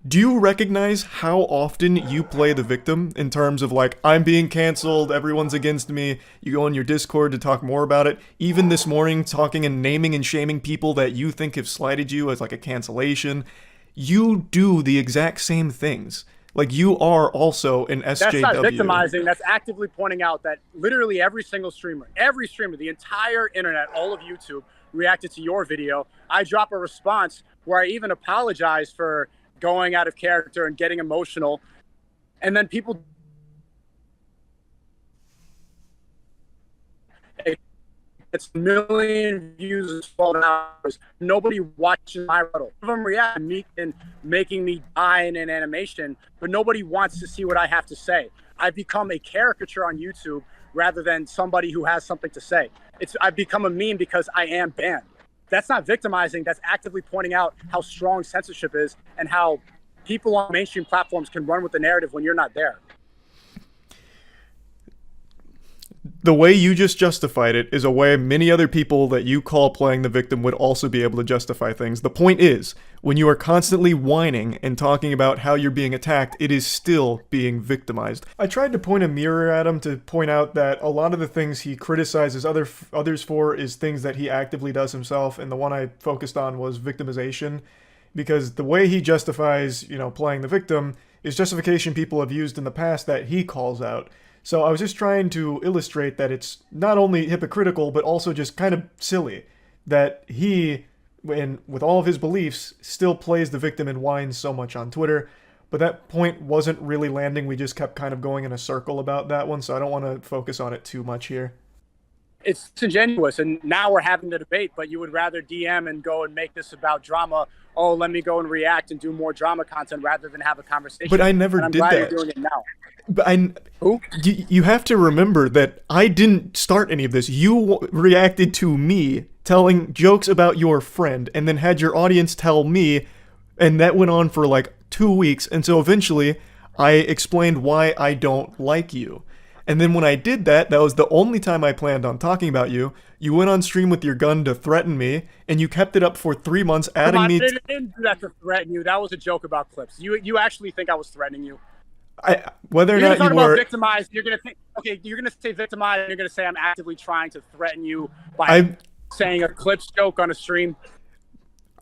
Do you recognize how often you play the victim in terms of like, I'm being canceled, everyone's against me, you go on your Discord to talk more about it, even this morning talking and naming and shaming people that you think have slighted you as like a cancellation. You do the exact same things. Like, you are also an SJW. That's not victimizing. That's actively pointing out that literally every streamer, the entire internet, all of YouTube reacted to your video. I drop a response where I even apologize for going out of character and getting emotional. And then people... It's a million views in 12 hours. Nobody watches my rebuttal. Some of them react to me and making me die in an animation, but nobody wants to see what I have to say. I've become a caricature on YouTube rather than somebody who has something to say. I've become a meme because I am banned. That's not victimizing. That's actively pointing out how strong censorship is and how people on mainstream platforms can run with the narrative when you're not there. The way you just justified it is a way many other people that you call playing the victim would also be able to justify things. The point is, when you are constantly whining and talking about how you're being attacked, it is still being victimized. I tried to point a mirror at him to point out that a lot of the things he criticizes others for is things that he actively does himself, and the one I focused on was victimization, because the way he justifies, playing the victim is justification people have used in the past that he calls out. So I was just trying to illustrate that it's not only hypocritical, but also just kind of silly that he, with all of his beliefs, still plays the victim and whines so much on Twitter. but that point wasn't really landing. We just kept kind of going in a circle about that one, so I don't want to focus on it too much here. It's disingenuous, and now we're having the debate, but you would rather DM and go and make this about drama. Oh, let me go and react and do more drama content rather than have a conversation. But I never and I'm did glad that. You're doing it now. But Who? You have to remember that I didn't start any of this. You reacted to me telling jokes about your friend and then had your audience tell me, and that went on for like 2 weeks. And so eventually I explained why I don't like you. And then when I did that, that was the only time I planned on talking about you. You went on stream with your gun to threaten me, and you kept it up for 3 months, adding me. I didn't do that to threaten you. That was a joke about clips. You actually think I was threatening you? Whether or you're not talk you were about victimized, you're gonna think, okay, you're gonna say victimized, and you're gonna say I'm actively trying to threaten you by saying a clips joke on a stream.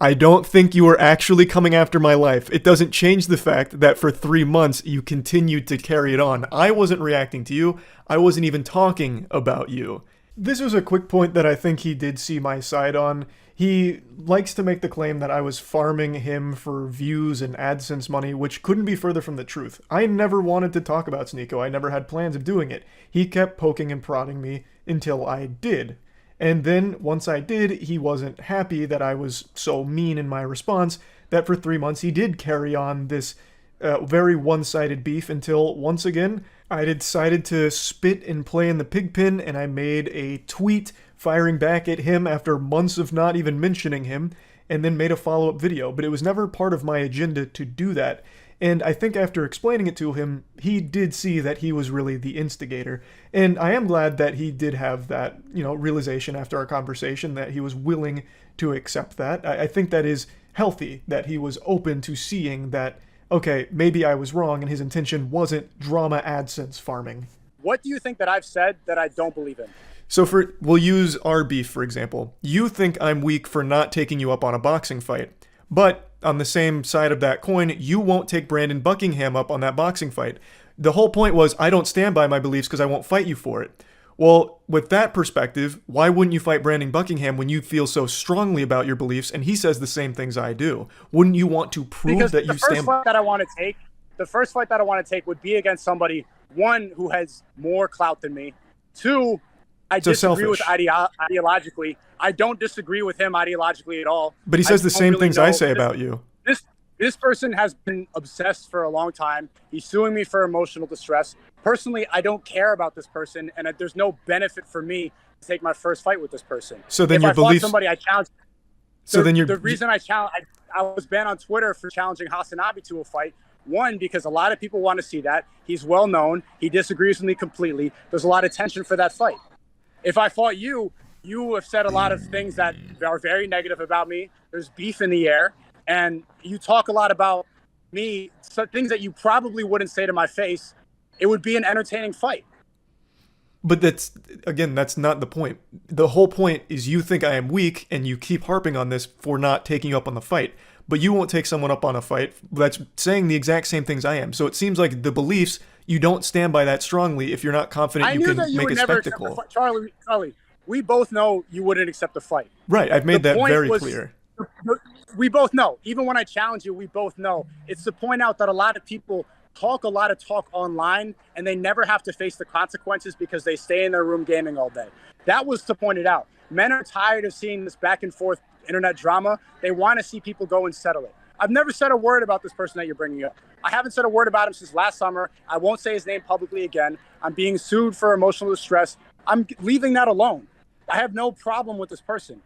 I don't think you were actually coming after my life. It doesn't change the fact that for 3 months you continued to carry it on. I wasn't reacting to you. I wasn't even talking about you. This was a quick point that I think he did see my side on. He likes to make the claim that I was farming him for views and AdSense money, which couldn't be further from the truth. I never wanted to talk about Sneako. I never had plans of doing it. He kept poking and prodding me until I did. And then, once I did, he wasn't happy that I was so mean in my response that for 3 months he did carry on this very one-sided beef until, once again, I decided to spit and play in the pig pen, and I made a tweet firing back at him after months of not even mentioning him, and then made a follow-up video. But it was never part of my agenda to do that. And I think after explaining it to him, he did see that he was really the instigator. And I am glad that he did have that, realization after our conversation, that he was willing to accept that. I think that is healthy, that he was open to seeing that, okay, maybe I was wrong and his intention wasn't drama AdSense farming. What do you think that I've said that I don't believe in? So we'll use our beef, for example. You think I'm weak for not taking you up on a boxing fight. But on the same side of that coin, you won't take Brandon Buckingham up on that boxing fight. The whole point was, I don't stand by my beliefs because I won't fight you for it. Well, with that perspective, why wouldn't you fight Brandon Buckingham when you feel so strongly about your beliefs and he says the same things I do? Wouldn't you want to prove because that you stand... the first fight that I want to take would be against somebody, one, who has more clout than me, two, I disagree with ideologically. I don't disagree with him ideologically at all. But he says the same things I say about you. This person has been obsessed for a long time. He's suing me for emotional distress. Personally, I don't care about this person, and there's no benefit for me to take my first fight with this person. So then if your I beliefs... fought somebody, I challenge. So then the reason I was banned on Twitter for challenging Hasanabi to a fight. One, because a lot of people want to see that. He's well known. He disagrees with me completely. There's a lot of tension for that fight. If I fought you, you have said a lot of things that are very negative about me. There's beef in the air, and you talk a lot about me, so things that you probably wouldn't say to my face. It would be an entertaining fight. But that's not the point. The whole point is you think I am weak, and you keep harping on this for not taking you up on the fight. But you won't take someone up on a fight that's saying the exact same things I am. So it seems like the beliefs, you don't stand by that strongly if you're not confident you can make a spectacle. Charlie, we both know you wouldn't accept the fight. Right, I've made that very clear. We both know. Even when I challenge you, we both know. It's to point out that a lot of people talk a lot of talk online, and they never have to face the consequences because they stay in their room gaming all day. That was to point it out. Men are tired of seeing this back and forth internet drama. They want to see people go and settle it. I've never said a word about this person that you're bringing up. I haven't said a word about him since last summer. I won't say his name publicly again. I'm being sued for emotional distress. I'm leaving that alone. I have no problem with this person.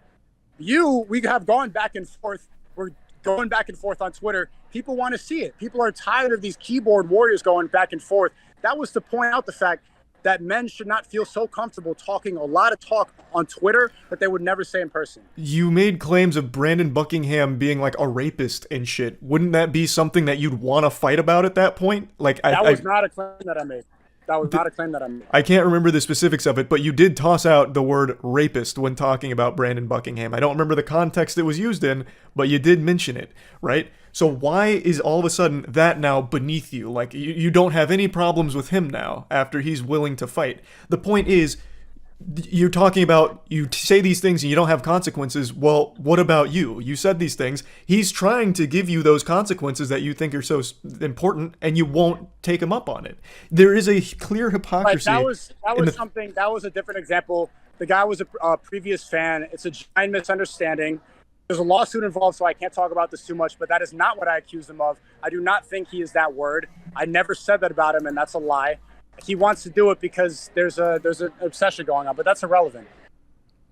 We have gone back and forth. We're going back and forth on Twitter. People want to see it. People are tired of these keyboard warriors going back and forth. That was to point out the fact that men should not feel so comfortable talking a lot of talk on Twitter that they would never say in person. You made claims of Brandon Buckingham being like a rapist and shit. Wouldn't that be something that you'd want to fight about at that point? That was not a claim that I made. That was not a claim that I made. I can't remember the specifics of it, but you did toss out the word rapist when talking about Brandon Buckingham. I don't remember the context it was used in, but you did mention it, right? So why is all of a sudden that now beneath you? Like, you don't have any problems with him now after he's willing to fight. The point is, You're talking about, you say these things and you don't have consequences. Well, what about you? You said these things. He's trying to give you those consequences that you think are so important, and you won't take him up on it. There is a clear hypocrisy. That was something. That was a different example. The guy was a previous fan. It's a giant misunderstanding. There's a lawsuit involved, so I can't talk about this too much, but that is not what I accused him of. I do not think he is that word. I never said that about him, and that's a lie. He wants to do it because there's an obsession going on, but that's irrelevant.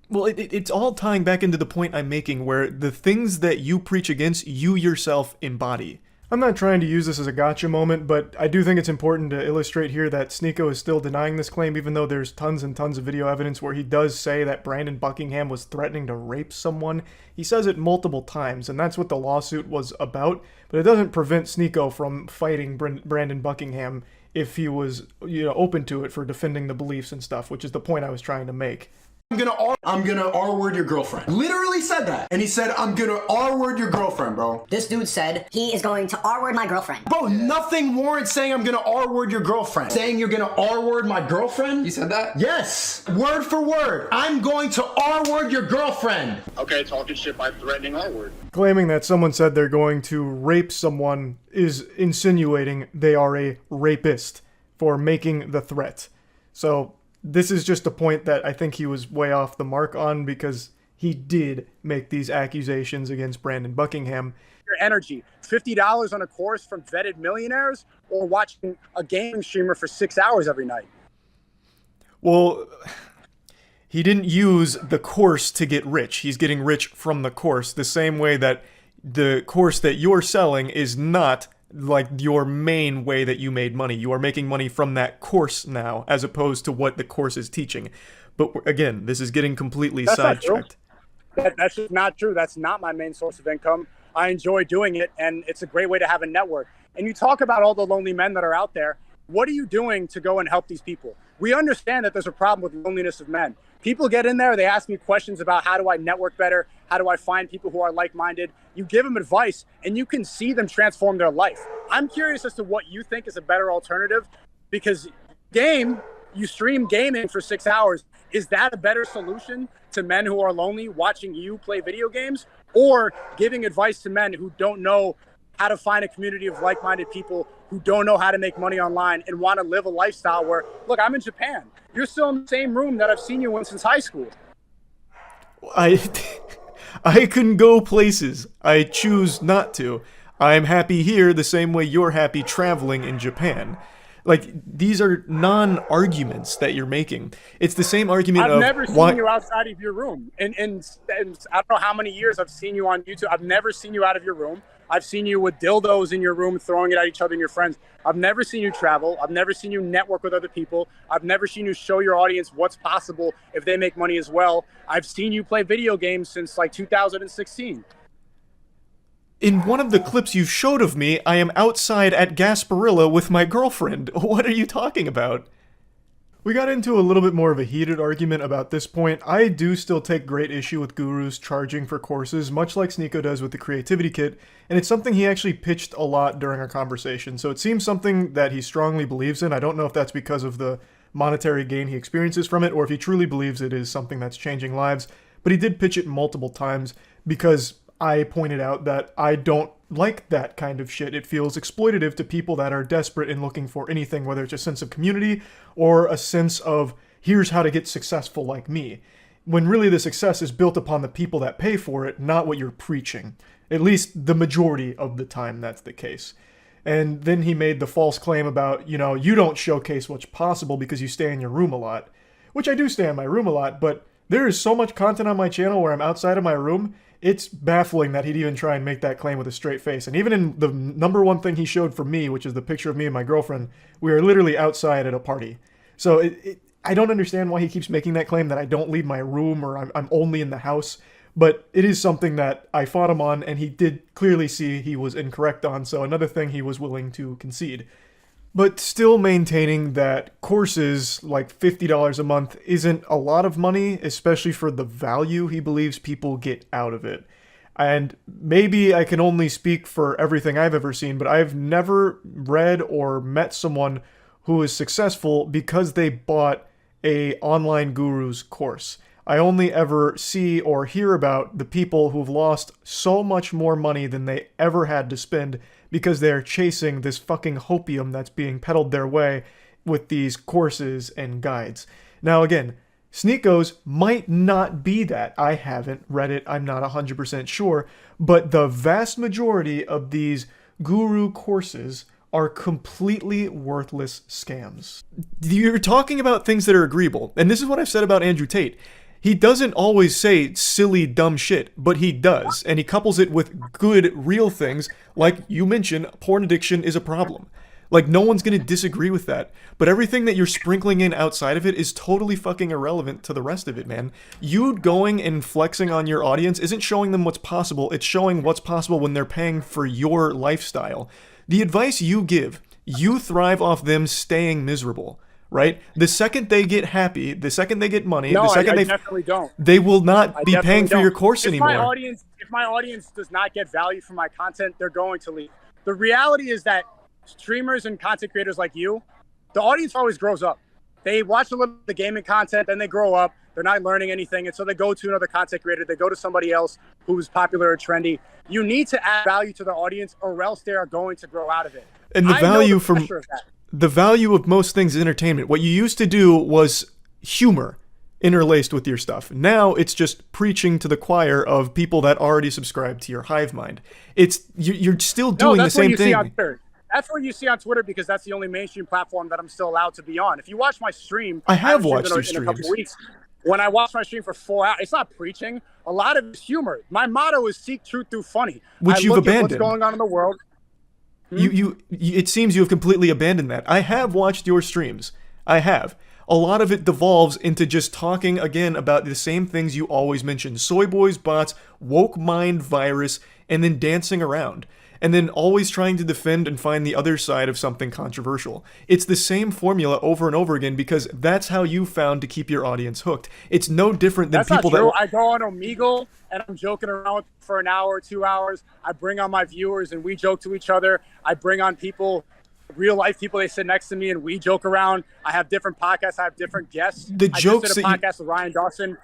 Well, it's all tying back into the point I'm making, where the things that you preach against, you yourself embody. I'm not trying to use this as a gotcha moment, but I do think it's important to illustrate here that Sneako is still denying this claim, even though there's tons and tons of video evidence where he does say that Brandon Buckingham was threatening to rape someone. He says it multiple times, and that's what the lawsuit was about, but it doesn't prevent Sneako from fighting Brandon Buckingham if he was, open to it for defending the beliefs and stuff, which is the point I was trying to make. I'm gonna R-word your girlfriend. Literally said that. And he said, I'm gonna R-word your girlfriend, bro. This dude said he is going to R-word my girlfriend. Bro, nothing warrants saying I'm gonna R-word your girlfriend. Saying you're gonna R-word my girlfriend? You said that? Yes. Word for word. I'm going to R-word your girlfriend. Okay, talking shit by threatening R-word. Claiming that someone said they're going to rape someone is insinuating they are a rapist for making the threat. So this is just a point that I think he was way off the mark on, because he did make these accusations against Brandon Buckingham. Your energy, $50 on a course from vetted millionaires, or watching a gaming streamer for 6 hours every night? Well, he didn't use the course to get rich. He's getting rich from the course, the same way that the course that you're selling is not like your main way that you made money. You are making money from that course now, as opposed to what the course is teaching. But again, this is getting completely sidetracked. That's just not true. That's not my main source of income. I enjoy doing it, and it's a great way to have a network. And you talk about all the lonely men that are out there. What are you doing to go and help these people? We understand that there's a problem with loneliness of men. People get in there, they ask me questions about how do I network better? How do I find people who are like-minded? You give them advice, and you can see them transform their life. I'm curious as to what you think is a better alternative, because you stream gaming for 6 hours. Is that a better solution to men who are lonely watching you play video games, or giving advice to men who don't know how to find a community of like-minded people who don't know how to make money online and want to live a lifestyle where, look, I'm in Japan. You're still in the same room that I've seen you in since high school. I can go places. I choose not to. I'm happy here the same way you're happy traveling in Japan. Like, these are non-arguments that you're making. It's the same argument I've never seen you outside of your room. And I don't know how many years I've seen you on YouTube. I've never seen you out of your room. I've seen you with dildos in your room, throwing it at each other and your friends. I've never seen you travel. I've never seen you network with other people. I've never seen you show your audience what's possible if they make money as well. I've seen you play video games since like 2016. In one of the clips you showed of me, I am outside at Gasparilla with my girlfriend. What are you talking about? We got into a little bit more of a heated argument about this point. I do still take great issue with gurus charging for courses, much like Sneako does with the Creativity Kit, and it's something he actually pitched a lot during our conversation, so it seems something that he strongly believes in. I don't know if that's because of the monetary gain he experiences from it, or if he truly believes it is something that's changing lives, but he did pitch it multiple times because I pointed out that I don't like that kind of shit. It feels exploitative to people that are desperate and looking for anything, whether it's a sense of community or a sense of, here's how to get successful like me. When really the success is built upon the people that pay for it, not what you're preaching. At least the majority of the time that's the case. And then he made the false claim about, you don't showcase what's possible because you stay in your room a lot. Which I do stay in my room a lot, but there is so much content on my channel where I'm outside of my room. It's baffling that he'd even try and make that claim with a straight face. And even in the number one thing he showed for me, which is the picture of me and my girlfriend, we are literally outside at a party. So I don't understand why he keeps making that claim that I don't leave my room or I'm only in the house. But it is something that I fought him on, and he did clearly see he was incorrect on. So another thing he was willing to concede. But still maintaining that courses like $50 a month isn't a lot of money, especially for the value he believes people get out of it. And maybe I can only speak for everything I've ever seen, but I've never read or met someone who is successful because they bought a online guru's course. I only ever see or hear about the people who've lost so much more money than they ever had to spend because they're chasing this fucking hopium that's being peddled their way with these courses and guides. Now again, Sneako's might not be that. I haven't read it, I'm not 100% sure, but the vast majority of these guru courses are completely worthless scams. You're talking about things that are agreeable, and this is what I've said about Andrew Tate. He doesn't always say silly, dumb shit, but he does, and he couples it with good, real things, like you mentioned, porn addiction is a problem. Like, no one's gonna disagree with that, but everything that you're sprinkling in outside of it is totally fucking irrelevant to the rest of it, man. You going and flexing on your audience isn't showing them what's possible, it's showing what's possible when they're paying for your lifestyle. The advice you give, you thrive off them staying miserable, right? The second they get happy, the second they get money, No, the second I definitely don't. they will not be definitely paying for your don't. course anymore. If my audience does not get value from my content, they're going to leave. The reality is that streamers and content creators like you, the audience always grows up. They watch a little of the gaming content, then they grow up. They're not learning anything, and so they go to another content creator. They go to somebody else who's popular or trendy. You need to add value to the audience, or else they are going to grow out of it. And the value from pressure of that. the value of most things is entertainment. What you used to do was humor interlaced with your stuff. Now it's just preaching to the choir of people that already subscribe to your hive mind. It's you're still doing the same thing. That's what you see on Twitter because that's the only mainstream platform that I'm still allowed to be on. If you watch my stream, I have haven't watched streamed your in a couple streams. weeks. When I watch my stream for 4 hours, it's not preaching. A lot of it's humor. My motto is seek truth through funny. Which I you've look at abandoned. what's going on in the world. It seems you have completely abandoned that. I have watched your streams. I have. A lot of it devolves into just talking again about the same things you always mention. Soy boys, bots, woke mind virus, and then dancing around. And then always trying to defend and find the other side of something controversial. It's the same formula over and over again because that's how you found to keep your audience hooked. It's no different than That's people not true. that... I go on Omegle and I'm joking around for an hour or 2 hours. I bring on my viewers and we joke to each other. I bring on people, real life people, they sit next to me and we joke around. I have different podcasts. I have different guests. The jokes I just did a podcast with Ryan Dawson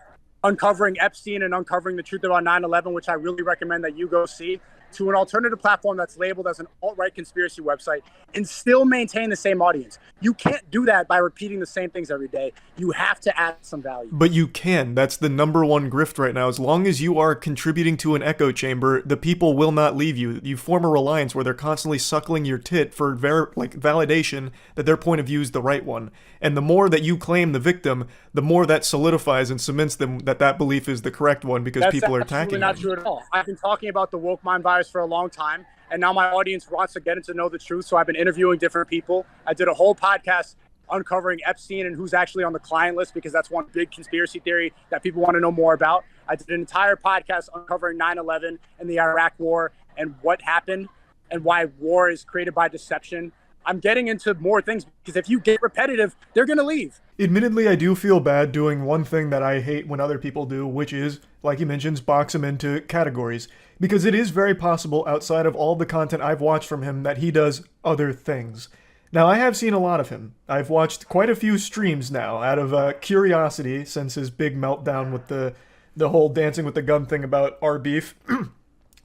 uncovering Epstein and uncovering the truth about 9/11, which I really recommend that you go see, to an alternative platform that's labeled as an alt-right conspiracy website and still maintain the same audience. You can't do that by repeating the same things every day. You have to add some value. But you can. That's the number one grift right now. As long as you are contributing to an echo chamber, the people will not leave you. You form a reliance where they're constantly suckling your tit for validation that their point of view is the right one. And the more that you claim the victim, the more that solidifies and cements them that belief is the correct one because people are attacking That's absolutely not true at all. I've been talking about the woke mind virus for a long time, and now my audience wants to get to know the truth, so I've been interviewing different people. I did a whole podcast uncovering Epstein and who's actually on the client list because that's one big conspiracy theory that people want to know more about. I did an entire podcast uncovering 9/11 and the Iraq War and what happened and why war is created by deception. I'm getting into more things because if you get repetitive, they're going to leave. Admittedly, I do feel bad doing one thing that I hate when other people do, which is, like he mentions, box him into categories. Because it is very possible, outside of all the content I've watched from him, that he does other things. Now, I have seen a lot of him. I've watched quite a few streams now, out of curiosity, since his big meltdown with the whole dancing with the gun thing about our beef.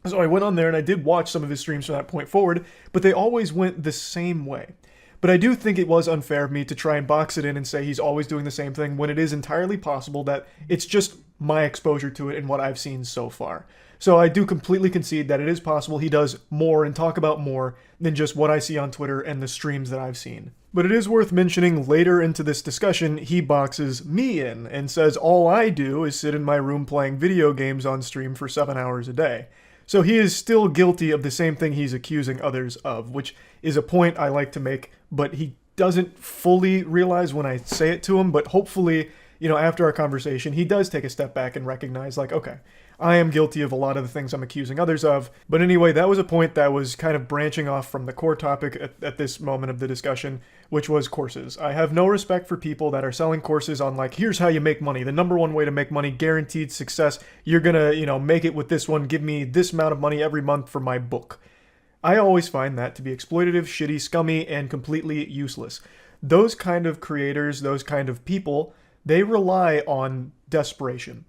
So I went on there and I did watch some of his streams from that point forward, but they always went the same way. But I do think it was unfair of me to try and box it in and say he's always doing the same thing when it is entirely possible that it's just my exposure to it and what I've seen so far. So I do completely concede that it is possible he does more and talk about more than just what I see on Twitter and the streams that I've seen. But it is worth mentioning later into this discussion, he boxes me in and says all I do is sit in my room playing video games on stream for 7 hours a day. So he is still guilty of the same thing he's accusing others of, which is a point I like to make, but he doesn't fully realize when I say it to him, but hopefully, after our conversation, he does take a step back and recognize, okay, I am guilty of a lot of the things I'm accusing others of. But anyway, that was a point that was kind of branching off from the core topic at this moment of the discussion, which was courses. I have no respect for people that are selling courses on here's how you make money. The number one way to make money, guaranteed success. You're gonna, make it with this one. Give me this amount of money every month for my book. I always find that to be exploitative, shitty, scummy, and completely useless. Those kind of creators, those kind of people They rely on desperation.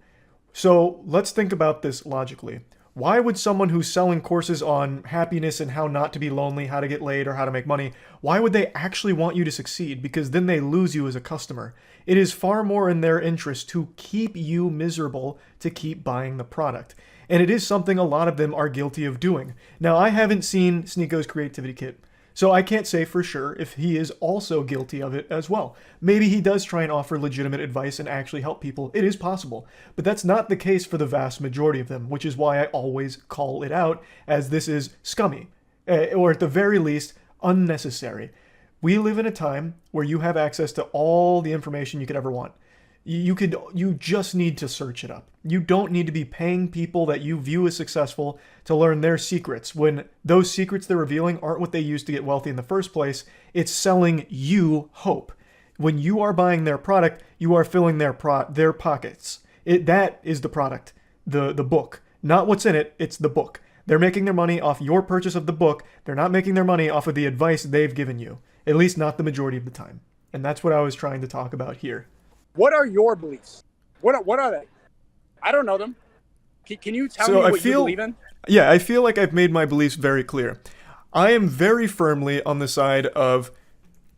So let's think about this logically. Why would someone who's selling courses on happiness and how not to be lonely, how to get laid, or how to make money, why would they actually want you to succeed? Because then they lose you as a customer. It is far more in their interest to keep you miserable to keep buying the product. And it is something a lot of them are guilty of doing. Now, I haven't seen Sneako's Creativity Kit, so I can't say for sure if he is also guilty of it as well. Maybe he does try and offer legitimate advice and actually help people. It is possible. But that's not the case for the vast majority of them, which is why I always call it out as this is scummy, or at the very least, unnecessary. We live in a time where you have access to all the information you could ever want. You just need to search it up. You don't need to be paying people that you view as successful to learn their secrets when those secrets they're revealing aren't what they used to get wealthy in the first place. It's selling you hope. When you are buying their product, you are filling their pockets. That is the product, the book. Not what's in it, it's the book. They're making their money off your purchase of the book. They're not making their money off of the advice they've given you, at least not the majority of the time. And that's what I was trying to talk about here. What are your beliefs? What are they? I don't know them. Can you tell me what you believe in? Yeah, I feel like I've made my beliefs very clear. I am very firmly on the side of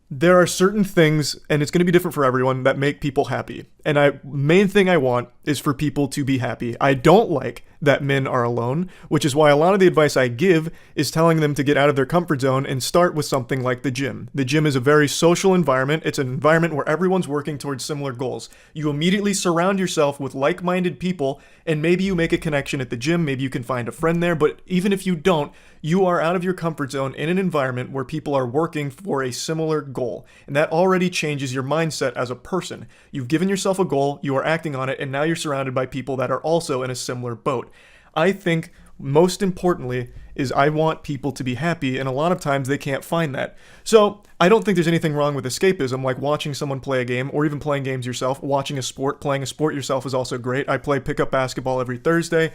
there are certain things, and it's going to be different for everyone, that make people happy. And main thing I want is for people to be happy. I don't like that men are alone, which is why a lot of the advice I give is telling them to get out of their comfort zone and start with something like the gym. The gym is a very social environment. It's an environment where everyone's working towards similar goals. You immediately surround yourself with like-minded people, and maybe you make a connection at the gym. Maybe you can find a friend there, but even if you don't, you are out of your comfort zone in an environment where people are working for a similar goal. And that already changes your mindset as a person. You've given yourself a goal, you are acting on it, and now you're surrounded by people that are also in a similar boat. I think most importantly is I want people to be happy, and a lot of times they can't find that. So I don't think there's anything wrong with escapism, like watching someone play a game or even playing games yourself. Watching a sport, playing a sport yourself is also great. I play pickup basketball every Thursday.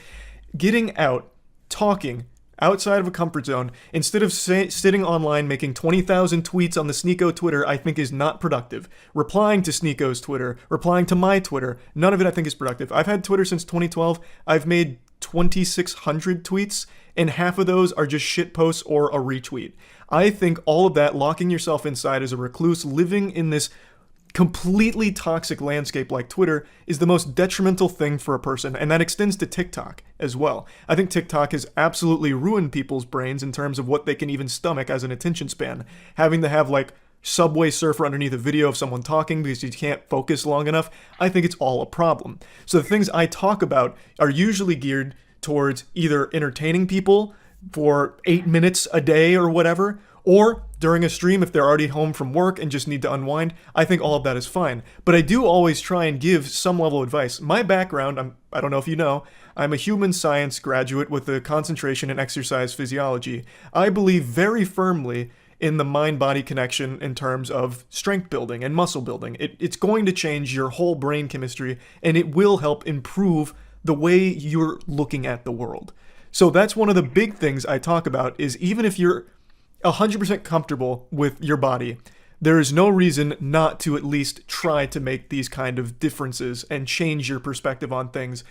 Getting out, talking, outside of a comfort zone, instead of sitting online making 20,000 tweets on the Sneako Twitter, I think is not productive. Replying to Sneako's Twitter, replying to my Twitter, none of it I think is productive. I've had Twitter since 2012. I've made 2,600 tweets, and half of those are just shit posts or a retweet. I think all of that, locking yourself inside as a recluse, living in this completely toxic landscape like Twitter, is the most detrimental thing for a person, and that extends to TikTok as well. I think TikTok has absolutely ruined people's brains in terms of what they can even stomach as an attention span. Having to have like Subway Surfer underneath a video of someone talking because you can't focus long enough, I think it's all a problem. So the things I talk about are usually geared towards either entertaining people for 8 minutes a day or whatever, or during a stream if they're already home from work and just need to unwind. I think all of that is fine. But I do always try and give some level of advice. My background, I don't know if you know, I'm a human science graduate with a concentration in exercise physiology. I believe very firmly in the mind-body connection in terms of strength building and muscle building. It's going to change your whole brain chemistry, and it will help improve the way you're looking at the world. So that's one of the big things I talk about, is even if you're 100% comfortable with your body, there is no reason not to at least try to make these kind of differences and change your perspective on things.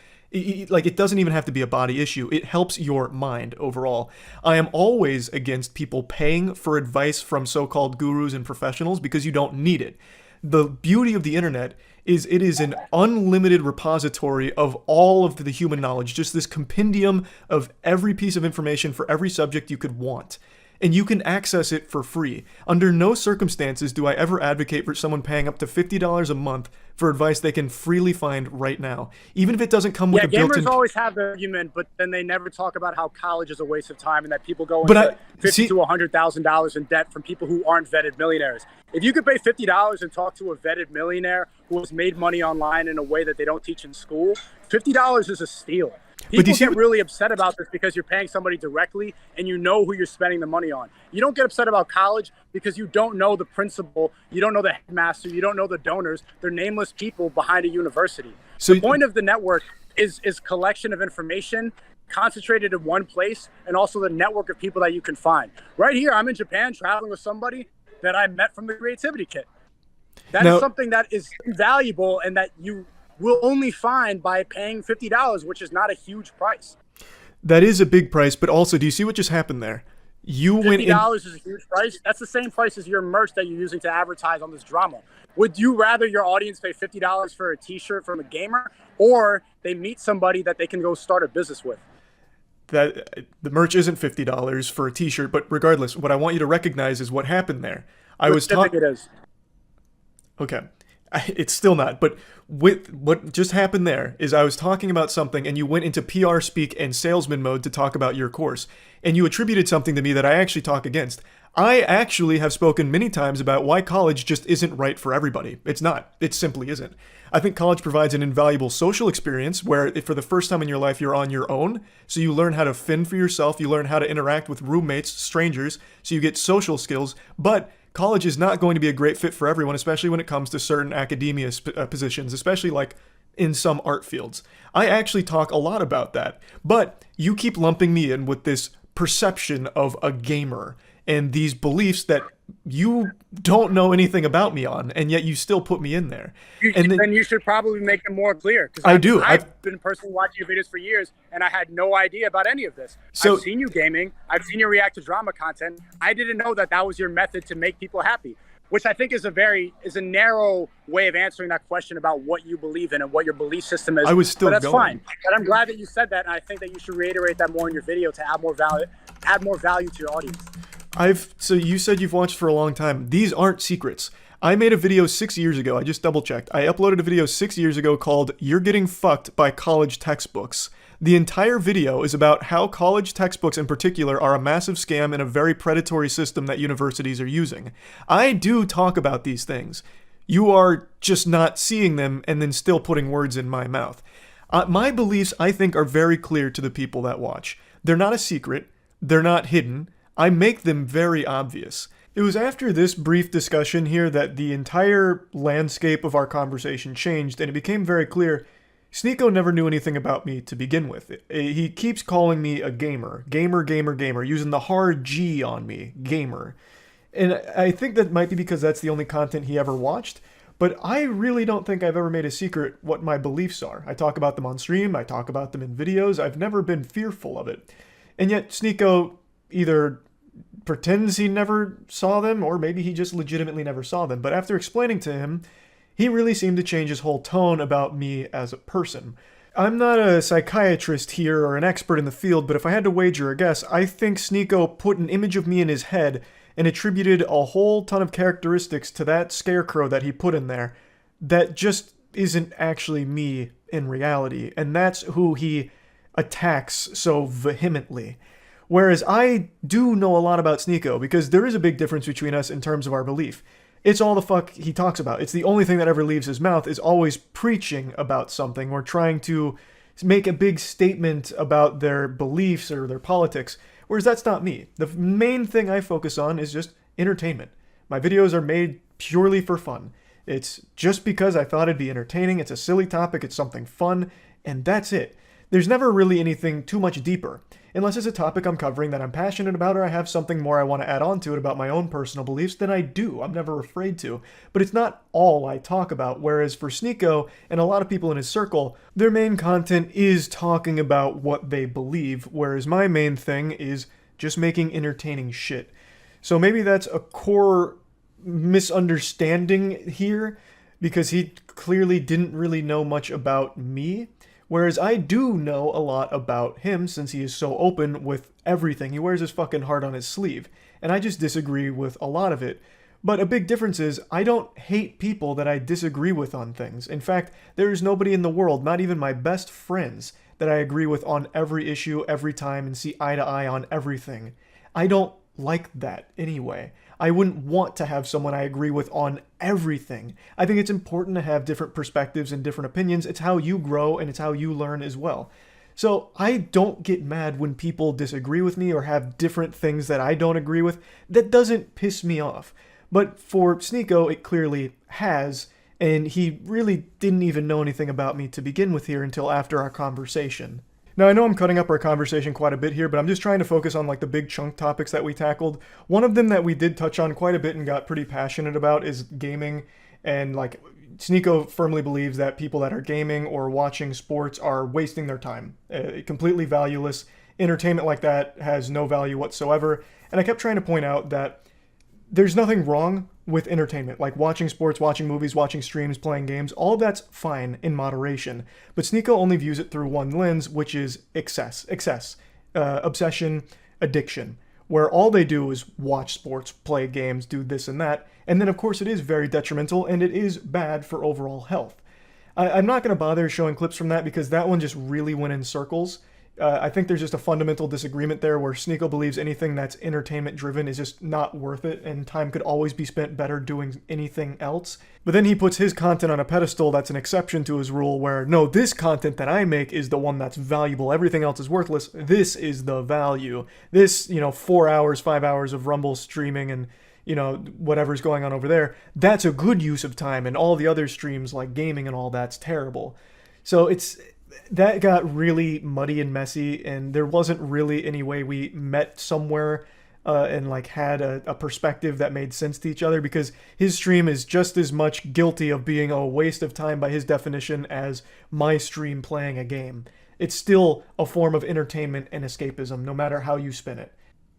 Like, it doesn't even have to be a body issue. It helps your mind overall. I am always against people paying for advice from so-called gurus and professionals because you don't need it. The beauty of the internet is it is an unlimited repository of all of the human knowledge, just this compendium of every piece of information for every subject you could want. And you can access it for free. Under no circumstances do I ever advocate for someone paying up to $50 a month for advice they can freely find right now, even if it doesn't come with a built-in... Gamers always have the argument, but then they never talk about how college is a waste of time and that people go into $50,000 to $100,000 in debt from people who aren't vetted millionaires. If you could pay $50 and talk to a vetted millionaire who has made money online in a way that they don't teach in school, $50 is a steal. People get really upset about this because you're paying somebody directly and you know who you're spending the money on. You don't get upset about college because you don't know the principal, you don't know the headmaster, you don't know the donors. They're nameless people behind a university. So the point of the network is collection of information concentrated in one place, and also the network of people that you can find. Right here, I'm in Japan traveling with somebody that I met from the Creativity Kit. That is something that is valuable and that you will only find by paying $50, which is not a huge price. That is a big price, but also, do you see what just happened there? You went in. $50 is a huge price. That's the same price as your merch that you're using to advertise on this drama. Would you rather your audience pay $50 for a T-shirt from a gamer, or they meet somebody that they can go start a business with? That the merch isn't $50 for a T-shirt, but regardless, what I want you to recognize is what happened there. I was talking. It is. Okay, it's still not. But with what just happened there is I was talking about something, and you went into PR speak and salesman mode to talk about your course, and you attributed something to me that I actually talk against. I actually have spoken many times about why college just isn't right for everybody. It's not. It simply isn't. I think college provides an invaluable social experience where for the first time in your life you're on your own, so you learn how to fend for yourself, you learn how to interact with roommates, strangers, so you get social skills, but college is not going to be a great fit for everyone, especially when it comes to certain academia positions, especially like in some art fields. I actually talk a lot about that, but you keep lumping me in with this perception of a gamer and these beliefs that you don't know anything about me on, and yet you still put me in there. Then you should probably make it more clear. I do. I've been personally watching your videos for years, and I had no idea about any of this. So, I've seen you gaming. I've seen you react to drama content. I didn't know that was your method to make people happy, which I think is a narrow way of answering that question about what you believe in and what your belief system is. I was still but that's going. fine. But I'm glad that you said that, and I think that you should reiterate that more in your video to add more value to your audience. So you said you've watched for a long time. These aren't secrets. I made a video 6 years ago. I just double checked. I uploaded a video 6 years ago called "You're Getting Fucked by College Textbooks." The entire video is about how college textbooks in particular are a massive scam and a very predatory system that universities are using. I do talk about these things. You are just not seeing them and then still putting words in my mouth. My beliefs, I think, are very clear to the people that watch. They're not a secret. They're not hidden. I make them very obvious. It was after this brief discussion here that the entire landscape of our conversation changed, and it became very clear Sneako never knew anything about me to begin with. He keeps calling me a gamer, using the hard G on me, gamer. And I think that might be because that's the only content he ever watched, but I really don't think I've ever made a secret what my beliefs are. I talk about them on stream, I talk about them in videos, I've never been fearful of it. And yet Sneako either pretends he never saw them, or maybe he just legitimately never saw them. But after explaining to him, he really seemed to change his whole tone about me as a person. I'm not a psychiatrist here or an expert in the field, but if I had to wager a guess, I think Sneako put an image of me in his head and attributed a whole ton of characteristics to that scarecrow that he put in there that just isn't actually me in reality. And that's who he attacks so vehemently. Whereas I do know a lot about Sneako, because there is a big difference between us in terms of our belief. It's all the fuck he talks about. It's the only thing that ever leaves his mouth is always preaching about something or trying to make a big statement about their beliefs or their politics. Whereas that's not me. The main thing I focus on is just entertainment. My videos are made purely for fun. It's just because I thought it'd be entertaining. It's a silly topic. It's something fun. And that's it. There's never really anything too much deeper. Unless it's a topic I'm covering that I'm passionate about, or I have something more I want to add on to it about my own personal beliefs, then I do. I'm never afraid to. But it's not all I talk about, whereas for Sneako and a lot of people in his circle, their main content is talking about what they believe, whereas my main thing is just making entertaining shit. So maybe that's a core misunderstanding here, because he clearly didn't really know much about me. Whereas I do know a lot about him since he is so open with everything. He wears his fucking heart on his sleeve. And I just disagree with a lot of it. But a big difference is I don't hate people that I disagree with on things. In fact, there is nobody in the world, not even my best friends, that I agree with on every issue every time and see eye to eye on everything. I don't like that anyway. I wouldn't want to have someone I agree with on everything. I think it's important to have different perspectives and different opinions. It's how you grow and it's how you learn as well. So I don't get mad when people disagree with me or have different things that I don't agree with. That doesn't piss me off. But for Sneako, it clearly has, and he really didn't even know anything about me to begin with here until after our conversation. Now, I know I'm cutting up our conversation quite a bit here, but I'm just trying to focus on like the big chunk topics that we tackled. One of them that we did touch on quite a bit and got pretty passionate about is gaming. And like Sneako firmly believes that people that are gaming or watching sports are wasting their time, completely valueless. Entertainment like that has no value whatsoever. And I kept trying to point out that there's nothing wrong with entertainment, like watching sports, watching movies, watching streams, playing games. All of that's fine in moderation. But Sneako only views it through one lens, which is excess, obsession, addiction, where all they do is watch sports, play games, do this and that. And then, of course, it is very detrimental, and it is bad for overall health. I'm not going to bother showing clips from that because that one just really went in circles. I think there's just a fundamental disagreement there where Sneako believes anything that's entertainment driven is just not worth it, and time could always be spent better doing anything else. But then he puts his content on a pedestal that's an exception to his rule where, no, this content that I make is the one that's valuable. Everything else is worthless. This is the value. This, 4 hours, 5 hours of Rumble streaming and, whatever's going on over there, that's a good use of time, and all the other streams like gaming and all that's terrible. So that got really muddy and messy, and there wasn't really any way we met somewhere and like had a perspective that made sense to each other, because his stream is just as much guilty of being a waste of time by his definition as my stream playing a game. It's still a form of entertainment and escapism, no matter how you spin it.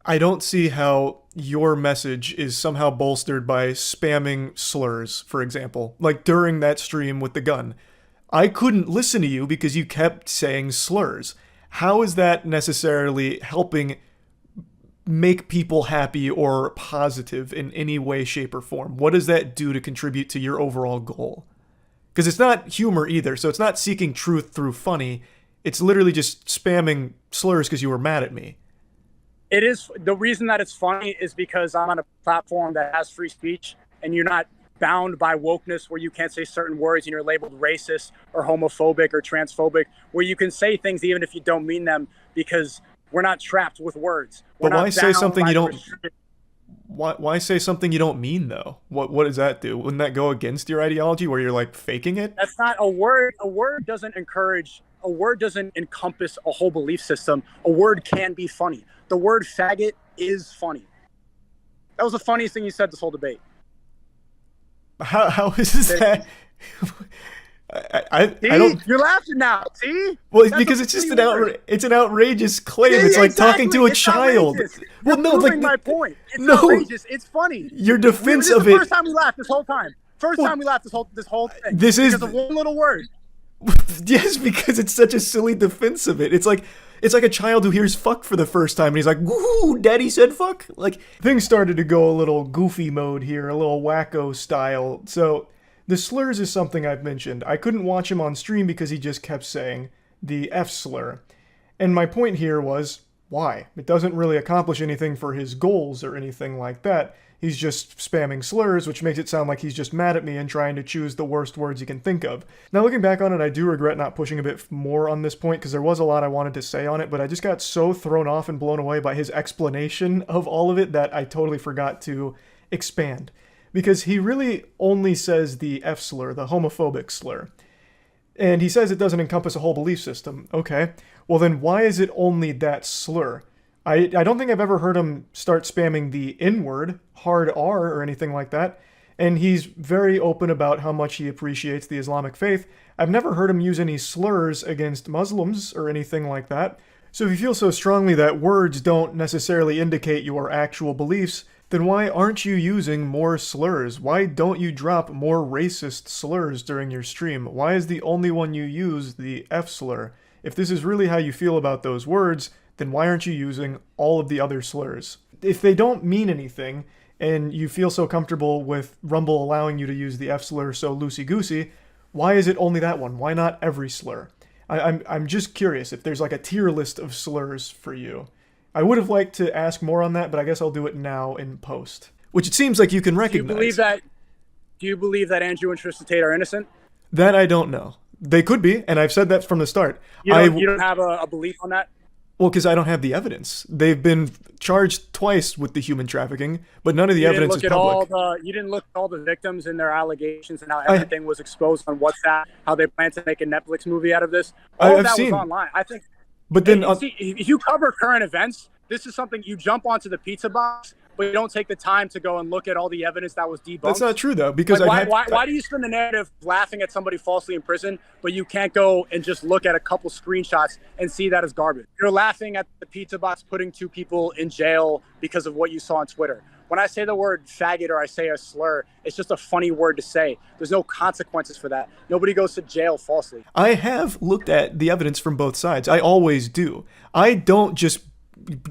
I don't see how your message is somehow bolstered by spamming slurs, for example, like during that stream with the gun. I couldn't listen to you because you kept saying slurs. How is that necessarily helping make people happy or positive in any way, shape, or form? What does that do to contribute to your overall goal? Because it's not humor either, so it's not seeking truth through funny. It's literally just spamming slurs because you were mad at me. It is. The reason that it's funny is because I'm on a platform that has free speech, and you're not bound by wokeness where you can't say certain words and you're labeled racist or homophobic or transphobic, where you can say things even if you don't mean them, because we're not trapped with words. But why say something you don't? Why say something you don't mean though? What does that do? Wouldn't that go against your ideology where you're like faking it? That's not a word. A word doesn't encourage. A word doesn't encompass a whole belief system. A word can be funny. The word faggot is funny. That was the funniest thing you said this whole debate. How is that? I don't. You're laughing now. See? Well, it's because it's just it's an outrageous claim. It's like talking to a child. Outrageous. Well, no, like my point. It's no, outrageous. It's funny. Your defense of the it. First time we laughed this whole time. Time we laughed this whole thing. This is because of one little word. Yes, because it's such a silly defense of it. It's like a child who hears fuck for the first time and he's like, woohoo, daddy said fuck. Like, things started to go a little goofy mode here, a little wacko style. So the slurs is something I've mentioned. I couldn't watch him on stream because he just kept saying the F slur. And my point here was, why? It doesn't really accomplish anything for his goals or anything like that. He's just spamming slurs, which makes it sound like he's just mad at me and trying to choose the worst words he can think of. Now, looking back on it, I do regret not pushing a bit more on this point because there was a lot I wanted to say on it, but I just got so thrown off and blown away by his explanation of all of it that I totally forgot to expand. Because he really only says the F slur, the homophobic slur. And he says it doesn't encompass a whole belief system. Okay, well then why is it only that slur? I don't think I've ever heard him start spamming the N-word, hard R, or anything like that. And he's very open about how much he appreciates the Islamic faith. I've never heard him use any slurs against Muslims or anything like that. So if you feel so strongly that words don't necessarily indicate your actual beliefs, then why aren't you using more slurs? Why don't you drop more racist slurs during your stream? Why is the only one you use the F slur? If this is really how you feel about those words, then why aren't you using all of the other slurs? If they don't mean anything, and you feel so comfortable with Rumble allowing you to use the F slur so loosey-goosey, why is it only that one? Why not every slur? I'm just curious if there's like a tier list of slurs for you. I would have liked to ask more on that, but I guess I'll do it now in post. Which it seems like you can recognize. Do you believe that Andrew and Tristan Tate are innocent? That I don't know. They could be, and I've said that from the start. You don't have a belief on that? Well, because I don't have the evidence. They've been charged twice with the human trafficking, but none of the evidence is public. You didn't look at all the victims and their allegations and how everything was exposed on WhatsApp, how they plan to make a Netflix movie out of this. All of that was online. I think. But then, if you cover current events, this is something you jump onto the pizza box but you don't take the time to go and look at all the evidence that was debunked. That's not true, though, because like, why do you spend the narrative laughing at somebody falsely in prison, but you can't go and just look at a couple screenshots and see that as garbage? You're laughing at the pizza box putting 2 people in jail because of what you saw on Twitter. When I say the word faggot or I say a slur, it's just a funny word to say. There's no consequences for that. Nobody goes to jail falsely. I have looked at the evidence from both sides. I always do. I don't just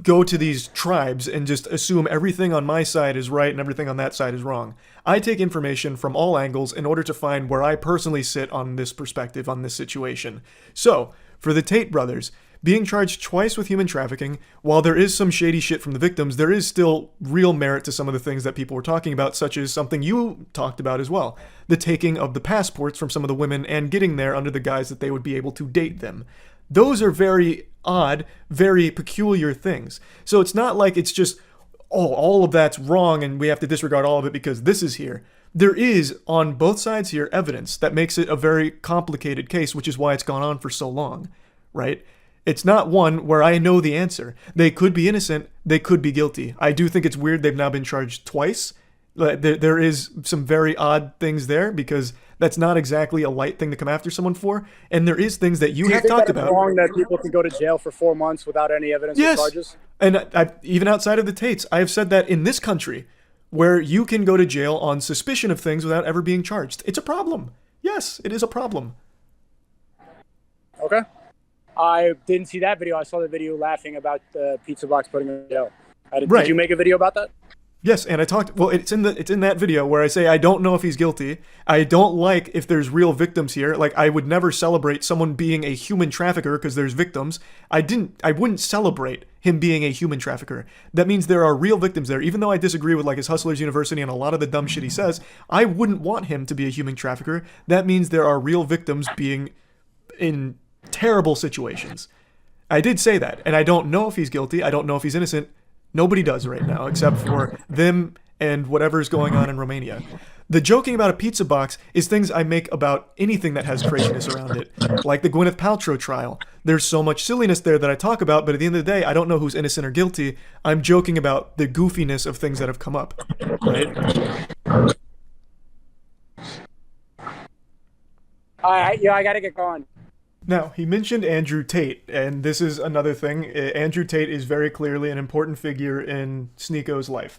go to these tribes and just assume everything on my side is right and everything on that side is wrong. I take information from all angles in order to find where I personally sit on this perspective, on this situation. So, for the Tate brothers, being charged twice with human trafficking, while there is some shady shit from the victims, there is still real merit to some of the things that people were talking about, such as something you talked about as well. The taking of the passports from some of the women and getting there under the guise that they would be able to date them. Those are very odd, very peculiar things. So it's not like it's just, oh, all of that's wrong and we have to disregard all of it because this is here. There is, on both sides here, evidence that makes it a very complicated case, which is why it's gone on for so long, right? It's not one where I know the answer. They could be innocent, they could be guilty. I do think it's weird they've now been charged twice. There is some very odd things there because that's not exactly a light thing to come after someone for. And there is things that you have talked about. It's wrong that people can go to jail for 4 months without any evidence or charges? And even outside of the Tates, I have said that in this country, where you can go to jail on suspicion of things without ever being charged. It's a problem. Yes, it is a problem. Okay. I didn't see that video. I saw the video laughing about the pizza box putting him in jail. Did you make a video about that? Yes, and I talked. Well, it's in that video where I say I don't know if he's guilty. I don't like if there's real victims here. Like I would never celebrate someone being a human trafficker because there's victims. I wouldn't celebrate him being a human trafficker. That means there are real victims there. Even though I disagree with like his Hustlers University and a lot of the dumb shit he says, I wouldn't want him to be a human trafficker. That means there are real victims being in terrible situations. I did say that, and I don't know if he's guilty. I don't know if he's innocent. Nobody does right now, except for them and whatever's going on in Romania. The joking about a pizza box is things I make about anything that has craziness around it, like the Gwyneth Paltrow trial. There's so much silliness there that I talk about, but at the end of the day, I don't know who's innocent or guilty. I'm joking about the goofiness of things that have come up, right? I gotta get going. Now, he mentioned Andrew Tate, and this is another thing. Andrew Tate is very clearly an important figure in Sneako's life.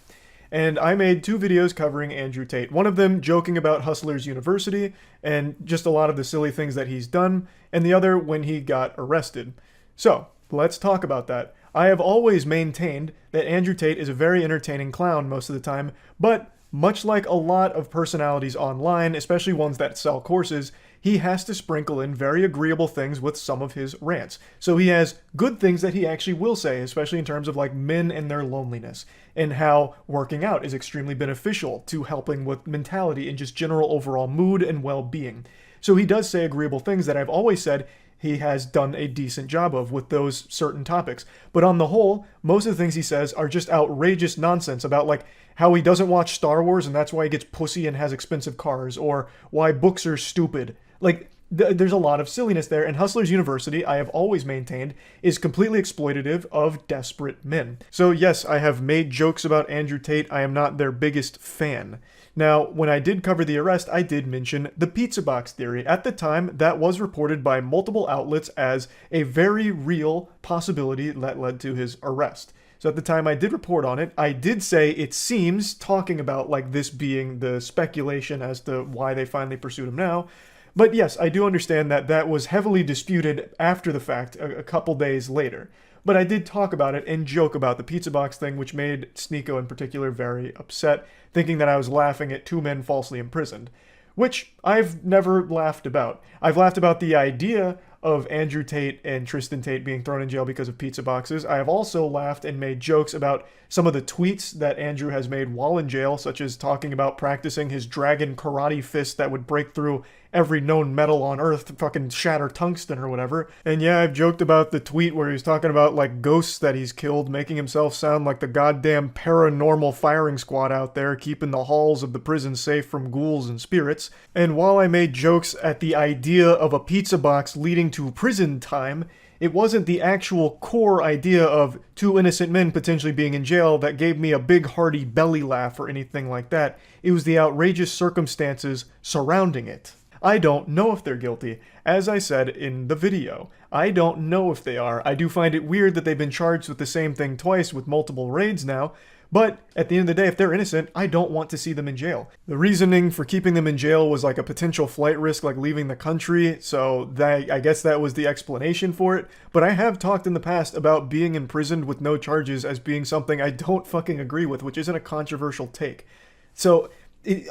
And I made 2 videos covering Andrew Tate. One of them joking about Hustlers University and just a lot of the silly things that he's done, and the other when he got arrested. So, let's talk about that. I have always maintained that Andrew Tate is a very entertaining clown most of the time, but much like a lot of personalities online, especially ones that sell courses, he has to sprinkle in very agreeable things with some of his rants. So he has good things that he actually will say, especially in terms of like men and their loneliness, and how working out is extremely beneficial to helping with mentality and just general overall mood and well-being. So he does say agreeable things that I've always said he has done a decent job of with those certain topics. But on the whole, most of the things he says are just outrageous nonsense about like how he doesn't watch Star Wars and that's why he gets pussy and has expensive cars, or why books are stupid. Like, there's a lot of silliness there, and Hustlers University, I have always maintained, is completely exploitative of desperate men. So yes, I have made jokes about Andrew Tate. I am not their biggest fan. Now, when I did cover the arrest, I did mention the pizza box theory. At the time, that was reported by multiple outlets as a very real possibility that led to his arrest. So at the time I did report on it, I did say it seems, talking about like this being the speculation as to why they finally pursued him now. But yes, I do understand that that was heavily disputed after the fact, a couple days later. But I did talk about it and joke about the pizza box thing, which made Sneako in particular very upset, thinking that I was laughing at 2 men falsely imprisoned. Which I've never laughed about. I've laughed about the idea of Andrew Tate and Tristan Tate being thrown in jail because of pizza boxes. I have also laughed and made jokes about some of the tweets that Andrew has made while in jail, such as talking about practicing his dragon karate fist that would break through every known metal on Earth to fucking shatter tungsten or whatever. And yeah, I've joked about the tweet where he's talking about like ghosts that he's killed, making himself sound like the goddamn paranormal firing squad out there, keeping the halls of the prison safe from ghouls and spirits. And while I made jokes at the idea of a pizza box leading to prison time, It wasn't the actual core idea of two innocent men potentially being in jail that gave me a big hearty belly laugh or anything like that. It was the outrageous circumstances surrounding it. I don't know if they're guilty. As I said in the video, I don't know if they are. I do find it weird that they've been charged with the same thing twice with multiple raids now, but at the end of the day, if they're innocent, I don't want to see them in jail. The reasoning for keeping them in jail was like a potential flight risk, like leaving the country, so I guess that was the explanation for it. But I have talked in the past about being imprisoned with no charges as being something I don't fucking agree with, which isn't a controversial take. So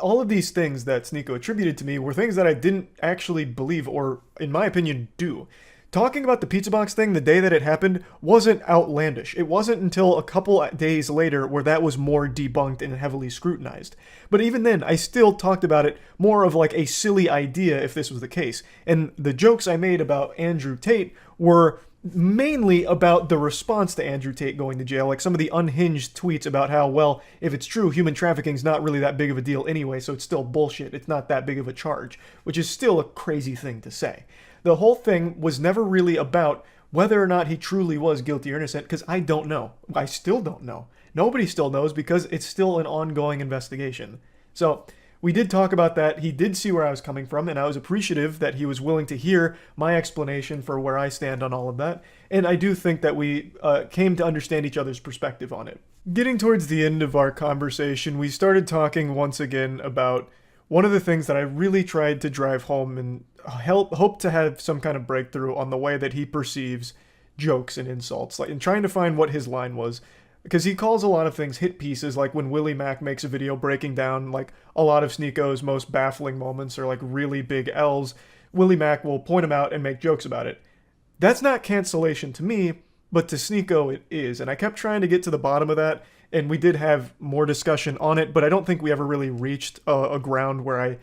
all of these things that Sneako attributed to me were things that I didn't actually believe or, in my opinion, do. Talking about the pizza box thing the day that it happened wasn't outlandish. It wasn't until a couple days later where that was more debunked and heavily scrutinized. But even then, I still talked about it more of like a silly idea if this was the case. And the jokes I made about Andrew Tate were mainly about the response to Andrew Tate going to jail, like some of the unhinged tweets about how, well, if it's true, human trafficking's not really that big of a deal anyway, so it's still bullshit. It's not that big of a charge, which is still a crazy thing to say. The whole thing was never really about whether or not he truly was guilty or innocent, because I don't know. I still don't know. Nobody still knows because it's still an ongoing investigation. So we did talk about that. He did see where I was coming from, and I was appreciative that he was willing to hear my explanation for where I stand on all of that. And I do think that we came to understand each other's perspective on it. Getting towards the end of our conversation, we started talking once again about one of the things that I really tried to drive home and hope to have some kind of breakthrough on the way that he perceives jokes and insults, like, and trying to find what his line was. Because he calls a lot of things hit pieces, like when Willie Mack makes a video breaking down like a lot of Sneako's most baffling moments or like really big L's, Willie Mack will point them out and make jokes about it. That's not cancellation to me, but to Sneako it is, and I kept trying to get to the bottom of that, and we did have more discussion on it, but I don't think we ever really reached a ground where I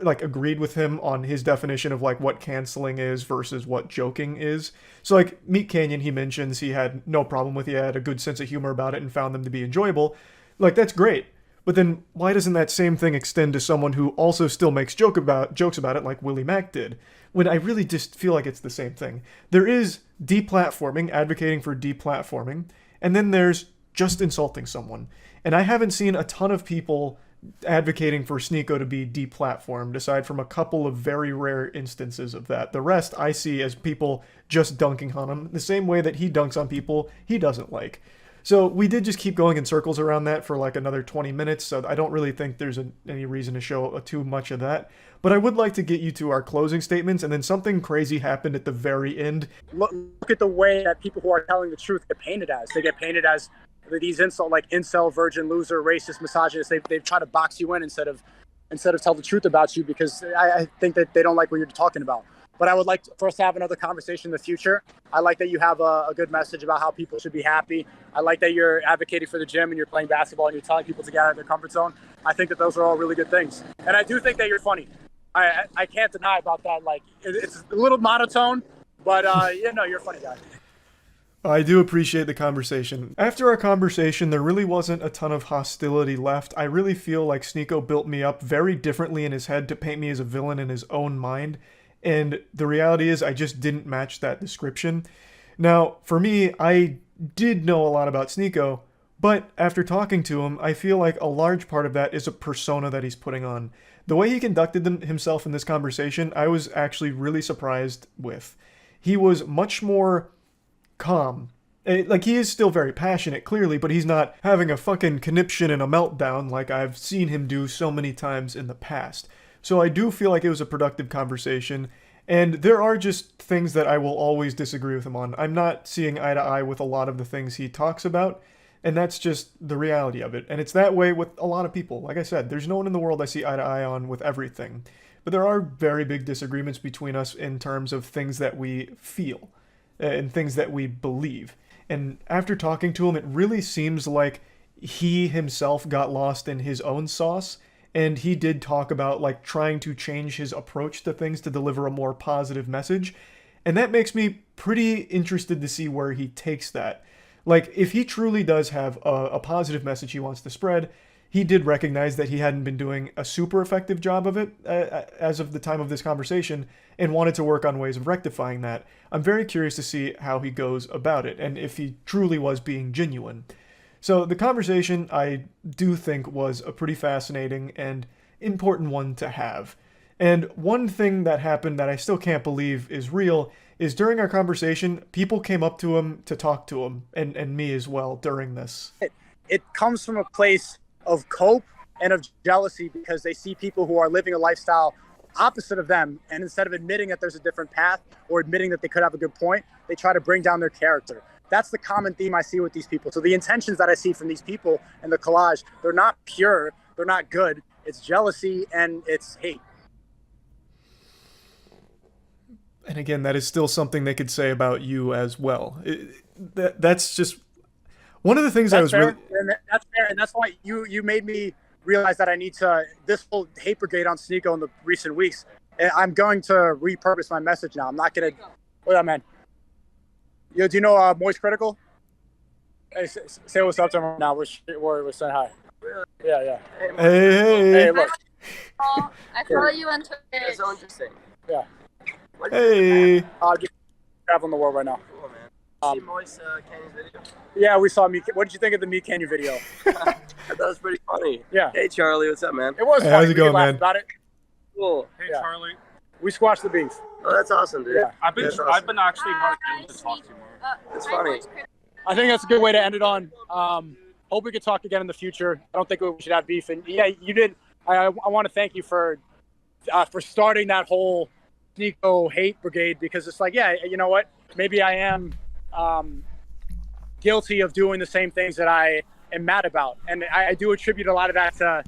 like agreed with him on his definition of like what canceling is versus what joking is. So like Meat Canyon, he mentions he had no problem with it, he had a good sense of humor about it and found them to be enjoyable. Like, that's great. But then why doesn't that same thing extend to someone who also still makes jokes about it like Willie Mack did? When I really just feel like it's the same thing. There is deplatforming, advocating for deplatforming, and then there's just insulting someone. And I haven't seen a ton of people advocating for Sneako to be deplatformed, aside from a couple of very rare instances of that. The rest I see as people just dunking on him, the same way that he dunks on people he doesn't like. So we did just keep going in circles around that for like another 20 minutes, so I don't really think there's any reason to show too much of that. But I would like to get you to our closing statements, and then something crazy happened at the very end. Look at the way that people who are telling the truth get painted as. They get painted as these incel, virgin, loser, racist, misogynist. They've tried to box you in instead of tell the truth about you, because I think that they don't like what you're talking about. But I would like for us to have another conversation in the future. I like that you have a good message about how people should be happy. I like that you're advocating for the gym and you're playing basketball and you're telling people to get out of their comfort zone. I think that those are all really good things. And I do think that you're funny. I can't deny about that. Like, it's a little monotone, but you're a funny guy. I do appreciate the conversation. After our conversation, there really wasn't a ton of hostility left. I really feel like Sneako built me up very differently in his head to paint me as a villain in his own mind. And the reality is I just didn't match that description. Now, for me, I did know a lot about Sneako, but after talking to him, I feel like a large part of that is a persona that he's putting on. The way he conducted himself in this conversation, I was actually really surprised with. He was much more calm. Like, he is still very passionate, clearly, but he's not having a fucking conniption and a meltdown like I've seen him do so many times in the past. So I do feel like it was a productive conversation, and there are just things that I will always disagree with him on. I'm not seeing eye to eye with a lot of the things he talks about, and that's just the reality of it. And it's that way with a lot of people. Like I said, there's no one in the world I see eye to eye on with everything. But there are very big disagreements between us in terms of things that we feel and things that we believe. And after talking to him, it really seems like he himself got lost in his own sauce. And he did talk about like trying to change his approach to things to deliver a more positive message. And that makes me pretty interested to see where he takes that. Like, if he truly does have a positive message he wants to spread, he did recognize that he hadn't been doing a super effective job of it as of the time of this conversation, and wanted to work on ways of rectifying that. I'm very curious to see how he goes about it, and if he truly was being genuine. So the conversation, I do think, was a pretty fascinating and important one to have. And one thing that happened that I still can't believe is real is during our conversation, people came up to him to talk to him, and me as well during this. It comes from a place of cope and of jealousy because they see people who are living a lifestyle opposite of them, and instead of admitting that there's a different path or admitting that they could have a good point, they try to bring down their character. That's the common theme I see with these people. So the intentions that I see from these people in the collage, they're not pure, they're not good. It's jealousy and it's hate. And again, that is still something they could say about you as well. That's just one of the things I was fair. really... That's fair, and that's why you made me realize that I need to, this whole hate brigade on Sneako in the recent weeks, I'm going to repurpose my message now. I'm not going to... What up, man? Yo, do you know Moist Critical? Hey, say what's up to him now. We're saying hi. Yeah. Hey, look. I follow you on Twitter. That's so interesting. Yeah. Hey. Just traveling the world right now. Cool, man. See Moist Canyon's video? Yeah, we saw me. What did you think of the Meat Canyon video? I thought it was pretty funny. Yeah. Hey, Charlie, what's up, man? It was Hey, funny. how's it going, man? About it. Cool. Hey, Charlie. We squashed the beef. Oh, that's awesome, dude. Yeah. I've been actually wanting to talk to you more. It's funny. I think that's a good way to end it on. Hope we could talk again in the future. I don't think we should have beef. And yeah, you did. I want to thank you for starting that whole Sneako hate brigade, because it's like, yeah, you know what? Maybe I am guilty of doing the same things that I am mad about. And I do attribute a lot of that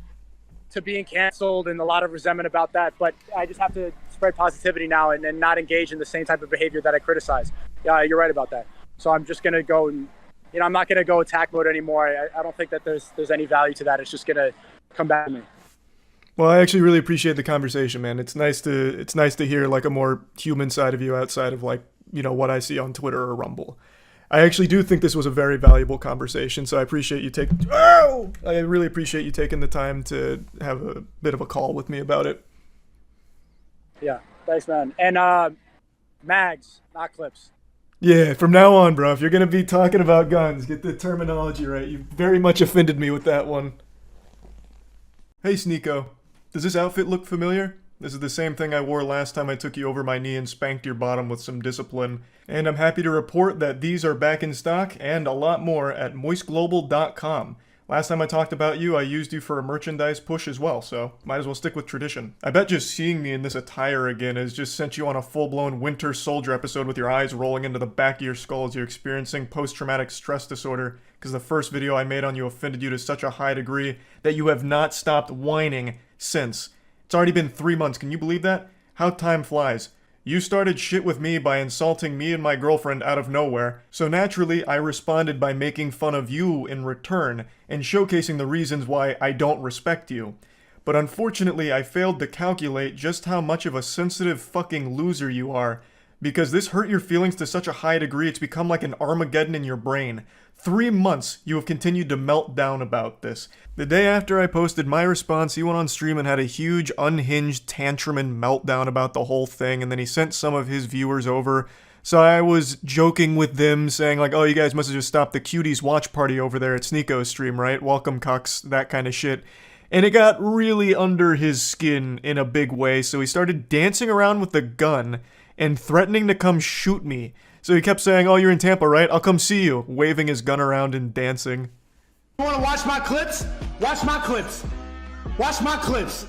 to being canceled and a lot of resentment about that. But I just have to spread positivity now and not engage in the same type of behavior that I criticize. Yeah, you're right about that. So I'm just going to go and, I'm not going to go attack mode anymore. I don't think that there's any value to that. It's just going to come back to me. Well, I actually really appreciate the conversation, man. It's nice to hear like a more human side of you outside of like, what I see on Twitter or Rumble. I actually do think this was a very valuable conversation, so I appreciate you I really appreciate you taking the time to have a bit of a call with me about it. Yeah, thanks, man. And mags, not clips. Yeah, from now on, bro, if you're going to be talking about guns, get the terminology right. You very much offended me with that one. Hey, Sneako. Does this outfit look familiar? This is the same thing I wore last time I took you over my knee and spanked your bottom with some discipline. And I'm happy to report that these are back in stock and a lot more at moistglobal.com. Last time I talked about you, I used you for a merchandise push as well, so might as well stick with tradition. I bet just seeing me in this attire again has just sent you on a full-blown Winter Soldier episode with your eyes rolling into the back of your skull as you're experiencing post-traumatic stress disorder, because the first video I made on you offended you to such a high degree that you have not stopped whining since. It's already been 3 months, can you believe that? How time flies. You started shit with me by insulting me and my girlfriend out of nowhere, so naturally I responded by making fun of you in return, and showcasing the reasons why I don't respect you. But unfortunately I failed to calculate just how much of a sensitive fucking loser you are, because this hurt your feelings to such a high degree it's become like an Armageddon in your brain. 3 months you have continued to melt down about this. The day after I posted my response, he went on stream and had a huge unhinged tantrum and meltdown about the whole thing, and then he sent some of his viewers over. So I was joking with them, saying like, oh, you guys must have just stopped the cuties watch party over there at Sneako's stream, right? Welcome, cucks, that kind of shit. And it got really under his skin in a big way, so he started dancing around with the gun and threatening to come shoot me. So he kept saying, oh, you're in Tampa, right? I'll come see you, waving his gun around and dancing. You want to watch my clips? Watch my clips. Watch my clips.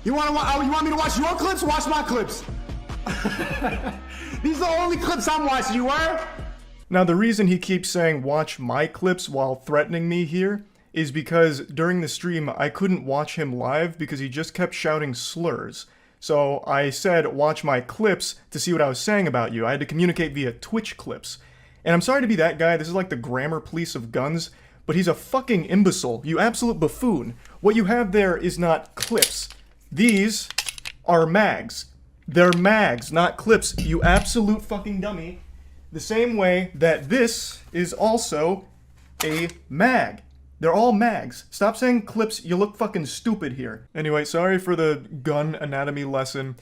You want me to watch your clips? Watch my clips. These are the only clips I'm watching, you were? Now, the reason he keeps saying watch my clips while threatening me here is because during the stream, I couldn't watch him live because he just kept shouting slurs. So I said, watch my clips to see what I was saying about you. I had to communicate via Twitch clips. And I'm sorry to be that guy, this is like the grammar police of guns, but he's a fucking imbecile, you absolute buffoon. What you have there is not clips. These are mags. They're mags, not clips, you absolute fucking dummy. The same way that this is also a mag. They're all mags. Stop saying clips, you look fucking stupid here. Anyway, sorry for the gun anatomy lesson.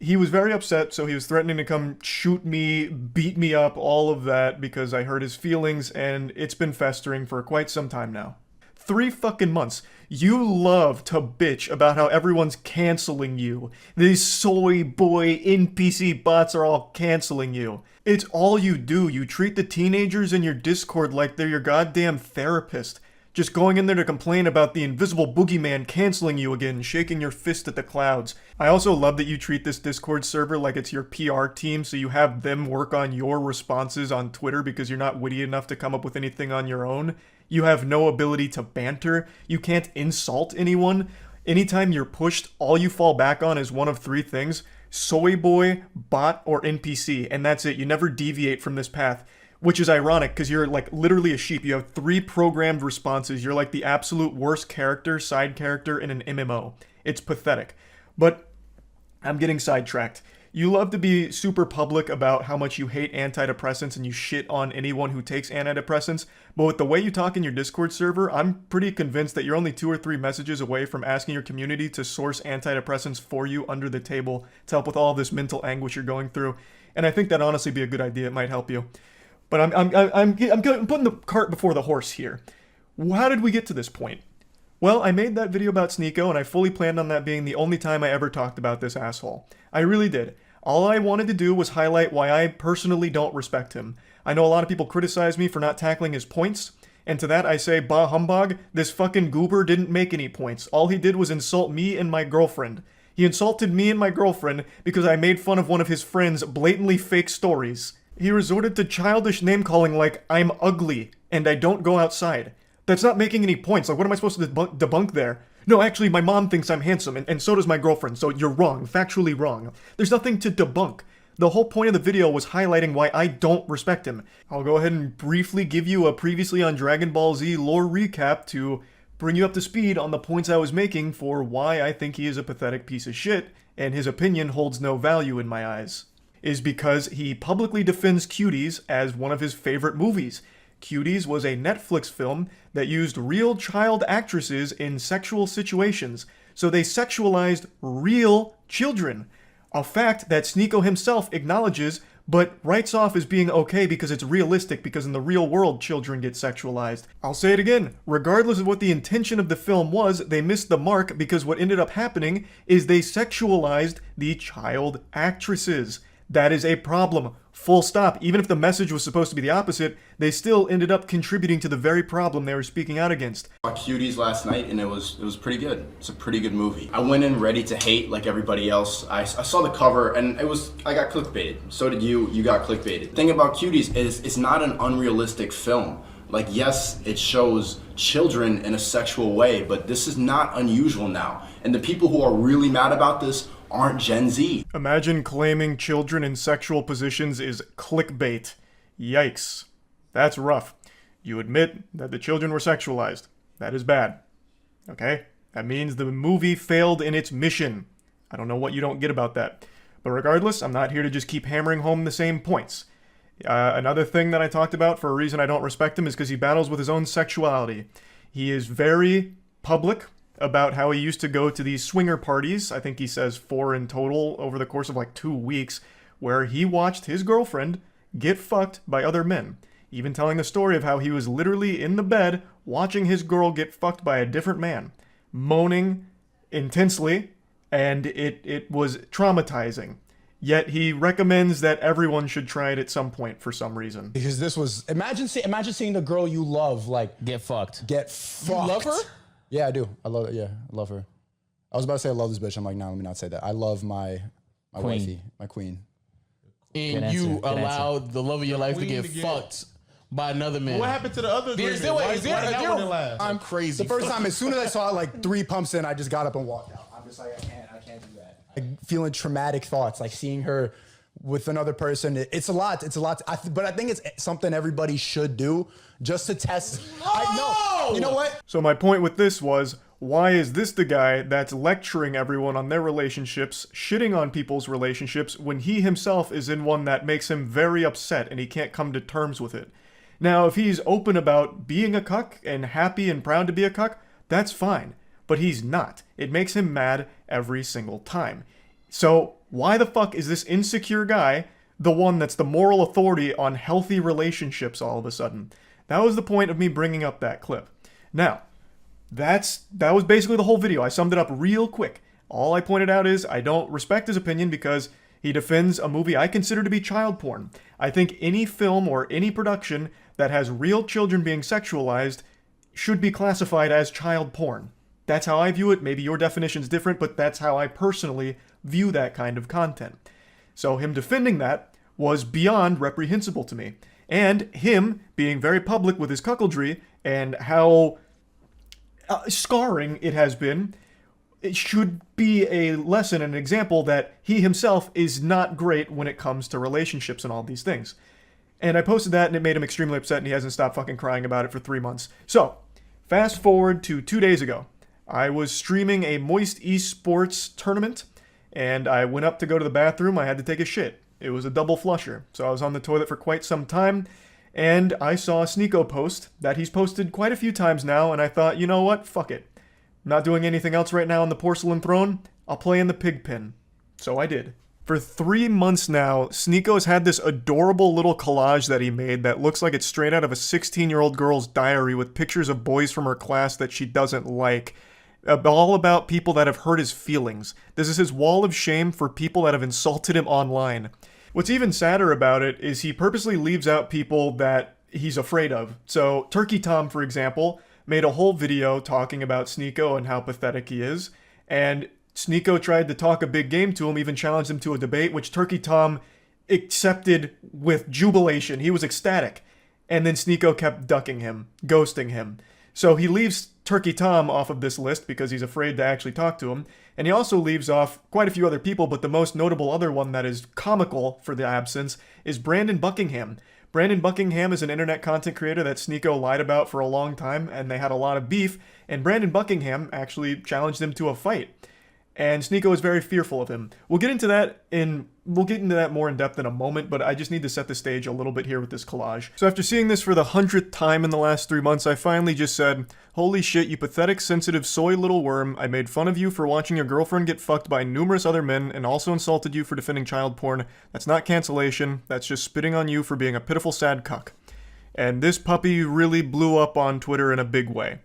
He was very upset, so he was threatening to come shoot me, beat me up, all of that, because I hurt his feelings, and it's been festering for quite some time now. 3 fucking months. You love to bitch about how everyone's canceling you. These soy boy NPC bots are all canceling you. It's all you do. You treat the teenagers in your Discord like they're your goddamn therapist. Just going in there to complain about the invisible boogeyman canceling you again, shaking your fist at the clouds. I also love that you treat this Discord server like it's your PR team, so you have them work on your responses on Twitter because you're not witty enough to come up with anything on your own. You have no ability to banter. You can't insult anyone. Anytime you're pushed, all you fall back on is one of 3 things: soy boy, bot, or NPC, and that's it. You never deviate from this path. Which is ironic, because you're like literally a sheep. You have 3 programmed responses. You're like the absolute worst character, side character in an MMO. It's pathetic. But I'm getting sidetracked. You love to be super public about how much you hate antidepressants and you shit on anyone who takes antidepressants, but with the way you talk in your Discord server, I'm pretty convinced that you're only 2 or 3 messages away from asking your community to source antidepressants for you under the table to help with all this mental anguish you're going through. And I think that'd honestly be a good idea. It might help you. But I'm putting the cart before the horse here. How did we get to this point? Well, I made that video about Sneako, and I fully planned on that being the only time I ever talked about this asshole. I really did. All I wanted to do was highlight why I personally don't respect him. I know a lot of people criticize me for not tackling his points, and to that I say, bah humbug, this fucking goober didn't make any points. All he did was insult me and my girlfriend. He insulted me and my girlfriend because I made fun of one of his friend's blatantly fake stories. He resorted to childish name-calling like, I'm ugly, and I don't go outside. That's not making any points. Like, what am I supposed to debunk there? No, actually, my mom thinks I'm handsome, and so does my girlfriend, so you're wrong, factually wrong. There's nothing to debunk. The whole point of the video was highlighting why I don't respect him. I'll go ahead and briefly give you a previously on Dragon Ball Z lore recap to bring you up to speed on the points I was making for why I think he is a pathetic piece of shit, and his opinion holds no value in my eyes. Is because he publicly defends Cuties as one of his favorite movies. Cuties was a Netflix film that used real child actresses in sexual situations, so they sexualized real children. A fact that Sneako himself acknowledges, but writes off as being okay because it's realistic, because in the real world children get sexualized. I'll say it again, regardless of what the intention of the film was, they missed the mark because what ended up happening is they sexualized the child actresses. That is a problem. Full stop. Even if the message was supposed to be the opposite, they still ended up contributing to the very problem they were speaking out against. I saw Cuties last night and it was pretty good. It's a pretty good movie. I went in ready to hate like everybody else. I saw the cover and I got clickbaited. So did you. You got clickbaited. The thing about Cuties is it's not an unrealistic film. Like, yes, it shows children in a sexual way, but this is not unusual now. And the people who are really mad about this aren't Gen Z. Imagine claiming children in sexual positions is clickbait. Yikes. That's rough. You admit that the children were sexualized. That is bad. Okay? That means the movie failed in its mission. I don't know what you don't get about that. But regardless, I'm not here to just keep hammering home the same points. Another thing that I talked about for a reason I don't respect him is because he battles with his own sexuality. He is very public about how he used to go to these swinger parties, I think he says 4 in total, over the course of like 2 weeks, where he watched his girlfriend get fucked by other men. Even telling the story of how he was literally in the bed watching his girl get fucked by a different man, moaning intensely, and it was traumatizing. Yet he recommends that everyone should try it at some point for some reason. Because this was, imagine seeing the girl you love, like, get fucked. You love her? Yeah, I do. I love her. I was about to say I love this bitch. I'm like, no, let me not say that. I love my wifey, my queen. And you allowed the love of your life to get fucked by another man. What happened to the other agreement? I'm crazy. The first time, as soon as I saw it, like 3 pumps in, I just got up and walked out. I'm just like, I can't do that. Like, feeling traumatic thoughts, like seeing her with another person. It's a lot. But I think it's something everybody should do just to test. You know what? So my point with this was, why is this the guy that's lecturing everyone on their relationships, shitting on people's relationships, when he himself is in one that makes him very upset and he can't come to terms with it? Now, if he's open about being a cuck and happy and proud to be a cuck, that's fine. But he's not. It makes him mad every single time. So why the fuck is this insecure guy the one that's the moral authority on healthy relationships all of a sudden? That was the point of me bringing up that clip. Now, that was basically the whole video. I summed it up real quick. All I pointed out is I don't respect his opinion because he defends a movie I consider to be child porn. I think any film or any production that has real children being sexualized should be classified as child porn. That's how I view it. Maybe your definition's different, but that's how I personally view that kind of content. So him defending that was beyond reprehensible to me. And him being very public with his cuckoldry and how scarring it has been, it should be a lesson and an example that he himself is not great when it comes to relationships and all these things. And I posted that and it made him extremely upset and he hasn't stopped fucking crying about it for 3 months. So, fast forward to 2 days ago. I was streaming a Moist Esports tournament and I went up to go to the bathroom. I had to take a shit. It was a double flusher. So I was on the toilet for quite some time and I saw a Sneako post that he's posted quite a few times now and I thought, you know what? Fuck it. I'm not doing anything else right now on the porcelain throne. I'll play in the pig pen. So I did. For 3 months now, Sneako has had this adorable little collage that he made that looks like it's straight out of a 16-year-old girl's diary with pictures of boys from her class that she doesn't like. All about people that have hurt his feelings. This is his wall of shame for people that have insulted him online. What's even sadder about it is he purposely leaves out people that he's afraid of. So Turkey Tom, for example, made a whole video talking about Sneako and how pathetic he is. And Sneako tried to talk a big game to him, even challenged him to a debate, which Turkey Tom accepted with jubilation. He was ecstatic. And then Sneako kept ducking him, ghosting him. So he leaves Turkey Tom off of this list because he's afraid to actually talk to him. And he also leaves off quite a few other people, but the most notable other one that is comical for the absence is Brandon Buckingham. Brandon Buckingham is an internet content creator that Sneako lied about for a long time, and they had a lot of beef, and Brandon Buckingham actually challenged him to a fight. And Sneako is very fearful of him. We'll get into that more in depth in a moment, but I just need to set the stage a little bit here with this collage. So after seeing this for the 100th time in the last 3 months, I finally just said, holy shit, you pathetic, sensitive, soy little worm. I made fun of you for watching your girlfriend get fucked by numerous other men and also insulted you for defending child porn. That's not cancellation. That's just spitting on you for being a pitiful, sad cuck. And this puppy really blew up on Twitter in a big way.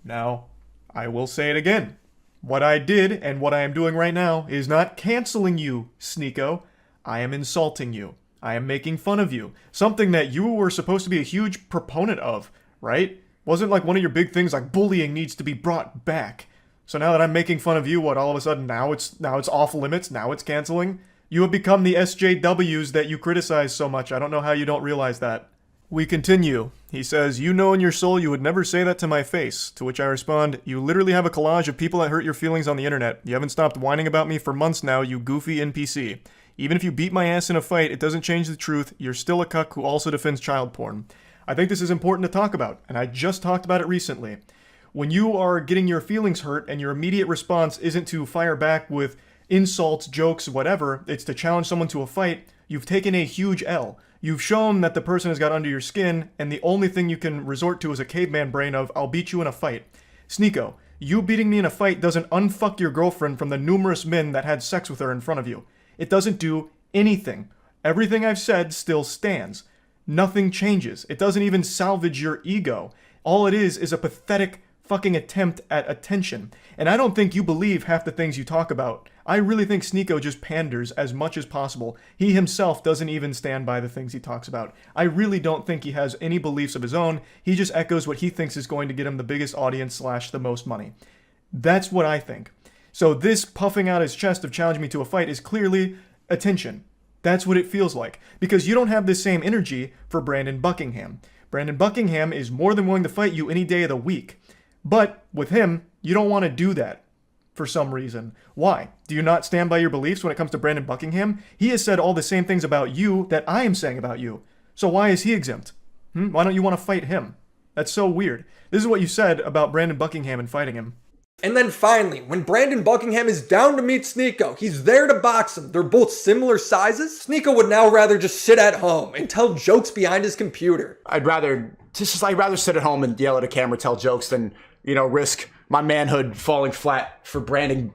Now, I will say it again. What I did, and what I am doing right now, is not canceling you, Sneako. I am insulting you. I am making fun of you. Something that you were supposed to be a huge proponent of, right? Wasn't like one of your big things like bullying needs to be brought back. So now that I'm making fun of you, what, all of a sudden now it's off limits, now it's canceling? You have become the SJWs that you criticize so much. I don't know how you don't realize that. We continue. He says, you know in your soul you would never say that to my face. To which I respond, you literally have a collage of people that hurt your feelings on the internet. You haven't stopped whining about me for months now, you goofy NPC. Even if you beat my ass in a fight, it doesn't change the truth. You're still a cuck who also defends child porn. I think this is important to talk about, and I just talked about it recently. When you are getting your feelings hurt and your immediate response isn't to fire back with insults, jokes, whatever, it's to challenge someone to a fight, you've taken a huge L. You've shown that the person has got under your skin, and the only thing you can resort to is a caveman brain of, I'll beat you in a fight. Sneako, you beating me in a fight doesn't unfuck your girlfriend from the numerous men that had sex with her in front of you. It doesn't do anything. Everything I've said still stands. Nothing changes. It doesn't even salvage your ego. All it is a pathetic fucking attempt at attention. And I don't think you believe half the things you talk about. I really think Sneako just panders as much as possible. He himself doesn't even stand by the things he talks about. I really don't think he has any beliefs of his own. He just echoes what he thinks is going to get him the biggest audience / the most money. That's what I think. So this puffing out his chest of challenging me to a fight is clearly attention. That's what it feels like. Because you don't have the same energy for Brandon Buckingham. Brandon Buckingham is more than willing to fight you any day of the week. But with him, you don't want to do that for some reason. Why? Do you not stand by your beliefs when it comes to Brandon Buckingham? He has said all the same things about you that I am saying about you. So why is he exempt? Why don't you want to fight him? That's so weird. This is what you said about Brandon Buckingham and fighting him. And then finally, when Brandon Buckingham is down to meet Sneako, he's there to box him. They're both similar sizes. Sneako would now rather just sit at home and tell jokes behind his computer. I'd rather sit at home and yell at a camera, tell jokes than, risk my manhood falling flat for Brandon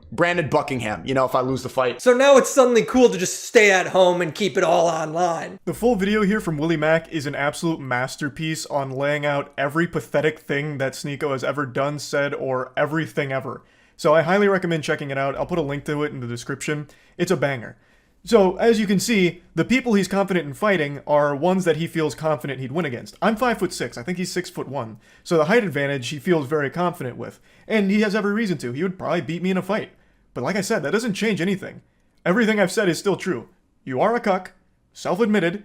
Buckingham, if I lose the fight. So now it's suddenly cool to just stay at home and keep it all online. The full video here from Willie Mack is an absolute masterpiece on laying out every pathetic thing that Sneako has ever done, said, or everything ever. So I highly recommend checking it out. I'll put a link to it in the description. It's a banger. So, as you can see, the people he's confident in fighting are ones that he feels confident he'd win against. I'm 5'6", I think he's 6'1", so the height advantage he feels very confident with. And he has every reason to. He would probably beat me in a fight. But like I said, that doesn't change anything. Everything I've said is still true. You are a cuck, self-admitted,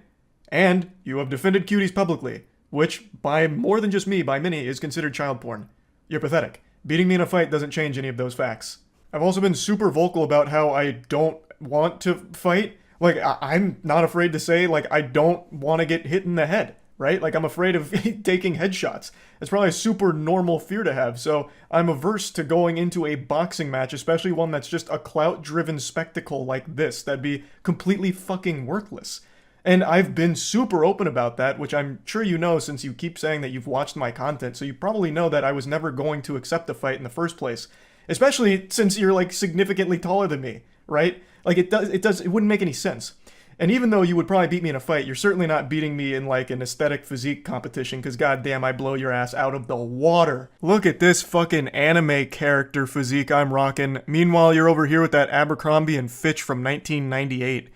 and you have defended cuties publicly, which, by more than just me, by many, is considered child porn. You're pathetic. Beating me in a fight doesn't change any of those facts. I've also been super vocal about how I don't want to fight. Like, I'm not afraid to say, I don't want to get hit in the head, right? I'm afraid of taking headshots. It's probably a super normal fear to have, so I'm averse to going into a boxing match, especially one that's just a clout-driven spectacle like this. That'd be completely fucking worthless. And I've been super open about that, which I'm sure you know since you keep saying that you've watched my content, so you probably know that I was never going to accept a fight in the first place. Especially since you're, significantly taller than me, right? It wouldn't make any sense. And even though you would probably beat me in a fight, you're certainly not beating me in, an aesthetic physique competition, because goddamn, I blow your ass out of the water. Look at this fucking anime character physique I'm rocking. Meanwhile, you're over here with that Abercrombie & Fitch from 1998.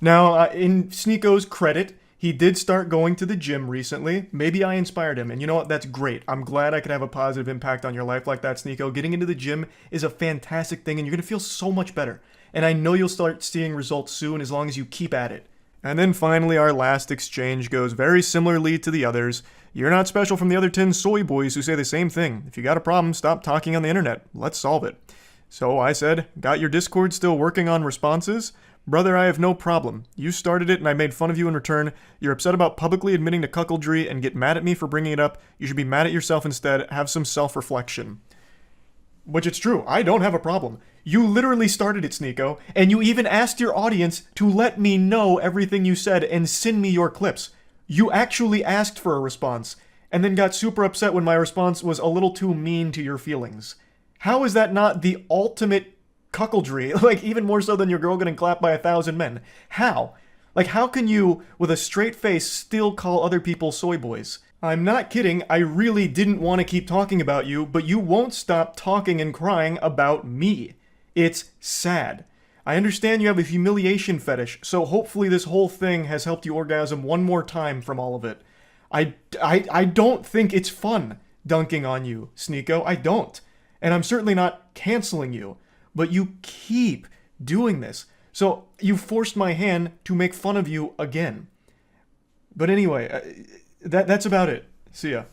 Now, in Sneako's credit, he did start going to the gym recently. Maybe I inspired him, and you know what? That's great. I'm glad I could have a positive impact on your life like that, Sneako. Getting into the gym is a fantastic thing, and you're going to feel so much better. And I know you'll start seeing results soon as long as you keep at it. And then finally, our last exchange goes very similarly to the others. You're not special from the other 10 soy boys who say the same thing. If you got a problem, stop talking on the internet. Let's solve it. So I said, got your Discord still working on responses? Brother, I have no problem. You started it and I made fun of you in return. You're upset about publicly admitting to cuckoldry and get mad at me for bringing it up. You should be mad at yourself instead. Have some self-reflection. Which it's true. I don't have a problem. You literally started it, Sneako, and you even asked your audience to let me know everything you said and send me your clips. You actually asked for a response, and then got super upset when my response was a little too mean to your feelings. How is that not the ultimate cuckoldry? Even more so than your girl getting clapped by 1,000 men. How? How can you, with a straight face, still call other people soy boys? I'm not kidding, I really didn't want to keep talking about you, but you won't stop talking and crying about me. It's sad. I understand you have a humiliation fetish, so hopefully this whole thing has helped you orgasm one more time from all of it. I don't think it's fun dunking on you, Sneako. I don't. And I'm certainly not canceling you. But you keep doing this. So you forced my hand to make fun of you again. But anyway, that's about it. See ya.